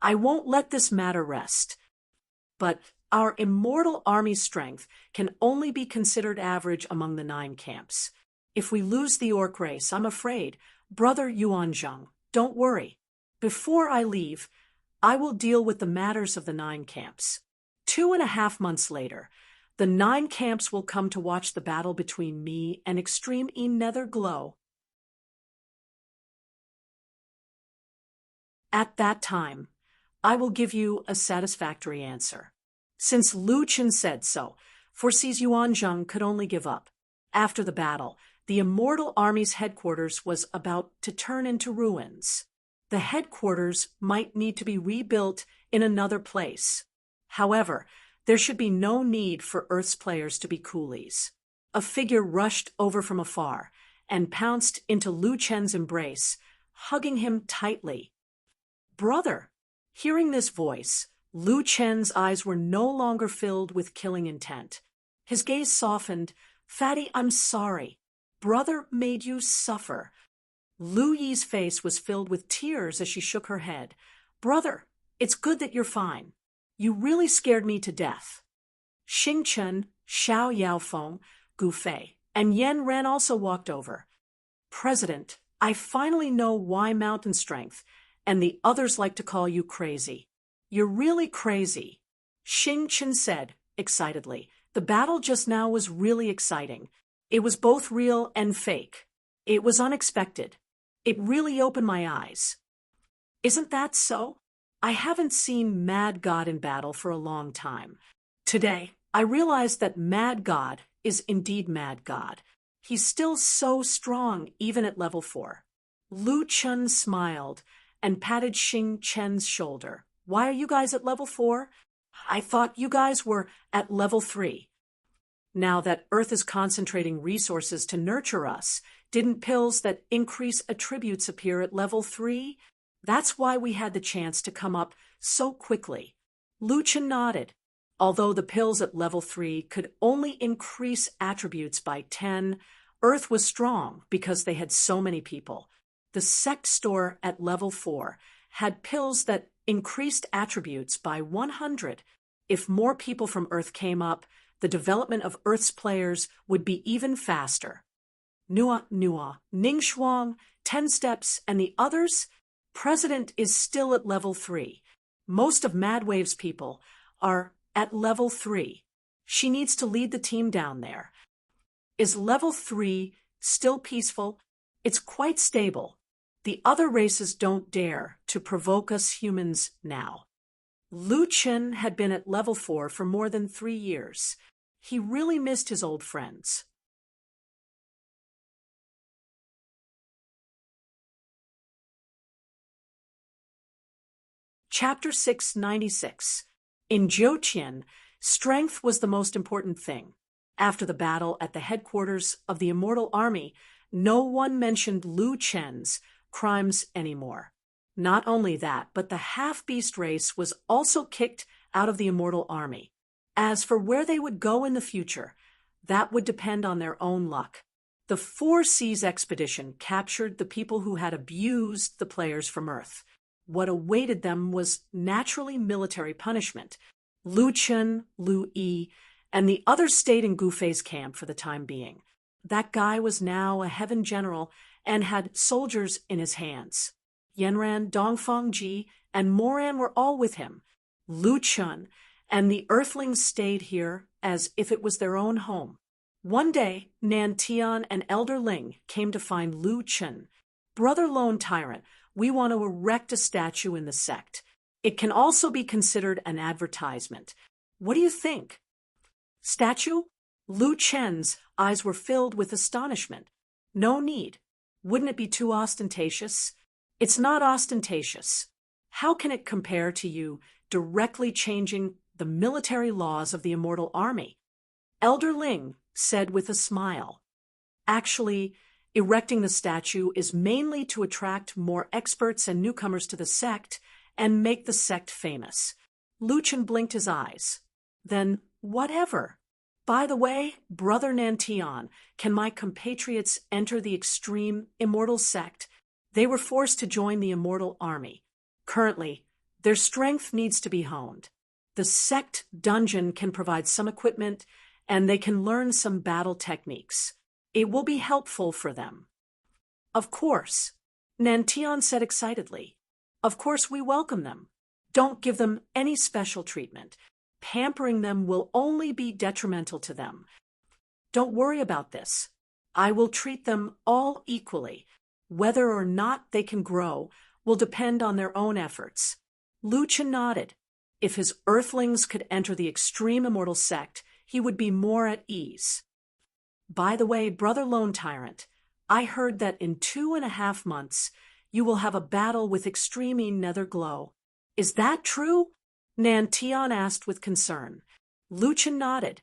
I won't let this matter rest. But our immortal army strength can only be considered average among the 9 camps. If we lose the orc race, I'm afraid, Brother Yuanzhang, don't worry. Before I leave, I will deal with the matters of the 9 camps. 2.5 months later, the 9 camps will come to watch the battle between me and Extreme E Nether Glow. At that time, I will give you a satisfactory answer. Since Lu Chen said so, 4C's Yuanzhang could only give up. After the battle, the immortal army's headquarters was about to turn into ruins. The headquarters might need to be rebuilt in another place. However, there should be no need for Earth's players to be coolies. A figure rushed over from afar and pounced into Lu Chen's embrace, hugging him tightly. Brother! Hearing this voice, Lu Chen's eyes were no longer filled with killing intent. His gaze softened. Fatty, I'm sorry. Brother made you suffer. Lu Yi's face was filled with tears as she shook her head. Brother, it's good that you're fine. You really scared me to death. Xing Chen, Xiao Yaofeng, Gu Fei, and Yan Ren also walked over. President, I finally know why Mountain Strength and the others like to call you crazy. You're really crazy. Xing Chen said, excitedly. The battle just now was really exciting. It was both real and fake. It was unexpected. It really opened my eyes. Isn't that so? I haven't seen Mad God in battle for a long time. Today, I realized that Mad God is indeed Mad God. He's still so strong, even at level 4. Lu Chen smiled and patted Xing Chen's shoulder. Why are you guys at level 4? I thought you guys were at level 3. Now that Earth is concentrating resources to nurture us, didn't pills that increase attributes appear at level 3? That's why we had the chance to come up so quickly. Lu Chen nodded. Although the pills at level 3 could only increase attributes by 10, Earth was strong because they had so many people. The sect store at level 4 had pills that increased attributes by 100. If more people from Earth came up, the development of Earth's players would be even faster. Nua, Ning Shuang, 10 Steps, and the others? President is still at level 3. Most of Madwave's people are at level 3. She needs to lead the team down there. Is level 3 still peaceful? It's quite stable. The other races don't dare to provoke us humans now. Lu Chen had been at level 4 for more than 3 years. He really missed his old friends. Chapter 696. In Zhouqian, strength was the most important thing. After the battle at the headquarters of the Immortal Army, no one mentioned Lu Chen's crimes anymore. Not only that, but the half-beast race was also kicked out of the Immortal Army. As for where they would go in the future, that would depend on their own luck. The Four Seas expedition captured the people who had abused the players from Earth. What awaited them was naturally military punishment. Lu Chen, Lu Yi, and the others stayed in Gufei's camp for the time being. That guy was now a heaven general and had soldiers in his hands. Yanran, Dongfang Ji, and Moran were all with him. Lu Chen and the Earthlings stayed here as if it was their own home. One day, Nan Tian and Elder Ling came to find Lu Chen. Brother Lone Tyrant, we want to erect a statue in the sect. It can also be considered an advertisement. What do you think? Statue? Lu Chen's eyes were filled with astonishment. No need. Wouldn't it be too ostentatious? It's not ostentatious. How can it compare to you directly changing the military laws of the Immortal Army? Elder Ling said with a smile. Actually, erecting the statue is mainly to attract more experts and newcomers to the sect and make the sect famous. Lu Chen blinked his eyes. Then, whatever. By the way, Brother Nantian, can my compatriots enter the extreme immortal sect? They were forced to join the Immortal Army. Currently, their strength needs to be honed. The sect dungeon can provide some equipment, and they can learn some battle techniques. It will be helpful for them. Of course, Nantian said excitedly. Of course we welcome them. Don't give them any special treatment. Pampering them will only be detrimental to them. Don't worry about this. I will treat them all equally. Whether or not they can grow will depend on their own efforts. Lu Chen nodded. If his Earthlings could enter the extreme immortal sect, he would be more at ease. By the way, Brother Lone Tyrant, I heard that in 2.5 months you will have a battle with Extreme Nether Glow. Is that true? Nantian asked with concern. Lu Chen nodded.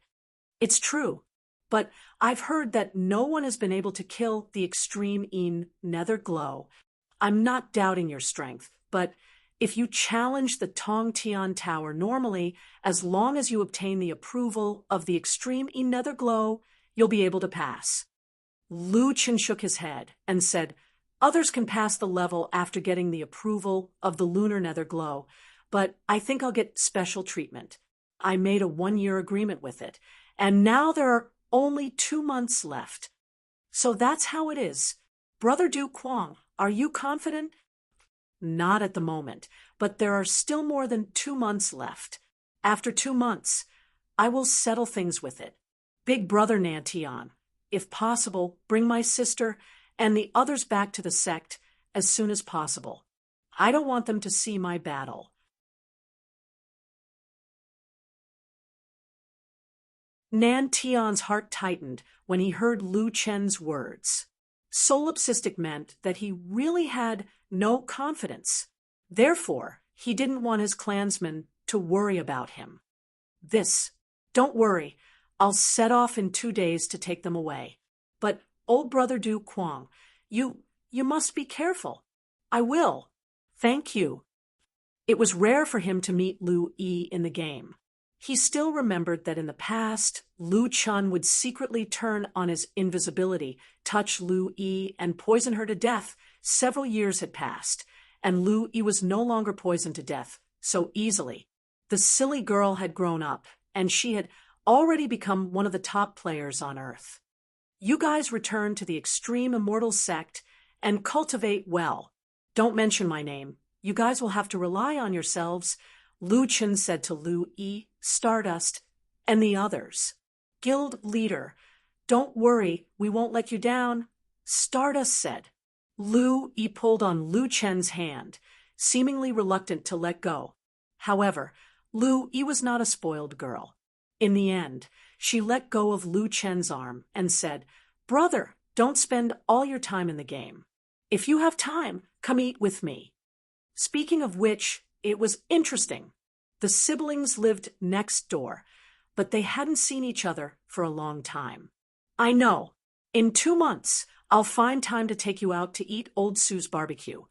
It's true, but I've heard that no one has been able to kill the Extreme Nether Glow. I'm not doubting your strength, but if you challenge the Tong Tian Tower normally, as long as you obtain the approval of the Extreme Nether Glow, you'll be able to pass. Lu Chen shook his head and said, others can pass the level after getting the approval of the Lunar Nether Glow, but I think I'll get special treatment. I made a 1-year agreement with it, and now there are only 2 months left. So that's how it is. Brother Du Quang, are you confident? Not at the moment, but there are still more than 2 months left. After 2 months, I will settle things with it. Big Brother Nantian, if possible, bring my sister and the others back to the sect as soon as possible. I don't want them to see my battle. Nantian's heart tightened when he heard Lu Chen's words. Solipsistic meant that he really had no confidence. Therefore, he didn't want his clansmen to worry about him. Don't worry, I'll set off in 2 days to take them away. But, old Brother Du Quang, you must be careful. I will. Thank you. It was rare for him to meet Lu Yi in the game. He still remembered that in the past, Lu Chen would secretly turn on his invisibility, touch Lu Yi, and poison her to death. Several years had passed, and Lu Yi was no longer poisoned to death so easily. The silly girl had grown up, and she had already become one of the top players on Earth. You guys return to the Extreme Immortal Sect and cultivate well. Don't mention my name. You guys will have to rely on yourselves, Lu Chen said to Lu Yi, Stardust, and the others. Guild leader, don't worry, we won't let you down, Stardust said. Lu Yi pulled on Lu Chen's hand, seemingly reluctant to let go. However, Lu Yi was not a spoiled girl. In the end, she let go of Lu Chen's arm and said, Brother, don't spend all your time in the game. If you have time, come eat with me. Speaking of which, it was interesting. The siblings lived next door, but they hadn't seen each other for a long time. I know. In 2 months, I'll find time to take you out to eat Old Sue's barbecue.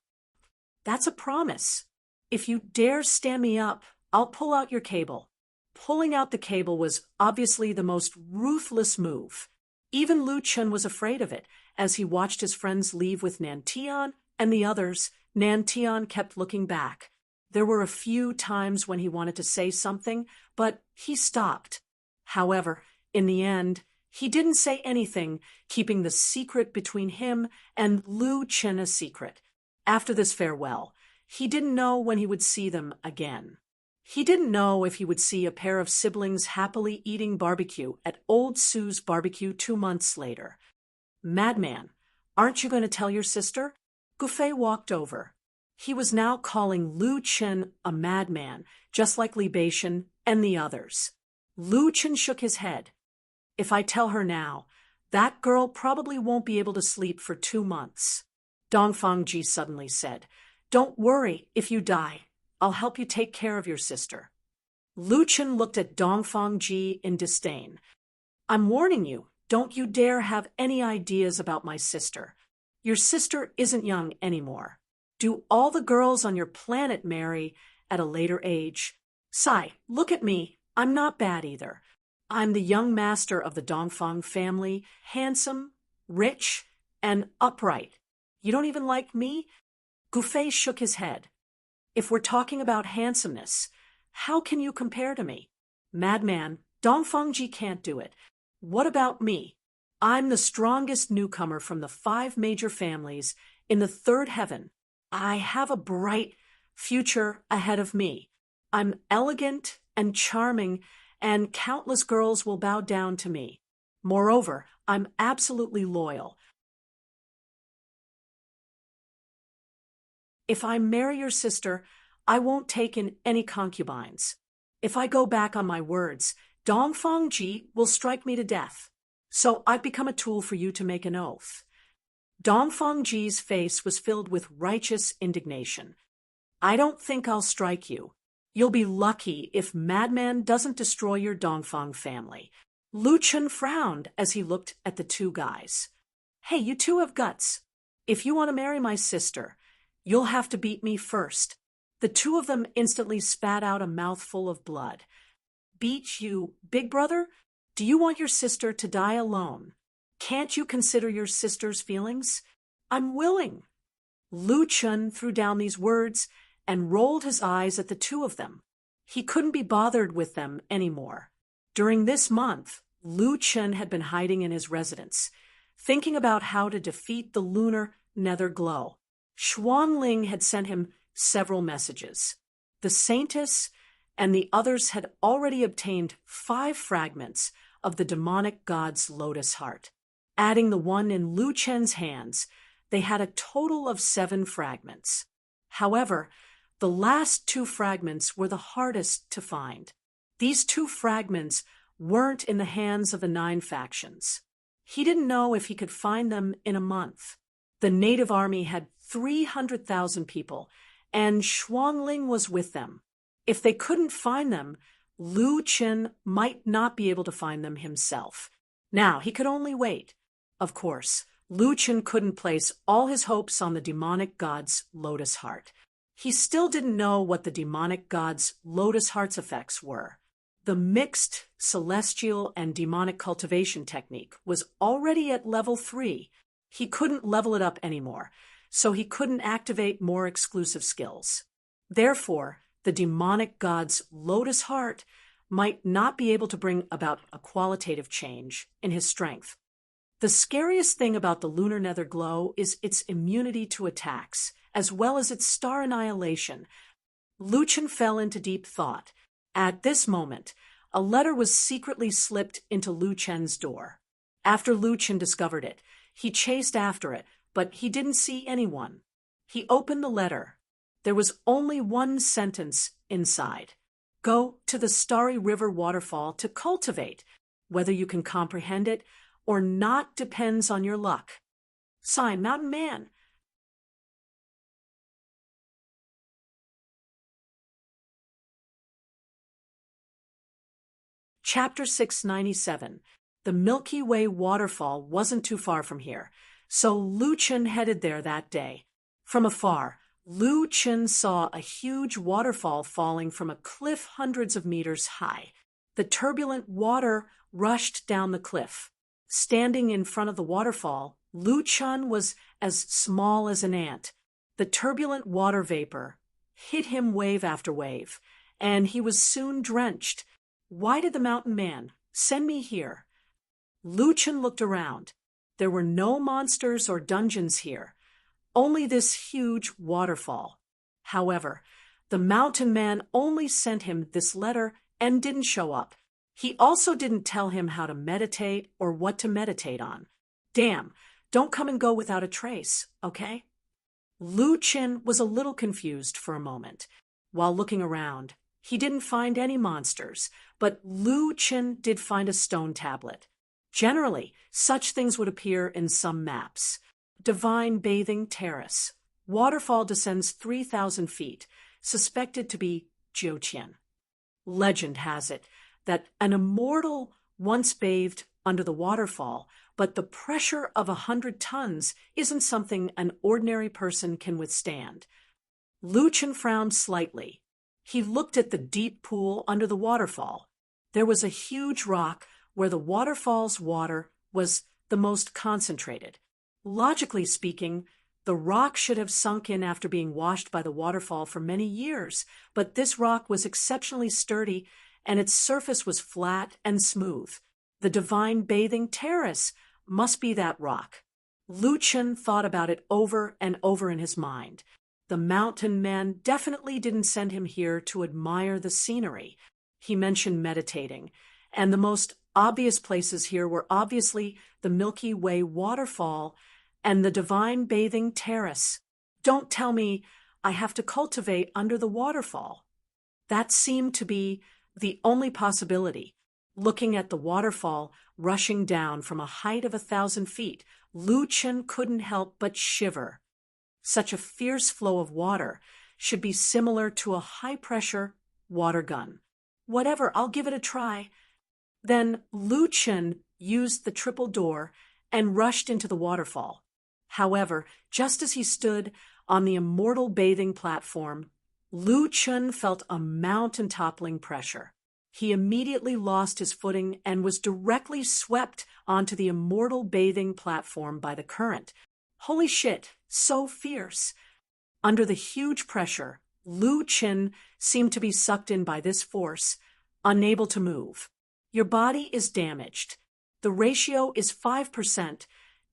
That's a promise. If you dare stand me up, I'll pull out your cable. Pulling out the cable was obviously the most ruthless move. Even Lu Chen was afraid of it, as he watched his friends leave with Nantian and the others. Nantian kept looking back. There were a few times when he wanted to say something, but he stopped. However, in the end, he didn't say anything, keeping the secret between him and Lu Chen a secret. After this farewell, he didn't know when he would see them again. He didn't know if he would see a pair of siblings happily eating barbecue at Old Sue's barbecue 2 months later. "Madman, aren't you going to tell your sister?" Gufei walked over. He was now calling Lu Chen a madman, just like Li Beixian and the others. Lu Chen shook his head. "If I tell her now, that girl probably won't be able to sleep for 2 months. Dongfang Ji suddenly said, "Don't worry if you die. I'll help you take care of your sister." Lu Chen looked at Dongfang Ji in disdain. "I'm warning you, don't you dare have any ideas about my sister. Your sister isn't young anymore. Do all the girls on your planet marry at a later age? Sai, look at me. I'm not bad either. I'm the young master of the Dongfang family, handsome, rich, and upright. You don't even like me?" Gufei shook his head. "If we're talking about handsomeness, how can you compare to me? Madman, Dongfang Ji can't do it. What about me? I'm the strongest newcomer from the 5 major families in the 3rd heaven. I have a bright future ahead of me. I'm elegant and charming, and countless girls will bow down to me. Moreover, I'm absolutely loyal. If I marry your sister, I won't take in any concubines. If I go back on my words, Dongfang Ji will strike me to death. So I've become a tool for you to make an oath." Dongfang Ji's face was filled with righteous indignation. "I don't think I'll strike you. You'll be lucky if Madman doesn't destroy your Dongfang family." Lu Chen frowned as he looked at the 2 guys. "Hey, you 2 have guts. If you want to marry my sister, you'll have to beat me first." The 2 of them instantly spat out a mouthful of blood. "Beat you, big brother? Do you want your sister to die alone? Can't you consider your sister's feelings?" "I'm willing." Lu Chen threw down these words and rolled his eyes at the 2 of them. He couldn't be bothered with them anymore. During this month, Lu Chen had been hiding in his residence, thinking about how to defeat the lunar nether glow. Xuanling had sent him several messages. The Saintess and the others had already obtained 5 fragments of the demonic god's lotus heart. Adding the one in Lu Chen's hands, they had a total of 7 fragments. However, the last 2 fragments were the hardest to find. These 2 fragments weren't in the hands of the 9 factions. He didn't know if he could find them in a month. The native army had 300,000 people, and Xuanling was with them. If they couldn't find them, Lu Chen might not be able to find them himself. Now he could only wait. Of course, Lu Chen couldn't place all his hopes on the demonic god's lotus heart. He still didn't know what the demonic god's lotus heart's effects were. The mixed celestial and demonic cultivation technique was already at level 3. He couldn't level it up anymore, so he couldn't activate more exclusive skills. Therefore, the demonic god's lotus heart might not be able to bring about a qualitative change in his strength. The scariest thing about the lunar nether glow is its immunity to attacks, as well as its star annihilation. Lu Chen fell into deep thought. At this moment, a letter was secretly slipped into Lu Chen's door. After Lu Chen discovered it, he chased after it, but he didn't see anyone. He opened the letter. There was only one sentence inside. Go to the Starry River waterfall to cultivate. Whether you can comprehend it or not depends on your luck. Sign, Mountain Man. Chapter 697. The Milky Way waterfall wasn't too far from here, so Lu Chen headed there that day. From afar, Lu Chen saw a huge waterfall falling from a cliff hundreds of meters high. The turbulent water rushed down the cliff. Standing in front of the waterfall, Lu Chun was as small as an ant. The turbulent water vapor hit him wave after wave, and he was soon drenched. Why did the mountain man send me here? Lu Chun looked around. There were no monsters or dungeons here, only this huge waterfall. However, the mountain man only sent him this letter and didn't show up. He also didn't tell him how to meditate or what to meditate on. Damn, don't come and go without a trace, okay? Lu Chun was a little confused for a moment. While looking around, he didn't find any monsters, but Lu Chun did find a stone tablet. Generally, such things would appear in some maps. Divine Bathing Terrace. Waterfall descends 3,000 feet, suspected to be Jiuqian. Legend has it that an immortal once bathed under the waterfall, but the pressure of 100 tons isn't something an ordinary person can withstand. Lu Chun frowned slightly. He looked at the deep pool under the waterfall. There was a huge rock where the waterfall's water was the most concentrated. Logically speaking, the rock should have sunk in after being washed by the waterfall for many years, but this rock was exceptionally sturdy and its surface was flat and smooth. The Divine Bathing Terrace must be that rock. Lu Chun thought about it over and over in his mind. The mountain man definitely didn't send him here to admire the scenery. He mentioned meditating, and the most obvious places here were obviously the Milky Way waterfall and the Divine Bathing Terrace. Don't tell me I have to cultivate under the waterfall. That seemed to be the only possibility. Looking at the waterfall rushing down from a height of 1,000 feet, Lu Chun couldn't help but shiver. Such a fierce flow of water should be similar to a high-pressure water gun. Whatever, I'll give it a try. Then Lu Chun used the triple door and rushed into the waterfall. However, just as he stood on the immortal bathing platform, Lu Chun felt a mountain-toppling pressure. He immediately lost his footing and was directly swept onto the immortal bathing platform by the current. Holy shit, so fierce. Under the huge pressure, Lu Chun seemed to be sucked in by this force, unable to move. Your body is damaged. The ratio is 5%,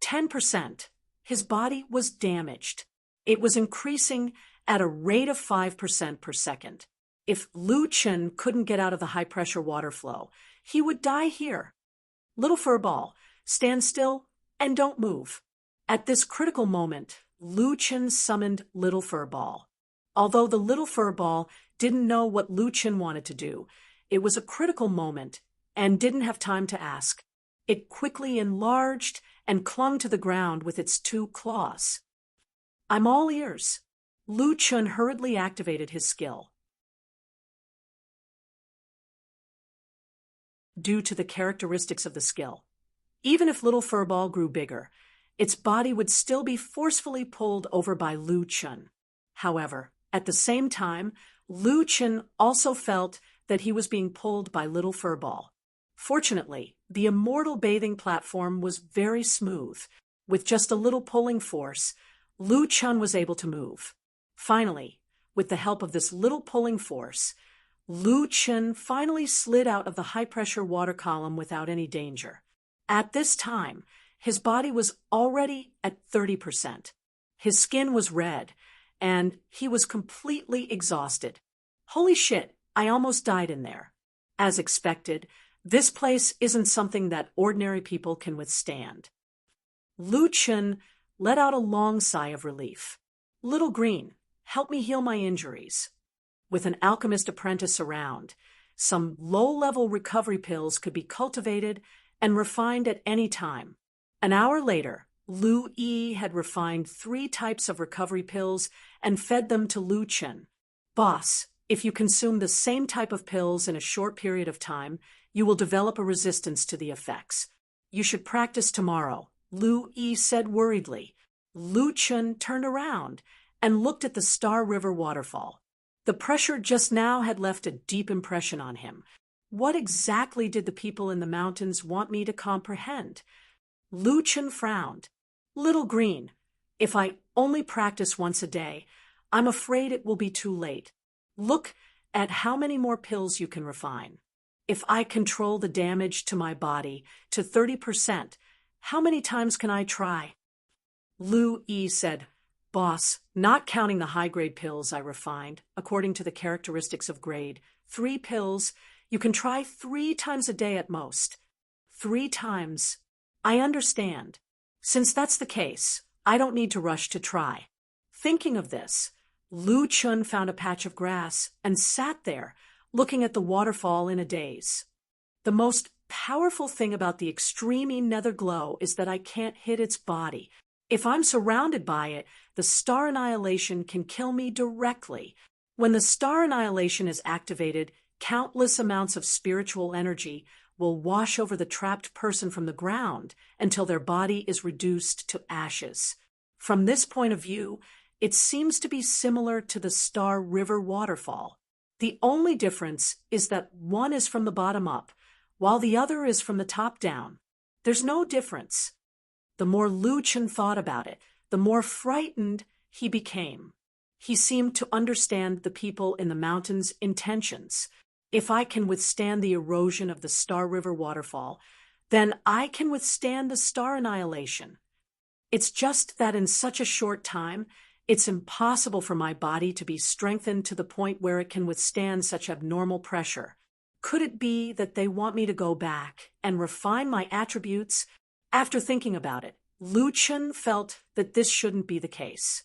10%. His body was damaged. It was increasing at a rate of 5% per second. If Lu Chun couldn't get out of the high-pressure water flow, he would die here. Little Furball, stand still and don't move. At this critical moment, Lu Chun summoned Little Furball. Although the Little Furball didn't know what Lu Chun wanted to do, it was a critical moment and didn't have time to ask. It quickly enlarged and clung to the ground with its 2 claws. I'm all ears. Lu Chun hurriedly activated his skill. Due to the characteristics of the skill, even if Little Furball grew bigger, its body would still be forcefully pulled over by Lu Chun. However, at the same time, Lu Chun also felt that he was being pulled by Little Furball. Fortunately, the immortal bathing platform was very smooth. With just a little pulling force, Lu Chun was able to move. Finally, with the help of this little pulling force, Lu Chun finally slid out of the high-pressure water column without any danger. At this time, his body was already at 30%. His skin was red, and he was completely exhausted. Holy shit, I almost died in there. As expected, this place isn't something that ordinary people can withstand. Lu Chun let out a long sigh of relief. Little Green, help me heal my injuries. With an alchemist apprentice around, some low-level recovery pills could be cultivated and refined at any time. An hour later, Lu Yi had refined 3 types of recovery pills and fed them to Lu Chun. Boss, if you consume the same type of pills in a short period of time, you will develop a resistance to the effects. You should practice tomorrow, Lu Yi said worriedly. Lu Chun turned around and looked at the Star River waterfall. The pressure just now had left a deep impression on him. What exactly did the people in the mountains want me to comprehend? Lu Chen frowned. Little Green, if I only practice once a day, I'm afraid it will be too late. Look at how many more pills you can refine. If I control the damage to my body to 30%, how many times can I try? Lu Yi said, Boss, not counting the high-grade pills I refined, according to the characteristics of grade, 3 pills, you can try 3 times a day at most. 3 times. I understand. Since that's the case, I don't need to rush to try. Thinking of this, Lu Chun found a patch of grass and sat there, looking at the waterfall in a daze. The most powerful thing about the extreme nether glow is that I can't hit its body. If I'm surrounded by it, the star annihilation can kill me directly. When the star annihilation is activated, countless amounts of spiritual energy will wash over the trapped person from the ground until their body is reduced to ashes. From this point of view, it seems to be similar to the Star River waterfall. The only difference is that one is from the bottom up, while the other is from the top down. There's no difference. The more Lu Chen thought about it, the more frightened he became. He seemed to understand the people in the mountains' intentions. If I can withstand the erosion of the Star River waterfall, then I can withstand the star annihilation. It's just that in such a short time, it's impossible for my body to be strengthened to the point where it can withstand such abnormal pressure. Could it be that they want me to go back and refine my attributes? After thinking about it, Lu Chen felt that this shouldn't be the case.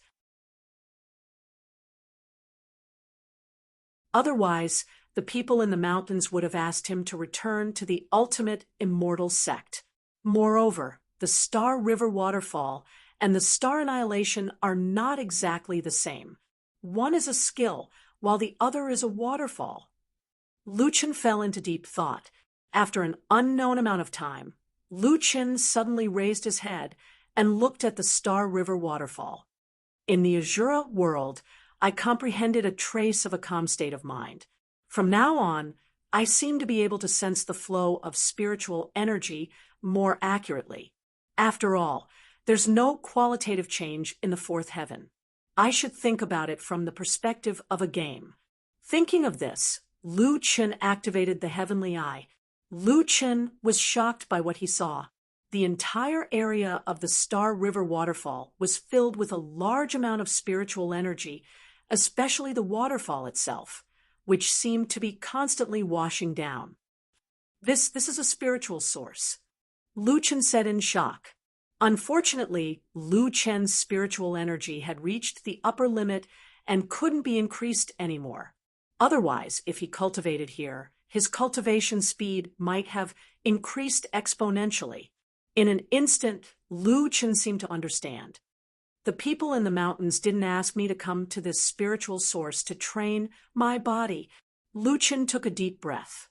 Otherwise, the people in the mountains would have asked him to return to the ultimate immortal sect. Moreover, the Star River waterfall and the star annihilation are not exactly the same. One is a skill, while the other is a waterfall. Lu Chen fell into deep thought. After an unknown amount of time, Lu Chen suddenly raised his head and looked at the Star River waterfall. In the Azura world, I comprehended a trace of a calm state of mind. From now on, I seem to be able to sense the flow of spiritual energy more accurately. After all, there's no qualitative change in the fourth heaven. I should think about it from the perspective of a game. Thinking of this, Lu Chen activated the heavenly eye. Lu Chen was shocked by what he saw. The entire area of the Star River waterfall was filled with a large amount of spiritual energy, especially the waterfall itself, which seemed to be constantly washing down. This is a spiritual source. Lu Chen said in shock. Unfortunately, Lu Chen's spiritual energy had reached the upper limit and couldn't be increased anymore. Otherwise, if he cultivated here, his cultivation speed might have increased exponentially. In an instant, Lu Chen seemed to understand. The people in the mountains didn't ask me to come to this spiritual source to train my body. Lu Chen took a deep breath.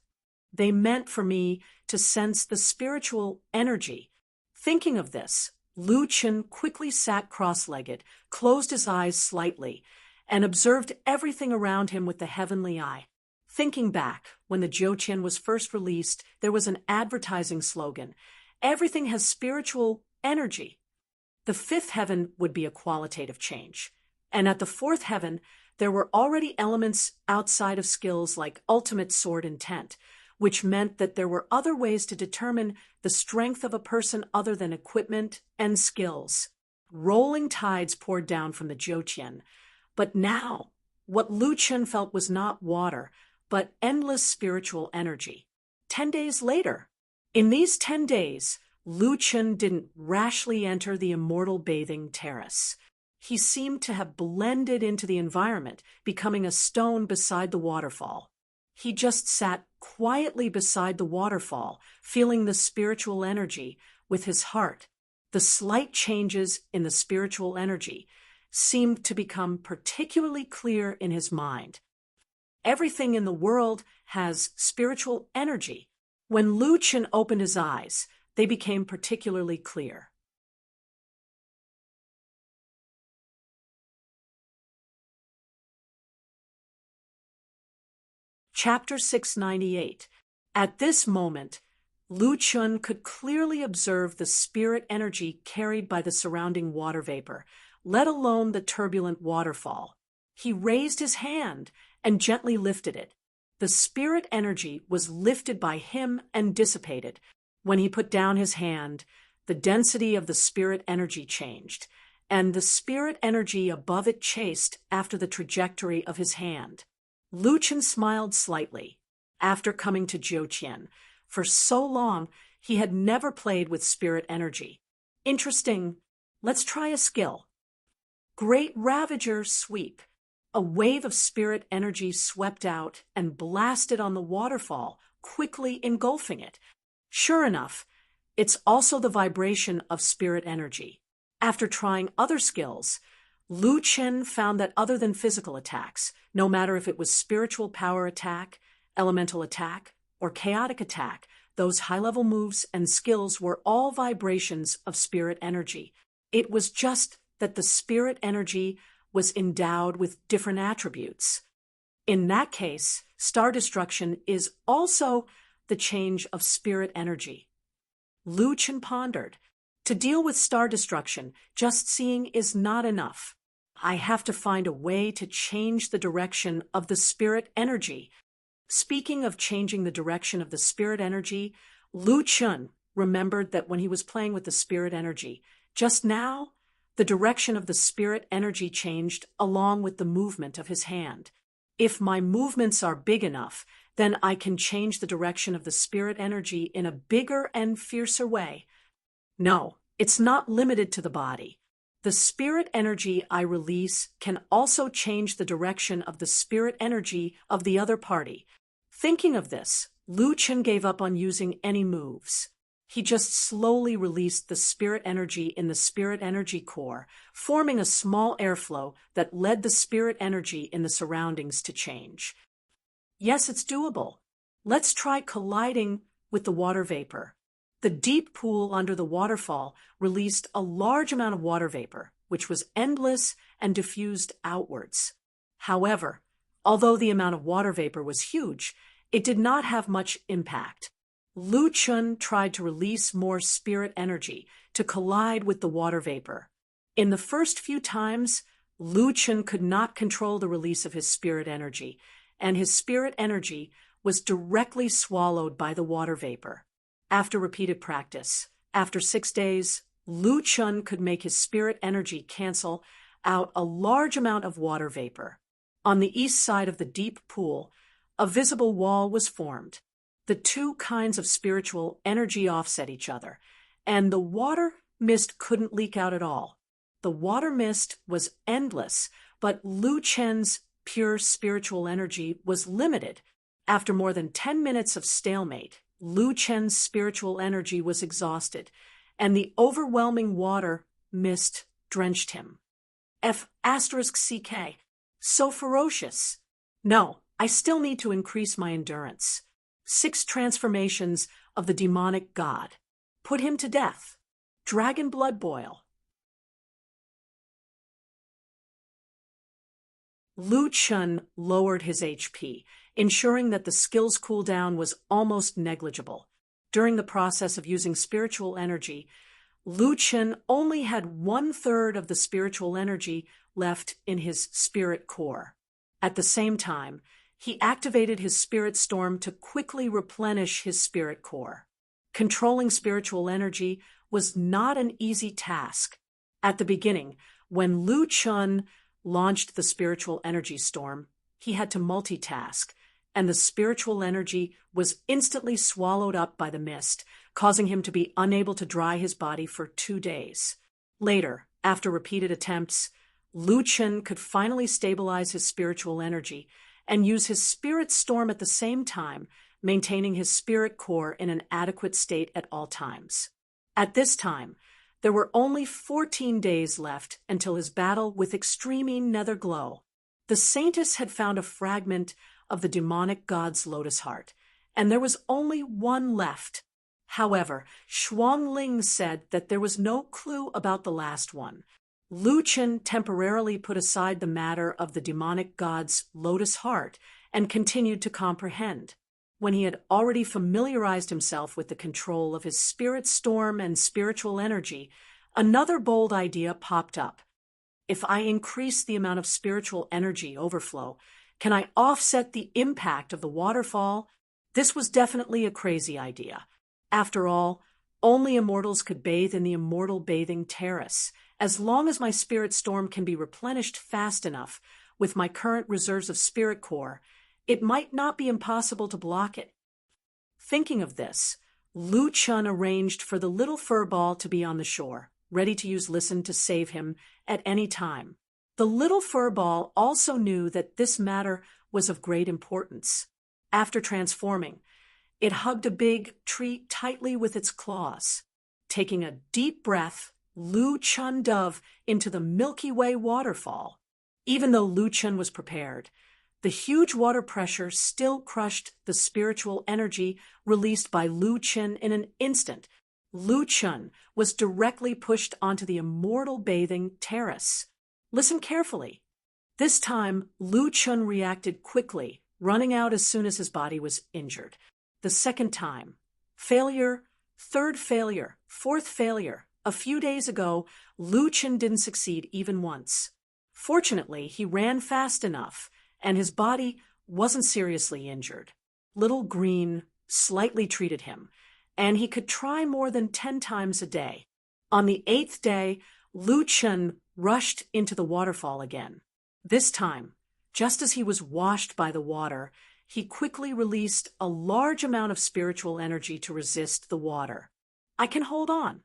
They meant for me to sense the spiritual energy. Thinking of this, Lu Chen quickly sat cross-legged, closed his eyes slightly, and observed everything around him with the heavenly eye. Thinking back, when the Jiuqian was first released, there was an advertising slogan, "Everything has spiritual energy." The fifth heaven would be a qualitative change. And at the fourth heaven, there were already elements outside of skills like ultimate sword intent, which meant that there were other ways to determine the strength of a person other than equipment and skills. Rolling tides poured down from the Jiuqian. But now, what Lu Chen felt was not water, but endless spiritual energy. 10 days later, in these 10 days, Lu Chen didn't rashly enter the immortal bathing terrace. He seemed to have blended into the environment, becoming a stone beside the waterfall. He just sat quietly beside the waterfall, feeling the spiritual energy with his heart. The slight changes in the spiritual energy seemed to become particularly clear in his mind. Everything in the world has spiritual energy. When Lu Chen opened his eyes, they became particularly clear. Chapter 698. At this moment, Lu Chun could clearly observe the spirit energy carried by the surrounding water vapor, let alone the turbulent waterfall. He raised his hand and gently lifted it. The spirit energy was lifted by him and dissipated. When he put down his hand, the density of the spirit energy changed, and the spirit energy above it chased after the trajectory of his hand. Lu Chun smiled slightly. After coming to Jiuqian, for so long, he had never played with spirit energy. Interesting. Let's try a skill. Great Ravager Sweep. A wave of spirit energy swept out and blasted on the waterfall, quickly engulfing it. Sure enough, it's also the vibration of spirit energy. After trying other skills, Lu Chen found that other than physical attacks, no matter if it was spiritual power attack, elemental attack, or chaotic attack, those high-level moves and skills were all vibrations of spirit energy. It was just that the spirit energy was endowed with different attributes. In that case, star destruction is also the change of spirit energy. Lu Chen pondered. To deal with star destruction, just seeing is not enough. I have to find a way to change the direction of the spirit energy. Speaking of changing the direction of the spirit energy, Lu Chun remembered that when he was playing with the spirit energy, just now, the direction of the spirit energy changed along with the movement of his hand. If my movements are big enough, then I can change the direction of the spirit energy in a bigger and fiercer way. No, it's not limited to the body. The spirit energy I release can also change the direction of the spirit energy of the other party. Thinking of this, Lu Chen gave up on using any moves. He just slowly released the spirit energy in the spirit energy core, forming a small airflow that led the spirit energy in the surroundings to change. Yes, it's doable. Let's try colliding with the water vapor. The deep pool under the waterfall released a large amount of water vapor, which was endless and diffused outwards. However, although the amount of water vapor was huge, it did not have much impact. Lu Chun tried to release more spirit energy to collide with the water vapor. In the first few times, Lu Chun could not control the release of his spirit energy, and his spirit energy was directly swallowed by the water vapor. After repeated practice, after 6 days, Lu Chun could make his spirit energy cancel out a large amount of water vapor. On the east side of the deep pool, a visible wall was formed. The two kinds of spiritual energy offset each other, and the water mist couldn't leak out at all. The water mist was endless, but Lu Chen's pure spiritual energy was limited. After more than 10 minutes of stalemate, Lu Chen's spiritual energy was exhausted, and the overwhelming water mist drenched him. F***CK. So ferocious. No, I still need to increase my endurance. 6 transformations of the demonic god. Put him to death. Dragon blood boil. Lu Chun lowered his HP, ensuring that the skill's cooldown was almost negligible. During the process of using spiritual energy, Lu Chun only had 1/3 of the spiritual energy left in his spirit core. At the same time, he activated his spirit storm to quickly replenish his spirit core. Controlling spiritual energy was not an easy task. At the beginning, when Lu Chun launched the spiritual energy storm, he had to multitask, and the spiritual energy was instantly swallowed up by the mist, causing him to be unable to dry his body for 2 days. Later, after repeated attempts, Lu Chun could finally stabilize his spiritual energy and use his spirit storm at the same time, maintaining his spirit core in an adequate state at all times. At this time, there were only 14 days left until his battle with Extreme Nether Glow. The Saintess had found a fragment of the demonic god's lotus heart, and there was only one left. However, Shuangling said that there was no clue about the last one. Lu Chun temporarily put aside the matter of the demonic god's lotus heart and continued to comprehend. when he had already familiarized himself with the control of his spirit storm and spiritual energy, another bold idea popped up. If I increase the amount of spiritual energy overflow, can I offset the impact of the waterfall? This was definitely a crazy idea. After all, only immortals could bathe in the immortal bathing terrace. As long as my spirit storm can be replenished fast enough with my current reserves of spirit core, it might not be impossible to block it. Thinking of this, Lu Chun arranged for the little fur ball to be on the shore, ready to use Listen to save him at any time. The little fur ball also knew that this matter was of great importance. After transforming, it hugged a big tree tightly with its claws. Taking a deep breath, Lu Chun dove into the Milky Way waterfall. Even though Lu Chun was prepared, the huge water pressure still crushed the spiritual energy released by Lu Chun in an instant. Lu Chun was directly pushed onto the immortal bathing terrace. Listen carefully. This time, Lu Chun reacted quickly, running out as soon as his body was injured. The second time, failure, third failure, fourth failure. A few days ago, Lu Chun didn't succeed even once. Fortunately, he ran fast enough, and his body wasn't seriously injured. Little Green slightly treated him, and he could try more than 10 times a day. On the 8th day, Lu Chun rushed into the waterfall again. This time, just as he was washed by the water, he quickly released a large amount of spiritual energy to resist the water. I can hold on.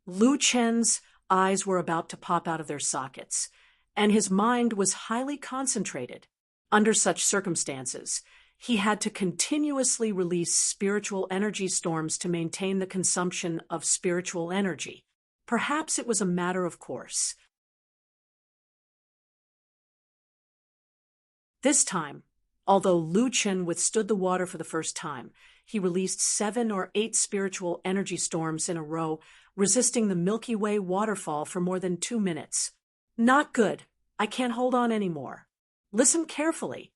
Lu Chun's eyes were about to pop out of their sockets, and his mind was highly concentrated. Under such circumstances, he had to continuously release spiritual energy storms to maintain the consumption of spiritual energy. Perhaps it was a matter of course. This time, although Lu Chun withstood the water for the first time, he released 7 or 8 spiritual energy storms in a row, resisting the Milky Way waterfall for more than 2 minutes. Not good. I can't hold on anymore. Listen carefully.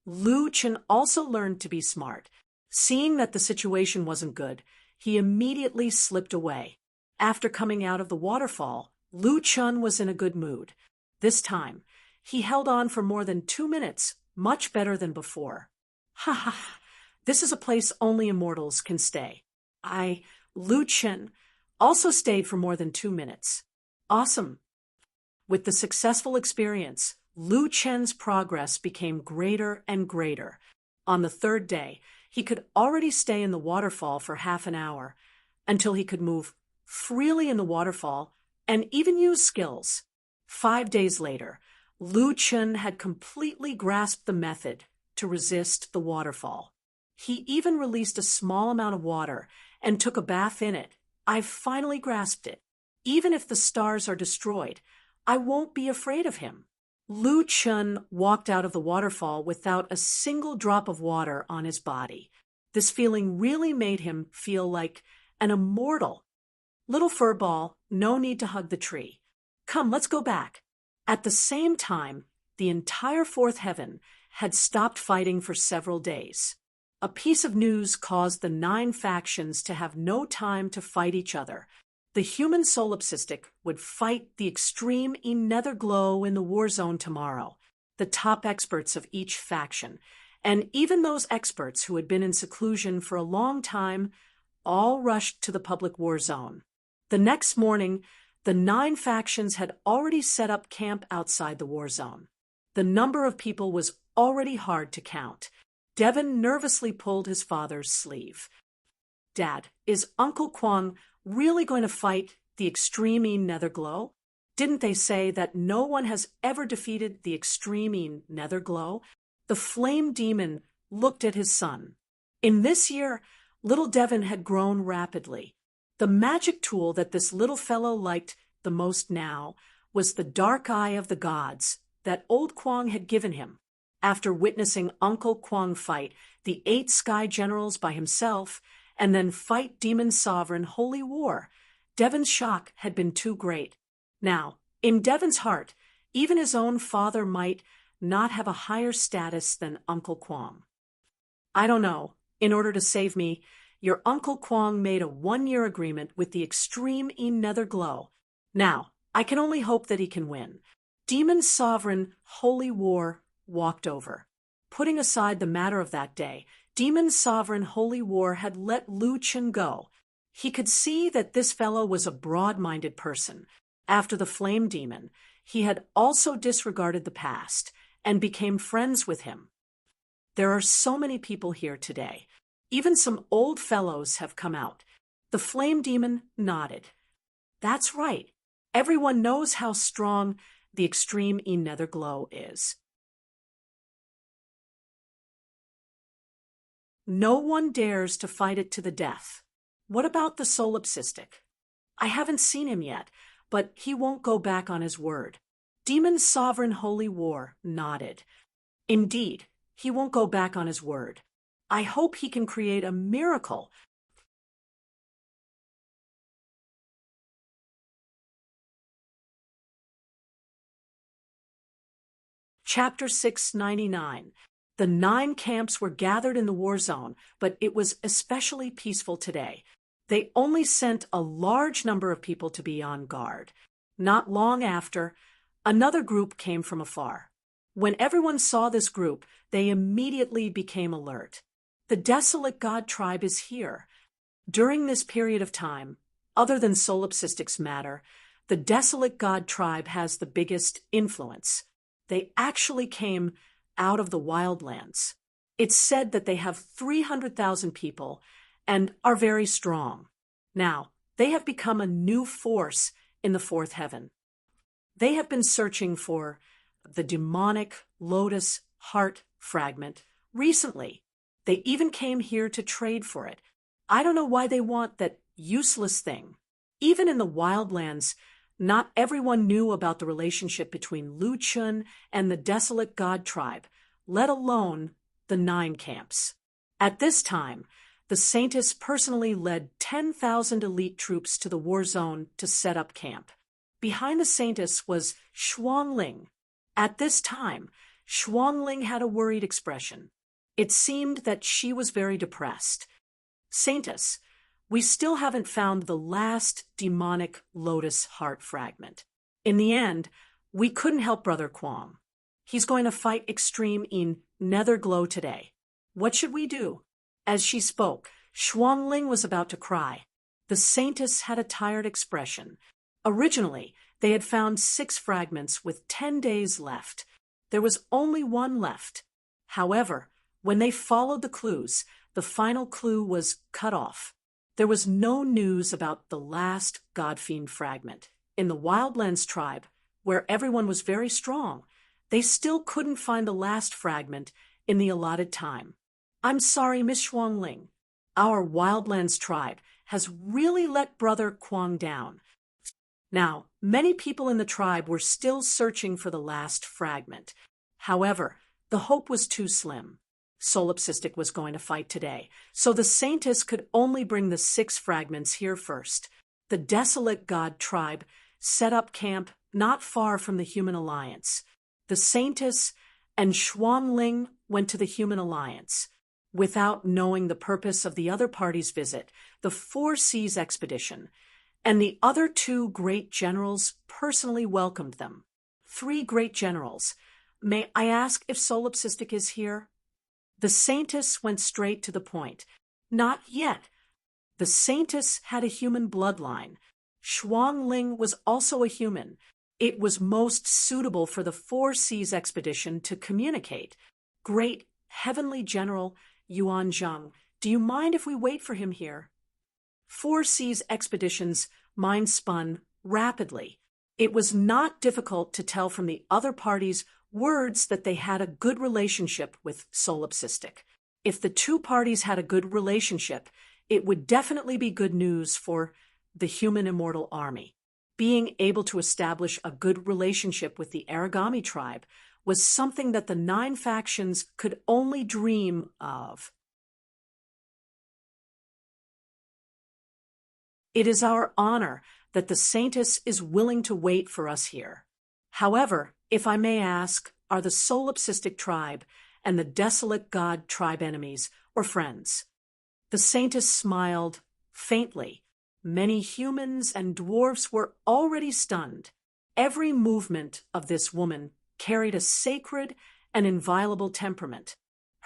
Lu Chun also learned to be smart. Seeing that the situation wasn't good, he immediately slipped away. After coming out of the waterfall, Lu Chun was in a good mood. This time, he held on for more than 2 minutes, much better than before. Ha ha, this is a place only immortals can stay. Lu Chun, also stayed for more than 2 minutes. Awesome. With the successful experience, Lu Chun's progress became greater and greater. On the 3rd day, he could already stay in the waterfall for half an hour, until he could move freely in the waterfall and even use skills. 5 days later, Lu Chun had completely grasped the method to resist the waterfall. He even released a small amount of water and took a bath in it. I've finally grasped it. Even if the stars are destroyed, I won't be afraid of him. Lu Chun walked out of the waterfall without a single drop of water on his body. This feeling really made him feel like an immortal. Little Furball, no need to hug the tree. Come, let's go back. At the same time, the entire 4th heaven had stopped fighting for several days. A piece of news caused the 9 factions to have no time to fight each other. The human solipsistic would fight the extreme Netherglow in the war zone tomorrow. The top experts of each faction, and even those experts who had been in seclusion for a long time, all rushed to the public war zone. The next morning, the 9 factions had already set up camp outside the war zone. The number of people was already hard to count. Devin nervously pulled his father's sleeve. Dad, is Uncle Kwong really going to fight the extreme Netherglow? Didn't they say that no one has ever defeated the extreme Netherglow? The flame demon looked at his son. In this year, little Devin had grown rapidly. The magic tool that this little fellow liked the most now was the dark eye of the gods that old Kwong had given him. After witnessing Uncle Kwong fight the 8 sky generals by himself and then fight Demon Sovereign Holy War, Devin's shock had been too great. Now, in Devin's heart, even his own father might not have a higher status than Uncle Kwong. I don't know. In order to save me, your Uncle Kwong made a 1-year agreement with the extreme Netherglow. Now, I can only hope that he can win. Demon Sovereign Holy War walked over. Putting aside the matter of that day, Demon Sovereign Holy War had let Lu Chen go. He could see that this fellow was a broad-minded person. After the Flame Demon, he had also disregarded the past and became friends with him. There are so many people here today. Even some old fellows have come out. The Flame Demon nodded. That's right. Everyone knows how strong the extreme Netherglow is. No one dares to fight it to the death. What about the Solipsistic? I haven't seen him yet, but he won't go back on his word. Demon Sovereign Holy War nodded. Indeed, he won't go back on his word. I hope he can create a miracle. Chapter 699. The 9 camps were gathered in the war zone, but it was especially peaceful today. They only sent a large number of people to be on guard. Not long after, another group came from afar. When everyone saw this group, they immediately became alert. The Desolate God tribe is here. During this period of time, other than Solipsistic's matter, the Desolate God tribe has the biggest influence. They actually came out of the wildlands. It's said that they have 300,000 people and are very strong. Now, they have become a new force in the fourth heaven. They have been searching for the demonic lotus heart fragment recently. They even came here to trade for it. I don't know why they want that useless thing. Even in the wildlands, not everyone knew about the relationship between Lu Chun and the Desolate God tribe, let alone the 9 camps. At this time, the Saintess personally led 10,000 elite troops to the war zone to set up camp. Behind the Saintess was Xuanling. At this time, Xuanling had a worried expression. It seemed that she was very depressed. Saintess, we still haven't found the last demonic lotus heart fragment. In the end, we couldn't help Brother Kwong. He's going to fight extreme Netherglow today. What should we do? As she spoke, Xuanling was about to cry. The Saintess had a tired expression. Originally, they had found 6 fragments with 10 days left. There was only 1 left. However, when they followed the clues, the final clue was cut off. There was no news about the last Godfiend fragment. In the Wildlands tribe, where everyone was very strong, they still couldn't find the last fragment in the allotted time. I'm sorry, Miss Xuanling. Our Wildlands tribe has really let Brother Kwong down. Now, many people in the tribe were still searching for the last fragment. However, the hope was too slim. Solipsistic was going to fight today, so the Saintess could only bring the 6 fragments here first. The Desolate God tribe set up camp not far from the Human Alliance. The Saintess and Xuanling went to the Human Alliance. Without knowing the purpose of the other party's visit, the 4 Seas expedition and the other 2 great generals personally welcomed them. 3 great generals. May I ask if Solipsistic is here? The Saintess went straight to the point. Not yet. The Saintess had a human bloodline. Xuanling was also a human. It was most suitable for the 4 Seas expedition to communicate. Great Heavenly General Yuan Zheng, do you mind if we wait for him here? 4 Seas expedition's mind spun rapidly. It was not difficult to tell from the other party's words that they had a good relationship with Solipsistic. If the 2 parties had a good relationship, it would definitely be good news for the human immortal army. Being able to establish a good relationship with the Aragami tribe was something that the 9 factions could only dream of. It is our honor that the Saintess is willing to wait for us here. However, if I may ask, are the Solipsistic tribe and the Desolate God tribe enemies or friends? The saintess smiled faintly. Many humans and dwarfs were already stunned. Every movement of this woman carried a sacred and inviolable temperament.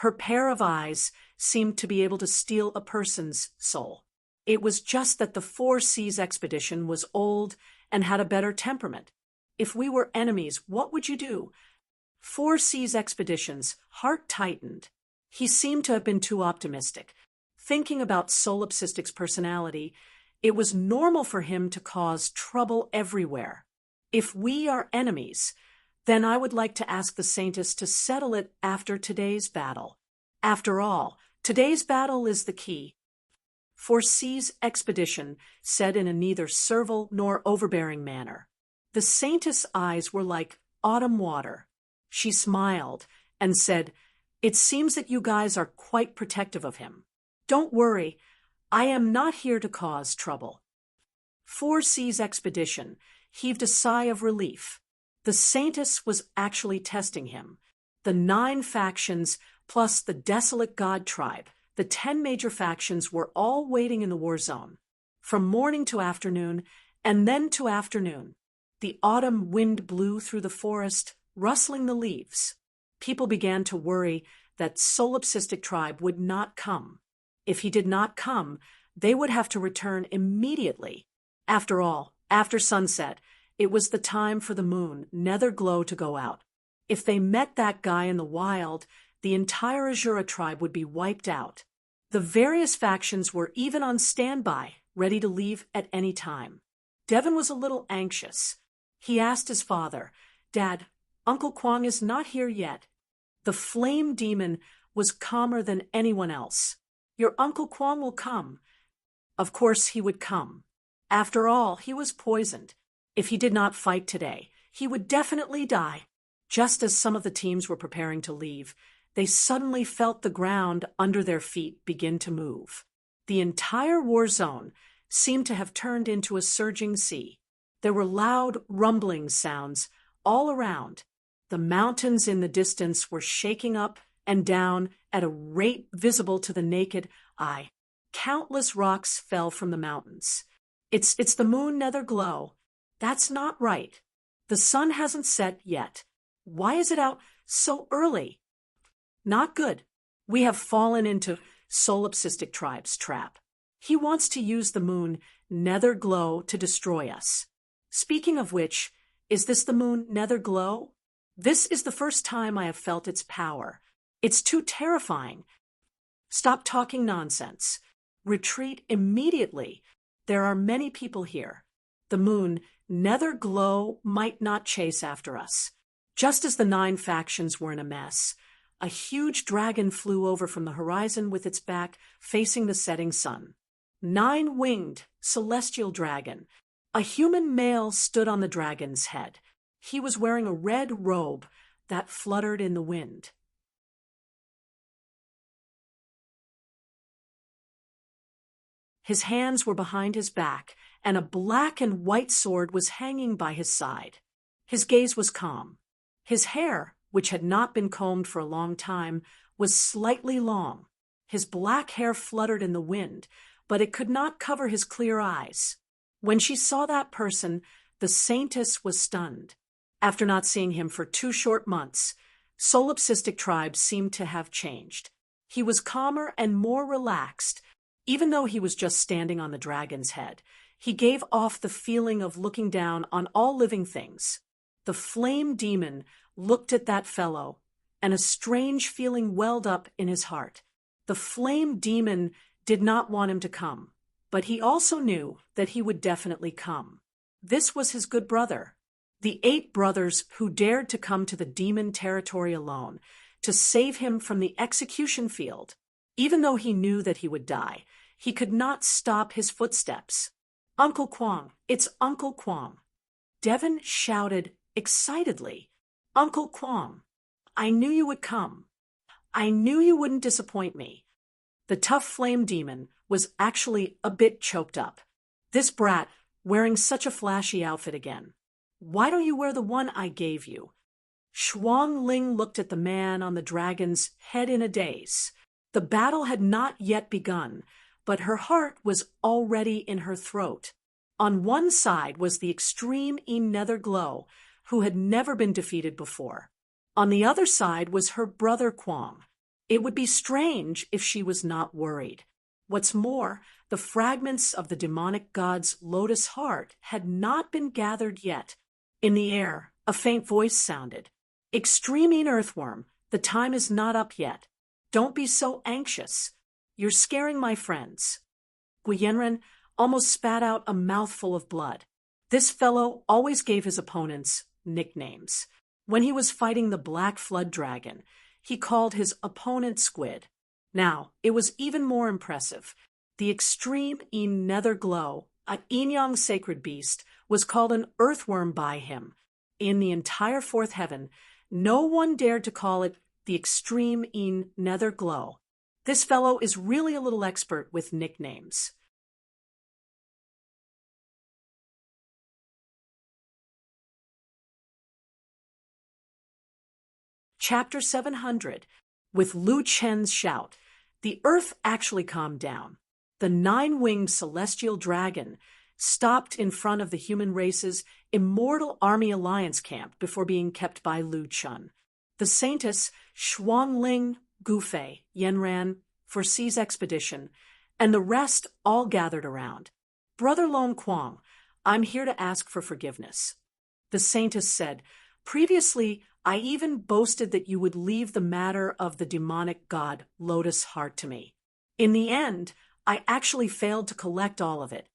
Her pair of eyes seemed to be able to steal a person's soul. It was just that the Four Seas expedition was old and had a better temperament. If we were enemies, what would you do? Four Seas expedition's heart tightened. He seemed to have been too optimistic. Thinking about Solipsistic's personality, it was normal for him to cause trouble everywhere. If we are enemies, then I would like to ask the saintess to settle it after today's battle. After all, today's battle is the key. Four Seas expedition said in a neither servile nor overbearing manner. The saintess' eyes were like autumn water. She smiled and said, "It seems that you guys are quite protective of him. Don't worry, I am not here to cause trouble." Four Seas expedition heaved a sigh of relief. The saintess was actually testing him. The 9 factions plus the desolate god tribe, the 10 major factions, were all waiting in the war zone. From morning to afternoon, and then to afternoon, the autumn wind blew through the forest, rustling the leaves. People began to worry that Solipsistic tribe would not come. If he did not come, they would have to return immediately. After all, after sunset, it was the time for the moon, Netherglow, to go out. If they met that guy in the wild, the entire Azura tribe would be wiped out. The various factions were even on standby, ready to leave at any time. Devin was a little anxious. He asked his father, "Dad, Uncle Kwong is not here yet." The flame demon was calmer than anyone else. "Your Uncle Kwong will come." Of course he would come. After all, he was poisoned. If he did not fight today, he would definitely die. Just as some of the teams were preparing to leave, they suddenly felt the ground under their feet begin to move. The entire war zone seemed to have turned into a surging sea. There were loud rumbling sounds all around. The mountains in the distance were shaking up and down at a rate visible to the naked eye. Countless rocks fell from the mountains. It's the moon Netherglow. That's not right. The sun hasn't set yet. Why is it out so early? Not good. We have fallen into Solipsistic tribe's trap. He wants to use the moon Netherglow to destroy us. Speaking of which, is this the moon Netherglow? This is the first time I have felt its power. It's too terrifying. Stop talking nonsense. Retreat immediately. There are many people here. The moon Netherglow might not chase after us. Just as the 9 factions were in a mess, a huge dragon flew over from the horizon with its back facing the setting sun. 9-winged celestial dragon. A human male stood on the dragon's head. He was wearing a red robe that fluttered in the wind. His hands were behind his back, and a black and white sword was hanging by his side. His gaze was calm. His hair, which had not been combed for a long time, was slightly long. His black hair fluttered in the wind, but it could not cover his clear eyes. When she saw that person, the saintess was stunned. After not seeing him for 2 short months, Solipsistic tribe seemed to have changed. He was calmer and more relaxed. Even though he was just standing on the dragon's head, he gave off the feeling of looking down on all living things. The flame demon looked at that fellow, and a strange feeling welled up in his heart. The flame demon did not want him to come, but he also knew that he would definitely come. This was his good brother. The 8 brothers who dared to come to the demon territory alone, to save him from the execution field. Even though he knew that he would die, he could not stop his footsteps. "Uncle Kwong, it's Uncle Kwong." Devin shouted excitedly, "Uncle Kwong, I knew you would come. I knew you wouldn't disappoint me." The tough flame demon was actually a bit choked up. This brat, wearing such a flashy outfit again. "Why don't you wear the one I gave you?" Shuang Ling looked at the man on the dragon's head in a daze. The battle had not yet begun, but her heart was already in her throat. On one side was the extreme Netherglow, who had never been defeated before. On the other side was her brother Kwong. It would be strange if she was not worried. What's more, the fragments of the demonic god's lotus heart had not been gathered yet. In the air, a faint voice sounded. Extreme Earthworm, the time is not up yet. Don't be so anxious. You're scaring my friends. Guyenren almost spat out a mouthful of blood. This fellow always gave his opponents nicknames. When he was fighting the Black Flood Dragon, he called his opponent Squid. Now, it was even more impressive. The extreme Netherglow, an Enyang sacred beast, was called an earthworm by him. In the entire fourth heaven, no one dared to call it the extreme Netherglow. This fellow is really a little expert with nicknames. Chapter 700. With Lu Chen's shout, the earth actually calmed down. The nine-winged celestial dragon stopped in front of the human race's Immortal Army Alliance camp before being kept by Lu Chun. The saintess Xuanling, Gufei, Yenran, for Xi's expedition, and the rest all gathered around. Brother Lone Kwong, I'm here to ask for forgiveness. The saintess said, previously, I even boasted that you would leave the matter of the demonic god Lotus Heart to me. In the end, I actually failed to collect all of it.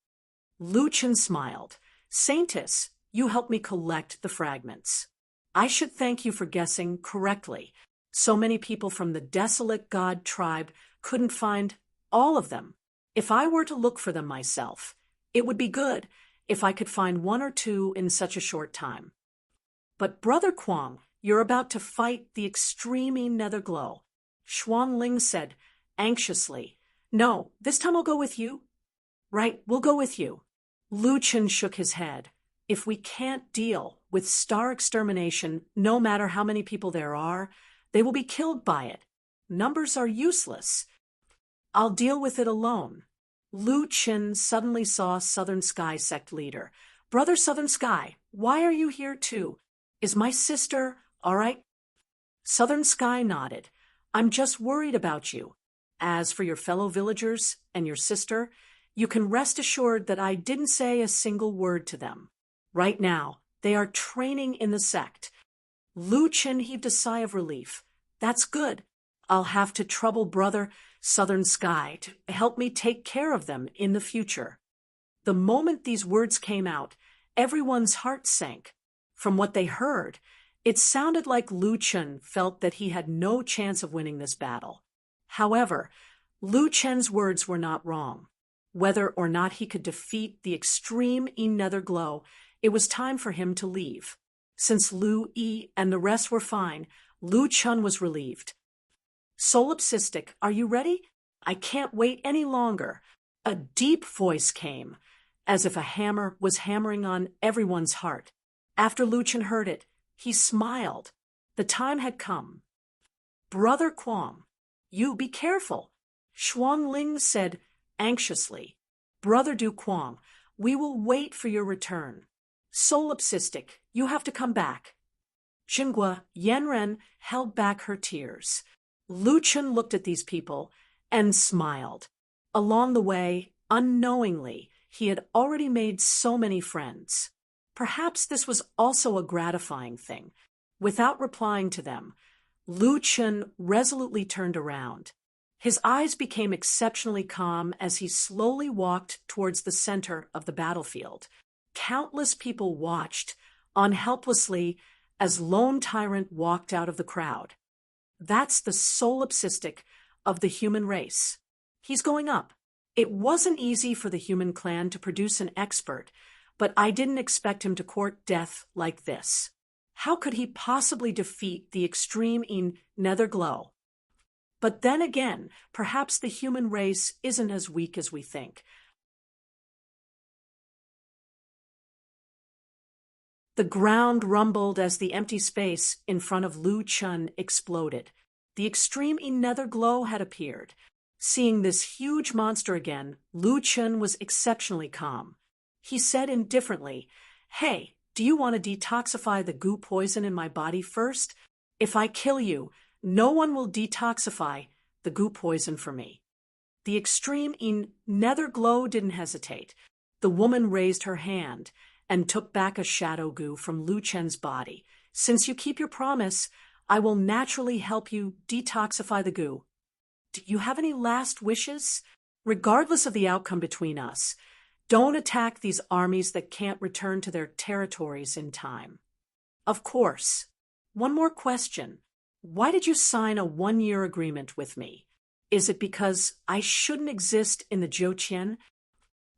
Lu Chen smiled. Saintess, you helped me collect the fragments. I should thank you for guessing correctly. So many people from the desolate god tribe couldn't find all of them. If I were to look for them myself, it would be good if I could find one or two in such a short time. But Brother Kwong, you're about to fight the extreme Netherglow. Xuanling said anxiously. No, this time I'll go with you. Right, we'll go with you. Lu Chen shook his head. If we can't deal with star extermination, no matter how many people there are, they will be killed by it. Numbers are useless. I'll deal with it alone. Lu Chen suddenly saw Southern Sky sect leader. Brother Southern Sky, why are you here too? Is my sister all right? Southern Sky nodded. I'm just worried about you. As for your fellow villagers and your sister, you can rest assured that I didn't say a single word to them. Right now, they are training in the sect. Lu Chen heaved a sigh of relief. That's good. I'll have to trouble Brother Southern Sky to help me take care of them in the future. The moment these words came out, everyone's heart sank. From what they heard, it sounded like Lu Chen felt that he had no chance of winning this battle. However, Lu Chen's words were not wrong. Whether or not he could defeat the extreme Netherglow, it was time for him to leave. Since Lu Yi and the rest were fine, Lu Chen was relieved. Solipsistic, are you ready? I can't wait any longer. A deep voice came, as if a hammer was hammering on everyone's heart. After Lu Chen heard it, he smiled. The time had come. Brother Kwong, you be careful. Xuanling said anxiously. Brother Du Kwong, we will wait for your return. Solipsistic, you have to come back. Xinghua Yanren held back her tears. Lu Chen looked at these people and smiled. Along the way, unknowingly, he had already made so many friends. Perhaps this was also a gratifying thing. Without replying to them, Lu Chen resolutely turned around. His eyes became exceptionally calm as he slowly walked towards the center of the battlefield. Countless people watched, unhelplessly, as Lone Tyrant walked out of the crowd. That's the solipsistic of the human race. He's going up. It wasn't easy for the human clan to produce an expert, but I didn't expect him to court death like this. How could he possibly defeat the extreme Netherglow? But then again, perhaps the human race isn't as weak as we think. The ground rumbled as the empty space in front of Lu Chen exploded. The extreme nether glow had appeared. Seeing this huge monster again, Lu Chen was exceptionally calm. He said indifferently, "Hey, do you want to detoxify the goo poison in my body first? If I kill you, no one will detoxify the goo poison for me." The extreme nether glow didn't hesitate. The woman raised her hand and took back a shadow goo from Lu Chen's body. "Since you keep your promise, I will naturally help you detoxify the goo. Do you have any last wishes? Regardless of the outcome between us, don't attack these armies that can't return to their territories in time." "Of course. One more question. Why did you sign a 1-year agreement with me? Is it because I shouldn't exist in the Zhouqian?"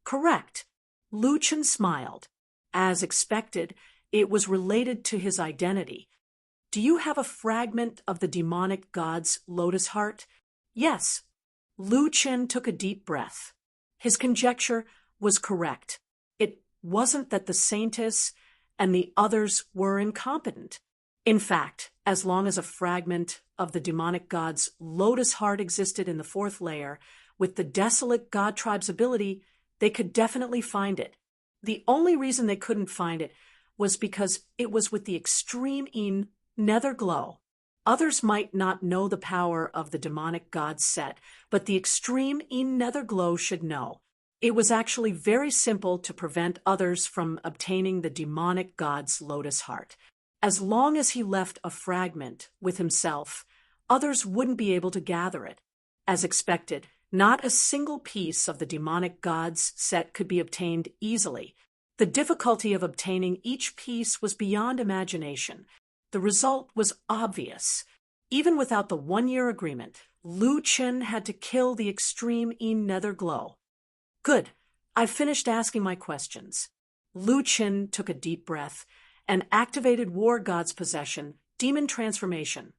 "Correct." Lu Chen smiled. As expected, it was related to his identity. "Do you have a fragment of the demonic god's lotus heart?" "Yes." Lu Chen took a deep breath. His conjecture was correct. It wasn't that the Saintess and the others were incompetent. In fact, as long as a fragment of the demonic god's lotus heart existed in the 4th layer, with the desolate god tribe's ability, they could definitely find it. The only reason they couldn't find it was because it was with the extreme nether glow. Others might not know the power of the demonic god's set, but the extreme nether glow should know. It was actually very simple to prevent others from obtaining the demonic god's lotus heart. As long as he left a fragment with himself, others wouldn't be able to gather it. As expected, not a single piece of the demonic god's set could be obtained easily. The difficulty of obtaining each piece was beyond imagination. The result was obvious. Even without the 1-year agreement, Lu Chen had to kill the extreme nether glow. "Good. I've finished asking my questions." Lu Chen took a deep breath and activated War God's possession, demon transformation,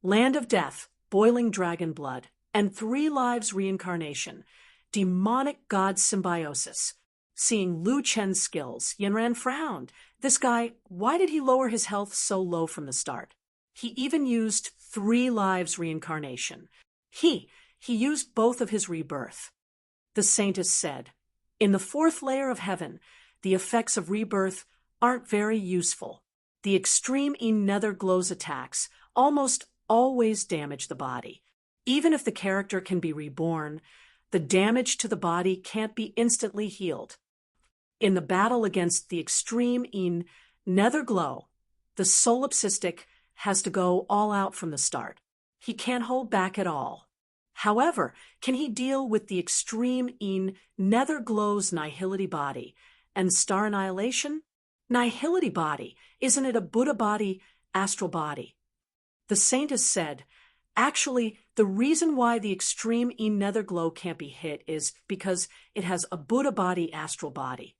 land of death, boiling dragon blood, and 3 lives reincarnation, demonic god symbiosis. Seeing Lu Chen's skills, Yanran frowned. This guy, why did he lower his health so low from the start? He even used 3 lives reincarnation. He used both of his rebirth. The Saintess said, "In the 4th layer of heaven, the effects of rebirth aren't very useful. The extreme nether glow's attacks almost always damage the body. Even if the character can be reborn, the damage to the body can't be instantly healed. In the battle against the extreme nether glow, the solipsistic has to go all out from the start. He can't hold back at all. However, can he deal with the extreme nether glow's nihility body and star annihilation? Nihility body, isn't it a Buddha body, astral body?" The Saintess said, "Actually, the reason why the extreme nether glow can't be hit is because it has a Buddha body, astral body."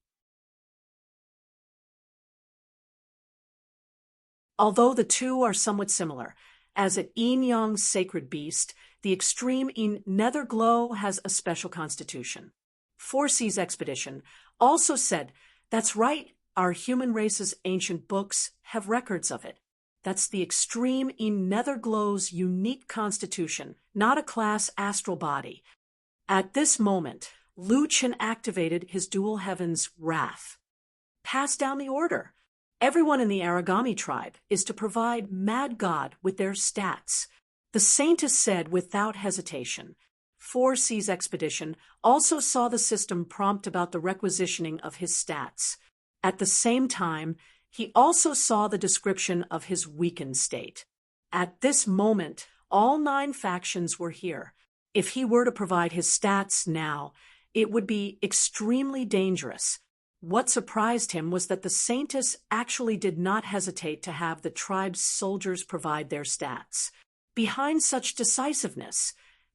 Although the two are somewhat similar, as an yin-yang sacred beast, the extreme nether glow has a special constitution. 4C's expedition also said, "That's right, our human race's ancient books have records of it. That's the extreme nether glow's unique constitution, not a class astral body." At this moment, Lu Chen activated his dual heaven's wrath. "Pass down the order. Everyone in the Aragami tribe is to provide Mad God with their stats." The Saintess said without hesitation. 4C's expedition also saw the system prompt about the requisitioning of his stats. At the same time, he also saw the description of his weakened state. At this moment, all 9 factions were here. If he were to provide his stats now, it would be extremely dangerous. What surprised him was that the Saintess actually did not hesitate to have the tribe's soldiers provide their stats. Behind such decisiveness,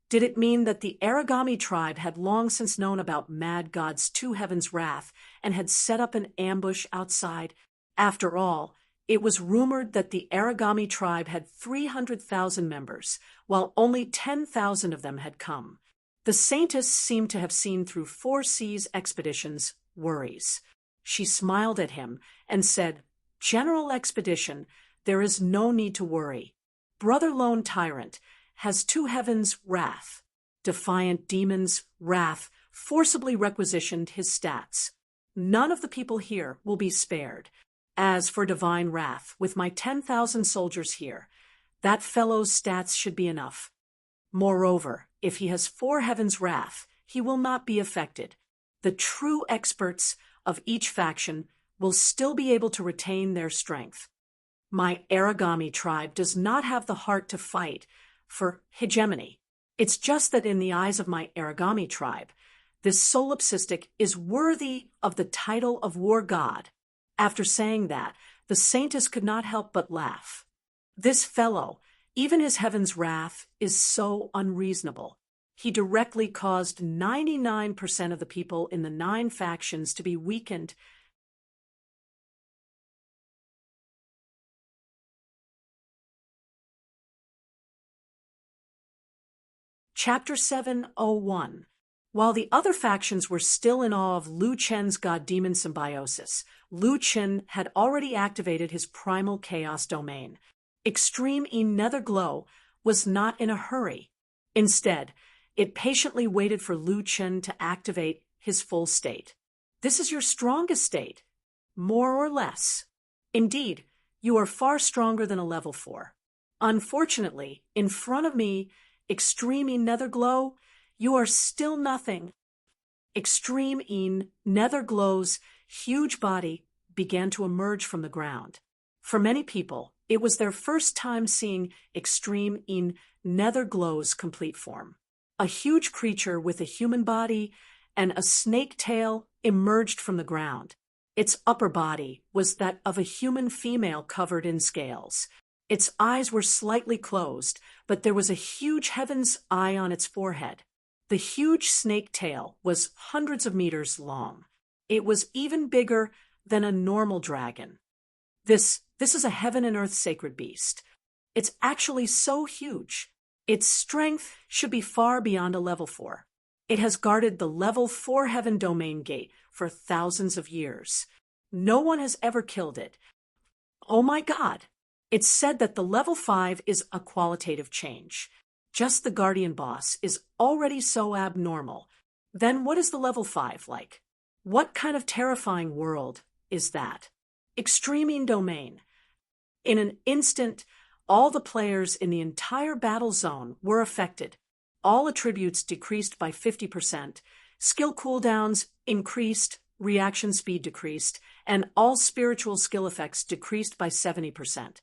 did it mean that the Aragami tribe had long since known about Mad God's 2 heavens' wrath and had set up an ambush outside? After all, it was rumored that the Aragami tribe had 300,000 members, while only 10,000 of them had come. The Saintess seemed to have seen through 4C's expedition's worries. She smiled at him and said, "General Expedition, there is no need to worry. Brother Lone Tyrant, has two heavens' wrath. Defiant demons' wrath forcibly requisitioned his stats. None of the people here will be spared. As for divine wrath, with my 10,000 soldiers here, that fellow's stats should be enough. Moreover, if he has four heavens' wrath, he will not be affected. The true experts of each faction will still be able to retain their strength. My Aragami tribe does not have the heart to fight for hegemony. It's just that in the eyes of my Aragami tribe, this solipsistic is worthy of the title of war god. After saying that, the saintess could not help but laugh. This fellow, even his heaven's wrath, is so unreasonable. He directly caused 99% of the people in the 9 factions to be weakened. Chapter 701. While the other factions were still in awe of Lu Chen's god-demon symbiosis, Lu Chen had already activated his primal chaos domain. Extreme Netherglow was not in a hurry. Instead, it patiently waited for Lu Chen to activate his full state. This is your strongest state, more or less. Indeed, you are far stronger than a level 4. Unfortunately, in front of me, Extreme Netherglow, you are still nothing. Extreme Netherglow's huge body began to emerge from the ground. For many people, it was their first time seeing Extreme Netherglow's complete form. A huge creature with a human body and a snake tail emerged from the ground. Its upper body was that of a human female covered in scales. Its eyes were slightly closed, but there was a huge heaven's eye on its forehead. The huge snake tail was hundreds of meters long. It was even bigger than a normal dragon. This is a heaven and earth sacred beast. It's actually so huge. Its strength should be far beyond a level 4. It has guarded the level 4 heaven domain gate for thousands of years. No one has ever killed it. Oh my God! It's said that the level 5 is a qualitative change. Just the guardian boss is already so abnormal. Then what is the level 5 like? What kind of terrifying world is that? Extreme domain. In an instant, all the players in the entire battle zone were affected. All attributes decreased by 50%, skill cooldowns increased, reaction speed decreased, and all spiritual skill effects decreased by 70%.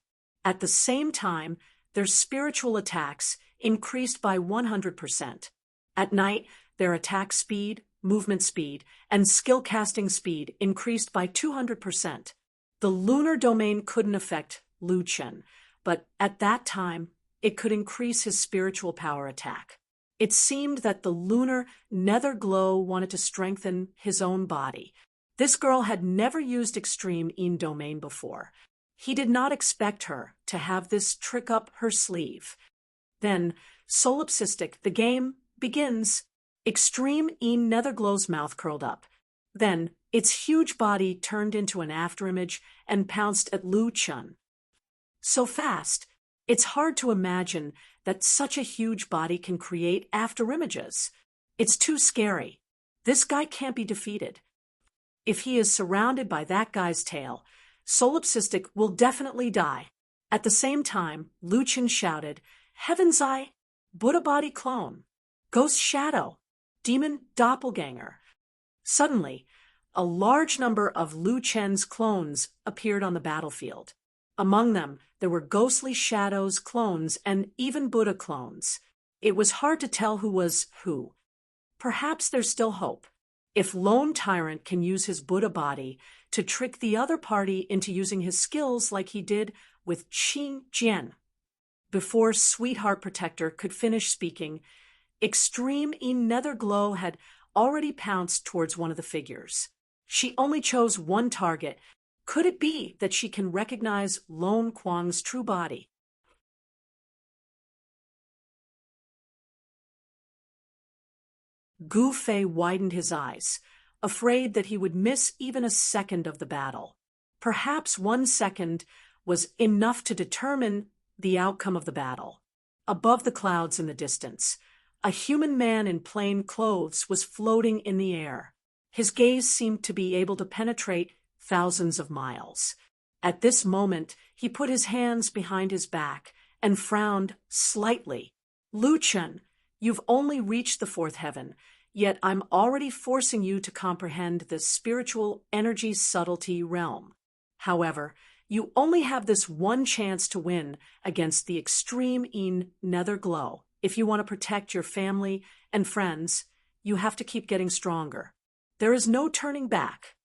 At the same time, their spiritual attacks increased by 100%. At night, their attack speed, movement speed, and skill casting speed increased by 200%. The lunar domain couldn't affect Lu Chen, but at that time, it could increase his spiritual power attack. It seemed that the lunar Netherglow wanted to strengthen his own body. This girl had never used Extreme domain before. He did not expect her to have this trick up her sleeve. Then, solipsistic, the game begins. Extreme Netherglow's mouth curled up. Then, its huge body turned into an afterimage and pounced at Lu Chen. So fast, it's hard to imagine that such a huge body can create afterimages. It's too scary. This guy can't be defeated. If he is surrounded by that guy's tail, Solipsistic will definitely die. At the same time, Lu Chen shouted, Heaven's Eye, Buddha Body Clone, Ghost Shadow, Demon Doppelganger. Suddenly, a large number of Lu Chen's clones appeared on the battlefield. Among them, there were ghostly shadows, clones, and even Buddha clones. It was hard to tell who was who. Perhaps there's still hope. If Lone Tyrant can use his Buddha body to trick the other party into using his skills like he did with Qing Jian. Before Sweetheart Protector could finish speaking, Extreme Netherglow had already pounced towards one of the figures. She only chose one target. Could it be that she can recognize Lone Kuang's true body? Gu Fei widened his eyes, afraid that he would miss even a second of the battle. Perhaps 1 second was enough to determine the outcome of the battle. Above the clouds in the distance, a human man in plain clothes was floating in the air. His gaze seemed to be able to penetrate thousands of miles. At this moment, he put his hands behind his back and frowned slightly. Lu Chen, you've only reached the fourth heaven, yet I'm already forcing you to comprehend the spiritual energy subtlety realm. However, you only have this one chance to win against the extreme nether glow. If you want to protect your family and friends, you have to keep getting stronger. There is no turning back.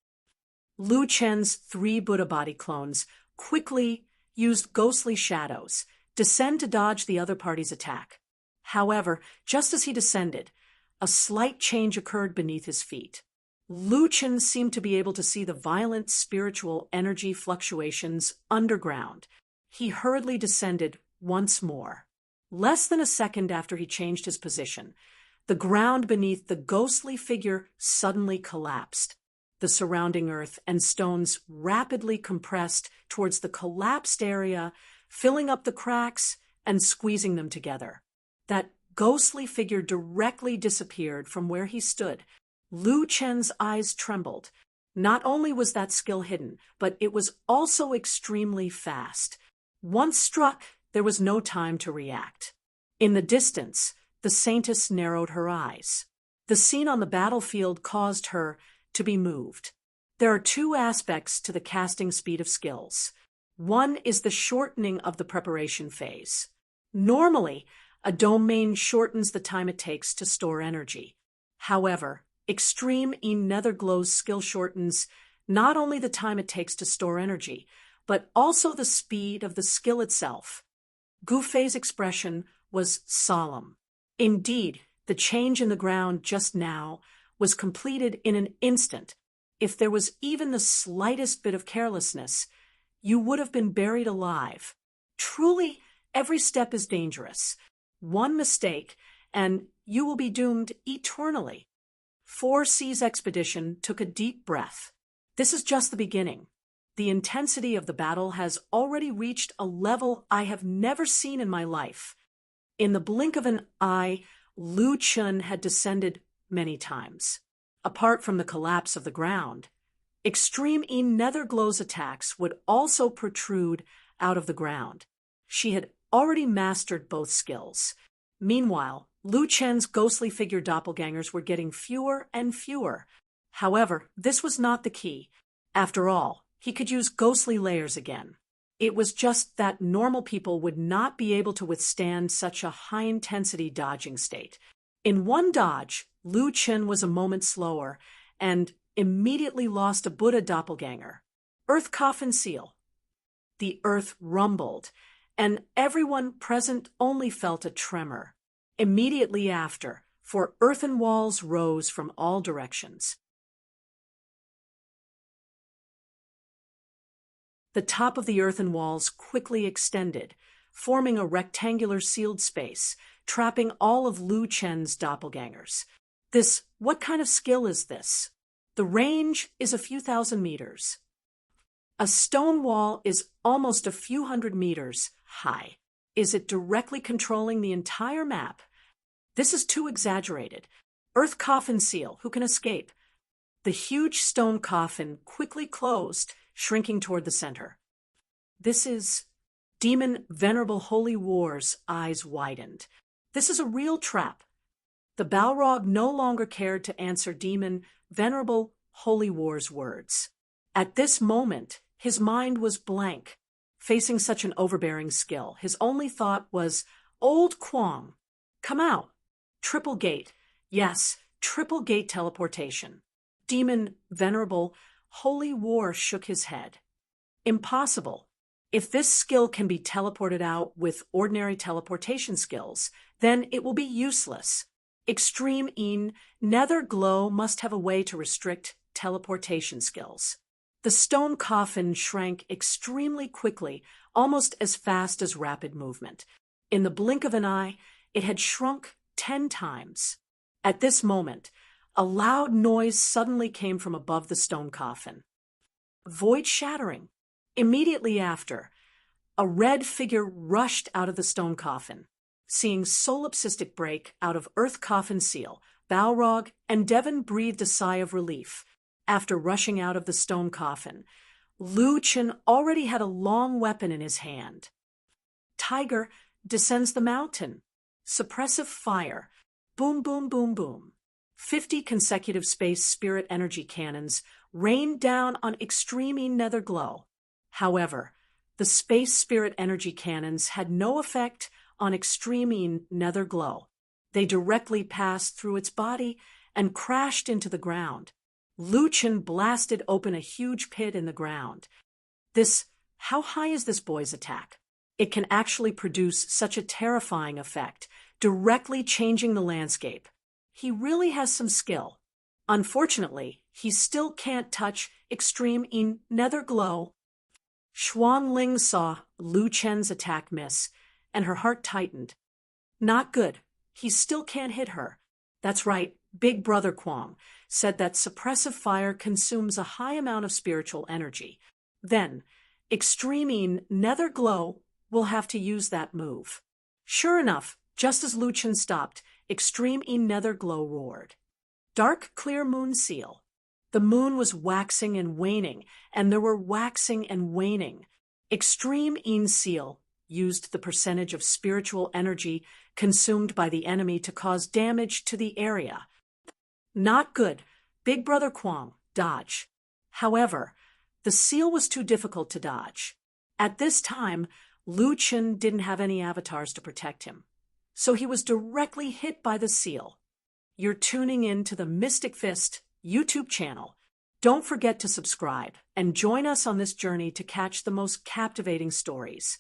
Lu Chen's 3 Buddha body clones quickly used ghostly shadows, descend to dodge the other party's attack. However, just as he descended, a slight change occurred beneath his feet. Lu Chen seemed to be able to see the violent spiritual energy fluctuations underground. He hurriedly descended once more. Less than a second after he changed his position, the ground beneath the ghostly figure suddenly collapsed. The surrounding earth and stones rapidly compressed towards the collapsed area, filling up the cracks and squeezing them together. That ghostly figure directly disappeared from where he stood. Lu Chen's eyes trembled. Not only was that skill hidden, but it was also extremely fast. Once struck, there was no time to react. In the distance, the saintess narrowed her eyes. The scene on the battlefield caused her to be moved. There are 2 aspects to the casting speed of skills. One is the shortening of the preparation phase. Normally, a domain shortens the time it takes to store energy. However, Extreme Netherglow's skill shortens not only the time it takes to store energy, but also the speed of the skill itself. Gu Fei's expression was solemn. Indeed, the change in the ground just now was completed in an instant. If there was even the slightest bit of carelessness, you would have been buried alive. Truly, every step is dangerous. One mistake, and you will be doomed eternally. 4C's expedition took a deep breath. This is just the beginning. The intensity of the battle has already reached a level I have never seen in my life. In the blink of an eye, Lu Chen had descended many times. Apart from the collapse of the ground, Extreme Netherglow's attacks would also protrude out of the ground. She had already mastered both skills. Meanwhile, Lu Chen's ghostly figure doppelgangers were getting fewer and fewer. However, this was not the key. After all, he could use ghostly layers again. It was just that normal people would not be able to withstand such a high-intensity dodging state. In one dodge, Lu Chen was a moment slower and immediately lost a Buddha doppelganger. Earth Coffin Seal. The earth rumbled, and everyone present only felt a tremor. Immediately after, 4 earthen walls rose from all directions. The top of the earthen walls quickly extended, forming a rectangular sealed space, trapping all of Lu Chen's doppelgangers. What kind of skill is this? The range is a few thousand meters. A stone wall is almost a few hundred meters high. Is it directly controlling the entire map? This is too exaggerated. Earth Coffin Seal, who can escape? The huge stone coffin quickly closed, shrinking toward the center. This is Demon Venerable Holy War's eyes widened. This is a real trap. The Balrog no longer cared to answer Demon Venerable Holy War's words. At this moment, his mind was blank. Facing such an overbearing skill, his only thought was, Old Kwong, come out. Triple gate. Yes, triple gate teleportation. Demon Venerable Holy War shook his head. Impossible. If this skill can be teleported out with ordinary teleportation skills, then it will be useless. Extreme Netherglow must have a way to restrict teleportation skills. The stone coffin shrank extremely quickly, almost as fast as rapid movement. In the blink of an eye, it had shrunk 10 times. At this moment, a loud noise suddenly came from above the stone coffin. Void shattering. Immediately after, a red figure rushed out of the stone coffin. seeing solipsistic break out of Earth Coffin Seal, Balrog, and Devon breathed a sigh of relief after rushing out of the stone coffin. Lu Chen already had a long weapon in his hand. Tiger descends the mountain. Suppressive fire. Boom, boom, boom, boom. 50 consecutive space spirit energy cannons rained down on Extreme E Netherglow. However, the space spirit energy cannons had no effect on Extreme E Netherglow. They directly passed through its body and crashed into the ground. Lu Chen blasted open a huge pit in the ground. How high is this boy's attack? It can actually produce such a terrifying effect, directly changing the landscape. He really has some skill. Unfortunately, he still can't touch Extreme E Netherglow. Xuan Ling saw Lu Chen's attack miss, and her heart tightened. Not good. He still can't hit her. That's right, Big Brother Kwong said that suppressive fire consumes a high amount of spiritual energy. Then, Extreme E Netherglow will have to use that move. Sure enough, just as Lu Chen stopped, Extreme E Netherglow roared. Dark Clear Moon Seal. The moon was waxing and waning, and there were waxing and waning. Extreme E Seal used the percentage of spiritual energy consumed by the enemy to cause damage to the area. Not good. Big Brother Kwong, dodge. However, the seal was too difficult to dodge. At this time, Lu Chen didn't have any avatars to protect him, so he was directly hit by the seal. You're tuning in to the Mystic Fist YouTube channel. Don't forget to subscribe and join us on this journey to catch the most captivating stories.